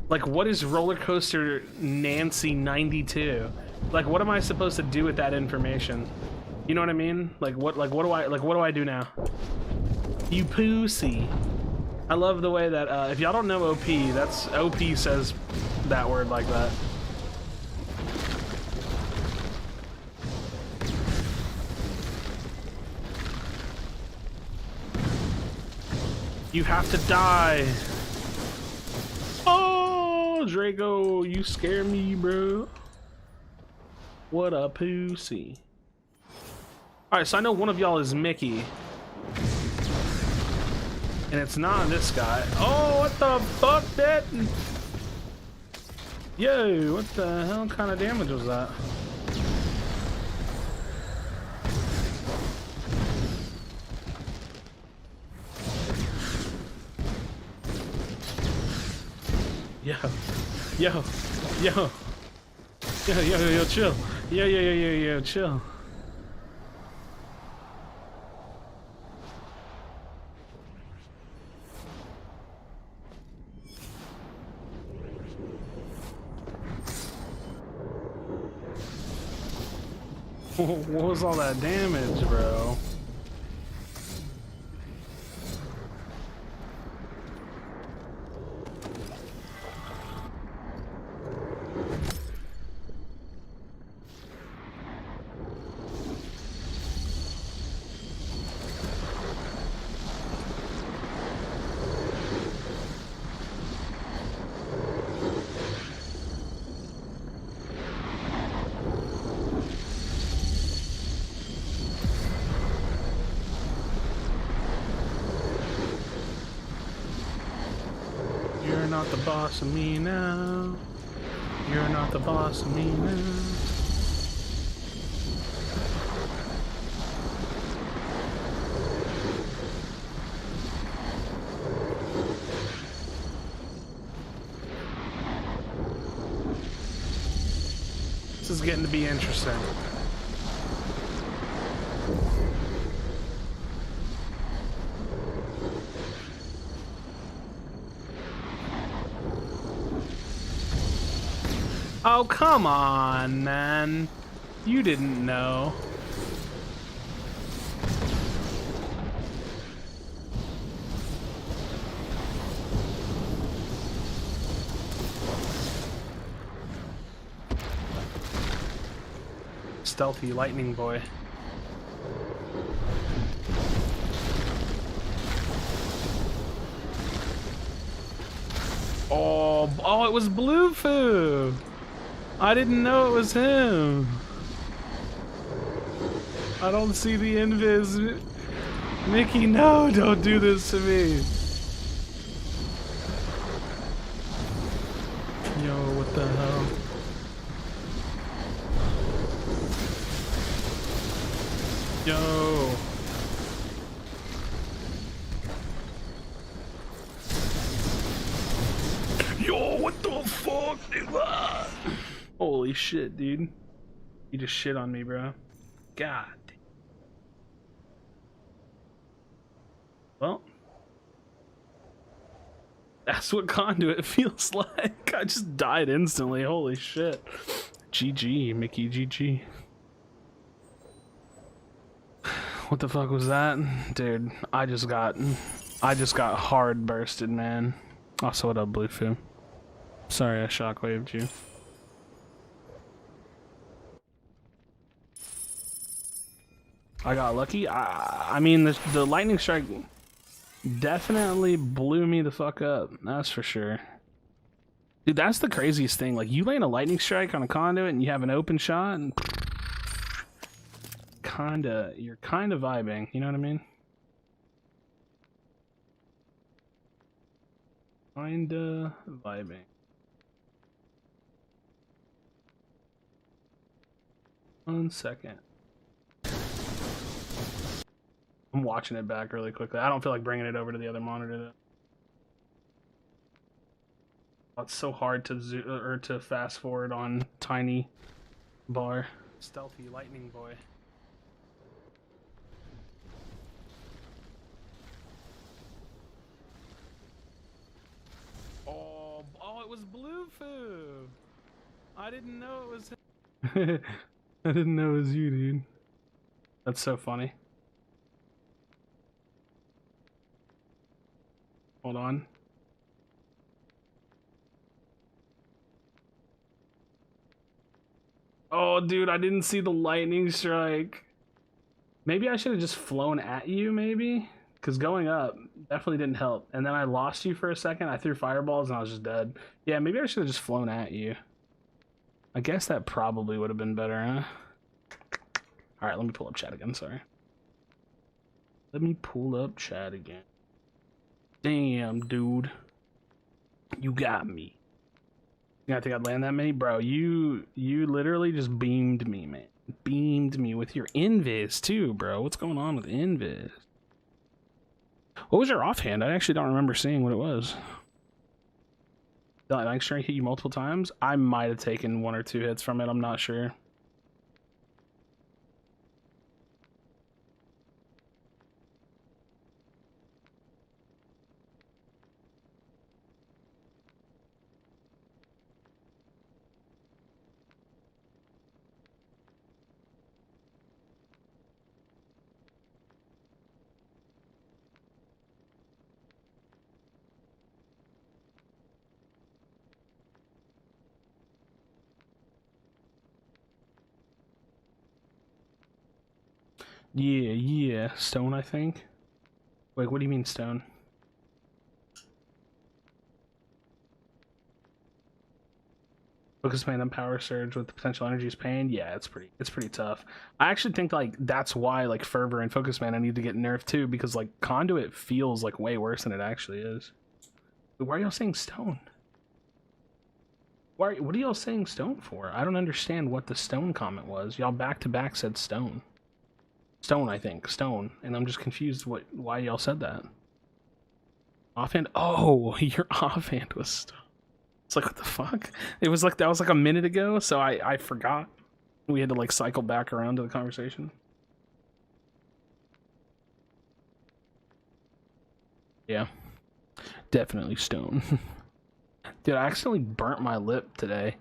Like, what is Roller Coaster Nancy 92? Like, what am I supposed to do with that information? You know what I mean? Like, what do I do now? You pussy. I love the way that, if y'all don't know OP, that's, OP says that word like that. You have to die. Oh, Draco, you scare me, bro. What a pussy. Alright, so I know one of y'all is Mickey. And it's not this guy. Oh, what the fuck, that? Yo, what the hell kind of damage was that? Yo, yo, yo, yo, chill. Yo, chill. What was all that damage, bro? You're not the boss of me now. You're not the boss of me now. This is getting to be interesting. Oh, come on, man. You didn't know. Stealthy lightning boy. Oh, it was Bluefoo. I didn't know it was him. I don't see the invis. Mickey, no, don't do this to me. Yo, what the hell? Yo. Yo, what the fuck, dude? Holy shit, dude. You just shit on me, bro. God. Well, that's what Conduit feels like. I just died instantly. Holy shit. GG, Mickey, GG. What the fuck was that? Dude, I just got hard bursted, man. Also, what up, Bluefoo? Sorry I shockwaved you. I got lucky. I mean, the lightning strike definitely blew me the fuck up. That's for sure. Dude, that's the craziest thing. Like, you land a lightning strike on a conduit and you have an open shot, and you're kinda vibing. You know what I mean? Kinda vibing. 1 second. I'm watching it back really quickly. I don't feel like bringing it over to the other monitor though. It's so hard to zoom or to fast forward on tiny bar. Stealthy lightning boy. Oh, it was Blue Foo. I didn't know it was him. I didn't know it was you, dude. That's so funny. Hold on. Oh, dude, I didn't see the lightning strike. Maybe I should have just flown at you, maybe? Because going up definitely didn't help. And then I lost you for a second. I threw fireballs and I was just dead. Yeah, maybe I should have just flown at you. I guess that probably would have been better, huh? Alright, let me pull up chat again, sorry. Let me pull up chat again. Damn, dude. You got me. You think I'd land that many? Bro, you literally just beamed me, man. Beamed me with your invis, too, bro. What's going on with invis? What was your offhand? I actually don't remember seeing what it was. Did I like hit you multiple times? I might have taken 1 or 2 hits from it. I'm not sure. Yeah, stone, I think. Wait, what do you mean stone? Focus man and power surge with the potential energy is pain. Yeah, it's pretty tough. I actually think like that's why like fervor and focus man I need to get nerfed too, because like conduit feels like way worse than it actually is. Why are y'all saying stone? What are y'all saying stone for? I don't understand what the stone comment was. Y'all back to back said stone. Stone, I think. Stone. And I'm just confused why y'all said that. Offhand? Oh, your offhand was stone. It's like, what the fuck? It was like, that was like a minute ago, so I forgot. We had to like cycle back around to the conversation. Yeah. Definitely stone. Dude, I accidentally burnt my lip today.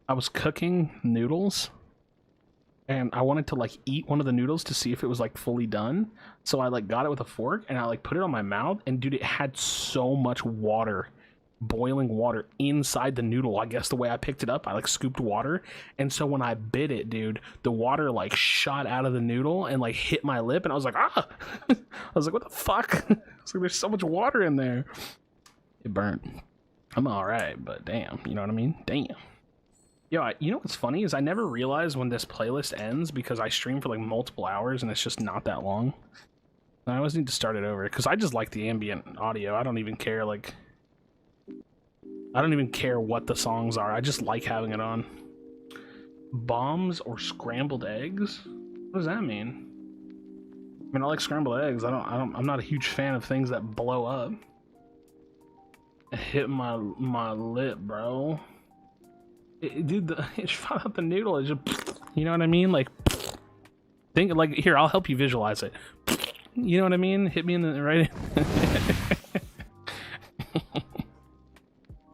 I was cooking noodles. And I wanted to like eat one of the noodles to see if it was like fully done. So I like got it with a fork and I like put it on my mouth, and dude, it had so much water, boiling water inside the noodle. I guess the way I picked it up, I like scooped water. And so when I bit it, dude, the water like shot out of the noodle and like hit my lip, and I was like, ah! I was like, what the fuck? I was like, there's so much water in there. It burnt. I'm all right, but damn, you know what I mean? Damn. Yo, you know what's funny is I never realize when this playlist ends because I stream for like multiple hours and it's just not that long. I always need to start it over because I just like the ambient audio. I don't even care like... I don't even care what the songs are. I just like having it on. Bombs or scrambled eggs? What does that mean? I mean, I like scrambled eggs. I'm not a huge fan of things that blow up. It hit my lip, bro. Dude, it shot out the noodle. It just, you know what I mean? Like, think like here. I'll help you visualize it. You know what I mean? Hit me in the right.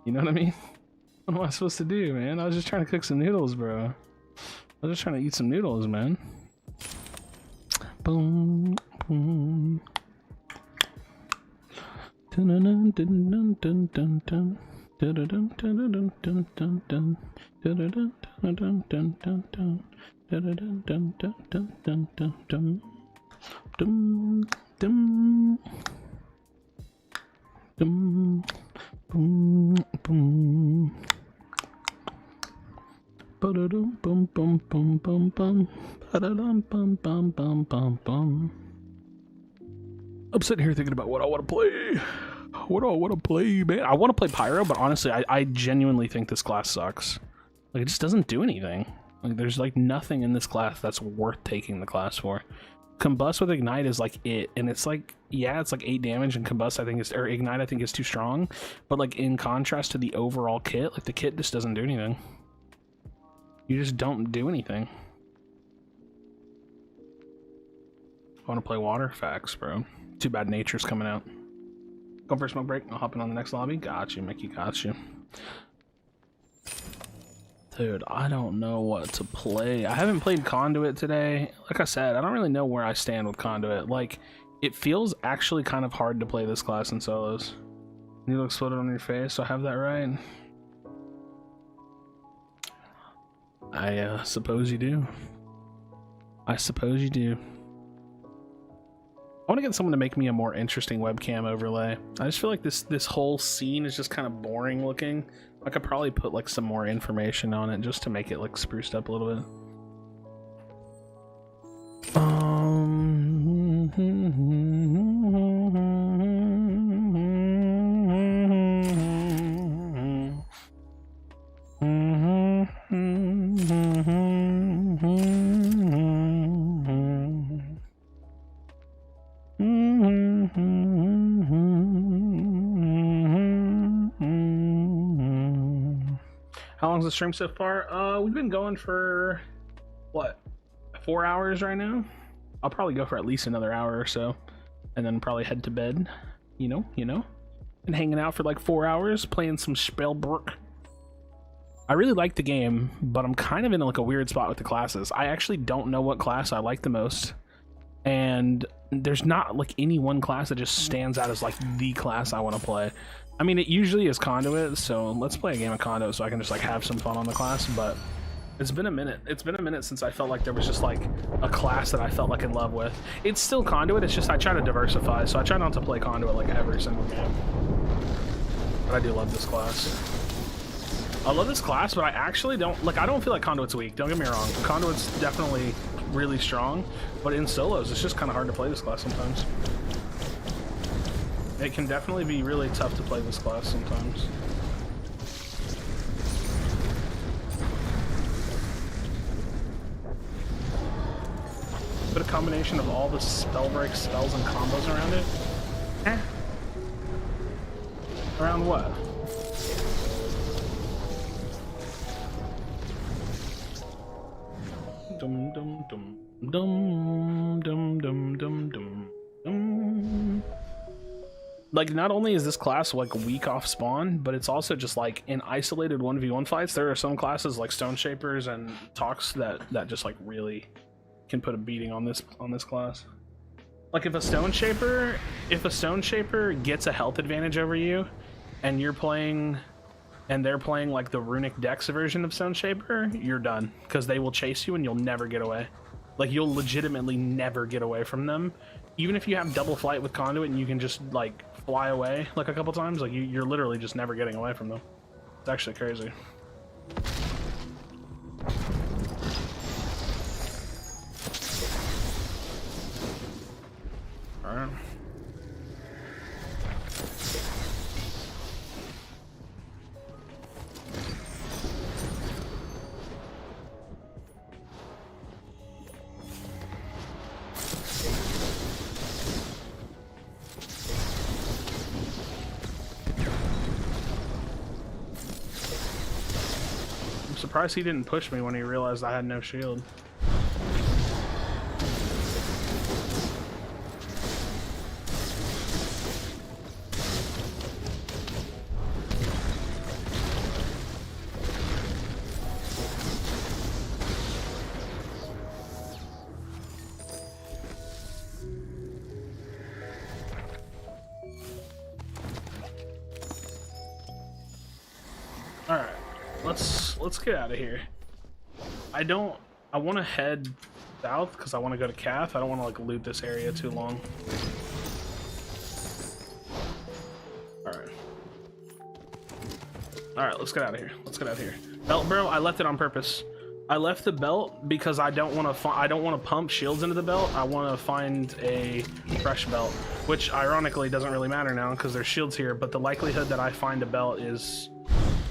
You know what I mean? What am I supposed to do, man? I was just trying to cook some noodles, bro. I was just trying to eat some noodles, man. Boom, boom. Dun dun dun dun dun dun dun. Dun dun dun dun dun dun dun. Dun dun dun dun dun dun dun. Dun dun dun dun dun dun dun dun. Dum dum. Dum boom boom. Ba-da-dum bum bum bum bum bum. Ba-da-dum bum bum bum bum bum. I'm sitting here thinking about what I want to play. What do I want to play, man? I want to play Pyro, but honestly, I genuinely think this class sucks. Like, it just doesn't do anything. Like, there's like nothing in this class that's worth taking the class for. Combust with Ignite is like it, and it's like, yeah, it's like 8 damage, and Combust I think is, or Ignite I think is too strong, but like in contrast to the overall kit, like the kit just doesn't do anything. You just don't do anything. I want to play water? Facts, bro. Too bad Nature's coming out. Go for a smoke break. I'll hop in on the next lobby. Got you, Mickey. Got you. Dude, I don't know what to play. I haven't played Conduit today. Like I said, I don't really know where I stand with Conduit. Like, it feels actually kind of hard to play this class in solos. You exploded on your face, so I have that right. I suppose you do. I suppose you do. I want to get someone to make me a more interesting webcam overlay. I just feel like this whole scene is just kind of boring looking. I could probably put like some more information on it just to make it like spruced up a little bit. How long's the stream so far? We've been going for what, 4 hours right now? I'll probably go for at least another hour or so, and then probably head to bed. You know, and hanging out for like 4 hours playing some Spellbreak. I really like the game, but I'm kind of in like a weird spot with the classes. I actually don't know what class I like the most, and there's not like any one class that just stands out as like the class I want to play. I mean, it usually is Conduit, so let's play a game of Conduit so I can just like have some fun on the class, but it's been a minute. It's been a minute since I felt like there was just like a class that I felt like in love with. It's still Conduit, it's just I try to diversify, so I try not to play Conduit like every single game. But I do love this class. I love this class, but I actually don't, like, I don't feel like Conduit's weak, don't get me wrong. Conduit's definitely really strong, but in solos, it's just kind of hard to play this class sometimes. It can definitely be really tough to play this class sometimes. Put a combination of all the Spellbreak spells and combos around it? Eh. Around what? Dum dum dum dum dum dum dum dum dum. Like, not only is this class like weak off spawn, but it's also just like in isolated 1v1 fights. There are some classes like Stone Shapers and Talks that just like really can put a beating on this class. Like if a Stone Shaper gets a health advantage over you, and you're playing, and they're playing like the Runic Dex version of Stone Shaper, you're done, because they will chase you and you'll never get away. Like, you'll legitimately never get away from them. Even if you have double flight with Conduit and you can just like fly away like a couple times, like you're literally just never getting away from them. It's actually crazy. All right. Surprised he didn't push me when he realized I had no shield. All right. Let's get out of here. I want to head south because I want to go to Cath. I don't want to like loot this area too long. All right, let's get out of here. Let's get out of here. Belt, bro, I left it on purpose. I left the belt because I don't want to pump shields into the belt. I want to find a fresh belt, which ironically doesn't really matter now because there's shields here, but the likelihood that I find a belt is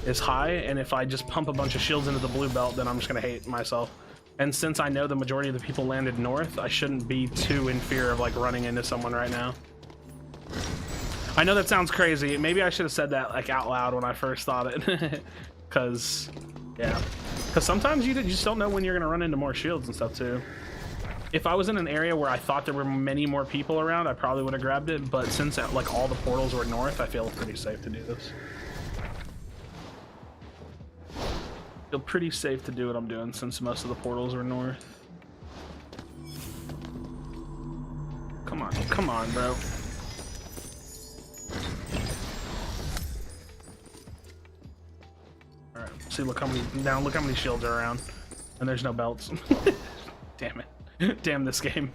is high, and if I just pump a bunch of shields into the blue belt, then I'm just gonna hate myself. And since I know the majority of the people landed north, I shouldn't be too in fear of like running into someone right now. I know that sounds crazy. Maybe I should have said that like out loud when I first thought it. Cause yeah, because sometimes you just don't know when you're gonna run into more shields and stuff too. If I was in an area where I thought there were many more people around, I probably would have grabbed it, but since like all the portals were north, I feel pretty safe to do this. Feel pretty safe to do what I'm doing since most of the portals are north. Come on, bro. All right, see, look how many shields are around, and there's no belts. Damn it, damn this game,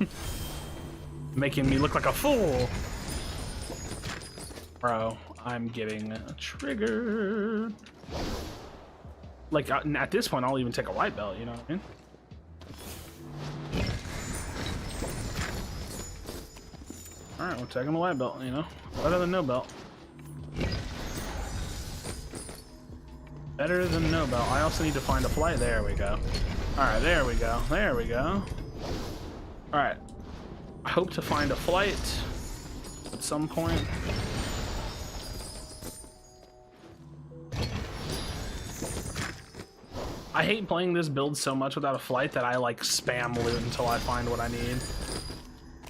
making me look like a fool, bro. I'm getting triggered. Like, at this point, I'll even take a white belt, you know what I mean? Alright, we're taking the white belt, you know? Better than no belt. Better than no belt. I also need to find a flight. There we go. Alright, there we go. There we go. Alright. I hope to find a flight at some point. I hate playing this build so much without a flight that I like spam loot until I find what I need.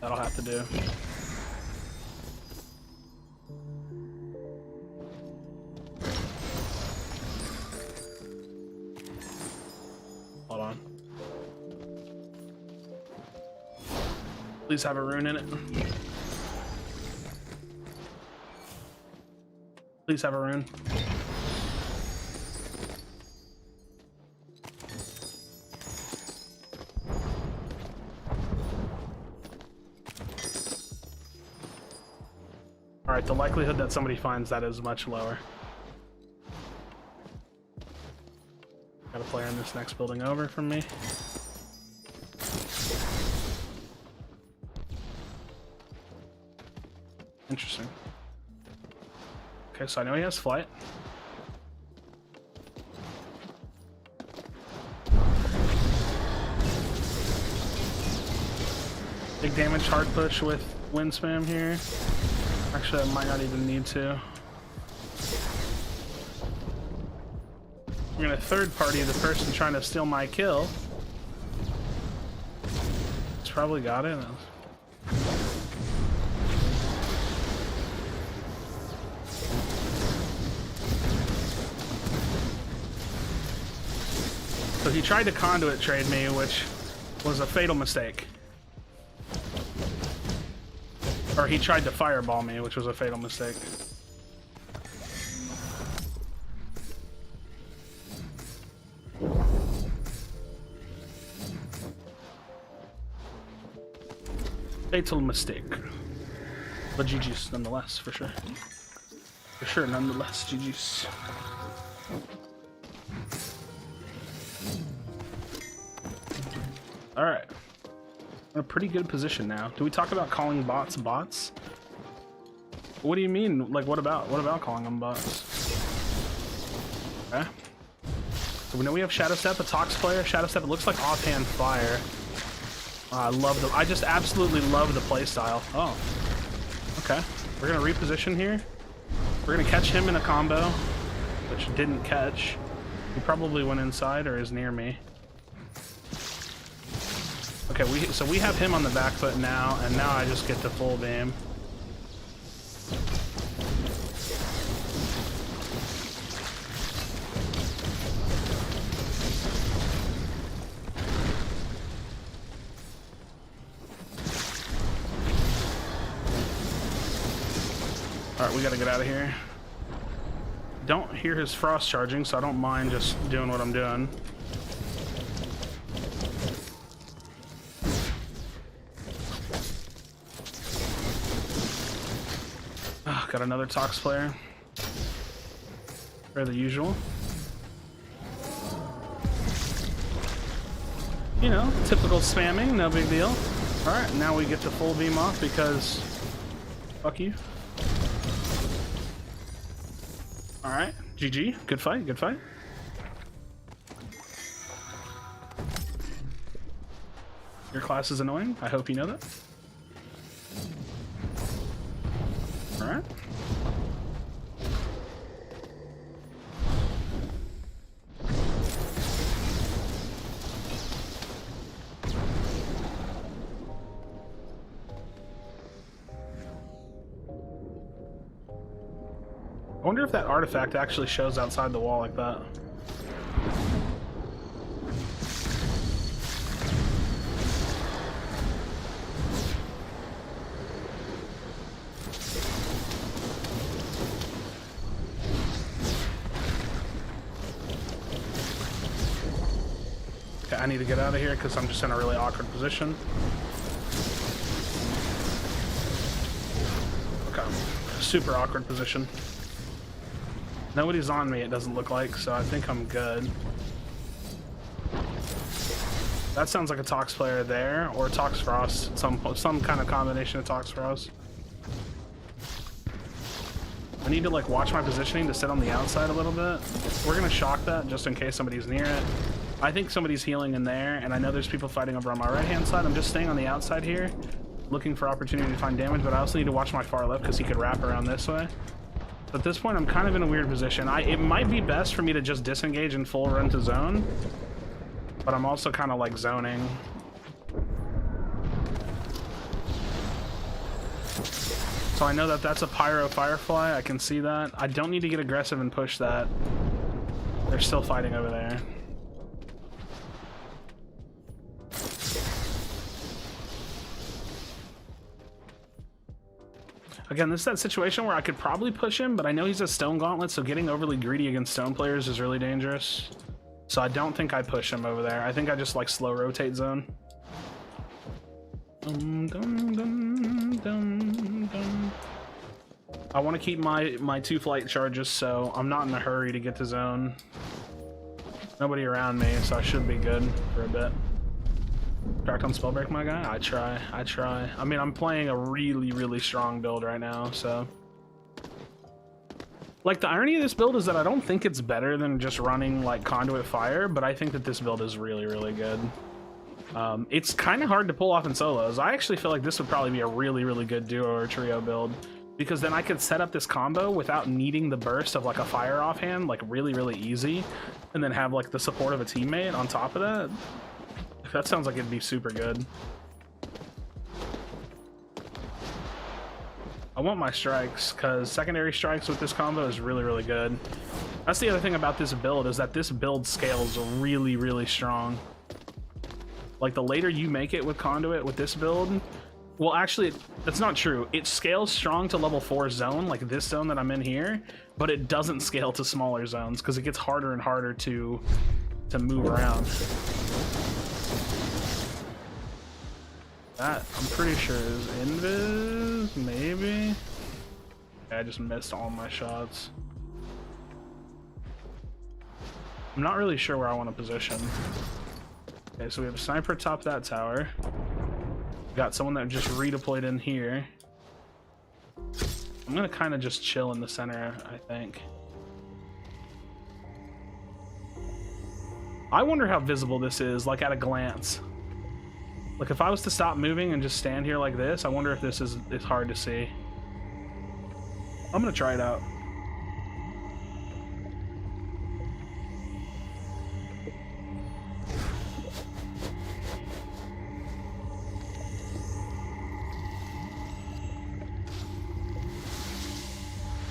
That'll have to do. Hold on. Please have a rune in it. Please have a rune. Alright, the likelihood that somebody finds that is much lower. Got a player in this next building over from me. Interesting. Okay, so I know he has flight. Big damage, hard push with wind spam here. Actually, I might not even need to. I'm gonna third party the person trying to steal my kill. He's probably got it. So he tried to conduit trade me, which was a fatal mistake. Or he tried to fireball me, which was a fatal mistake. Fatal mistake. But GG's nonetheless, for sure. For sure, nonetheless, GG's. Alright. In a pretty good position now. Do we talk about calling bots bots? What do you mean? Like, what about calling them bots? Okay. So we know we have Shadow Step, a Tox player. Shadow Step, it looks like offhand fire. I just absolutely love the playstyle. Oh. Okay. We're gonna reposition here. We're gonna catch him in a combo, which didn't catch. He probably went inside or is near me. Okay, so we have him on the back foot now, and now I just get the full beam. Alright, we gotta get out of here. Don't hear his frost charging, so I don't mind just doing what I'm doing. Got another Tox player. Per the usual. You know, typical spamming, no big deal. Alright, now we get to full beam off because fuck you. Alright. GG. Good fight. Good fight. Your class is annoying. I hope you know that. All right. I wonder if that artifact actually shows outside the wall like that. Okay, I need to get out of here because I'm just in a really awkward position. Okay, super awkward position. Nobody's on me, it doesn't look like, so I think I'm good. That sounds like a Tox player there, or Tox Frost, some kind of combination of Tox Frost. I need to like watch my positioning to sit on the outside a little bit. We're gonna shock that just in case somebody's near it. I think somebody's healing in there, and I know there's people fighting over on my right-hand side. I'm just staying on the outside here, looking for opportunity to find damage, but I also need to watch my far left because he could wrap around this way. At this point, I'm kind of in a weird position. It might be best for me to just disengage and full run to zone, but I'm also kind of like zoning. So I know that that's a Pyro Firefly. I can see that. I don't need to get aggressive and push that. They're still fighting over there. Again, this is that situation where I could probably push him, but I know he's a stone gauntlet, so getting overly greedy against stone players is really dangerous. So I don't think I push him over there. I think I just like slow rotate zone. I want to keep my 2 flight charges, so I'm not in a hurry to get to zone. Nobody around me, so I should be good for a bit. Cracked on Spellbreak, my guy? I try. I mean, I'm playing a really strong build right now, so... Like, the irony of this build is that I don't think it's better than just running, like, Conduit Fire, but I think that this build is really good. It's kind of hard to pull off in solos. I actually feel like this would probably be a really good duo or trio build, because then I could set up this combo without needing the burst of, like, a fire offhand, like, really easy, and then have, like, the support of a teammate on top of that. That sounds like it'd be super good. I want my strikes, because secondary strikes with this combo is really good. That's the other thing about this build, is that this build scales really strong. Like, the later you make it with Conduit with this build... Well, actually, that's not true. It scales strong to level 4 zone, like this zone that I'm in here, but it doesn't scale to smaller zones, because it gets harder and harder to move around. That, I'm pretty sure, is invis, maybe? Yeah, I just missed all my shots. I'm not really sure where I want to position. Okay, so we have a sniper atop that tower. Got someone that just redeployed in here. I'm gonna kind of just chill in the center, I think. I wonder how visible this is, like at a glance. Like, if I was to stop moving and just stand here like this, I wonder if this is hard to see. I'm gonna try it out.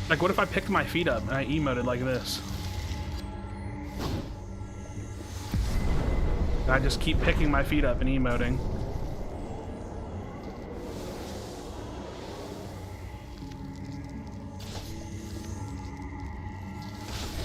Like, what if I picked my feet up and I emoted like this? And I just keep picking my feet up and emoting.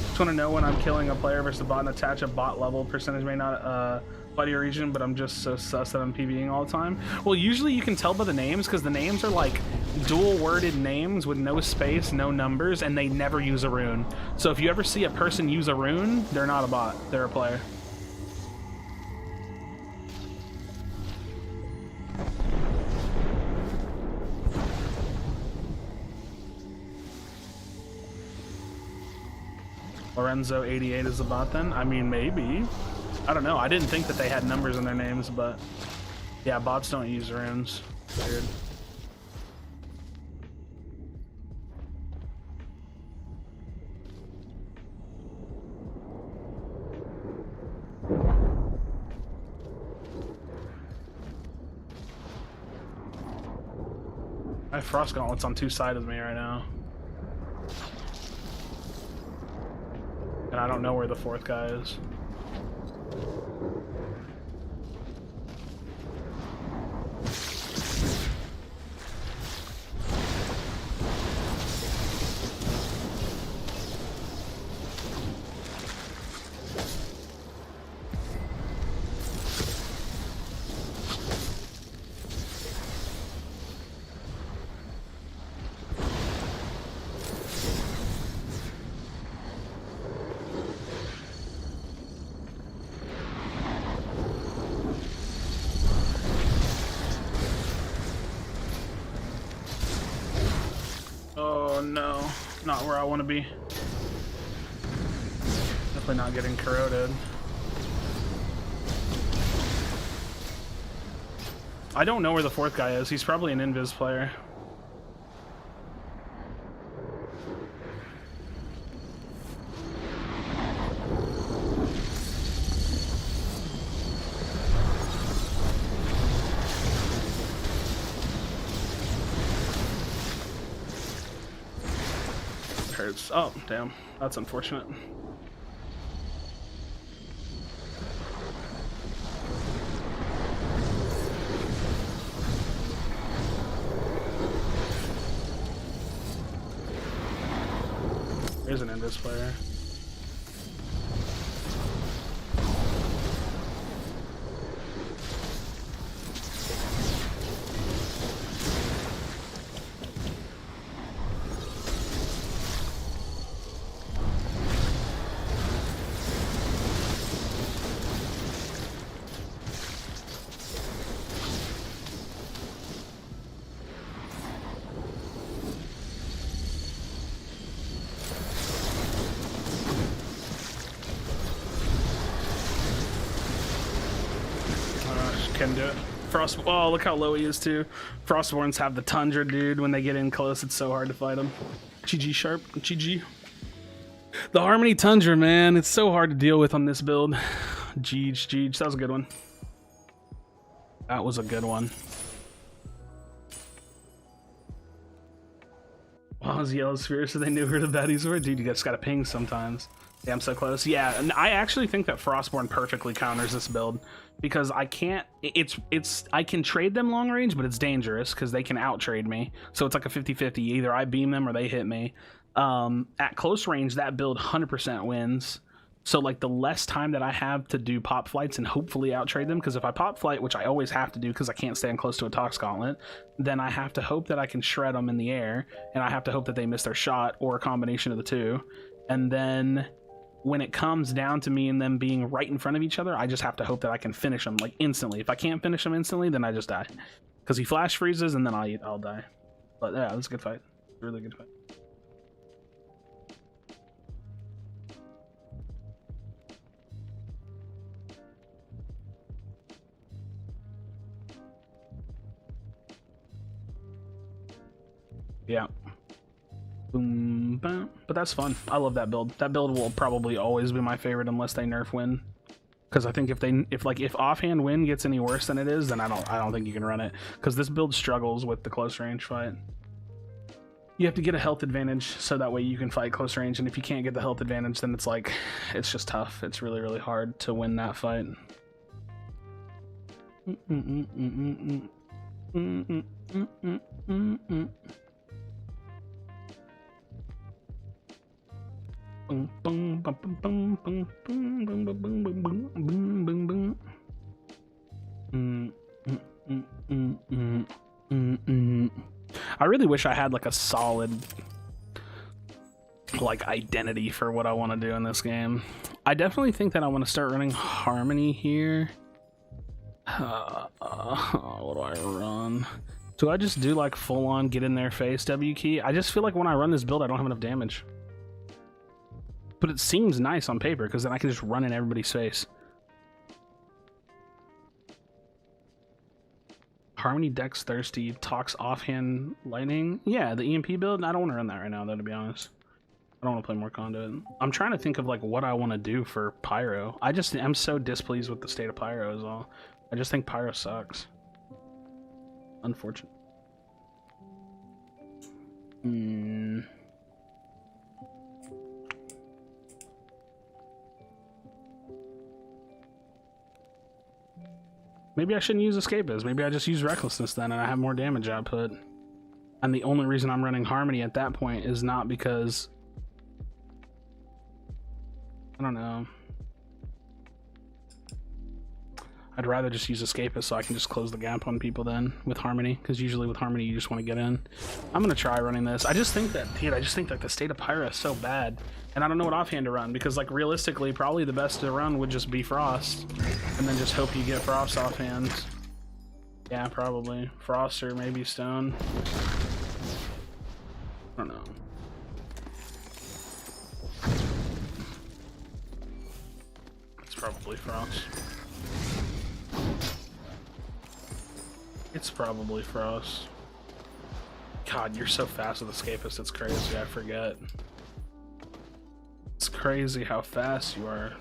Just want to know when I'm killing a player versus a bot and attach a bot level percentage may not apply to your region, but I'm just so sus that I'm PvEing all the time. Well, usually you can tell by the names, because the names are like dual worded names with no space, no numbers, and they never use a rune. So if you ever see a person use a rune, they're not a bot, they're a player. Lorenzo 88 is the bot then? I mean, maybe. I don't know. I didn't think that they had numbers in their names, but yeah, bots don't use runes. Weird. I have Frost Gauntlets on 2 sides of me right now. And I don't know where the 4th guy is. Oh no, not where I want to be. Definitely not getting corroded. I don't know where the 4th guy is. He's probably an invis player. Hurts. Oh, damn. That's unfortunate. There's an invis player. Can do it. Frost. Oh, look how low he is too. Frostborns have the Tundra, dude. When they get in close, it's so hard to fight them. GG Sharp. GG. The Harmony Tundra, man. It's so hard to deal with on this build. GG. That was a good one. That was a good one. Wow, it's Yellow Sphere, so they knew where the baddies were. Dude, you just gotta ping sometimes. Yeah, I'm so close. Yeah, and I actually think that Frostborn perfectly counters this build because I can't. I can trade them long range, but it's dangerous because they can out trade me. So it's like a 50-50. Either I beam them or they hit me. At close range, that build 100% wins. So like the less time that I have to do pop flights and hopefully out trade them, because if I pop flight, which I always have to do because I can't stand close to a Tox Gauntlet, then I have to hope that I can shred them in the air, and I have to hope that they miss their shot or a combination of the two. And then when it comes down to me and them being right in front of each other, I just have to hope that I can finish them like instantly. If I can't finish them instantly, then I just die because he flash freezes and then I'll die. But yeah, it was a good fight. Really good fight. Yeah. Boom, bam. But that's fun. I love that build. That build will probably always be my favorite unless they nerf Win. Because I think if offhand Win gets any worse than it is, then I don't think you can run it. Because this build struggles with the close range fight. You have to get a health advantage so that way you can fight close range, and if you can't get the health advantage, then it's like it's just tough. It's really, really hard to win that fight. I really wish I had like a solid like identity for what I want to do in this game. I definitely think that I want to start running Harmony here. What do I run? Do I just do like full on get in their face W key? I just feel like when I run this build I don't have enough damage. But it seems nice on paper because then I can just run in everybody's face. Harmony Dex Thirsty talks offhand lightning. Yeah, the EMP build. I don't want to run that right now, though, to be honest. I don't want to play more Conduit. I'm trying to think of like what I want to do for Pyro. I'm so displeased with the state of Pyro is all. I just think Pyro sucks. Unfortunate. Maybe I shouldn't use Escapist. Maybe I just use Recklessness then and I have more damage output. And the only reason I'm running Harmony at that point is not because... I don't know. I'd rather just use Escapist so I can just close the gap on people then with Harmony, because usually with Harmony you just want to get in. I'm gonna try running this. I just think that, dude, the state of Pyro is so bad, and I don't know what offhand to run, because like realistically probably the best to run would just be Frost, and then just hope you get Frost offhand. Yeah, probably Frost or maybe Stone. I don't know. It's probably Frost. It's probably Frost. God, you're so fast with Escapist, it's crazy, I forget. It's crazy how fast you are.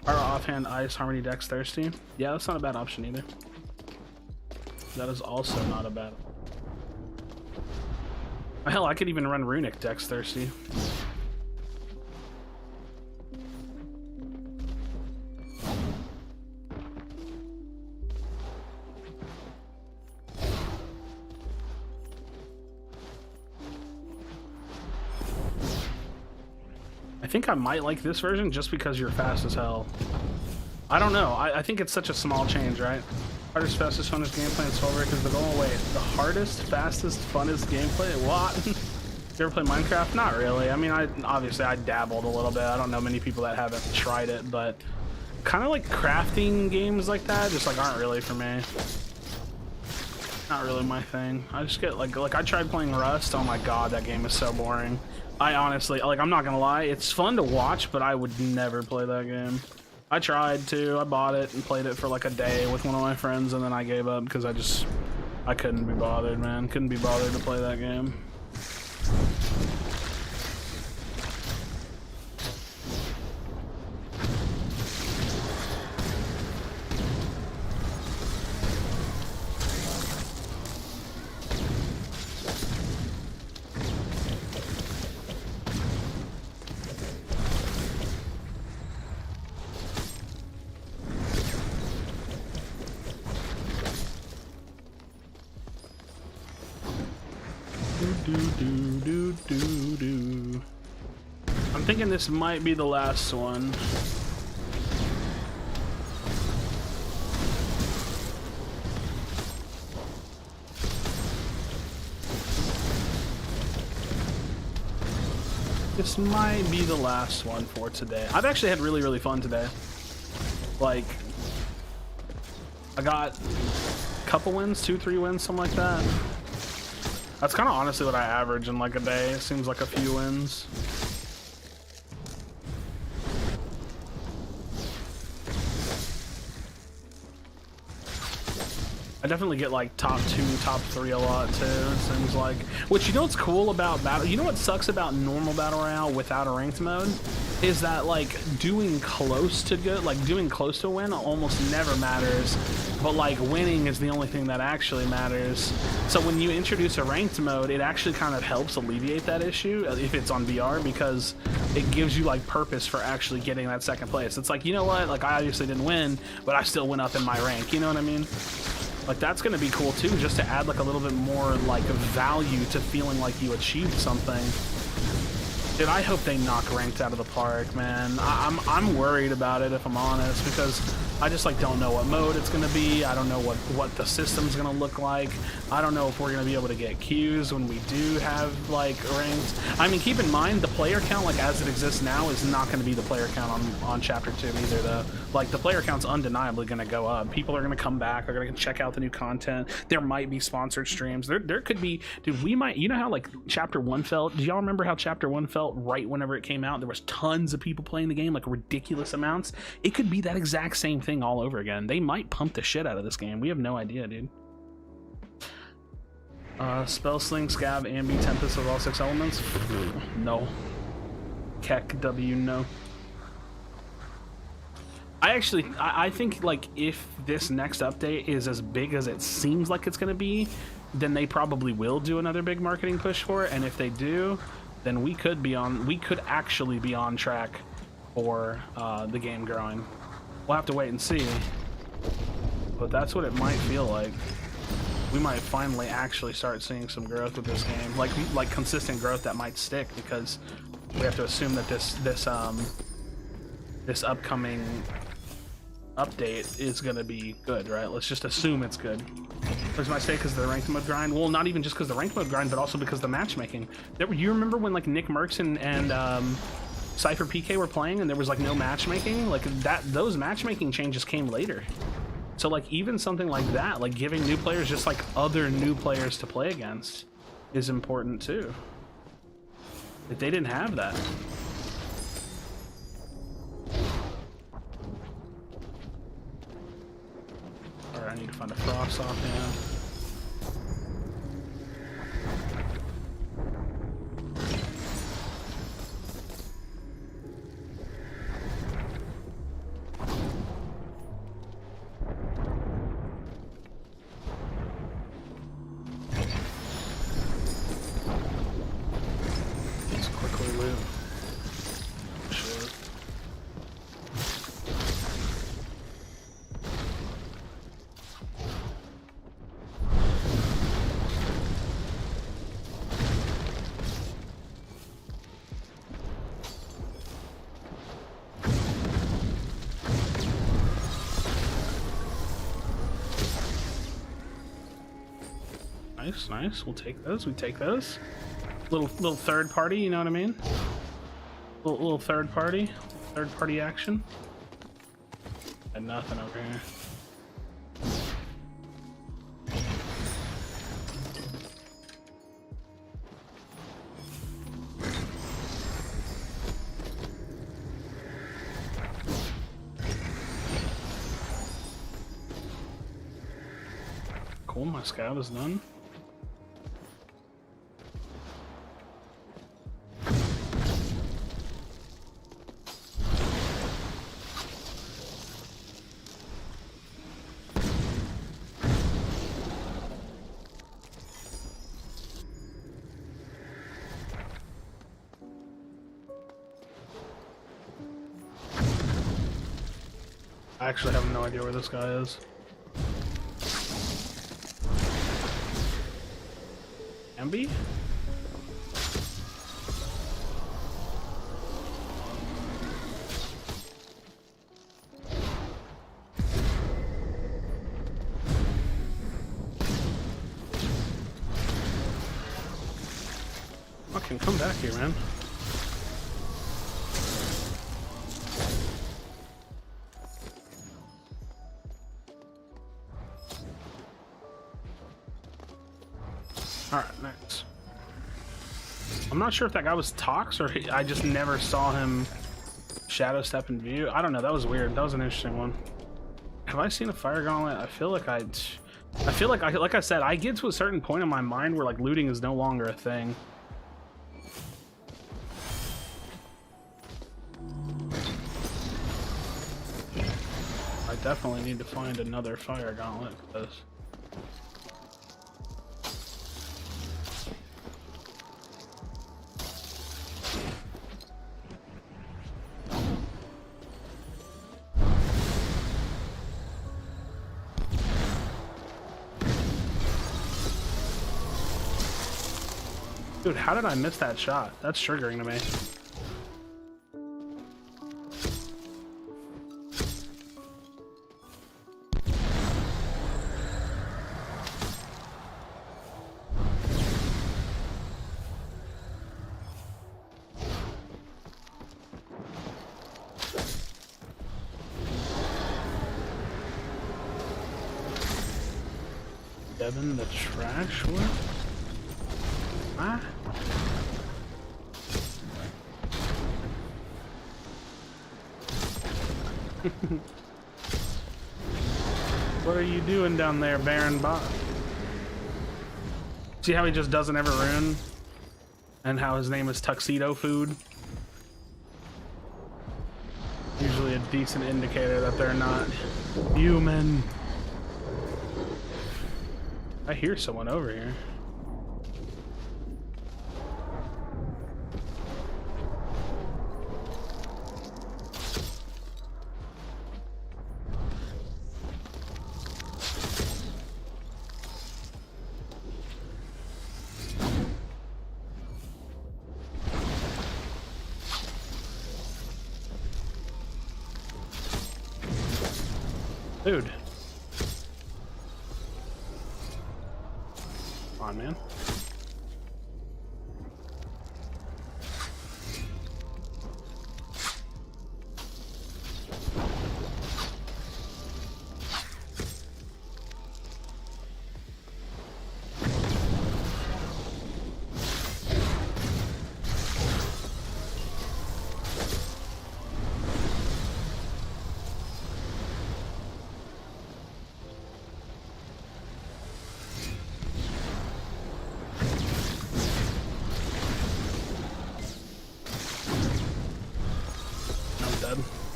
Pyro offhand, Ice, Harmony Dex Thirsty. Yeah, that's not a bad option either. That is also not a bad. Hell, I could even run Runic Dex Thirsty. I think I might like this version just because you're fast as hell. I don't know. I think it's such a small change, right? Hardest, fastest, funnest gameplay in Spellbreak is the goal. Wait, the hardest, fastest, funnest gameplay? What? You ever play Minecraft? Not really. I mean, obviously I dabbled a little bit. I don't know many people that haven't tried it, but kind of like crafting games like that just like aren't really for me. Not really my thing. I just get like I tried playing Rust. Oh my god, that game is so boring. I honestly, like, I'm not gonna lie, it's fun to watch, but I would never play that game. I tried to, I bought it and played it for like a day with one of my friends, and then I gave up because I couldn't be bothered, man. Couldn't be bothered to play that game. I'm thinking this might be the last one. This might be the last one for today. I've actually had really fun today. Like, I got a couple wins, 2-3 wins, something like that. That's kind of honestly what I average in like a day. It seems like a few wins. I definitely get like top 2, top 3 a lot too, it seems like. Which, you know what's cool about battle? You know what sucks about normal battle royale without a ranked mode? Is that like doing close to good, like doing close to a win almost never matters, but like winning is the only thing that actually matters. So when you introduce a ranked mode, it actually kind of helps alleviate that issue if it's on VR, because it gives you like purpose for actually getting that second place. It's like, you know what, like I obviously didn't win, but I still went up in my rank, you know what I mean? Like that's gonna be cool too, just to add like a little bit more like value to feeling like you achieved something. Dude, I hope they knock ranked out of the park, man. I'm worried about it, if I'm honest, because I just like don't know what mode it's gonna be. I don't know what the system's gonna look like. I don't know if we're gonna be able to get queues when we do have like ranked. I mean, keep in mind the player count like as it exists now is not gonna be the player count on chapter 2 either though. Like, the player count's undeniably going to go up. People are going to come back. They're going to check out the new content. There might be sponsored streams. There could be, dude, we might, you know how like Chapter 1 felt? Do y'all remember how Chapter 1 felt right whenever it came out? There was tons of people playing the game, like ridiculous amounts. It could be that exact same thing all over again. They might pump the shit out of this game. We have no idea, dude. Spell Sling, Scab, Ambi, Tempest of all 6 elements? No. Keck, W, no. I think like if this next update is as big as it seems like it's going to be, then they probably will do another big marketing push for it. And if they do, then we could actually be on track for the game growing. We'll have to wait and see, but that's what it might feel like. We might finally actually start seeing some growth with this game, like consistent growth that might stick, because we have to assume that this upcoming update is gonna be good, right? Let's just assume it's good. There's my stake because of the ranked mode grind. Well, not even just because of the ranked mode grind, but also because of the matchmaking. You remember when like Nick Merckx and Cypher PK were playing and there was like no matchmaking? Like those matchmaking changes came later. So like even something like that, like giving new players just like other new players to play against is important too. If they didn't have that. Alright, I need to find a frost offhand. Nice. We'll take those. We take those. Little third party, you know what I mean? Little third party action. And nothing over here. Cool, my scout is done. I actually have no idea where this guy is. Ambi? Fucking come back here, man. Alright, next. I'm not sure if that guy was Tox or I just never saw him shadow step in view. I don't know, that was weird. That was an interesting one. Have I seen a fire gauntlet? I feel like like I said, I get to a certain point in my mind where like looting is no longer a thing. I definitely need to find another fire gauntlet because dude, how did I miss that shot? That's triggering to me. Devin the trash? What? Ah? What are you doing down there, Baron Bot? See how he just doesn't ever rune? And how his name is Tuxedo Food? Usually a decent indicator that they're not human. I hear someone over here. Dude. Come on, man.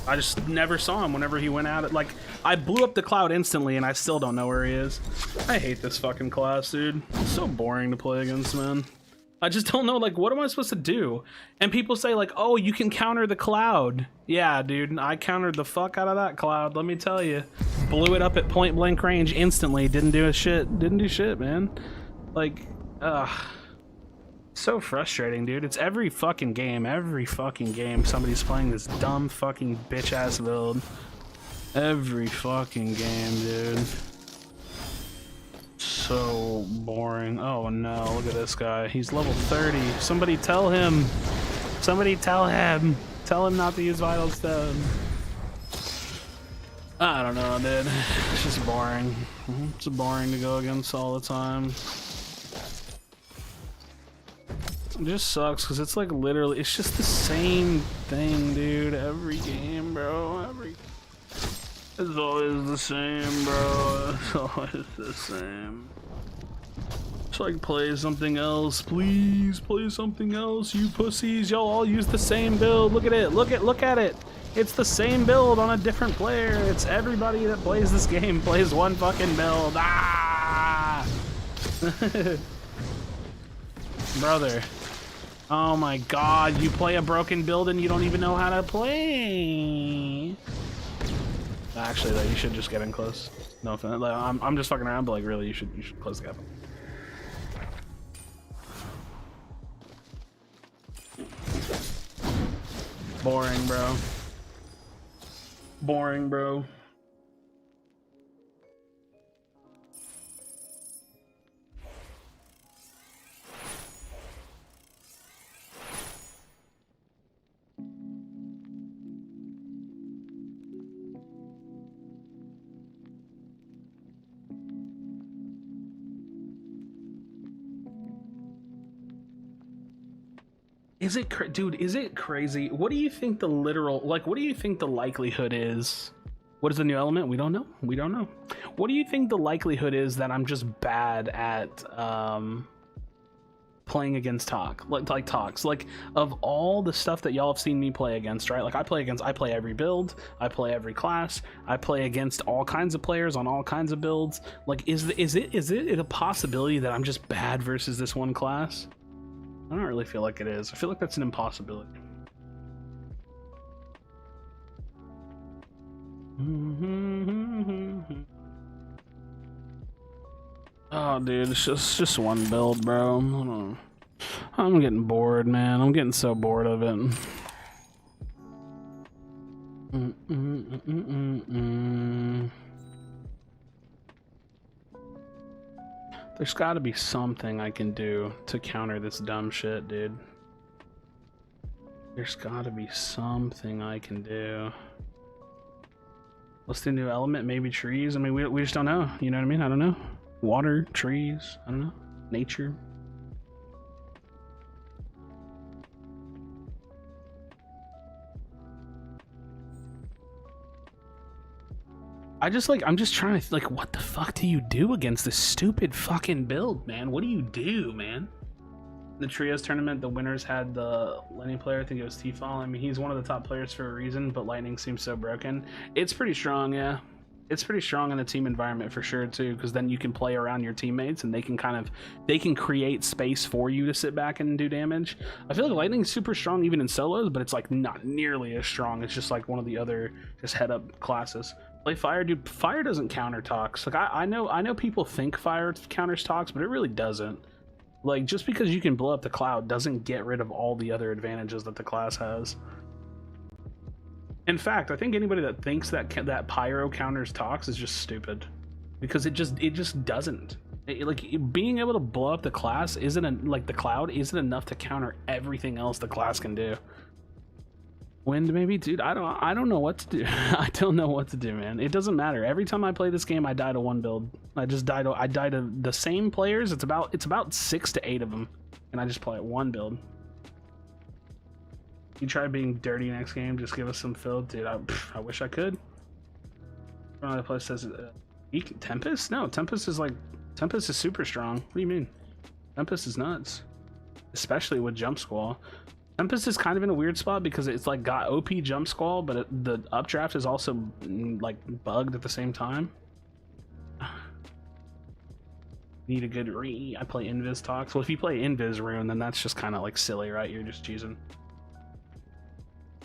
I just never saw him whenever he went at it. Like, I blew up the cloud instantly and I still don't know where he is. I hate this fucking class, dude. It's so boring to play against, man. I just don't know, like, what am I supposed to do? And people say, like, oh, you can counter the cloud. Yeah, dude, I countered the fuck out of that cloud, let me tell you. Blew it up at point blank range instantly. Didn't do a shit. Didn't do shit, man. Like, so frustrating, dude. It's every fucking game somebody's playing this dumb fucking bitch ass build. Every fucking game, dude. So boring. Oh no, look at this guy. He's level 30. Somebody tell him. Somebody tell him. Tell him not to use Vital Stone. I don't know, dude. It's just boring. It's boring to go against all the time. It just sucks because it's like literally, it's just the same thing, dude. Every game, bro. It's always the same, bro. It's always the same. Just like play something else, please. Play something else, you pussies. Y'all all use the same build. Look at it. Look at it. It's the same build on a different player. It's everybody that plays this game plays one fucking build. Ah! Brother. Oh my god, you play a broken build and you don't even know how to play. Actually, though, you should just get in close. No offense. Like, I'm just fucking around, but like, really, you should close the gap. Boring, bro. Boring, bro. Is it, dude, is it crazy? What do you think the literal, like, what do you think the likelihood is? What is the new element? We don't know. We don't know. What do you think the likelihood is that I'm just bad at playing against Tox? Like Tox, like of all the stuff that y'all have seen me play against, right? Like I play every build, I play every class, I play against all kinds of players on all kinds of builds. Like, is it a possibility that I'm just bad versus this one class? I don't really feel like it is. I feel like that's an impossibility. Oh, dude, it's just one build, bro. I'm getting bored, man. I'm getting so bored of it. There's got to be something I can do to counter this dumb shit, dude. There's got to be something I can do. What's the new element? Maybe trees? I mean, we just don't know. You know what I mean? I don't know. Water, trees, I don't know, nature. I'm just trying to, like, what the fuck do you do against this stupid fucking build, man? What do you do, man? The trios tournament, the winners had the Lightning player. I think it was T-Fall. I mean, he's one of the top players for a reason, but Lightning seems so broken. It's pretty strong, yeah. It's pretty strong in a team environment for sure too, because then you can play around your teammates and they can create space for you to sit back and do damage. I feel like Lightning's super strong even in solos, but it's like not nearly as strong. It's just like one of the other just head up classes. Play Fire, dude. Fire doesn't counter Tox. Like I know people think Fire counters Tox, but it really doesn't. Like, just because you can blow up the cloud doesn't get rid of all the other advantages that the class has. In fact, I think anybody that thinks that Pyro counters Tox is just stupid, because it just doesn't. Like, being able to blow up the class the cloud isn't enough to counter everything else the class can do. Wind, maybe, dude. I don't know what to do. I don't know what to do, man. It doesn't matter. Every time I play this game, I die to one build. I die to the same players. It's about 6 to 8 of them, and I just play one build. You try being dirty next game. Just give us some fill, dude. I wish I could. Another place says Tempest. No, Tempest is super strong. What do you mean? Tempest is nuts, especially with Jump Squall. Tempest is kind of in a weird spot because it's like got OP Jump Squall, but the updraft is also like bugged at the same time. Need a good I play Invis Tox. Well, if you play Invis Rune, then that's just kind of like silly, right? You're just cheesing.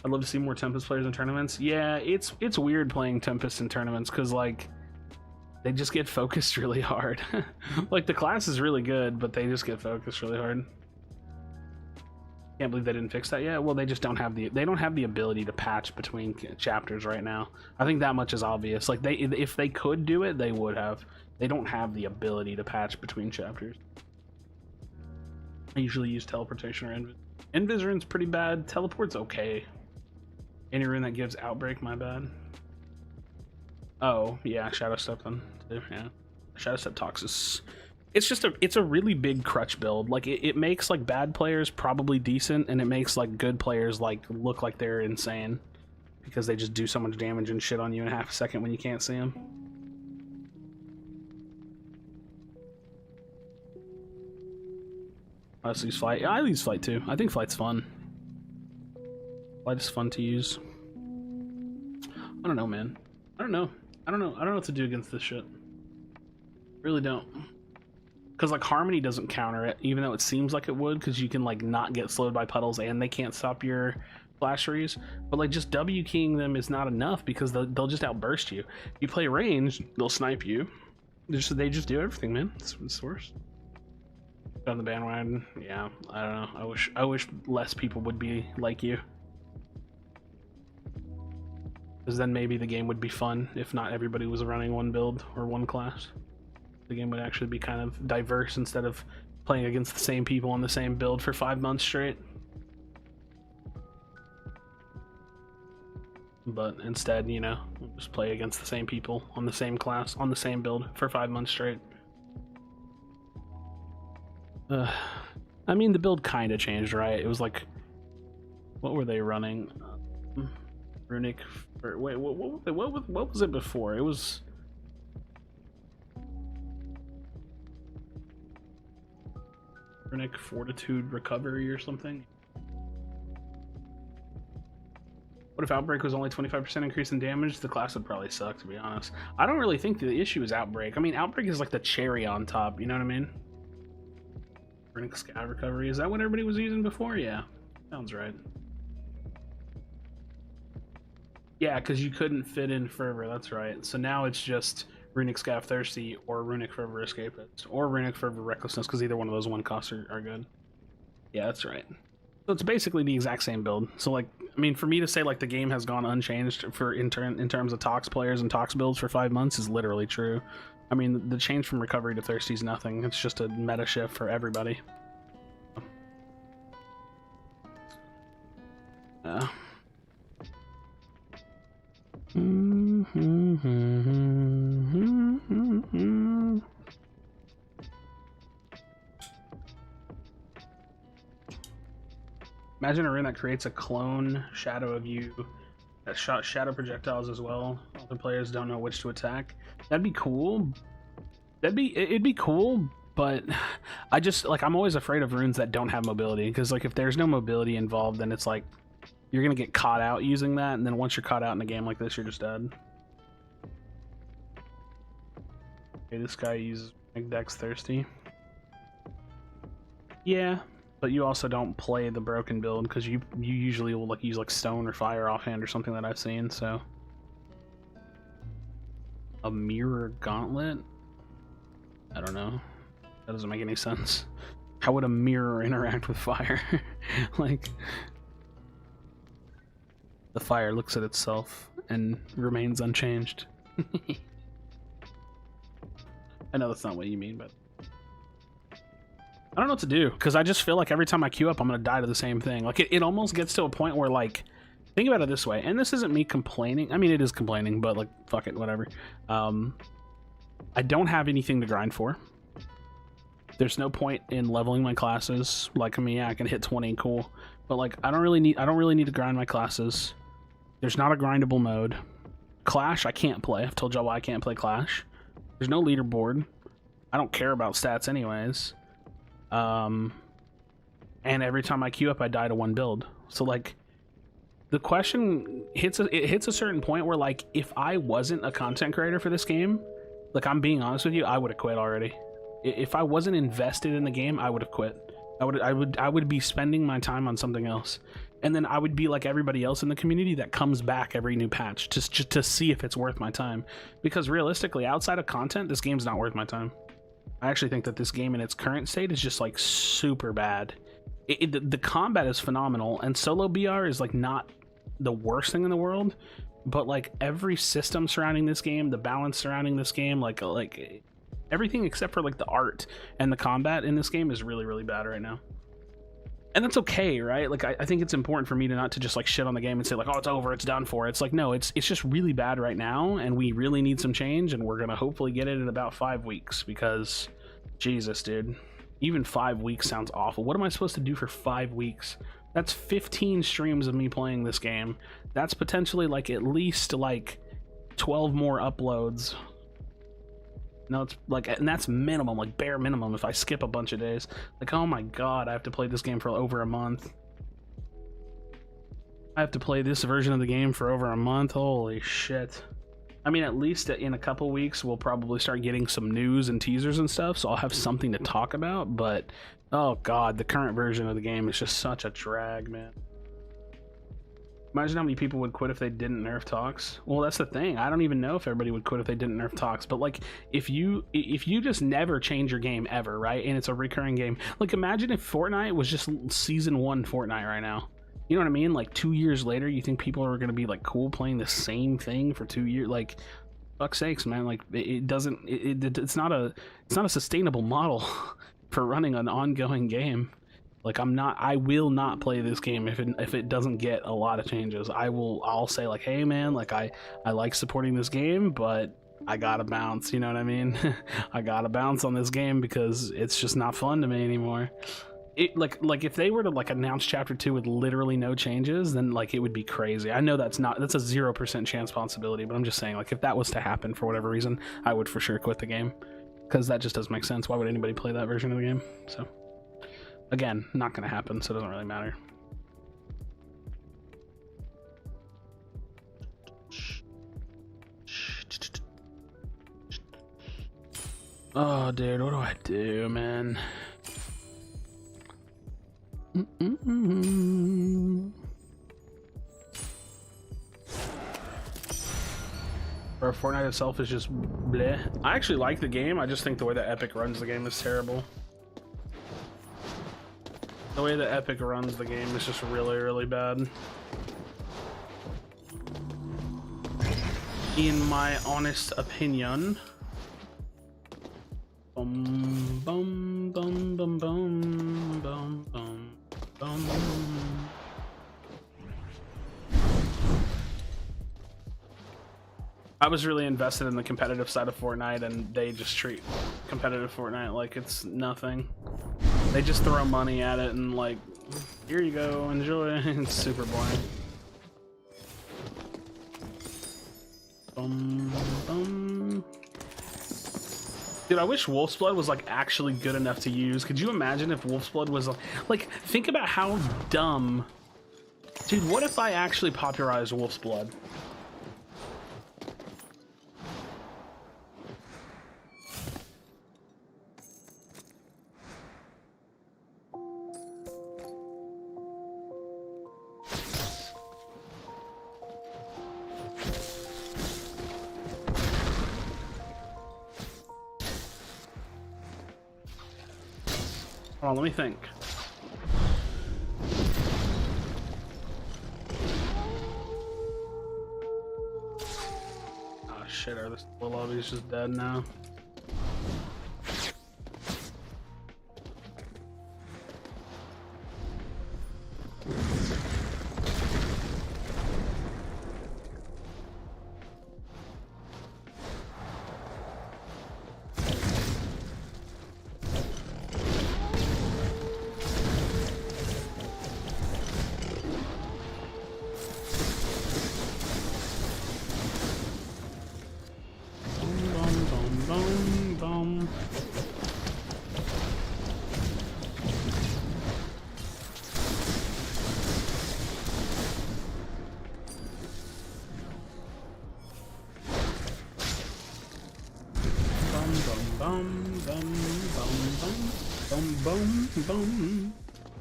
I'd love to see more Tempest players in tournaments. Yeah, it's weird playing Tempest in tournaments because like they just get focused really hard. Like the class is really good, but they just get focused really hard. Can't believe they didn't fix that yet. Well, they just don't have the ability to patch between chapters right now. I think that much is obvious. Like if they could do it, they would have. They don't have the ability to patch between chapters. I usually use teleportation or Invis. Invis rune's pretty bad. Teleport's okay. Any rune that gives outbreak, my bad. Oh yeah, Shadow Step then. Yeah, Shadow Step Toxis. It's a really big crutch build. Like it makes like bad players probably decent, and it makes like good players like look like they're insane because they just do so much damage and shit on you in half a second when you can't see them. I just use Flight. Yeah, I use Flight too. I think Flight's fun. Flight is fun to use. I don't know, man. I don't know what to do against this shit. Really don't. Because like Harmony doesn't counter it, even though it seems like it would, because you can like not get slowed by puddles and they can't stop your flasheries. But like just W keying them is not enough because they'll just outburst you. You play range, they'll snipe you. They just do everything, man. It's the worst. On the bandwagon, yeah. I don't know. I wish less people would be like you. Because then maybe the game would be fun if not everybody was running one build or one class. The game would actually be kind of diverse instead of playing against the same people on the same build for 5 months straight. But instead, you know, we'll just play against the same people on the same class, on the same build for 5 months straight. I mean, the build kind of changed, right? It was like, what were they running? Runic. Wait, what was it before? It was. Runic Fortitude Recovery or something. What if Outbreak was only 25% increase in damage? The class would probably suck, to be honest. I don't really think the issue is Outbreak. I mean, Outbreak is like the cherry on top, you know what I mean? Runic Scav Recovery, is that what everybody was using before? Yeah, sounds right. Yeah, because you couldn't fit in Fervor, that's right. So now it's just Runic Scav Thirsty or Runic Fervor Escapist or Runic Fervor Recklessness, because either one of those one costs are good. Yeah, that's right. So it's basically the exact same build. So like, I mean, for me to say like the game has gone unchanged for in terms of Tox players and Tox builds for 5 months is literally true. I mean, the change from Recovery to Thirsty is nothing. It's just a meta shift for everybody. Yeah. Imagine a rune that creates a clone shadow of you that shot shadow projectiles as well. Other players don't know which to attack. That'd be cool. It'd be cool, but I just like I'm always afraid of runes that don't have mobility, because like if there's no mobility involved, then it's like you're gonna get caught out using that, and then once you're caught out in a game like this, you're just dead. Okay, this guy uses Dex Thirsty. Yeah, but you also don't play the broken build because you usually will like use like stone or fire offhand or something that I've seen. So a mirror gauntlet. I don't know. That doesn't make any sense. How would a mirror interact with fire? Like, the fire looks at itself and remains unchanged. I know that's not what you mean, but I don't know what to do, because I just feel like every time I queue up, I'm going to die to the same thing. Like, it almost gets to a point where, like, think about it this way, and this isn't me complaining. I mean, it is complaining, but, like, fuck it, whatever. I don't have anything to grind for. There's no point in leveling my classes. Like, I mean, yeah, I can hit 20, cool. But, like, I don't really need to grind my classes. There's not a grindable mode. Clash, I can't play. I've told y'all why I can't play Clash. There's no leaderboard. I don't care about stats anyways. And every time I queue up, I die to one build. So, like, the question hits a certain point where, like, if I wasn't a content creator for this game, like, I'm being honest with you, I would have quit already. If I wasn't invested in the game, I would have quit. I would be spending my time on something else. And then I would be like everybody else in the community that comes back every new patch just to see if it's worth my time. Because realistically, outside of content, this game's not worth my time. I actually think that this game in its current state is just like super bad. The combat is phenomenal, and solo BR is like not the worst thing in the world, but like every system surrounding this game, the balance surrounding this game, like everything except for like the art and the combat in this game is really, really bad right now. And that's okay, right? Like, I think it's important for me to not to just like shit on the game and say like, oh, it's over, it's done for. It's like, no, it's just really bad right now, and we really need some change, and we're gonna hopefully get it in about 5 weeks, because Jesus, dude, even 5 weeks sounds awful. What am I supposed to do for 5 weeks? That's 15 streams of me playing this game. That's potentially like at least like 12 more uploads. No, it's like, and that's minimum, like bare minimum if I skip a bunch of days. Like, oh my god, I have to play this game for over a month. I have to play this version of the game for over a month. Holy shit. I mean, at least in a couple weeks, we'll probably start getting some news and teasers and stuff, so I'll have something to talk about, but oh god, the current version of the game is just such a drag, man. Imagine how many people would quit if they didn't nerf Tox. Well, that's the thing. I don't even know if everybody would quit if they didn't nerf Tox. But like, if you just never change your game ever, right? And it's a recurring game. Like, imagine if Fortnite was just season 1 Fortnite right now. You know what I mean? Like 2 years later, you think people are gonna be like cool playing the same thing for 2 years? Like, fuck's sakes, man. Like, it's not a sustainable model for running an ongoing game. Like, I will not play this game if it doesn't get a lot of changes. I'll say like, hey man, like I like supporting this game, but I gotta bounce, you know what I mean? I gotta bounce on this game because it's just not fun to me anymore. Like if they were to like announce chapter 2 with literally no changes, then like it would be crazy. I know that's a 0% chance possibility, but I'm just saying, like, if that was to happen for whatever reason, I would for sure quit the game, because that just doesn't make sense. Why would anybody play that version of the game? So again, not gonna happen, so it doesn't really matter. Oh, dude, what do I do, man? Or Fortnite itself is just bleh. I actually like the game. I just think the way that Epic runs the game is terrible. The way that Epic runs the game is just really, really bad. In my honest opinion. Bum bum bum bum bum bum bum bum. I was really invested in the competitive side of Fortnite, and they just treat competitive Fortnite like it's nothing. They just throw money at it and like Here you go, enjoy. It's super boring. Dude, I wish Wolf's Blood was like actually good enough to use. Could you imagine if Wolf's Blood was like think about how dumb. Dude, what if I actually popularized Wolf's Blood? Hold on, let me think. Oh shit, are the lobbies just dead now?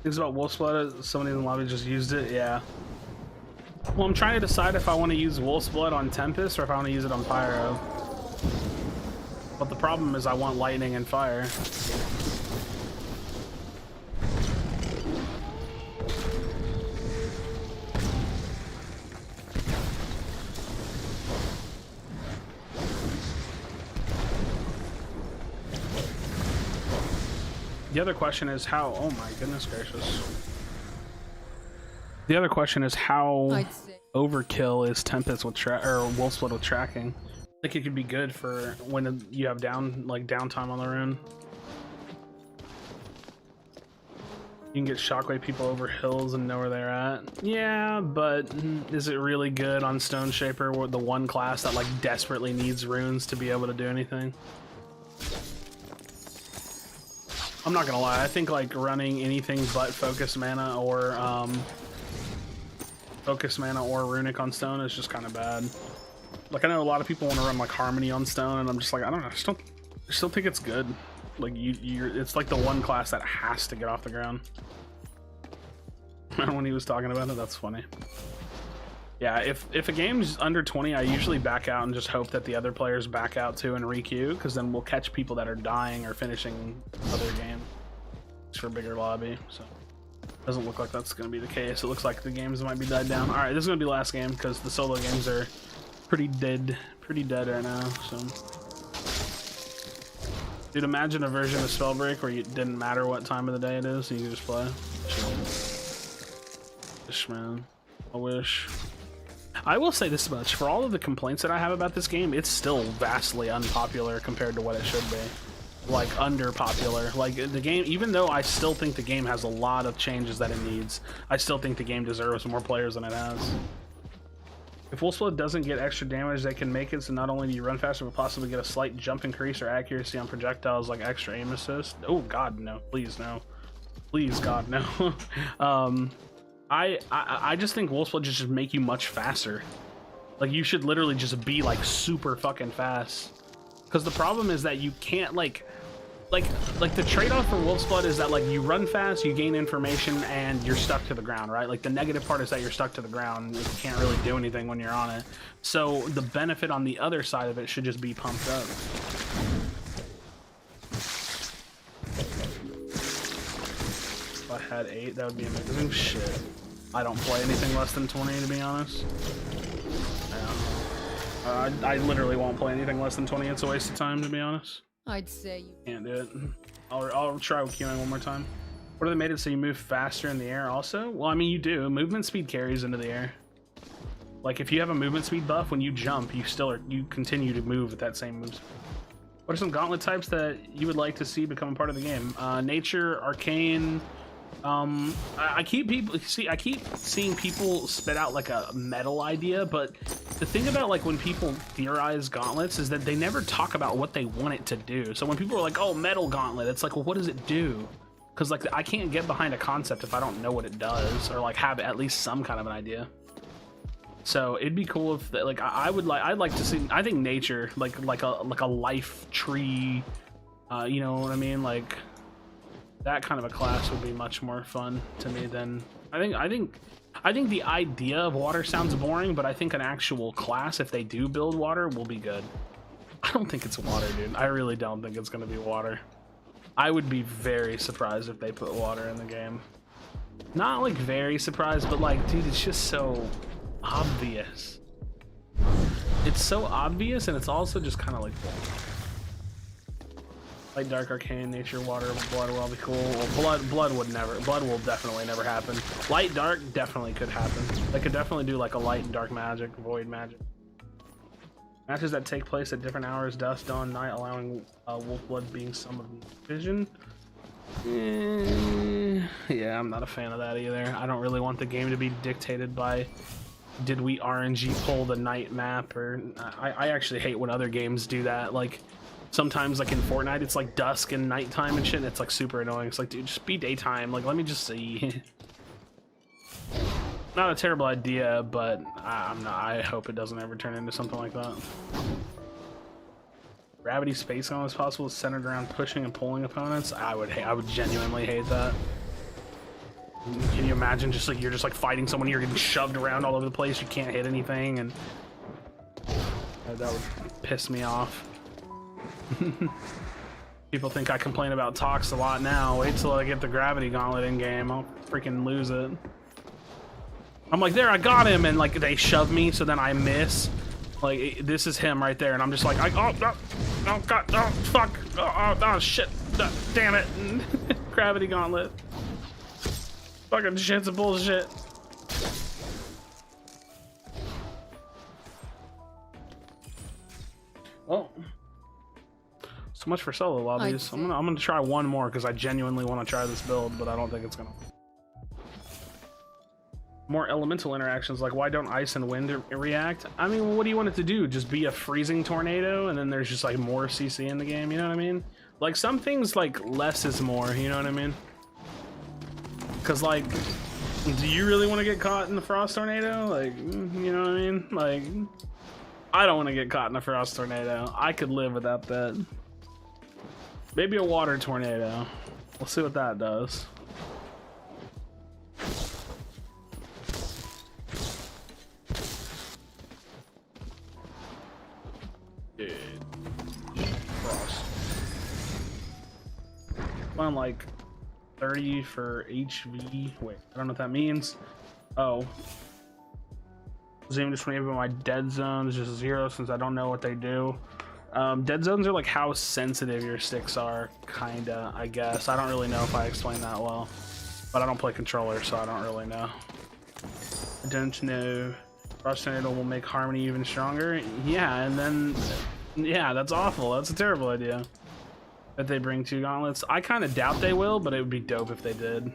Things about Wolf's Blood, somebody in the lobby just used it, yeah. Well, I'm trying to decide if I want to use Wolf's Blood on Tempest or if I want to use it on Pyro. But the problem is I want lightning and fire. The other question is how, oh my goodness gracious. The other question is how overkill is Tempest with or Wolf's Blood with tracking. I think it could be good for when you have downtime on the rune. You can get shockwave people over hills and know where they're at. Yeah, but is it really good on Stone Shaper, the one class that like desperately needs runes to be able to do anything? I'm not gonna lie, I think like running anything but focus mana or runic on stone is just kind of bad. Like I know a lot of people want to run like harmony on stone, and I'm just like, I don't know, I still think it's good. Like it's like the one class that has to get off the ground. Remember when he was talking about it? That's funny. Yeah, if a game's under 20, I usually back out and just hope that the other players back out too and re-queue, because then we'll catch people that are dying or finishing other game. It's for a bigger lobby, so doesn't look like that's going to be the case. It looks like the games might be died down. All right, this is going to be the last game because the solo games are pretty dead right now. So, dude, imagine a version of Spellbreak where it didn't matter what time of the day it is, so you can just play. Wish, man, I wish. I will say this much, for all of the complaints that I have about this game, it's still vastly unpopular compared to what it should be. Like, underpopular. Like, the game, even though I still think the game has a lot of changes that it needs, I still think the game deserves more players than it has. If Wolf's Blood doesn't get extra damage, they can make it so not only do you run faster, but possibly get a slight jump increase or accuracy on projectiles, like extra aim assist. Oh, God, no. Please, no. Please, God, no. I just think Wolf's Blood just make you much faster. Like, you should literally just be, like, super fucking fast. Because the problem is that you can't, like the trade-off for Wolf's Blood is that, like, you run fast, you gain information, and you're stuck to the ground, right? Like, the negative part is that you're stuck to the ground. You can't really do anything when you're on it. So, the benefit on the other side of it should just be pumped up. If I had 8, that would be amazing. Shit. I don't play anything less than 20, to be honest. Yeah. I literally won't play anything less than 20. It's a waste of time, to be honest. I'd say you can't do it. I'll try with queuing one more time. What if they made it so you move faster in the air also? Well, I mean, you do. Movement speed carries into the air. Like, if you have a movement speed buff, when you jump, you continue to move at that same move. What are some gauntlet types that you would like to see become a part of the game? Nature, Arcane, I keep seeing people spit out like a metal idea, but the thing about like when people theorize gauntlets is that they never talk about what they want it to do. So when people are like, oh, metal gauntlet, it's like, well, what does it do? Because like I can't get behind a concept if I don't know what it does, or like have at least some kind of an idea. So it'd be cool if like I'd like to see, I think nature, like a life tree, you know what I mean, like that kind of a class would be much more fun to me than I think the idea of water sounds boring, but I think an actual class, if they do build water, will be good. I don't think it's water, dude. I really don't think it's gonna be water. I would be very surprised if they put water in the game. Not like very surprised, but like, dude, it's just so obvious. It's so obvious, and it's also just kind of like light, dark, arcane, nature, water, blood will all be cool. Well, blood will definitely never happen. Light, dark definitely could happen. They could definitely do like a light and dark magic, void magic. Matches that take place at different hours, dusk, dawn, night, allowing wolf blood being some of the vision. Yeah, I'm not a fan of that either. I don't really want the game to be dictated by, did we RNG pull the night map, or I actually hate when other games do that. Like sometimes like in Fortnite it's like dusk and nighttime and shit, and it's like super annoying. It's like, dude, just be daytime, like let me just see. Not a terrible idea, but I hope it doesn't ever turn into something like that. Gravity space on as possible is centered around pushing and pulling opponents. I would genuinely hate that. Can you imagine just like you're just like fighting someone, you're getting shoved around all over the place, you can't hit anything, and that would piss me off. People think I complain about Tox a lot now. Wait till I get the gravity gauntlet in game, I'll freaking lose it. I'm like, there, I got him, and like they shove me, so then I miss. Like this is him right there, and I'm just like, oh god, oh fuck, oh shit, damn it, gravity gauntlet. Fucking shit's a bullshit. Well, so much for solo lobbies. I'm gonna try one more because I genuinely want to try this build, but I don't think it's gonna. More elemental interactions, like why don't ice and wind react? I mean, well, what do you want it to do? Just be a freezing tornado and then there's just like more CC in the game, you know what I mean? Like some things like less is more, you know what I mean? Because like, do you really want to get caught in the frost tornado? Like, you know what I mean? Like, I don't want to get caught in a frost tornado. I could live without that. Maybe a water tornado. We'll see what that does. Dude. Frost. I'm like 30 for HV. Wait, I don't know what that means. Oh. Zoom just went over my dead zones, just 0 since I don't know what they do. Dead zones are like how sensitive your sticks are, kinda, I guess. I don't really know if I explained that well. But I don't play controller, so I don't really know. I don't know. Frost tornado will make harmony even stronger. Yeah, and then, yeah, that's awful. That's a terrible idea. That they bring 2 gauntlets. I kind of doubt they will, but it would be dope if they did.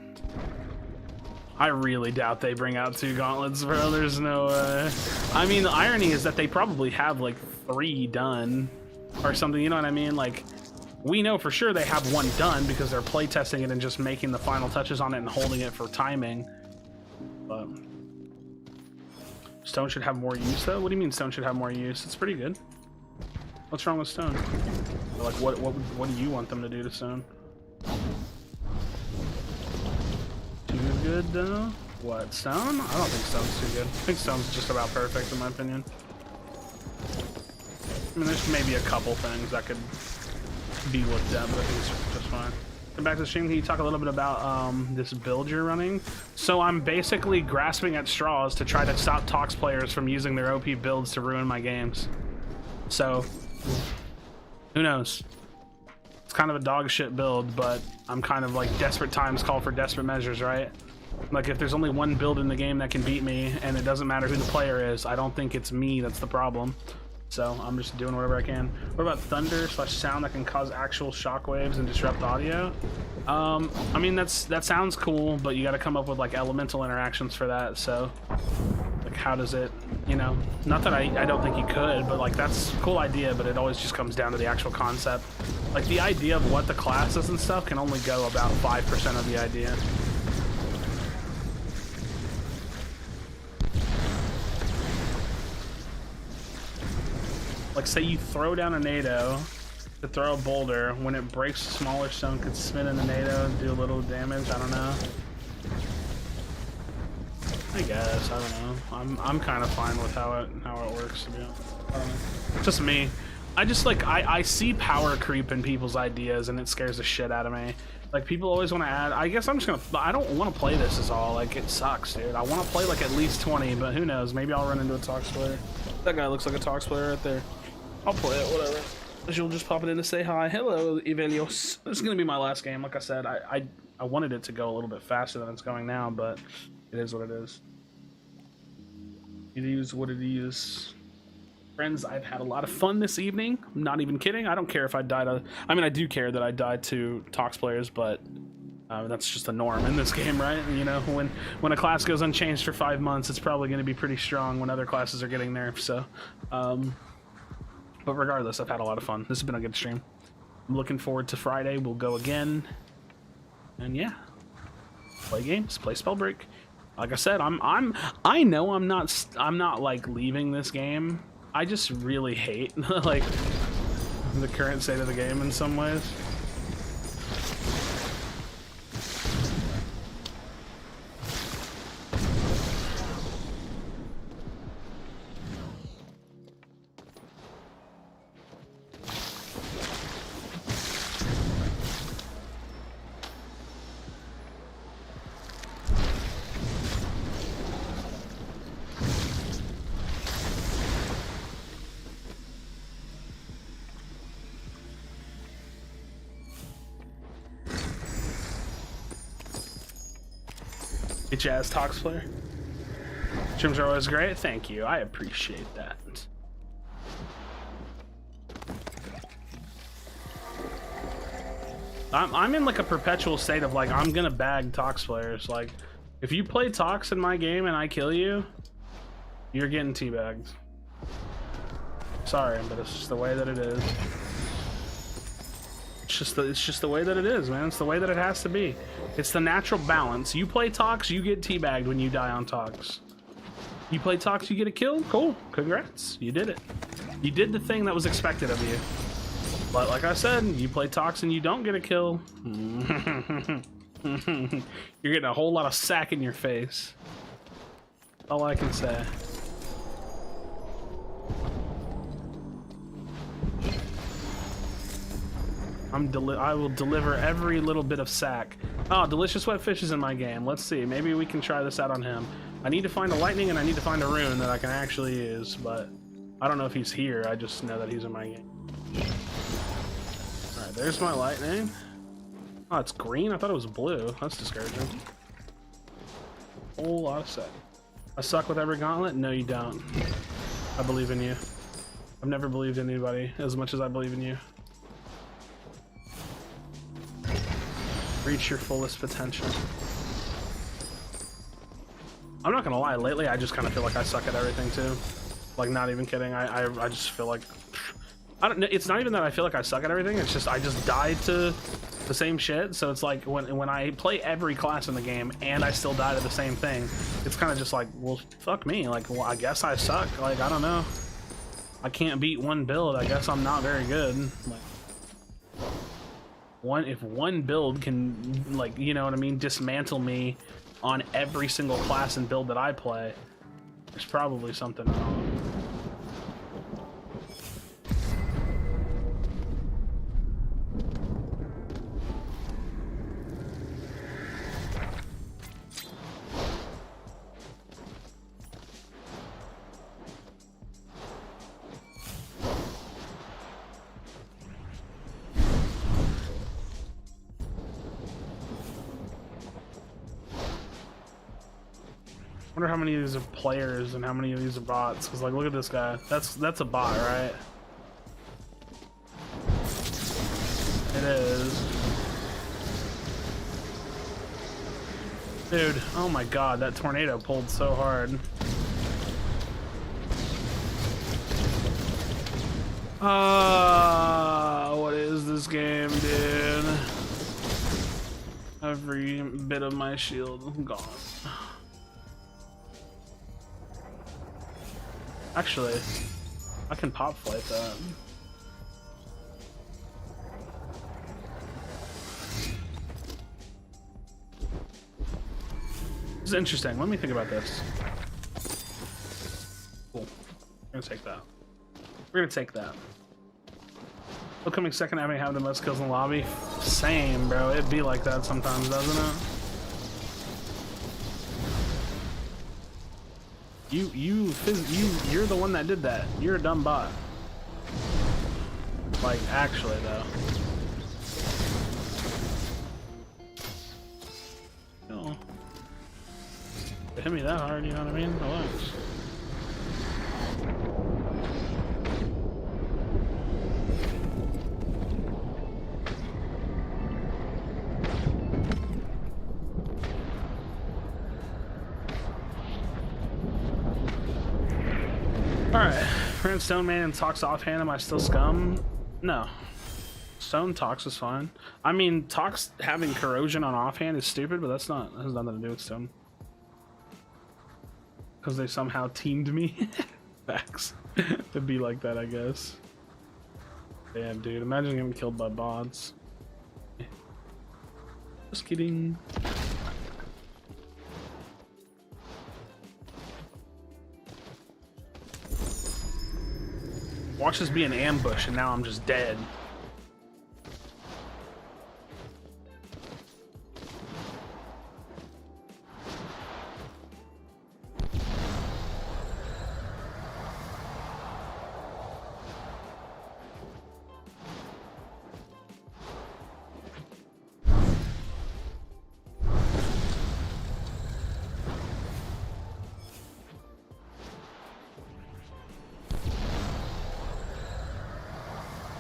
I really doubt they bring out 2 gauntlets, bro. There's no I mean, the irony is that they probably have like 3 done or something, you know what I mean? Like, we know for sure they have 1 done because they're playtesting it and just making the final touches on it and holding it for timing. But stone should have more use, though? What do you mean stone should have more use? It's pretty good. What's wrong with stone? Like, what do you want them to do to stone? Too good, though? What, stone? I don't think stone's too good. I think stone's just about perfect, in my opinion. I mean, there's maybe a couple things that could be looked at, but I think it's just fine. Come back to the stream. Can you talk a little bit about this build you're running? So I'm basically grasping at straws to try to stop Tox players from using their OP builds to ruin my games. So, who knows? It's kind of a dog shit build, but I'm kind of like desperate times call for desperate measures, right? Like if there's only one build in the game that can beat me and it doesn't matter who the player is, I don't think it's me that's the problem. So I'm just doing whatever I can. What about thunder / sound that can cause actual shockwaves and disrupt audio? I mean, that sounds cool, but you got to come up with like elemental interactions for that. So like, how does it, you know, not that I don't think you could, but like, that's a cool idea, but it always just comes down to the actual concept. Like, the idea of what the class is and stuff can only go about 5% of the idea. Like, say you throw down a NATO to throw a boulder. When it breaks, a smaller stone could spin in the NATO and do a little damage. I don't know. I guess, I don't know. I'm kind of fine with how it works, to be honest. I don't know. Just me. I just like I see power creep in people's ideas, and it scares the shit out of me. Like, people always want to add. I guess I'm just gonna. I don't want to play this as all. Like, it sucks, dude. I want to play like at least 20, but who knows? Maybe I'll run into a Tox player. That guy looks like a Tox player right there. I'll play it, whatever. You'll just pop it in to say hi. Hello, Evelios. This is gonna be my last game. Like I said, I wanted it to go a little bit faster than it's going now, but it is what it is. It is what it is. Friends, I've had a lot of fun this evening. I'm not even kidding. I don't care if I died. I mean, I do care that I died to Tox players, but that's just the norm in this game, right? You know, when a class goes unchanged for 5 months, it's probably going to be pretty strong when other classes are getting nerfed. So, but regardless, I've had a lot of fun. This has been a good stream. I'm looking forward to Friday. We'll go again, and yeah, play games, play Spellbreak. Like I said, I know I'm not like leaving this game. I just really hate like the current state of the game in some ways. Jazz Tox player. Streams are always great. Thank you. I appreciate that. I'm in like a perpetual state of like, I'm gonna bag Tox players. Like, if you play Tox in my game and I kill you, you're getting teabagged. Sorry, but it's just the way that it is. It's just the way that it is, man. It's the way that it has to be. It's the natural balance. You play Tox, you get teabagged when you die on Tox. You play Tox, you get a kill. Cool. Congrats. You did it. You did the thing that was expected of you. But like I said, you play Tox and you don't get a kill. You're getting a whole lot of sack in your face. That's all I can say. I will deliver every little bit of sack. Oh, Delicious Wet Fish is in my game. Let's see. Maybe we can try this out on him. I need to find a lightning and I need to find a rune that I can actually use, but I don't know if he's here. I just know that he's in my game. Alright, there's my lightning. Oh, it's green? I thought it was blue. That's discouraging. Whole lot of sack. I suck with every gauntlet? No, you don't. I believe in you. I've never believed in anybody as much as I believe in you. Reach your fullest potential. I'm not gonna lie, lately I just kind of feel like I suck at everything too. Like, not even kidding. I just feel like, I don't know. It's not even that I feel like I suck at everything. It's just I just died to the same shit. So it's like when I play every class in the game and I still die to the same thing, it's kind of just like, well, fuck me. Like, well, I guess I suck. Like, I don't know. I can't beat one build. I guess I'm not very good. Like, if one build can, like, you know what I mean, dismantle me on every single class and build that I play, there's probably something wrong. Wonder how many of these are players and how many of these are bots. Cause like, look at this guy. That's a bot, right? It is. Dude, oh my god, that tornado pulled so hard. What is this game, dude? Every bit of my shield gone. Actually, I can pop flight that. This is interesting. Let me think about this. Cool. We're gonna take that. We're gonna take that. Coming second, having have the most kills in the lobby. Same, bro. It'd be like that sometimes, doesn't it? You're the one that did that. You're a dumb bot. Like, actually, though. No. It hit me that hard, you know what I mean? Relax. Alright, friend Stone Man talks offhand, am I still scum? No. Stone talks is fine. I mean, talks having corrosion on offhand is stupid, but that has nothing to do with Stone. Because they somehow teamed me. Facts. It'd be like that, I guess. Damn, dude, imagine getting killed by bots. Just kidding. Watch this be an ambush, and now I'm just dead.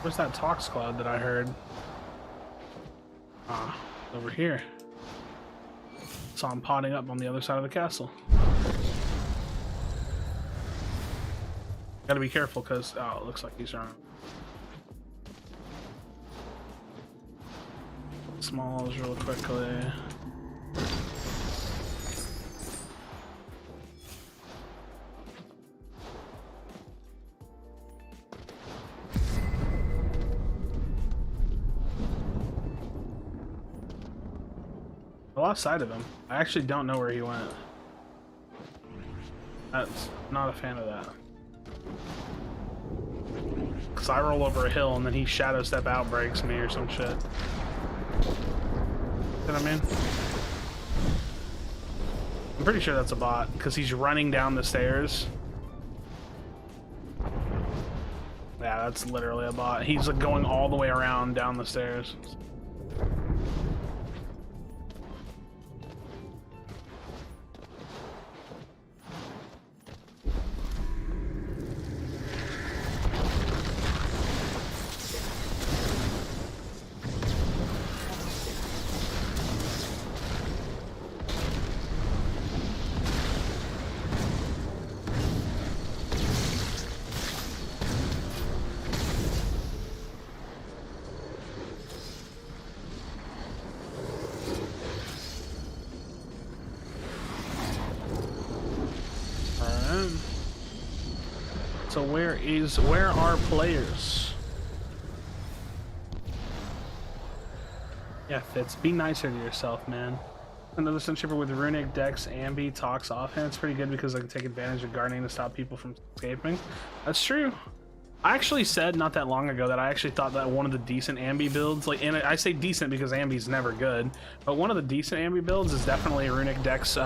Where's that Tox Cloud that I heard? Ah, over here. Saw him potting up on the other side of the castle. Gotta be careful, because oh, it looks like he's around. Smalls real quickly. I lost sight of him. I actually don't know where he went. That's not a fan of that. Cause I roll over a hill and then he shadow step out breaks me or some shit. You know what I mean? I'm pretty sure that's a bot because he's running down the stairs. Yeah, that's literally a bot. He's like going all the way around down the stairs. So where are players? Yeah, Fitz, be nicer to yourself, man. Another Sun Shipper with Runic, Dex, Ambi, Tox offhand. It's pretty good because I can take advantage of guarding to stop people from escaping. That's true. I actually said not that long ago that I actually thought that one of the decent Ambi builds, like, and I say decent because Ambi's never good, but one of the decent Ambi builds is definitely Runic, Dex,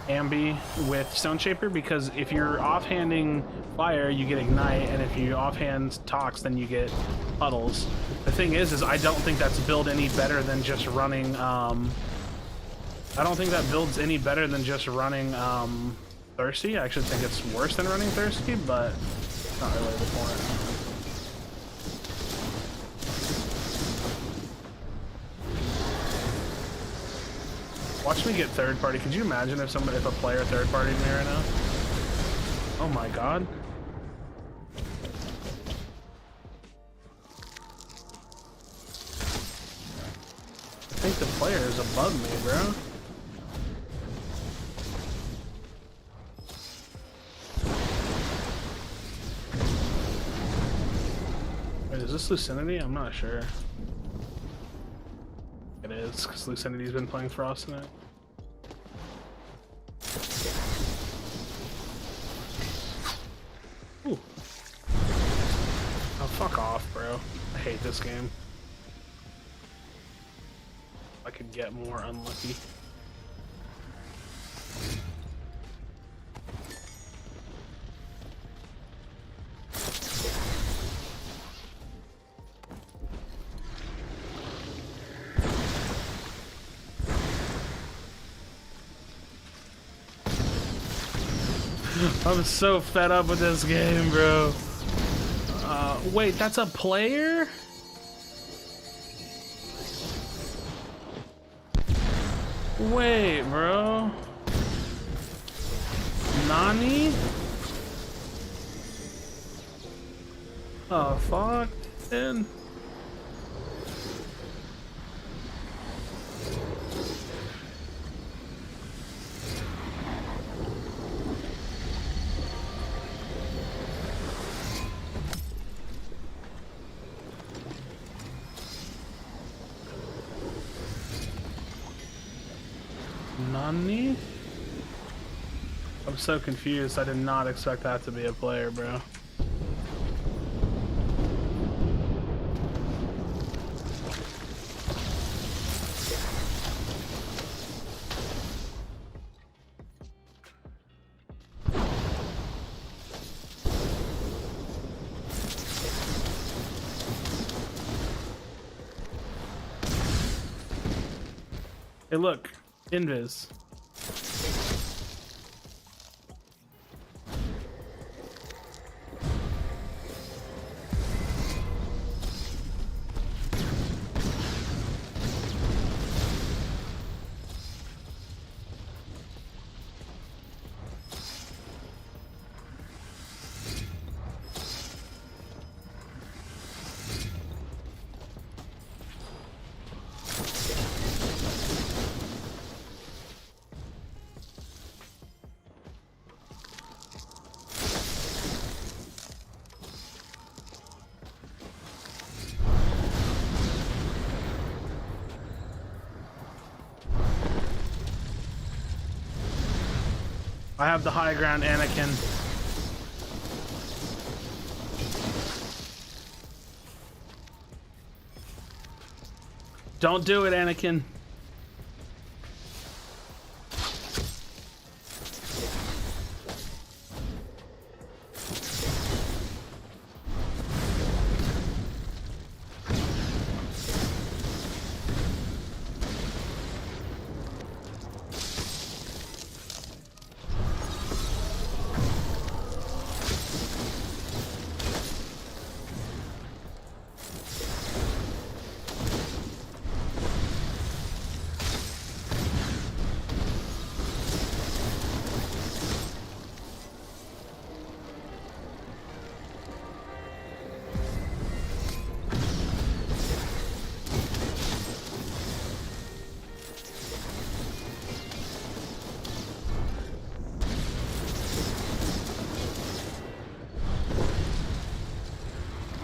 Ambi with Stone Shaper, because if you're offhanding fire, you get ignite, and if you offhand Tox, then you get puddles. The thing is I don't think that's build any better than just running I don't think that build's any better than just running Thirsty. I actually think it's worse than running Thirsty, but it's not really the point. Watch me get third party. Could you imagine if a player third partied me right now? Oh my god. I think the player is above me, bro. Wait, is this Lucidity? I'm not sure. It is, because Lucidity's been playing Frost tonight. Ooh. Oh, fuck off, bro. I hate this game. I could get more unlucky. I'm so fed up with this game, bro. Wait, that's a player? Wait, bro. Nani? Oh, fuck, dude. Nani? I'm so confused. I did not expect that to be a player, bro. Hey, look. Invis. I have the high ground, Anakin. Don't do it, Anakin.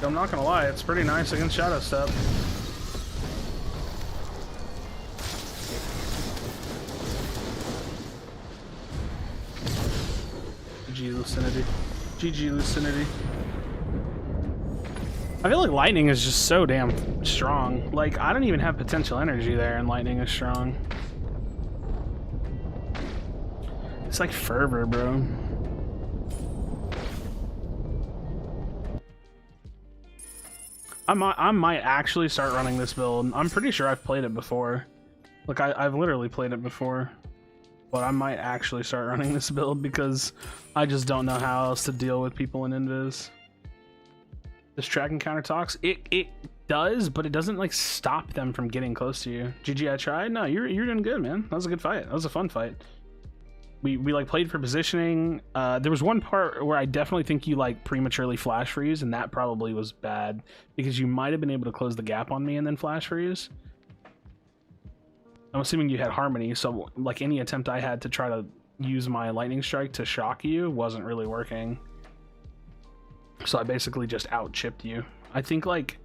I'm not gonna lie, it's pretty nice against Shadow Step. GG Lucidity. GG Lucidity. I feel like Lightning is just so damn strong. Like, I don't even have potential energy there, and Lightning is strong. It's like Fervor, bro. I might actually start running this build. I'm pretty sure I've played it before. Like I've literally played it before, but I might actually start running this build because I just don't know how else to deal with people in Invis. This tracking counter talks, it does, but it doesn't like stop them from getting close to you. GG, I tried. No, you're doing good, man. That was a good fight. That was a fun fight. We like played for positioning. There was one part where I definitely think you like prematurely flash freeze, and that probably was bad because you might have been able to close the gap on me and then flash freeze. I'm assuming you had harmony, so like any attempt I had to try to use my lightning strike to shock you wasn't really working. So I basically just out chipped you. I think like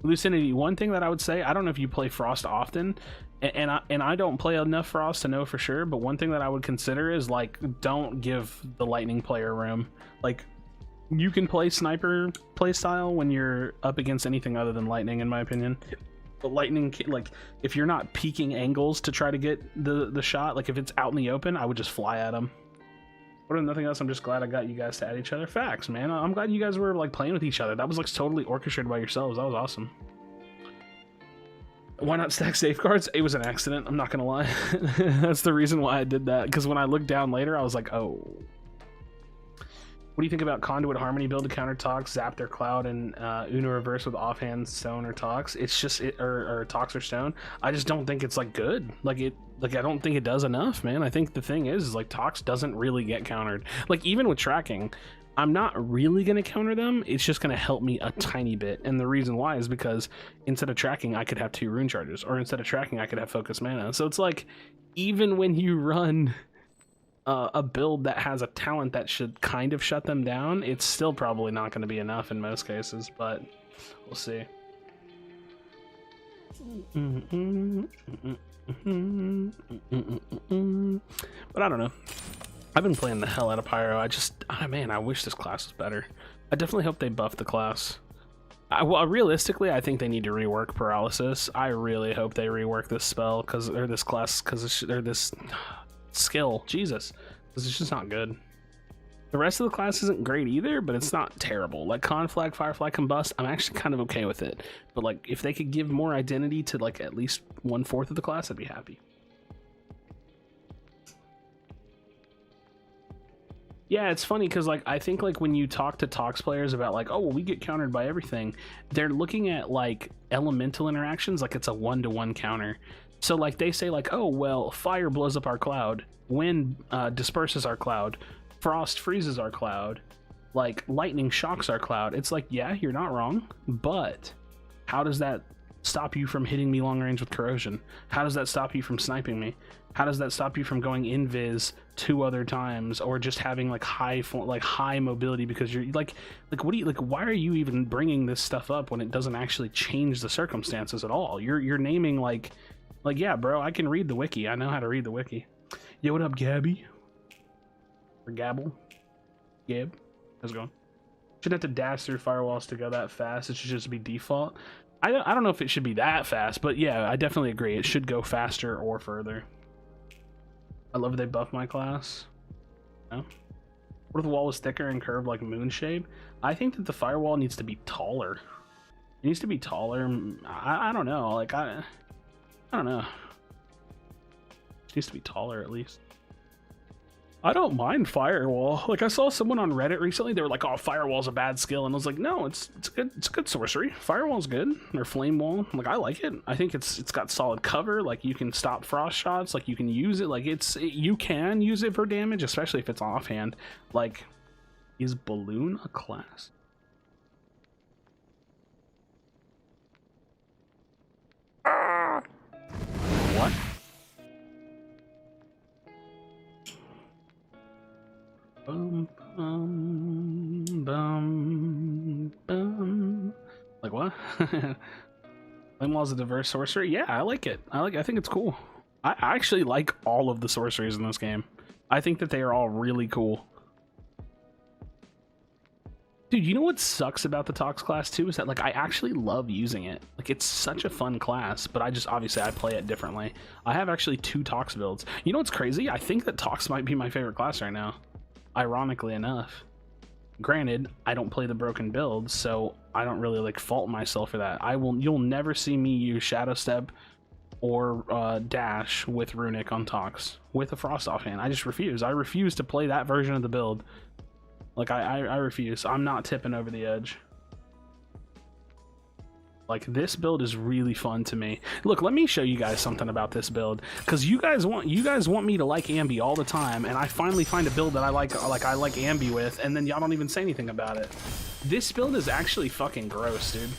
Lucidity, one thing that I would say, I don't know if you play Frost often, and I don't play enough Frost to know for sure, but one thing that I would consider is like don't give the lightning player room. Like you can play sniper playstyle when you're up against anything other than lightning, in my opinion. But lightning, like if you're not peeking angles to try to get the shot, like if it's out in the open, I would just fly at them. But if nothing else, I'm just glad I got you guys to add each other. Facts, man. I'm glad you guys were like playing with each other. That was like totally orchestrated by yourselves. That was awesome. Why not stack safeguards? It was an accident, I'm not gonna lie. That's the reason why I did that, because when I looked down later I was like, oh. What do you think about Conduit Harmony build to counter Tox, zap their Cloud, and Uno reverse with offhand Stone or Tox? It's just or Tox or Stone. I just don't think it's like good. I don't think it does enough, man. I think the thing is like Tox doesn't really get countered. Like even with tracking, I'm not really going to counter them. It's just going to help me a tiny bit. And the reason why is because instead of tracking, I could have 2 rune charges, or instead of tracking, I could have focus mana. So it's like, even when you run a build that has a talent that should kind of shut them down, it's still probably not going to be enough in most cases, but we'll see. But I don't know. I've been playing the hell out of Pyro. Man, I wish this class was better. I definitely hope they buff the class. Well, realistically, I think they need to rework Paralysis. I really hope they rework this spell, or this class, or this skill. Jesus, because it's just not good. The rest of the class isn't great either, but it's not terrible. Like Conflag, Firefly, Combust, I'm actually kind of okay with it. But like, if they could give more identity to like at least 1/4 of the class, I'd be happy. Yeah, it's funny because like I think like when you talk to Tox players about like, oh well, we get countered by everything, they're looking at like elemental interactions like it's a 1-to-1 counter. So like they say like, oh well, fire blows up our cloud, wind disperses our cloud, frost freezes our cloud, like lightning shocks our cloud. It's like, yeah, you're not wrong, but how does that stop you from hitting me long range with corrosion? How does that stop you from sniping me? How does that stop you from going invis 2 other times, or just having like high mobility because you're like what do you like? Why are you even bringing this stuff up when it doesn't actually change the circumstances at all? You're naming like yeah, bro, I can read the wiki. I know how to read the wiki. Yo, what up, Gabby? Or Gabble? Gab? How's it going? Shouldn't have to dash through firewalls to go that fast. It should just be default. I don't know if it should be that fast, but yeah, I definitely agree. It should go faster or further. I love they buff my class. No? What if the wall was thicker and curved like moon shape? I think that the firewall needs to be taller. It needs to be taller. I don't know. Like I don't know. It needs to be taller at least. I don't mind firewall. Like I saw someone on Reddit recently, they were like, oh, firewall's a bad skill, and I was like, no, it's good. It's good sorcery. Firewall's good. Or flame wall. Like I like it. I think it's got solid cover. Like you can stop frost shots. Like you can use it. Like you can use it for damage, especially if it's offhand. Like, is balloon a class? What? Bum, bum, bum, bum. Like what? Flame Wall's a diverse sorcery? Yeah, I like it. I think it's cool. I actually like all of the sorceries in this game. I think that they are all really cool. Dude, you know what sucks about the Tox class too is that like I actually love using it. Like it's such a fun class, but obviously I play it differently. I have actually 2 Tox builds. You know what's crazy? I think that Tox might be my favorite class right now. Ironically enough. Granted, I don't play the broken builds, so I don't really like fault myself for that. You'll never see me use Shadow Step or dash with Runic on Tox with a Frost offhand. I just refuse. I refuse to play that version of the build. Like, I refuse. I'm not tipping over the edge. Like, this build is really fun to me. Look, let me show you guys something about this build, because you guys want me to like Ambi all the time, and I finally find a build that I like Ambi with, and then y'all don't even say anything about it. This build is actually fucking gross, dude.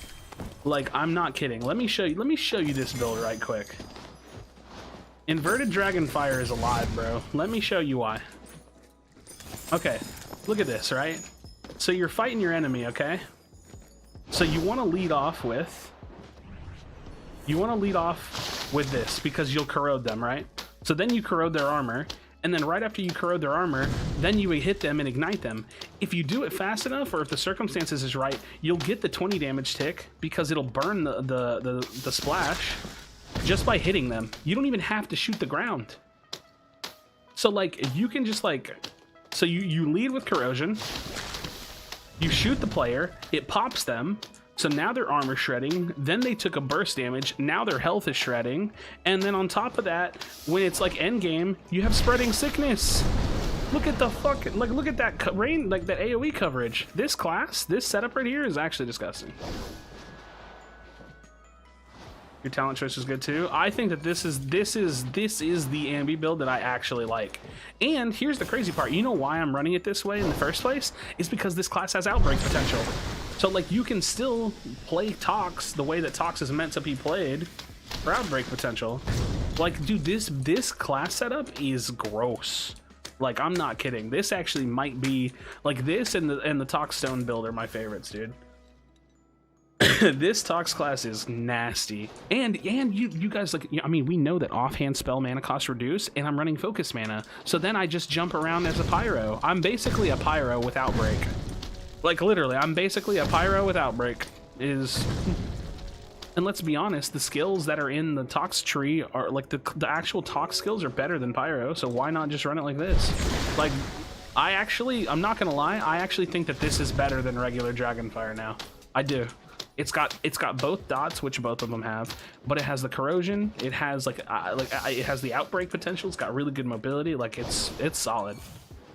Like, I'm not kidding. Let me show you this build right quick. Inverted Dragonfire is alive, bro. Let me show you why. Okay, look at this, right? So you're fighting your enemy, okay? So you want to lead off with this because you'll corrode them, right? So then you corrode their armor, and then right after you corrode their armor, then you hit them and ignite them. If you do it fast enough, or if the circumstances is right, you'll get the 20 damage tick because it'll burn the splash just by hitting them. You don't even have to shoot the ground. So like, you can just like, so you lead with corrosion. You shoot the player, it pops them, so now their armor shredding, then they took a burst damage, now their health is shredding, and then on top of that, when it's like endgame, you have spreading sickness. Look at the fucking, like, look at that rain, like that AoE coverage. This class, this setup right here is actually disgusting. Your talent choice is good too. I think that this is the Ambi build that I actually like. And here's the crazy part. You know why I'm running it this way in the first place? Is because this class has outbreak potential. So like, you can still play Tox the way that Tox is meant to be played for outbreak potential. Like, dude, this class setup is gross. Like, I'm not kidding. This actually might be like, this and the Tox Stone build are my favorites, dude. This Tox class is nasty, and you guys, like, I mean, we know that offhand spell mana costs reduce, and I'm running focus mana, so then I just jump around as a pyro. I'm basically a pyro with outbreak. Like, literally, I'm basically a pyro with outbreak. And let's be honest, the skills that are in the Tox tree are like, the actual Tox skills are better than pyro, so why not just run it like this? Like, I'm not gonna lie, I actually think that this is better than regular Dragonfire now. I do. It's got both dots, which both of them have, but it has the corrosion. It has it has the outbreak potential. It's got really good mobility. Like, it's solid.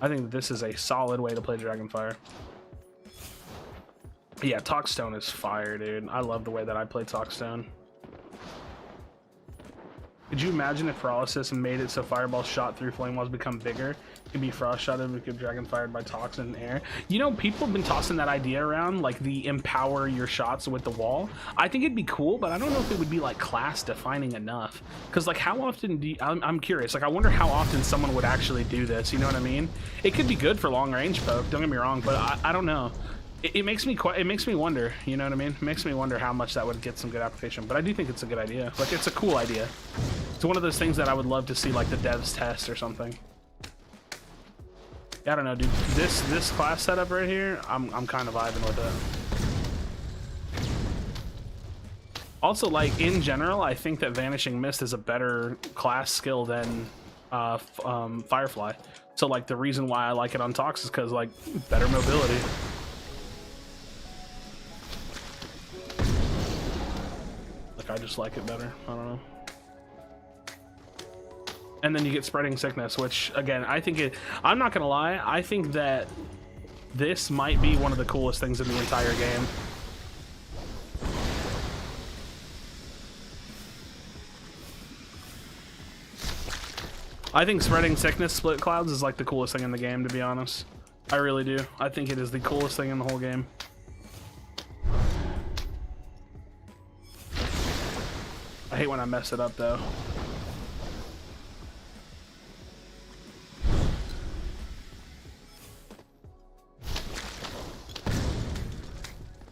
I think this is a solid way to play Dragonfire. Yeah, Toxstone is fire, dude. I love the way that I play Toxstone. Could you imagine if Paralysis made it so Fireball shot through Flame Walls become bigger? It could be Frost shot and it could Dragon Fired by Toxin in air. You know, people have been tossing that idea around, like the empower your shots with the wall. I think it'd be cool, but I don't know if it would be like class defining enough. Because like, how often do you, I'm curious, like, I wonder how often someone would actually do this, you know what I mean? It could be good for long range poke, don't get me wrong, but I don't know. It makes me wonder, you know what I mean? It makes me wonder how much that would get some good application, but I do think it's a good idea. Like, it's a cool idea. It's one of those things that I would love to see, like, the devs test or something. Yeah, I don't know, dude. This class setup right here, I'm kind of vibing with it. Also, like, in general, I think that Vanishing Mist is a better class skill than Firefly. So, like, the reason why I like it on Tox is because, like, better mobility. I just like it better. I don't know. And then you get Spreading Sickness, which, again, I think I'm not gonna lie, I think that this might be one of the coolest things in the entire game. I think Spreading Sickness Split Clouds is like the coolest thing in the game, to be honest. I really do. I think it is the coolest thing in the whole game. I hate when I mess it up, though.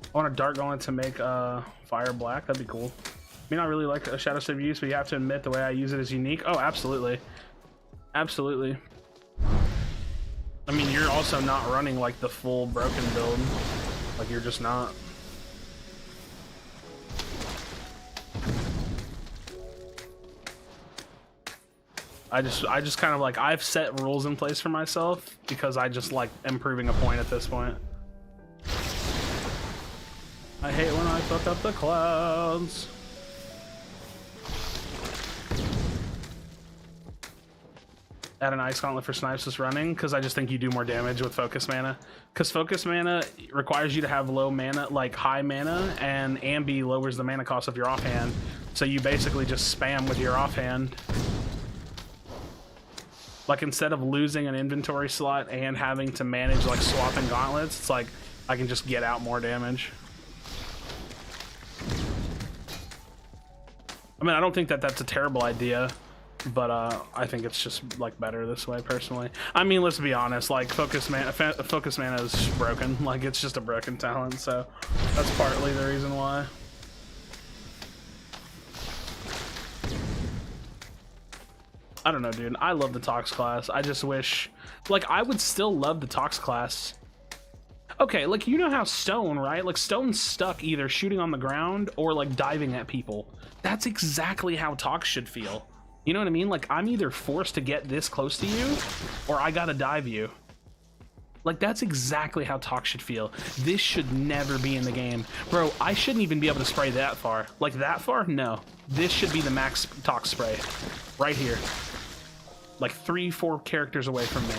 I want a Dark Gauntlet to make Fire Black. That'd be cool. I mean, I really like a Shadow Stave use, but you have to admit the way I use it is unique. Oh, absolutely. Absolutely. I mean, you're also not running like the full broken build. Like, you're just not. I just kind of like, I've set rules in place for myself because I just like improving a point at this point. I hate when I fuck up the clouds. add an Ice Gauntlet for Snipes is running, because I just think you do more damage with Focus Mana. Because Focus Mana requires you to have low mana, like high mana, and Ambi lowers the mana cost of your offhand. So you basically just spam with your offhand. Like, instead of losing an inventory slot and having to manage like swapping gauntlets, it's like I can just get out more damage. I mean, I don't think that that's a terrible idea, but I think it's just like better this way personally. I mean, let's be honest, like Focus Mana is broken. Like, it's just a broken talent, so that's partly the reason why. I don't know, dude. I love the Tox class. I just wish, like, I would still love the Tox class. Okay, like, you know how Stone, right? Like, Stone's stuck either shooting on the ground or like diving at people. That's exactly how Tox should feel. You know what I mean? Like, I'm either forced to get this close to you or I gotta dive you. Like, that's exactly how Tox should feel. This should never be in the game. Bro, I shouldn't even be able to spray that far. Like, that far? No. This should be the max Tox spray. Right here. Like 3-4 characters away from me.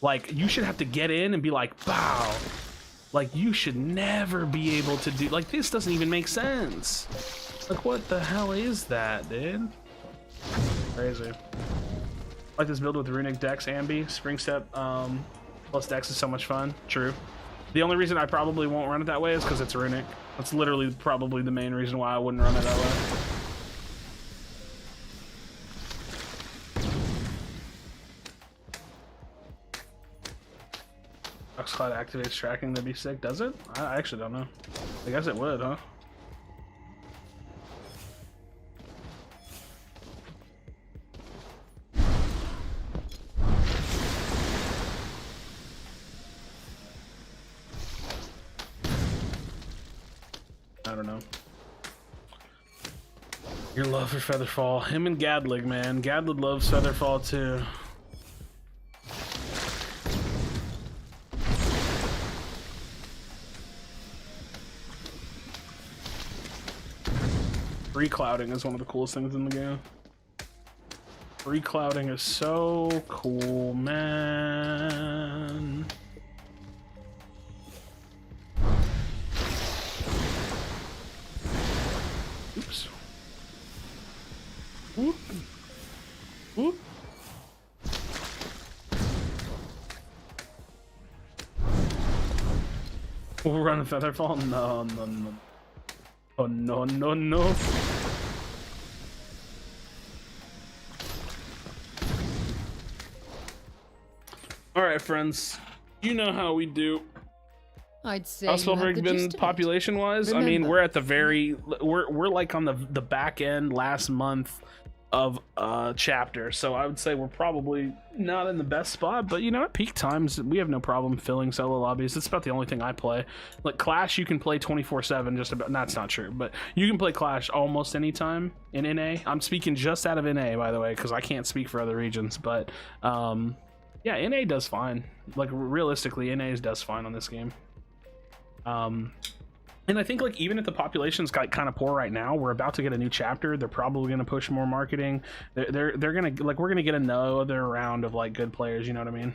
Like, you should have to get in and be like, bow. Like, you should never be able to do, like, this doesn't even make sense. Like, what the hell is that, dude? Crazy. Like this build with Runic Dex, Ambi, Spring Step, plus Dex is so much fun. True. The only reason I probably won't run it that way is because it's Runic. That's literally probably the main reason why I wouldn't run it that way. Cloud activates tracking, that'd be sick. Does it? I actually don't know. I guess it would, huh? I don't know. Your love for Featherfall. Him and Gadlig, man. Gadlig loves Featherfall too. Reclouding is one of the coolest things in the game. Reclouding is so cool, man. Oops. Whoop. Whoop. We'll run Featherfall? No, no, no. Oh, no, no, no. Alright, friends. You know how we do. I'd say How's Spellbreak been population-wise? I mean, we're at the very... We're like on the back end last month of chapter, so I would say we're probably not in the best spot, but you know, at peak times we have no problem filling solo lobbies. It's about the only thing I play. Like Clash, you can play 24/7 just about. That's not true, but you can play Clash almost anytime in NA. I'm speaking just out of NA, by the way, because I can't speak for other regions, but yeah, NA does fine. Like, realistically, NA does fine on this game. And I think, like, even if the population's got kind of poor right now, we're about to get a new chapter. They're probably going to push more marketing. They're going to, like, we're going to get another round of, like, good players, you know what I mean?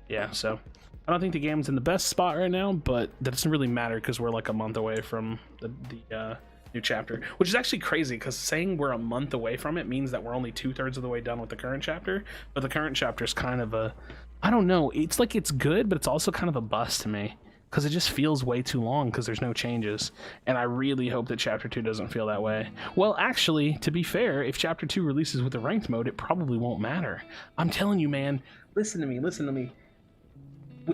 Yeah, so I don't think the game's in the best spot right now, but that doesn't really matter because we're, like, a month away from the new chapter, which is actually crazy because saying we're a month away from it means that we're only 2/3 of the way done with the current chapter, but the current chapter is kind of a, I don't know, it's like it's good, but it's also kind of a bust to me because it just feels way too long because there's no changes, and I really hope that chapter 2 doesn't feel that way. Well, actually, to be fair, if chapter 2 releases with the ranked mode, it probably won't matter. I'm telling you, man, listen to me.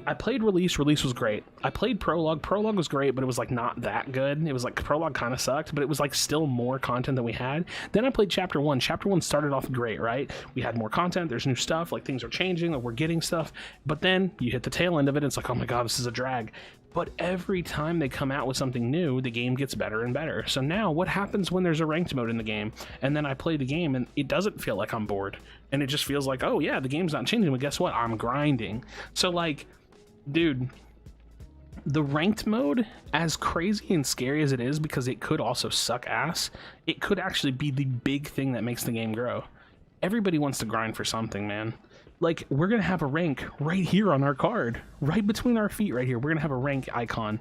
I played Release was great. I played Prologue was great, but it was like not that good. It was like Prologue kind of sucked, but it was like still more content than we had. Then I played Chapter 1. Chapter 1 started off great, right? We had more content, there's new stuff, like things are changing, like we're getting stuff, but then you hit the tail end of it, it's like, oh my god, this is a drag. But every time they come out with something new, the game gets better and better. So now what happens when there's a ranked mode in the game? And then I play the game and it doesn't feel like I'm bored. And it just feels like, oh yeah, the game's not changing, but guess what? I'm grinding. So like, dude, the ranked mode, as crazy and scary as it is, because it could also suck ass, it could actually be the big thing that makes the game grow. Everybody wants to grind for something, man. Like, we're gonna have a rank right here on our card, right between our feet right here. We're gonna have a rank icon,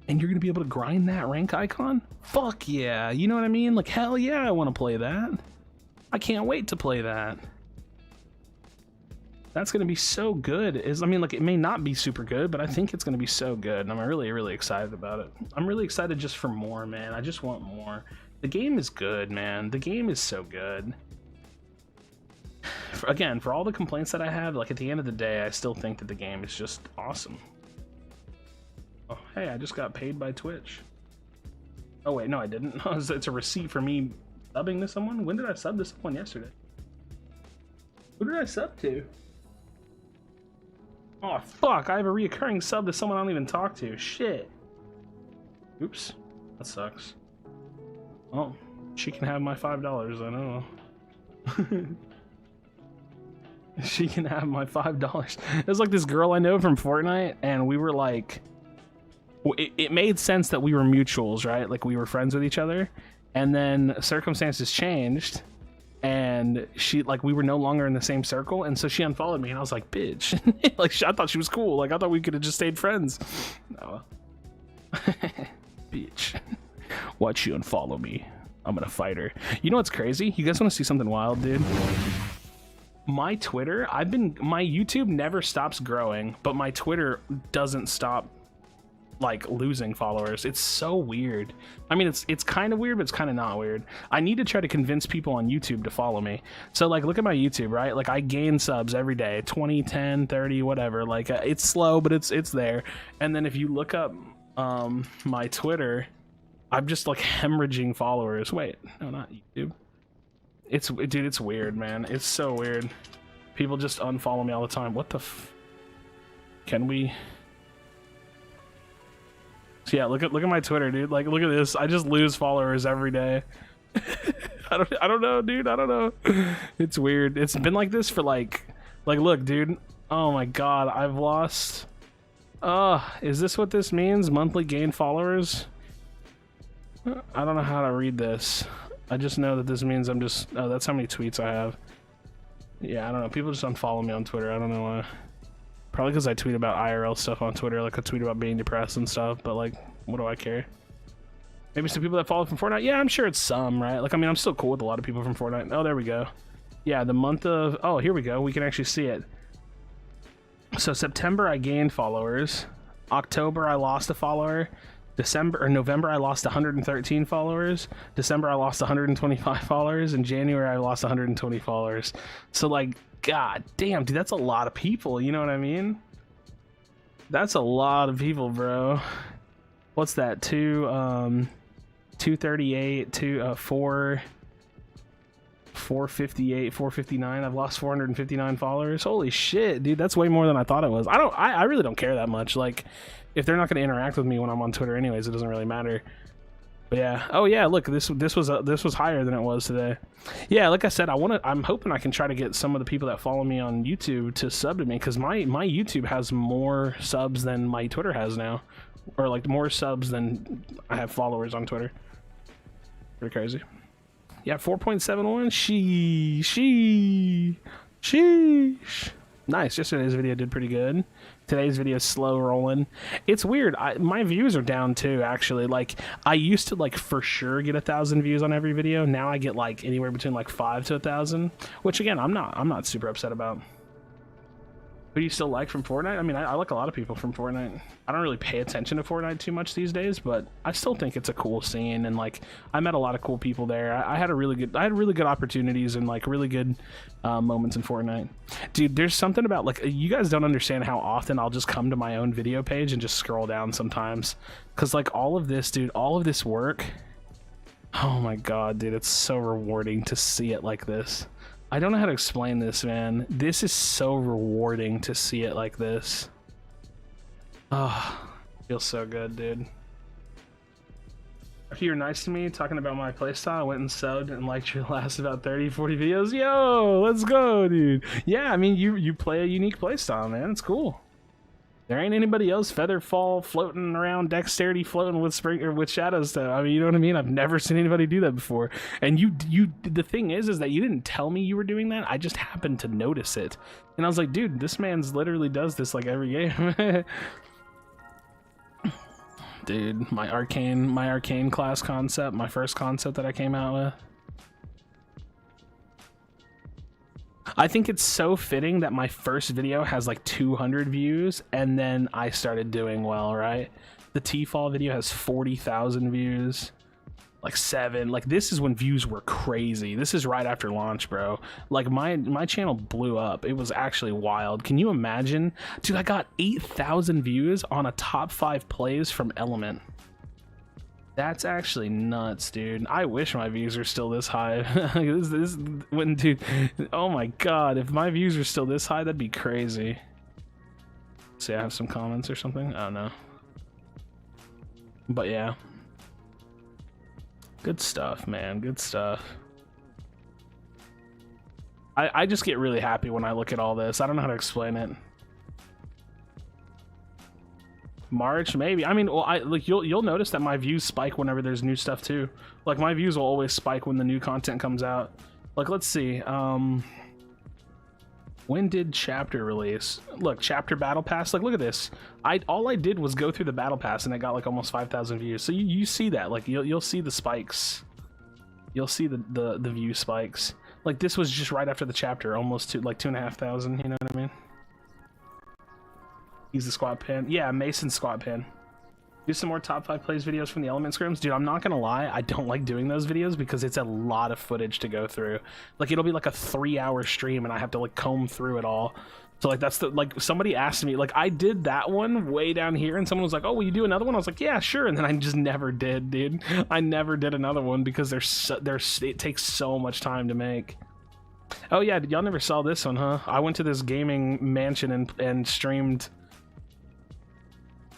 and you're gonna be able to grind that rank icon? Fuck yeah, you know what I mean? Like, hell yeah, I want to play that. I can't wait to play that. That's gonna be so good. I mean, like, it may not be super good, but I think it's gonna be so good, and I'm really, really excited about it. I'm really excited just for more, man. I just want more. The game is good, man. The game is so good. Again, for all the complaints that I have, like, at the end of the day, I still think that the game is just awesome. Oh, hey, I just got paid by Twitch. Oh wait, no, I didn't. It's a receipt for me subbing to someone. When did I sub to someone? Yesterday. Who did I sub to? Oh, fuck, I have a reoccurring sub to someone I don't even talk to. Shit. Oops. That sucks. Well, she can have my $5, I know. She can have my $5. It was like this girl I know from Fortnite, and we were like... It made sense that we were mutuals, right? Like, we were friends with each other. And then circumstances changed. And she, like, we were no longer in the same circle, and so she unfollowed me, and I was like, bitch. Like, I thought she was cool. Like, I thought we could have just stayed friends. No. Bitch. Why'd she unfollow me? I'm gonna fight her. You know what's crazy? You guys want to see something wild, dude? My Twitter, my YouTube never stops growing, but my Twitter doesn't stop, like, losing followers. It's so weird. I mean, it's kind of weird, but it's kind of not weird. I need to try to convince people on YouTube to follow me. So, like, look at my YouTube, right? Like, I gain subs every day, 20, 10, 30, whatever. Like, it's slow, but it's there. And then if you look up my Twitter, I'm just, like, hemorrhaging followers. Wait, no, not YouTube. Dude, it's weird, man. It's so weird. People just unfollow me all the time. What the can we... So yeah, look at my Twitter, dude. Like, look at this. I just lose followers every day. I don't know, dude. I don't know. It's weird. It's been like this for like look, dude. Oh my god, I've lost. Is this what this means? Monthly gain followers? I don't know how to read this. I just know that this means I'm just... Oh, that's how many tweets I have. Yeah, I don't know. People just unfollow me on Twitter. I don't know why. Probably because I tweet about IRL stuff on Twitter, like I tweet about being depressed and stuff, but like, what do I care? Maybe some people that follow from Fortnite? Yeah, I'm sure it's some, right? Like, I mean, I'm still cool with a lot of people from Fortnite. Oh, there we go. Yeah, the month of... Oh, here we go. We can actually see it. So September, I gained followers. October, I lost a follower. November, I lost 113 followers. December, I lost 125 followers. In January, I lost 120 followers. So, like... God damn, dude, that's a lot of people, you know what I mean? That's a lot of people, bro. What's that? 238, 458, 459. I've lost 459 followers. Holy shit, dude, that's way more than I thought it was. I really don't care that much. Like, if they're not going to interact with me when I'm on Twitter anyways, it doesn't really matter. But yeah. Oh yeah, look, this was higher than it was today. Yeah, like I said, I'm hoping I can try to get some of the people that follow me on YouTube to sub to me, because my YouTube has more subs than my Twitter has now, or like more subs than I have followers on Twitter. Pretty crazy. Yeah, 4.71. Sheesh. Nice. Yesterday's video did pretty good. Today's video is slow rolling. It's weird. My views are down too, actually. Like, I used to, like, for sure get 1,000 views on every video. Now I get like anywhere between like 5 to 1,000, which again, I'm not super upset about. Who do you still like from Fortnite? I mean, I like a lot of people from Fortnite. I don't really pay attention to Fortnite too much these days, but I still think it's a cool scene, and like, I met a lot of cool people there. I had really good opportunities and like really good moments in Fortnite. Dude, there's something about, like, you guys don't understand how often I'll just come to my own video page and just scroll down sometimes, because like all of this, dude, all of this work. Oh my god, dude, it's so rewarding to see it like this. I don't know how to explain this, man. This is so rewarding to see it like this. Oh, feels so good, dude. After you were nice to me talking about my playstyle, I went and subbed and liked your last about 30, 40 videos. Yo, let's go, dude. Yeah, I mean, you play a unique playstyle, man. It's cool. There ain't anybody else Featherfall floating around, Dexterity floating with spring or with shadows though. I mean, you know what I mean? I've never seen anybody do that before. And the thing is that you didn't tell me you were doing that. I just happened to notice it. And I was like, dude, this man's literally does this like every game. Dude, my arcane class concept, my first concept that I came out with. I think it's so fitting that my first video has like 200 views and then I started doing well, right? The T-Fall video has 40,000 views, like 7. Like this is when views were crazy. This is right after launch, bro. Like my channel blew up. It was actually wild. Can you imagine? Dude, I got 8,000 views on a top 5 plays from Element. That's actually nuts, dude. I wish my views were still this high. this when, dude, oh my god, if my views were still this high, that'd be crazy. See, I have some comments or something. Oh no. But yeah, good stuff, man. Good stuff. I just get really happy when I look at all this. I don't know how to explain it. March, maybe. I mean, well, like you'll notice that my views spike whenever there's new stuff too. Like my views will always spike when the new content comes out. Like let's see, when did chapter release? Look, chapter battle pass. Like look at this. All I did was go through the battle pass and it got like almost 5,000 views. So you see that, like you'll see the spikes. You'll see the view spikes. Like this was just right after the chapter, almost like 2,500. You know what I mean? He's the squat pin. Yeah, Mason's squat pin. Do some more top 5 plays videos from the Element scrims. Dude, I'm not gonna lie, I don't like doing those videos because it's a lot of footage to go through. Like it'll be like a 3-hour stream and I have to like comb through it all. So like that's the, like somebody asked me, like I did that one way down here and someone was like, oh, will you do another one? I was like, yeah, sure. And then I just never did, dude. I never did another one because it takes so much time to make. Oh yeah, y'all never saw this one, huh? I went to this gaming mansion and streamed.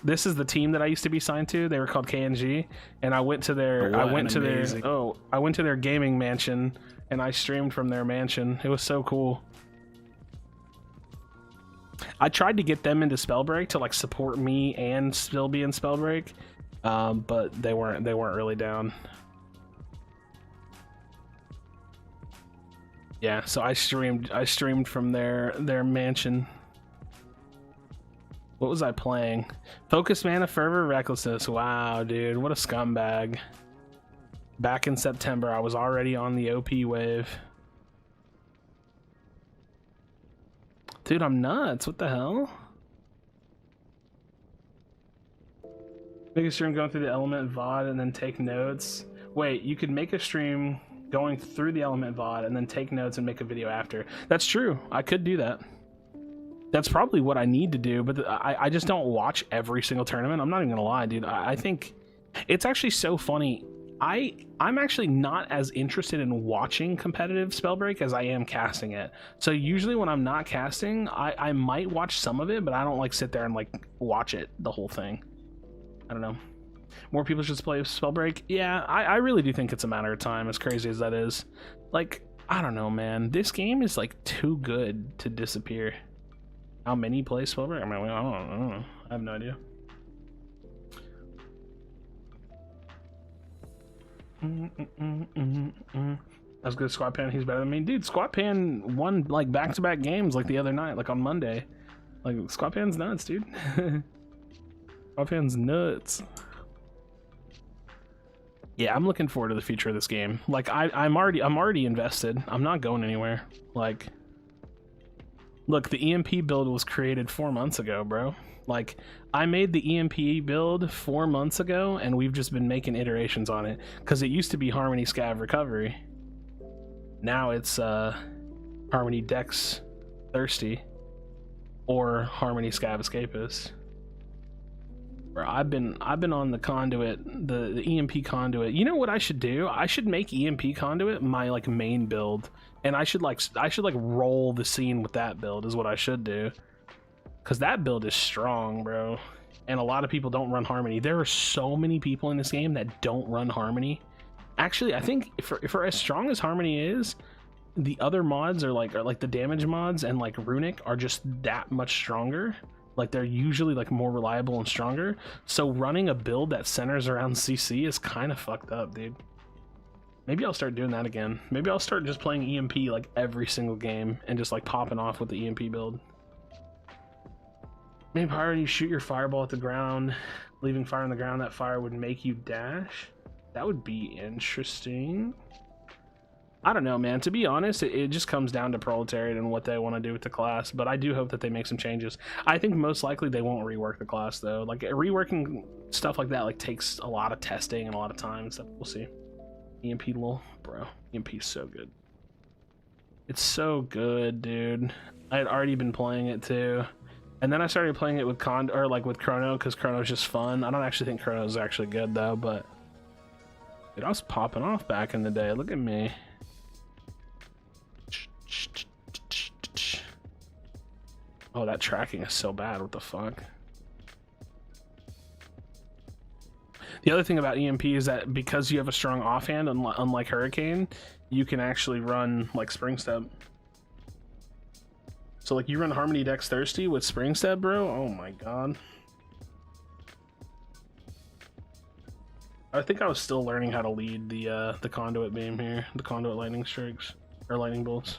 This is the team that I used to be signed to. They were called KNG, and I went to their I went to their gaming mansion and I streamed from their mansion. It was so cool. I tried to get them into Spellbreak to like support me and still be in Spellbreak, but they weren't really down. Yeah, so I streamed from their mansion. What was I playing? Focus, Mana, Fervor, Recklessness. Wow, dude, what a scumbag. Back in September, I was already on the OP wave. Dude, I'm nuts. What the hell? Make a stream going through the Element VOD and then take notes. Wait, you could make a stream going through the Element VOD and then take notes and make a video after. That's true. I could do that. That's probably what I need to do, but I just don't watch every single tournament. I'm not even gonna lie, dude. I think it's actually so funny. I'm actually not as interested in watching competitive Spellbreak as I am casting it. So usually when I'm not casting, I might watch some of it, but I don't like sit there and like watch it the whole thing. I don't know. More people should play Spellbreak. Yeah, I really do think it's a matter of time, as crazy as that is. Like, I don't know, man. This game is like too good to disappear. How many play Spellbreak? I mean, I don't know. I have no idea. That's good. Squat Pan, he's better than me. Dude, Squat Pan won like back-to-back games like the other night, like on Monday. Like, Squat Pan's nuts, dude. Squat Pan's nuts. Yeah, I'm looking forward to the future of this game. Like, I'm already invested. I'm not going anywhere. Like, look, the EMP build was created 4 months ago, bro. Like, I made the EMP build 4 months ago, and we've just been making iterations on it. Because it used to be Harmony Scav Recovery. Now it's Harmony Dex Thirsty. Or Harmony Scav Escapist. Bro, I've been on the conduit, the EMP conduit. You know what I should do? I should make EMP conduit my like main build. And I should like roll the scene with that build is what I should do. Cause that build is strong, bro. And a lot of people don't run Harmony. There are so many people in this game that don't run Harmony. Actually, I think for as strong as Harmony is, the other mods are like the damage mods and like Runic are just that much stronger. Like they're usually like more reliable and stronger. So running a build that centers around CC is kind of fucked up, dude. Maybe I'll start doing that again. Maybe I'll start just playing EMP like every single game and just like popping off with the EMP build. Maybe hard you shoot your fireball at the ground, leaving fire on the ground. That fire would make you dash. That would be interesting. I don't know, man. To be honest, it just comes down to Proletariat and what they want to do with the class, but I do hope that they make some changes. I think most likely they won't rework the class, though. Like, reworking stuff like that, like, takes a lot of testing and a lot of time, so we'll see. EMP lol. Bro, EMP's so good. It's so good, dude. I had already been playing it, too. And then I started playing it with with Chrono, because Chrono's just fun. I don't actually think Chrono's actually good, though, but... Dude, I was popping off back in the day. Look at me. Oh, that tracking is so bad. What the fuck? The other thing about EMP is that because you have a strong offhand, unlike Hurricane, you can actually run like Spring Step. So like you run Harmony Dex Thirsty with Spring Step, bro. Oh my god. I think I was still learning how to lead the conduit beam here, the conduit lightning strikes or lightning bolts.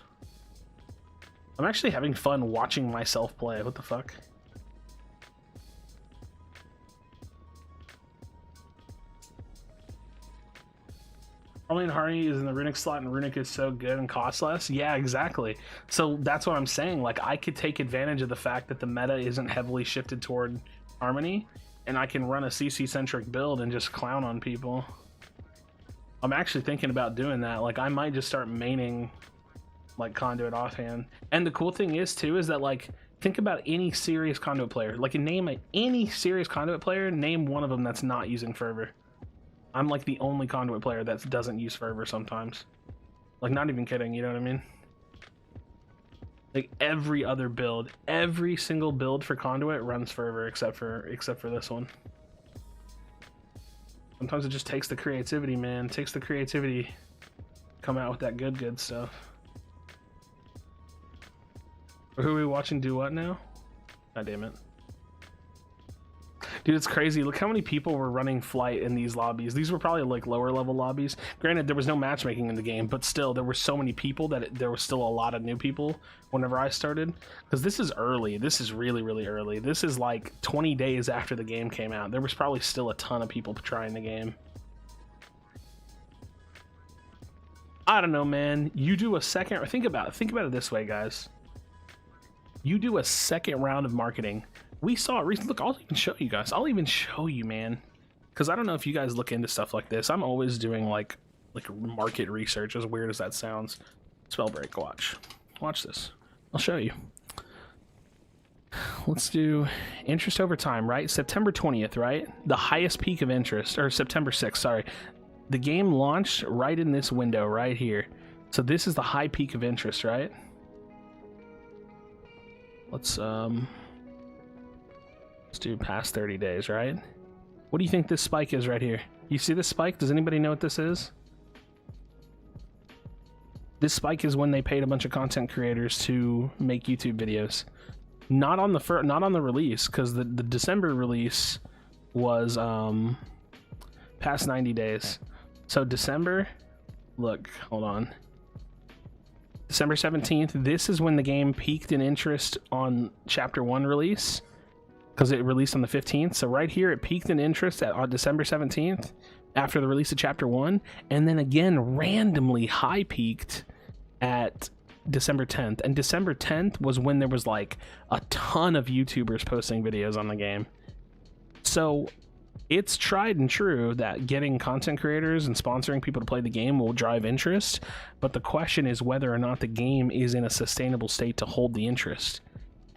I'm actually having fun watching myself play. What the fuck? Probably in Hardy is in the Runic slot, and Runic is so good and costs less. Yeah, exactly. So that's what I'm saying. Like, I could take advantage of the fact that the meta isn't heavily shifted toward Harmony, and I can run a CC-centric build and just clown on people. I'm actually thinking about doing that. Like, I might just start maining like Conduit offhand. And the cool thing is too is that, like, think about any serious Conduit player. Like, any serious Conduit player, name one of them that's not using Fervor. I'm like the only Conduit player that doesn't use Fervor sometimes. Like, not even kidding, you know what I mean? Like, every other build, every single build for Conduit runs Fervor except for this one. Sometimes it just takes the creativity, man. It takes the creativity. Come out with that good stuff. Who are we watching do what now? God damn it. Dude, it's crazy. Look how many people were running Flight in these lobbies. These were probably like lower level lobbies. Granted, there was no matchmaking in the game, but still, there were so many people that there was still a lot of new people whenever I started. Because this is early. This is really, really early. This is like 20 days after the game came out. There was probably still a ton of people trying the game. I don't know, man. You do a second... Think about it this way, guys. You do a second round of marketing. We saw it recently. Look, I'll even show you guys. I'll even show you, man. Because I don't know if you guys look into stuff like this. I'm always doing like market research, as weird as that sounds. Spellbreak, watch this. I'll show you. Let's do interest over time, right? September 20th, right? The highest peak of interest, or September 6th, sorry. The game launched right in this window right here. So this is the high peak of interest, right? Let's do past 30 days, right? What do you think this spike is right here? You see this spike? Does anybody know what this is? This spike is when they paid a bunch of content creators to make YouTube videos. Not on the release, because the December release was past 90 days. So December, look, hold on. December 17th, this is when the game peaked in interest on Chapter 1 release, because it released on the 15th. So right here, it peaked in interest on December 17th after the release of Chapter 1, and then again randomly high peaked at December 10th. And December 10th was when there was like a ton of YouTubers posting videos on the game. So it's tried and true that getting content creators and sponsoring people to play the game will drive interest, but the question is whether or not the game is in a sustainable state to hold the interest.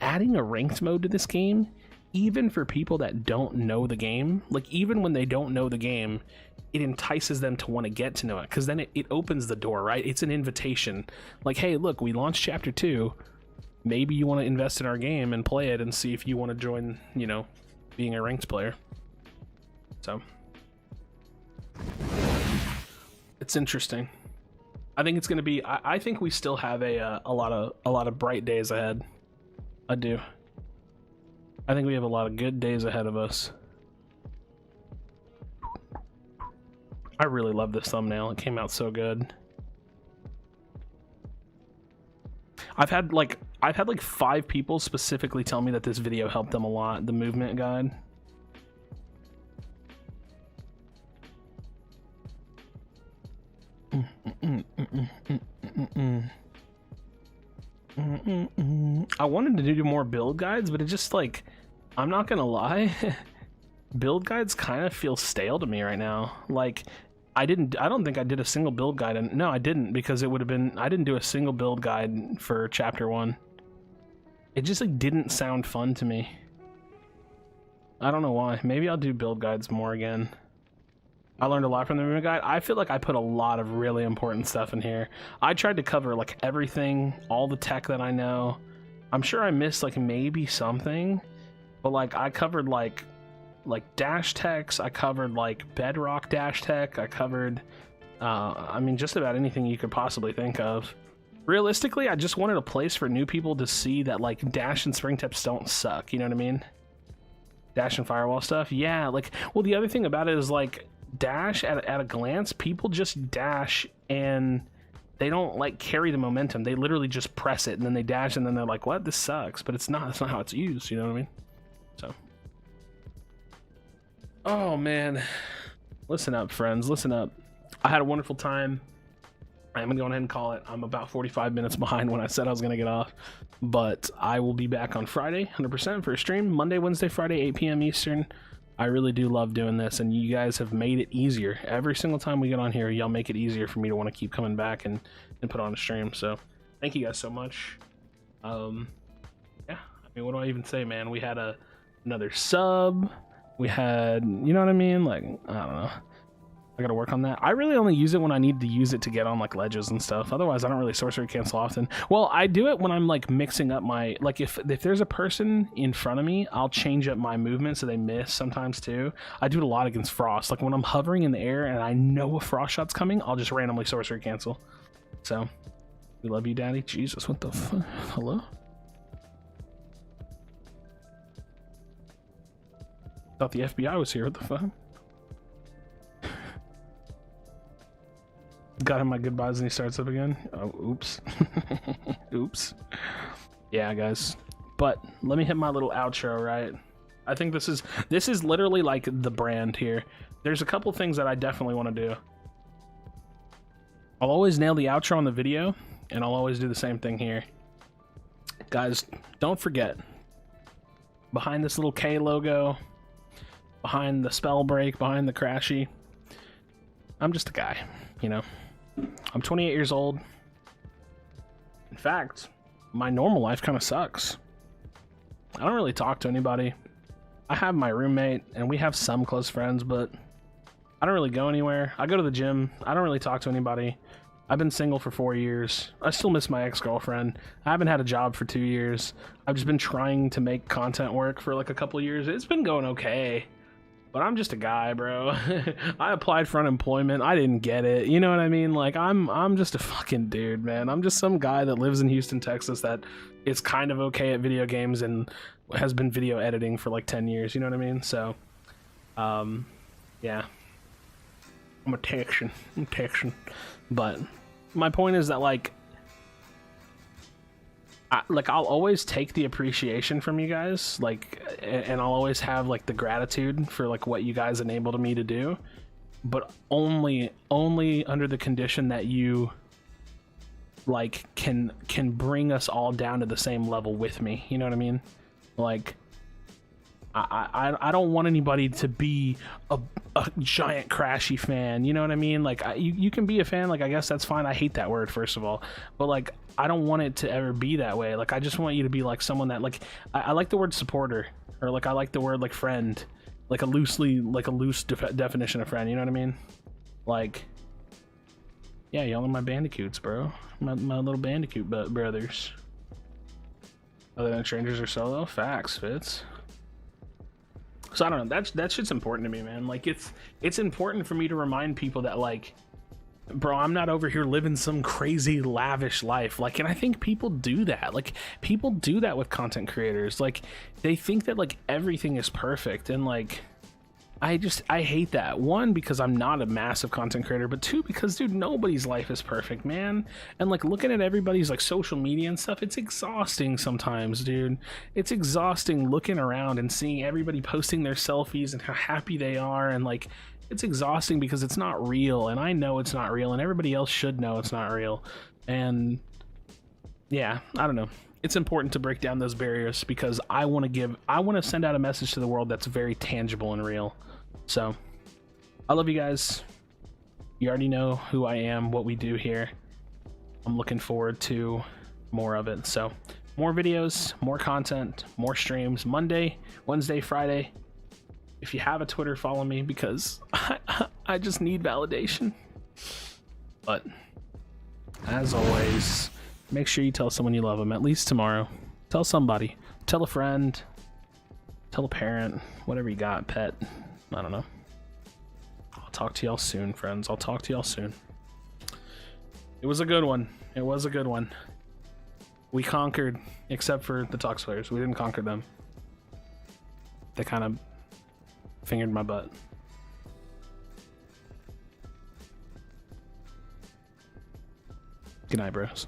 Adding a ranked mode to this game, even for people that don't know the game, like even when they don't know the game, it entices them to want to get to know it, because then it opens the door, right? It's an invitation. Like, hey, look, we launched Chapter 2. Maybe you want to invest in our game and play it and see if you want to join, you know, being a ranked player. So it's interesting. I think it's going to be, I think we still have a lot of bright days ahead. I do. I think we have a lot of good days ahead of us. I really love this thumbnail. It came out so good. I've had like 5 people specifically tell me that this video helped them a lot, the movement guide. I wanted to do more build guides, but it just like, I'm not gonna lie, build guides kind of feel stale to me right now. Like, I don't think I did a single build guide, and no, I didn't, because it would have been, I didn't do a single build guide for chapter 1. It just like didn't sound fun to me. I don't know why. Maybe I'll do build guides more again. I learned a lot from the movement guide. I feel like I put a lot of really important stuff in here. I tried to cover like everything, all the tech that I know. I'm sure I missed like maybe something, but like I covered like dash techs, I covered like bedrock dash tech, I covered I mean just about anything you could possibly think of. Realistically, I just wanted a place for new people to see that like dash and spring tips don't suck, you know what I mean? Dash and firewall stuff, yeah. Like, well, the other thing about it is like dash at a glance, people just dash and they don't like carry the momentum. They literally just press it and then they dash and then they're like, what, this sucks, but it's not. That's not how it's used, you know what I mean? So, oh man, listen up, friends, listen up. I had a wonderful time. I'm gonna go ahead and call it. I'm about 45 minutes behind when I said I was gonna get off, but I will be back on Friday 100% for a stream. Monday, Wednesday, Friday, 8 p.m. Eastern. I really do love doing this, and you guys have made it easier. Every single time we get on here, y'all make it easier for me to want to keep coming back and put on a stream. So thank you guys so much. Yeah, I mean, what do I even say, man? We had another sub. We had, you know what I mean? Like, I don't know. I gotta work on that. I really only use it when I need to use it to get on like ledges and stuff. Otherwise, I don't really sorcery cancel often. Well, I do it when I'm like mixing up my, like if there's a person in front of me, I'll change up my movement so they miss sometimes too. I do it a lot against frost. Like when I'm hovering in the air and I know a frost shot's coming, I'll just randomly sorcery cancel. So, we love you, Daddy. Jesus, what the fuck? Hello? Thought the FBI was here. What the fuck? Got him my goodbyes and he starts up again. Oh, oops. Oops. Yeah, guys. But let me hit my little outro, right? I think this is literally like the brand here. There's a couple things that I definitely want to do. I'll always nail the outro on the video, and I'll always do the same thing here. Guys, don't forget, behind this little K logo, behind the Spellbreak, behind the Krashy, I'm just a guy, you know? I'm 28 years old. In fact, my normal life kind of sucks. I don't really talk to anybody. I have my roommate, and we have some close friends, but I don't really go anywhere. I go to the gym. I don't really talk to anybody. I've been single for 4 years. I still miss my ex-girlfriend. I haven't had a job for 2 years. I've just been trying to make content work for like a couple years. It's been going okay. But I'm just a guy, bro. I applied for unemployment. I didn't get it. You know what I mean? Like, I'm just a fucking dude, man. I'm just some guy that lives in Houston, Texas that is kind of okay at video games and has been video editing for like 10 years. You know what I mean? So, yeah. I'm a Texan. But my point is that, like, I'll always take the appreciation from you guys, like, and I'll always have like the gratitude for like what you guys enabled me to do, but only under the condition that you like can bring us all down to the same level with me. You know what I mean? Like, I don't want anybody to be a giant Krashy fan. You know what I mean? Like, you can be a fan. Like, I guess that's fine. I hate that word, first of all, but like, I don't want it to ever be that way. Like, I just want you to be like someone that, like, I like the word supporter, or like I like the word like friend, like a loose definition of friend. You know what I mean? Like, yeah, y'all are my bandicoots, bro. My little bandicoot brothers. Other than strangers or solo, facts, Fitz. So I don't know. That shit's important to me, man. Like, it's important for me to remind people that, like, bro, I'm not over here living some crazy lavish life. Like, and I think people do that. Like, people do that with content creators. Like, they think that like everything is perfect, and like I hate that. One, because I'm not a massive content creator, but two, because dude, nobody's life is perfect, man. And like looking at everybody's like social media and stuff, it's exhausting sometimes, dude. It's exhausting looking around and seeing everybody posting their selfies and how happy they are, and like it's exhausting because it's not real, and I know it's not real, and everybody else should know it's not real. And yeah, I don't know. It's important to break down those barriers because I want to send out a message to the world that's very tangible and real. So, I love you guys. You already know who I am, what we do here. I'm looking forward to more of it. So, more videos, more content, more streams, Monday, Wednesday, Friday. If you have a Twitter, follow me because I just need validation. But, as always, make sure you tell someone you love them, at least tomorrow. Tell somebody. Tell a friend. Tell a parent. Whatever you got, pet. I don't know. I'll talk to y'all soon, friends. I'll talk to y'all soon. It was a good one. It was a good one. We conquered, except for the Tux players. We didn't conquer them. They kind of fingered my butt. Good night, bros.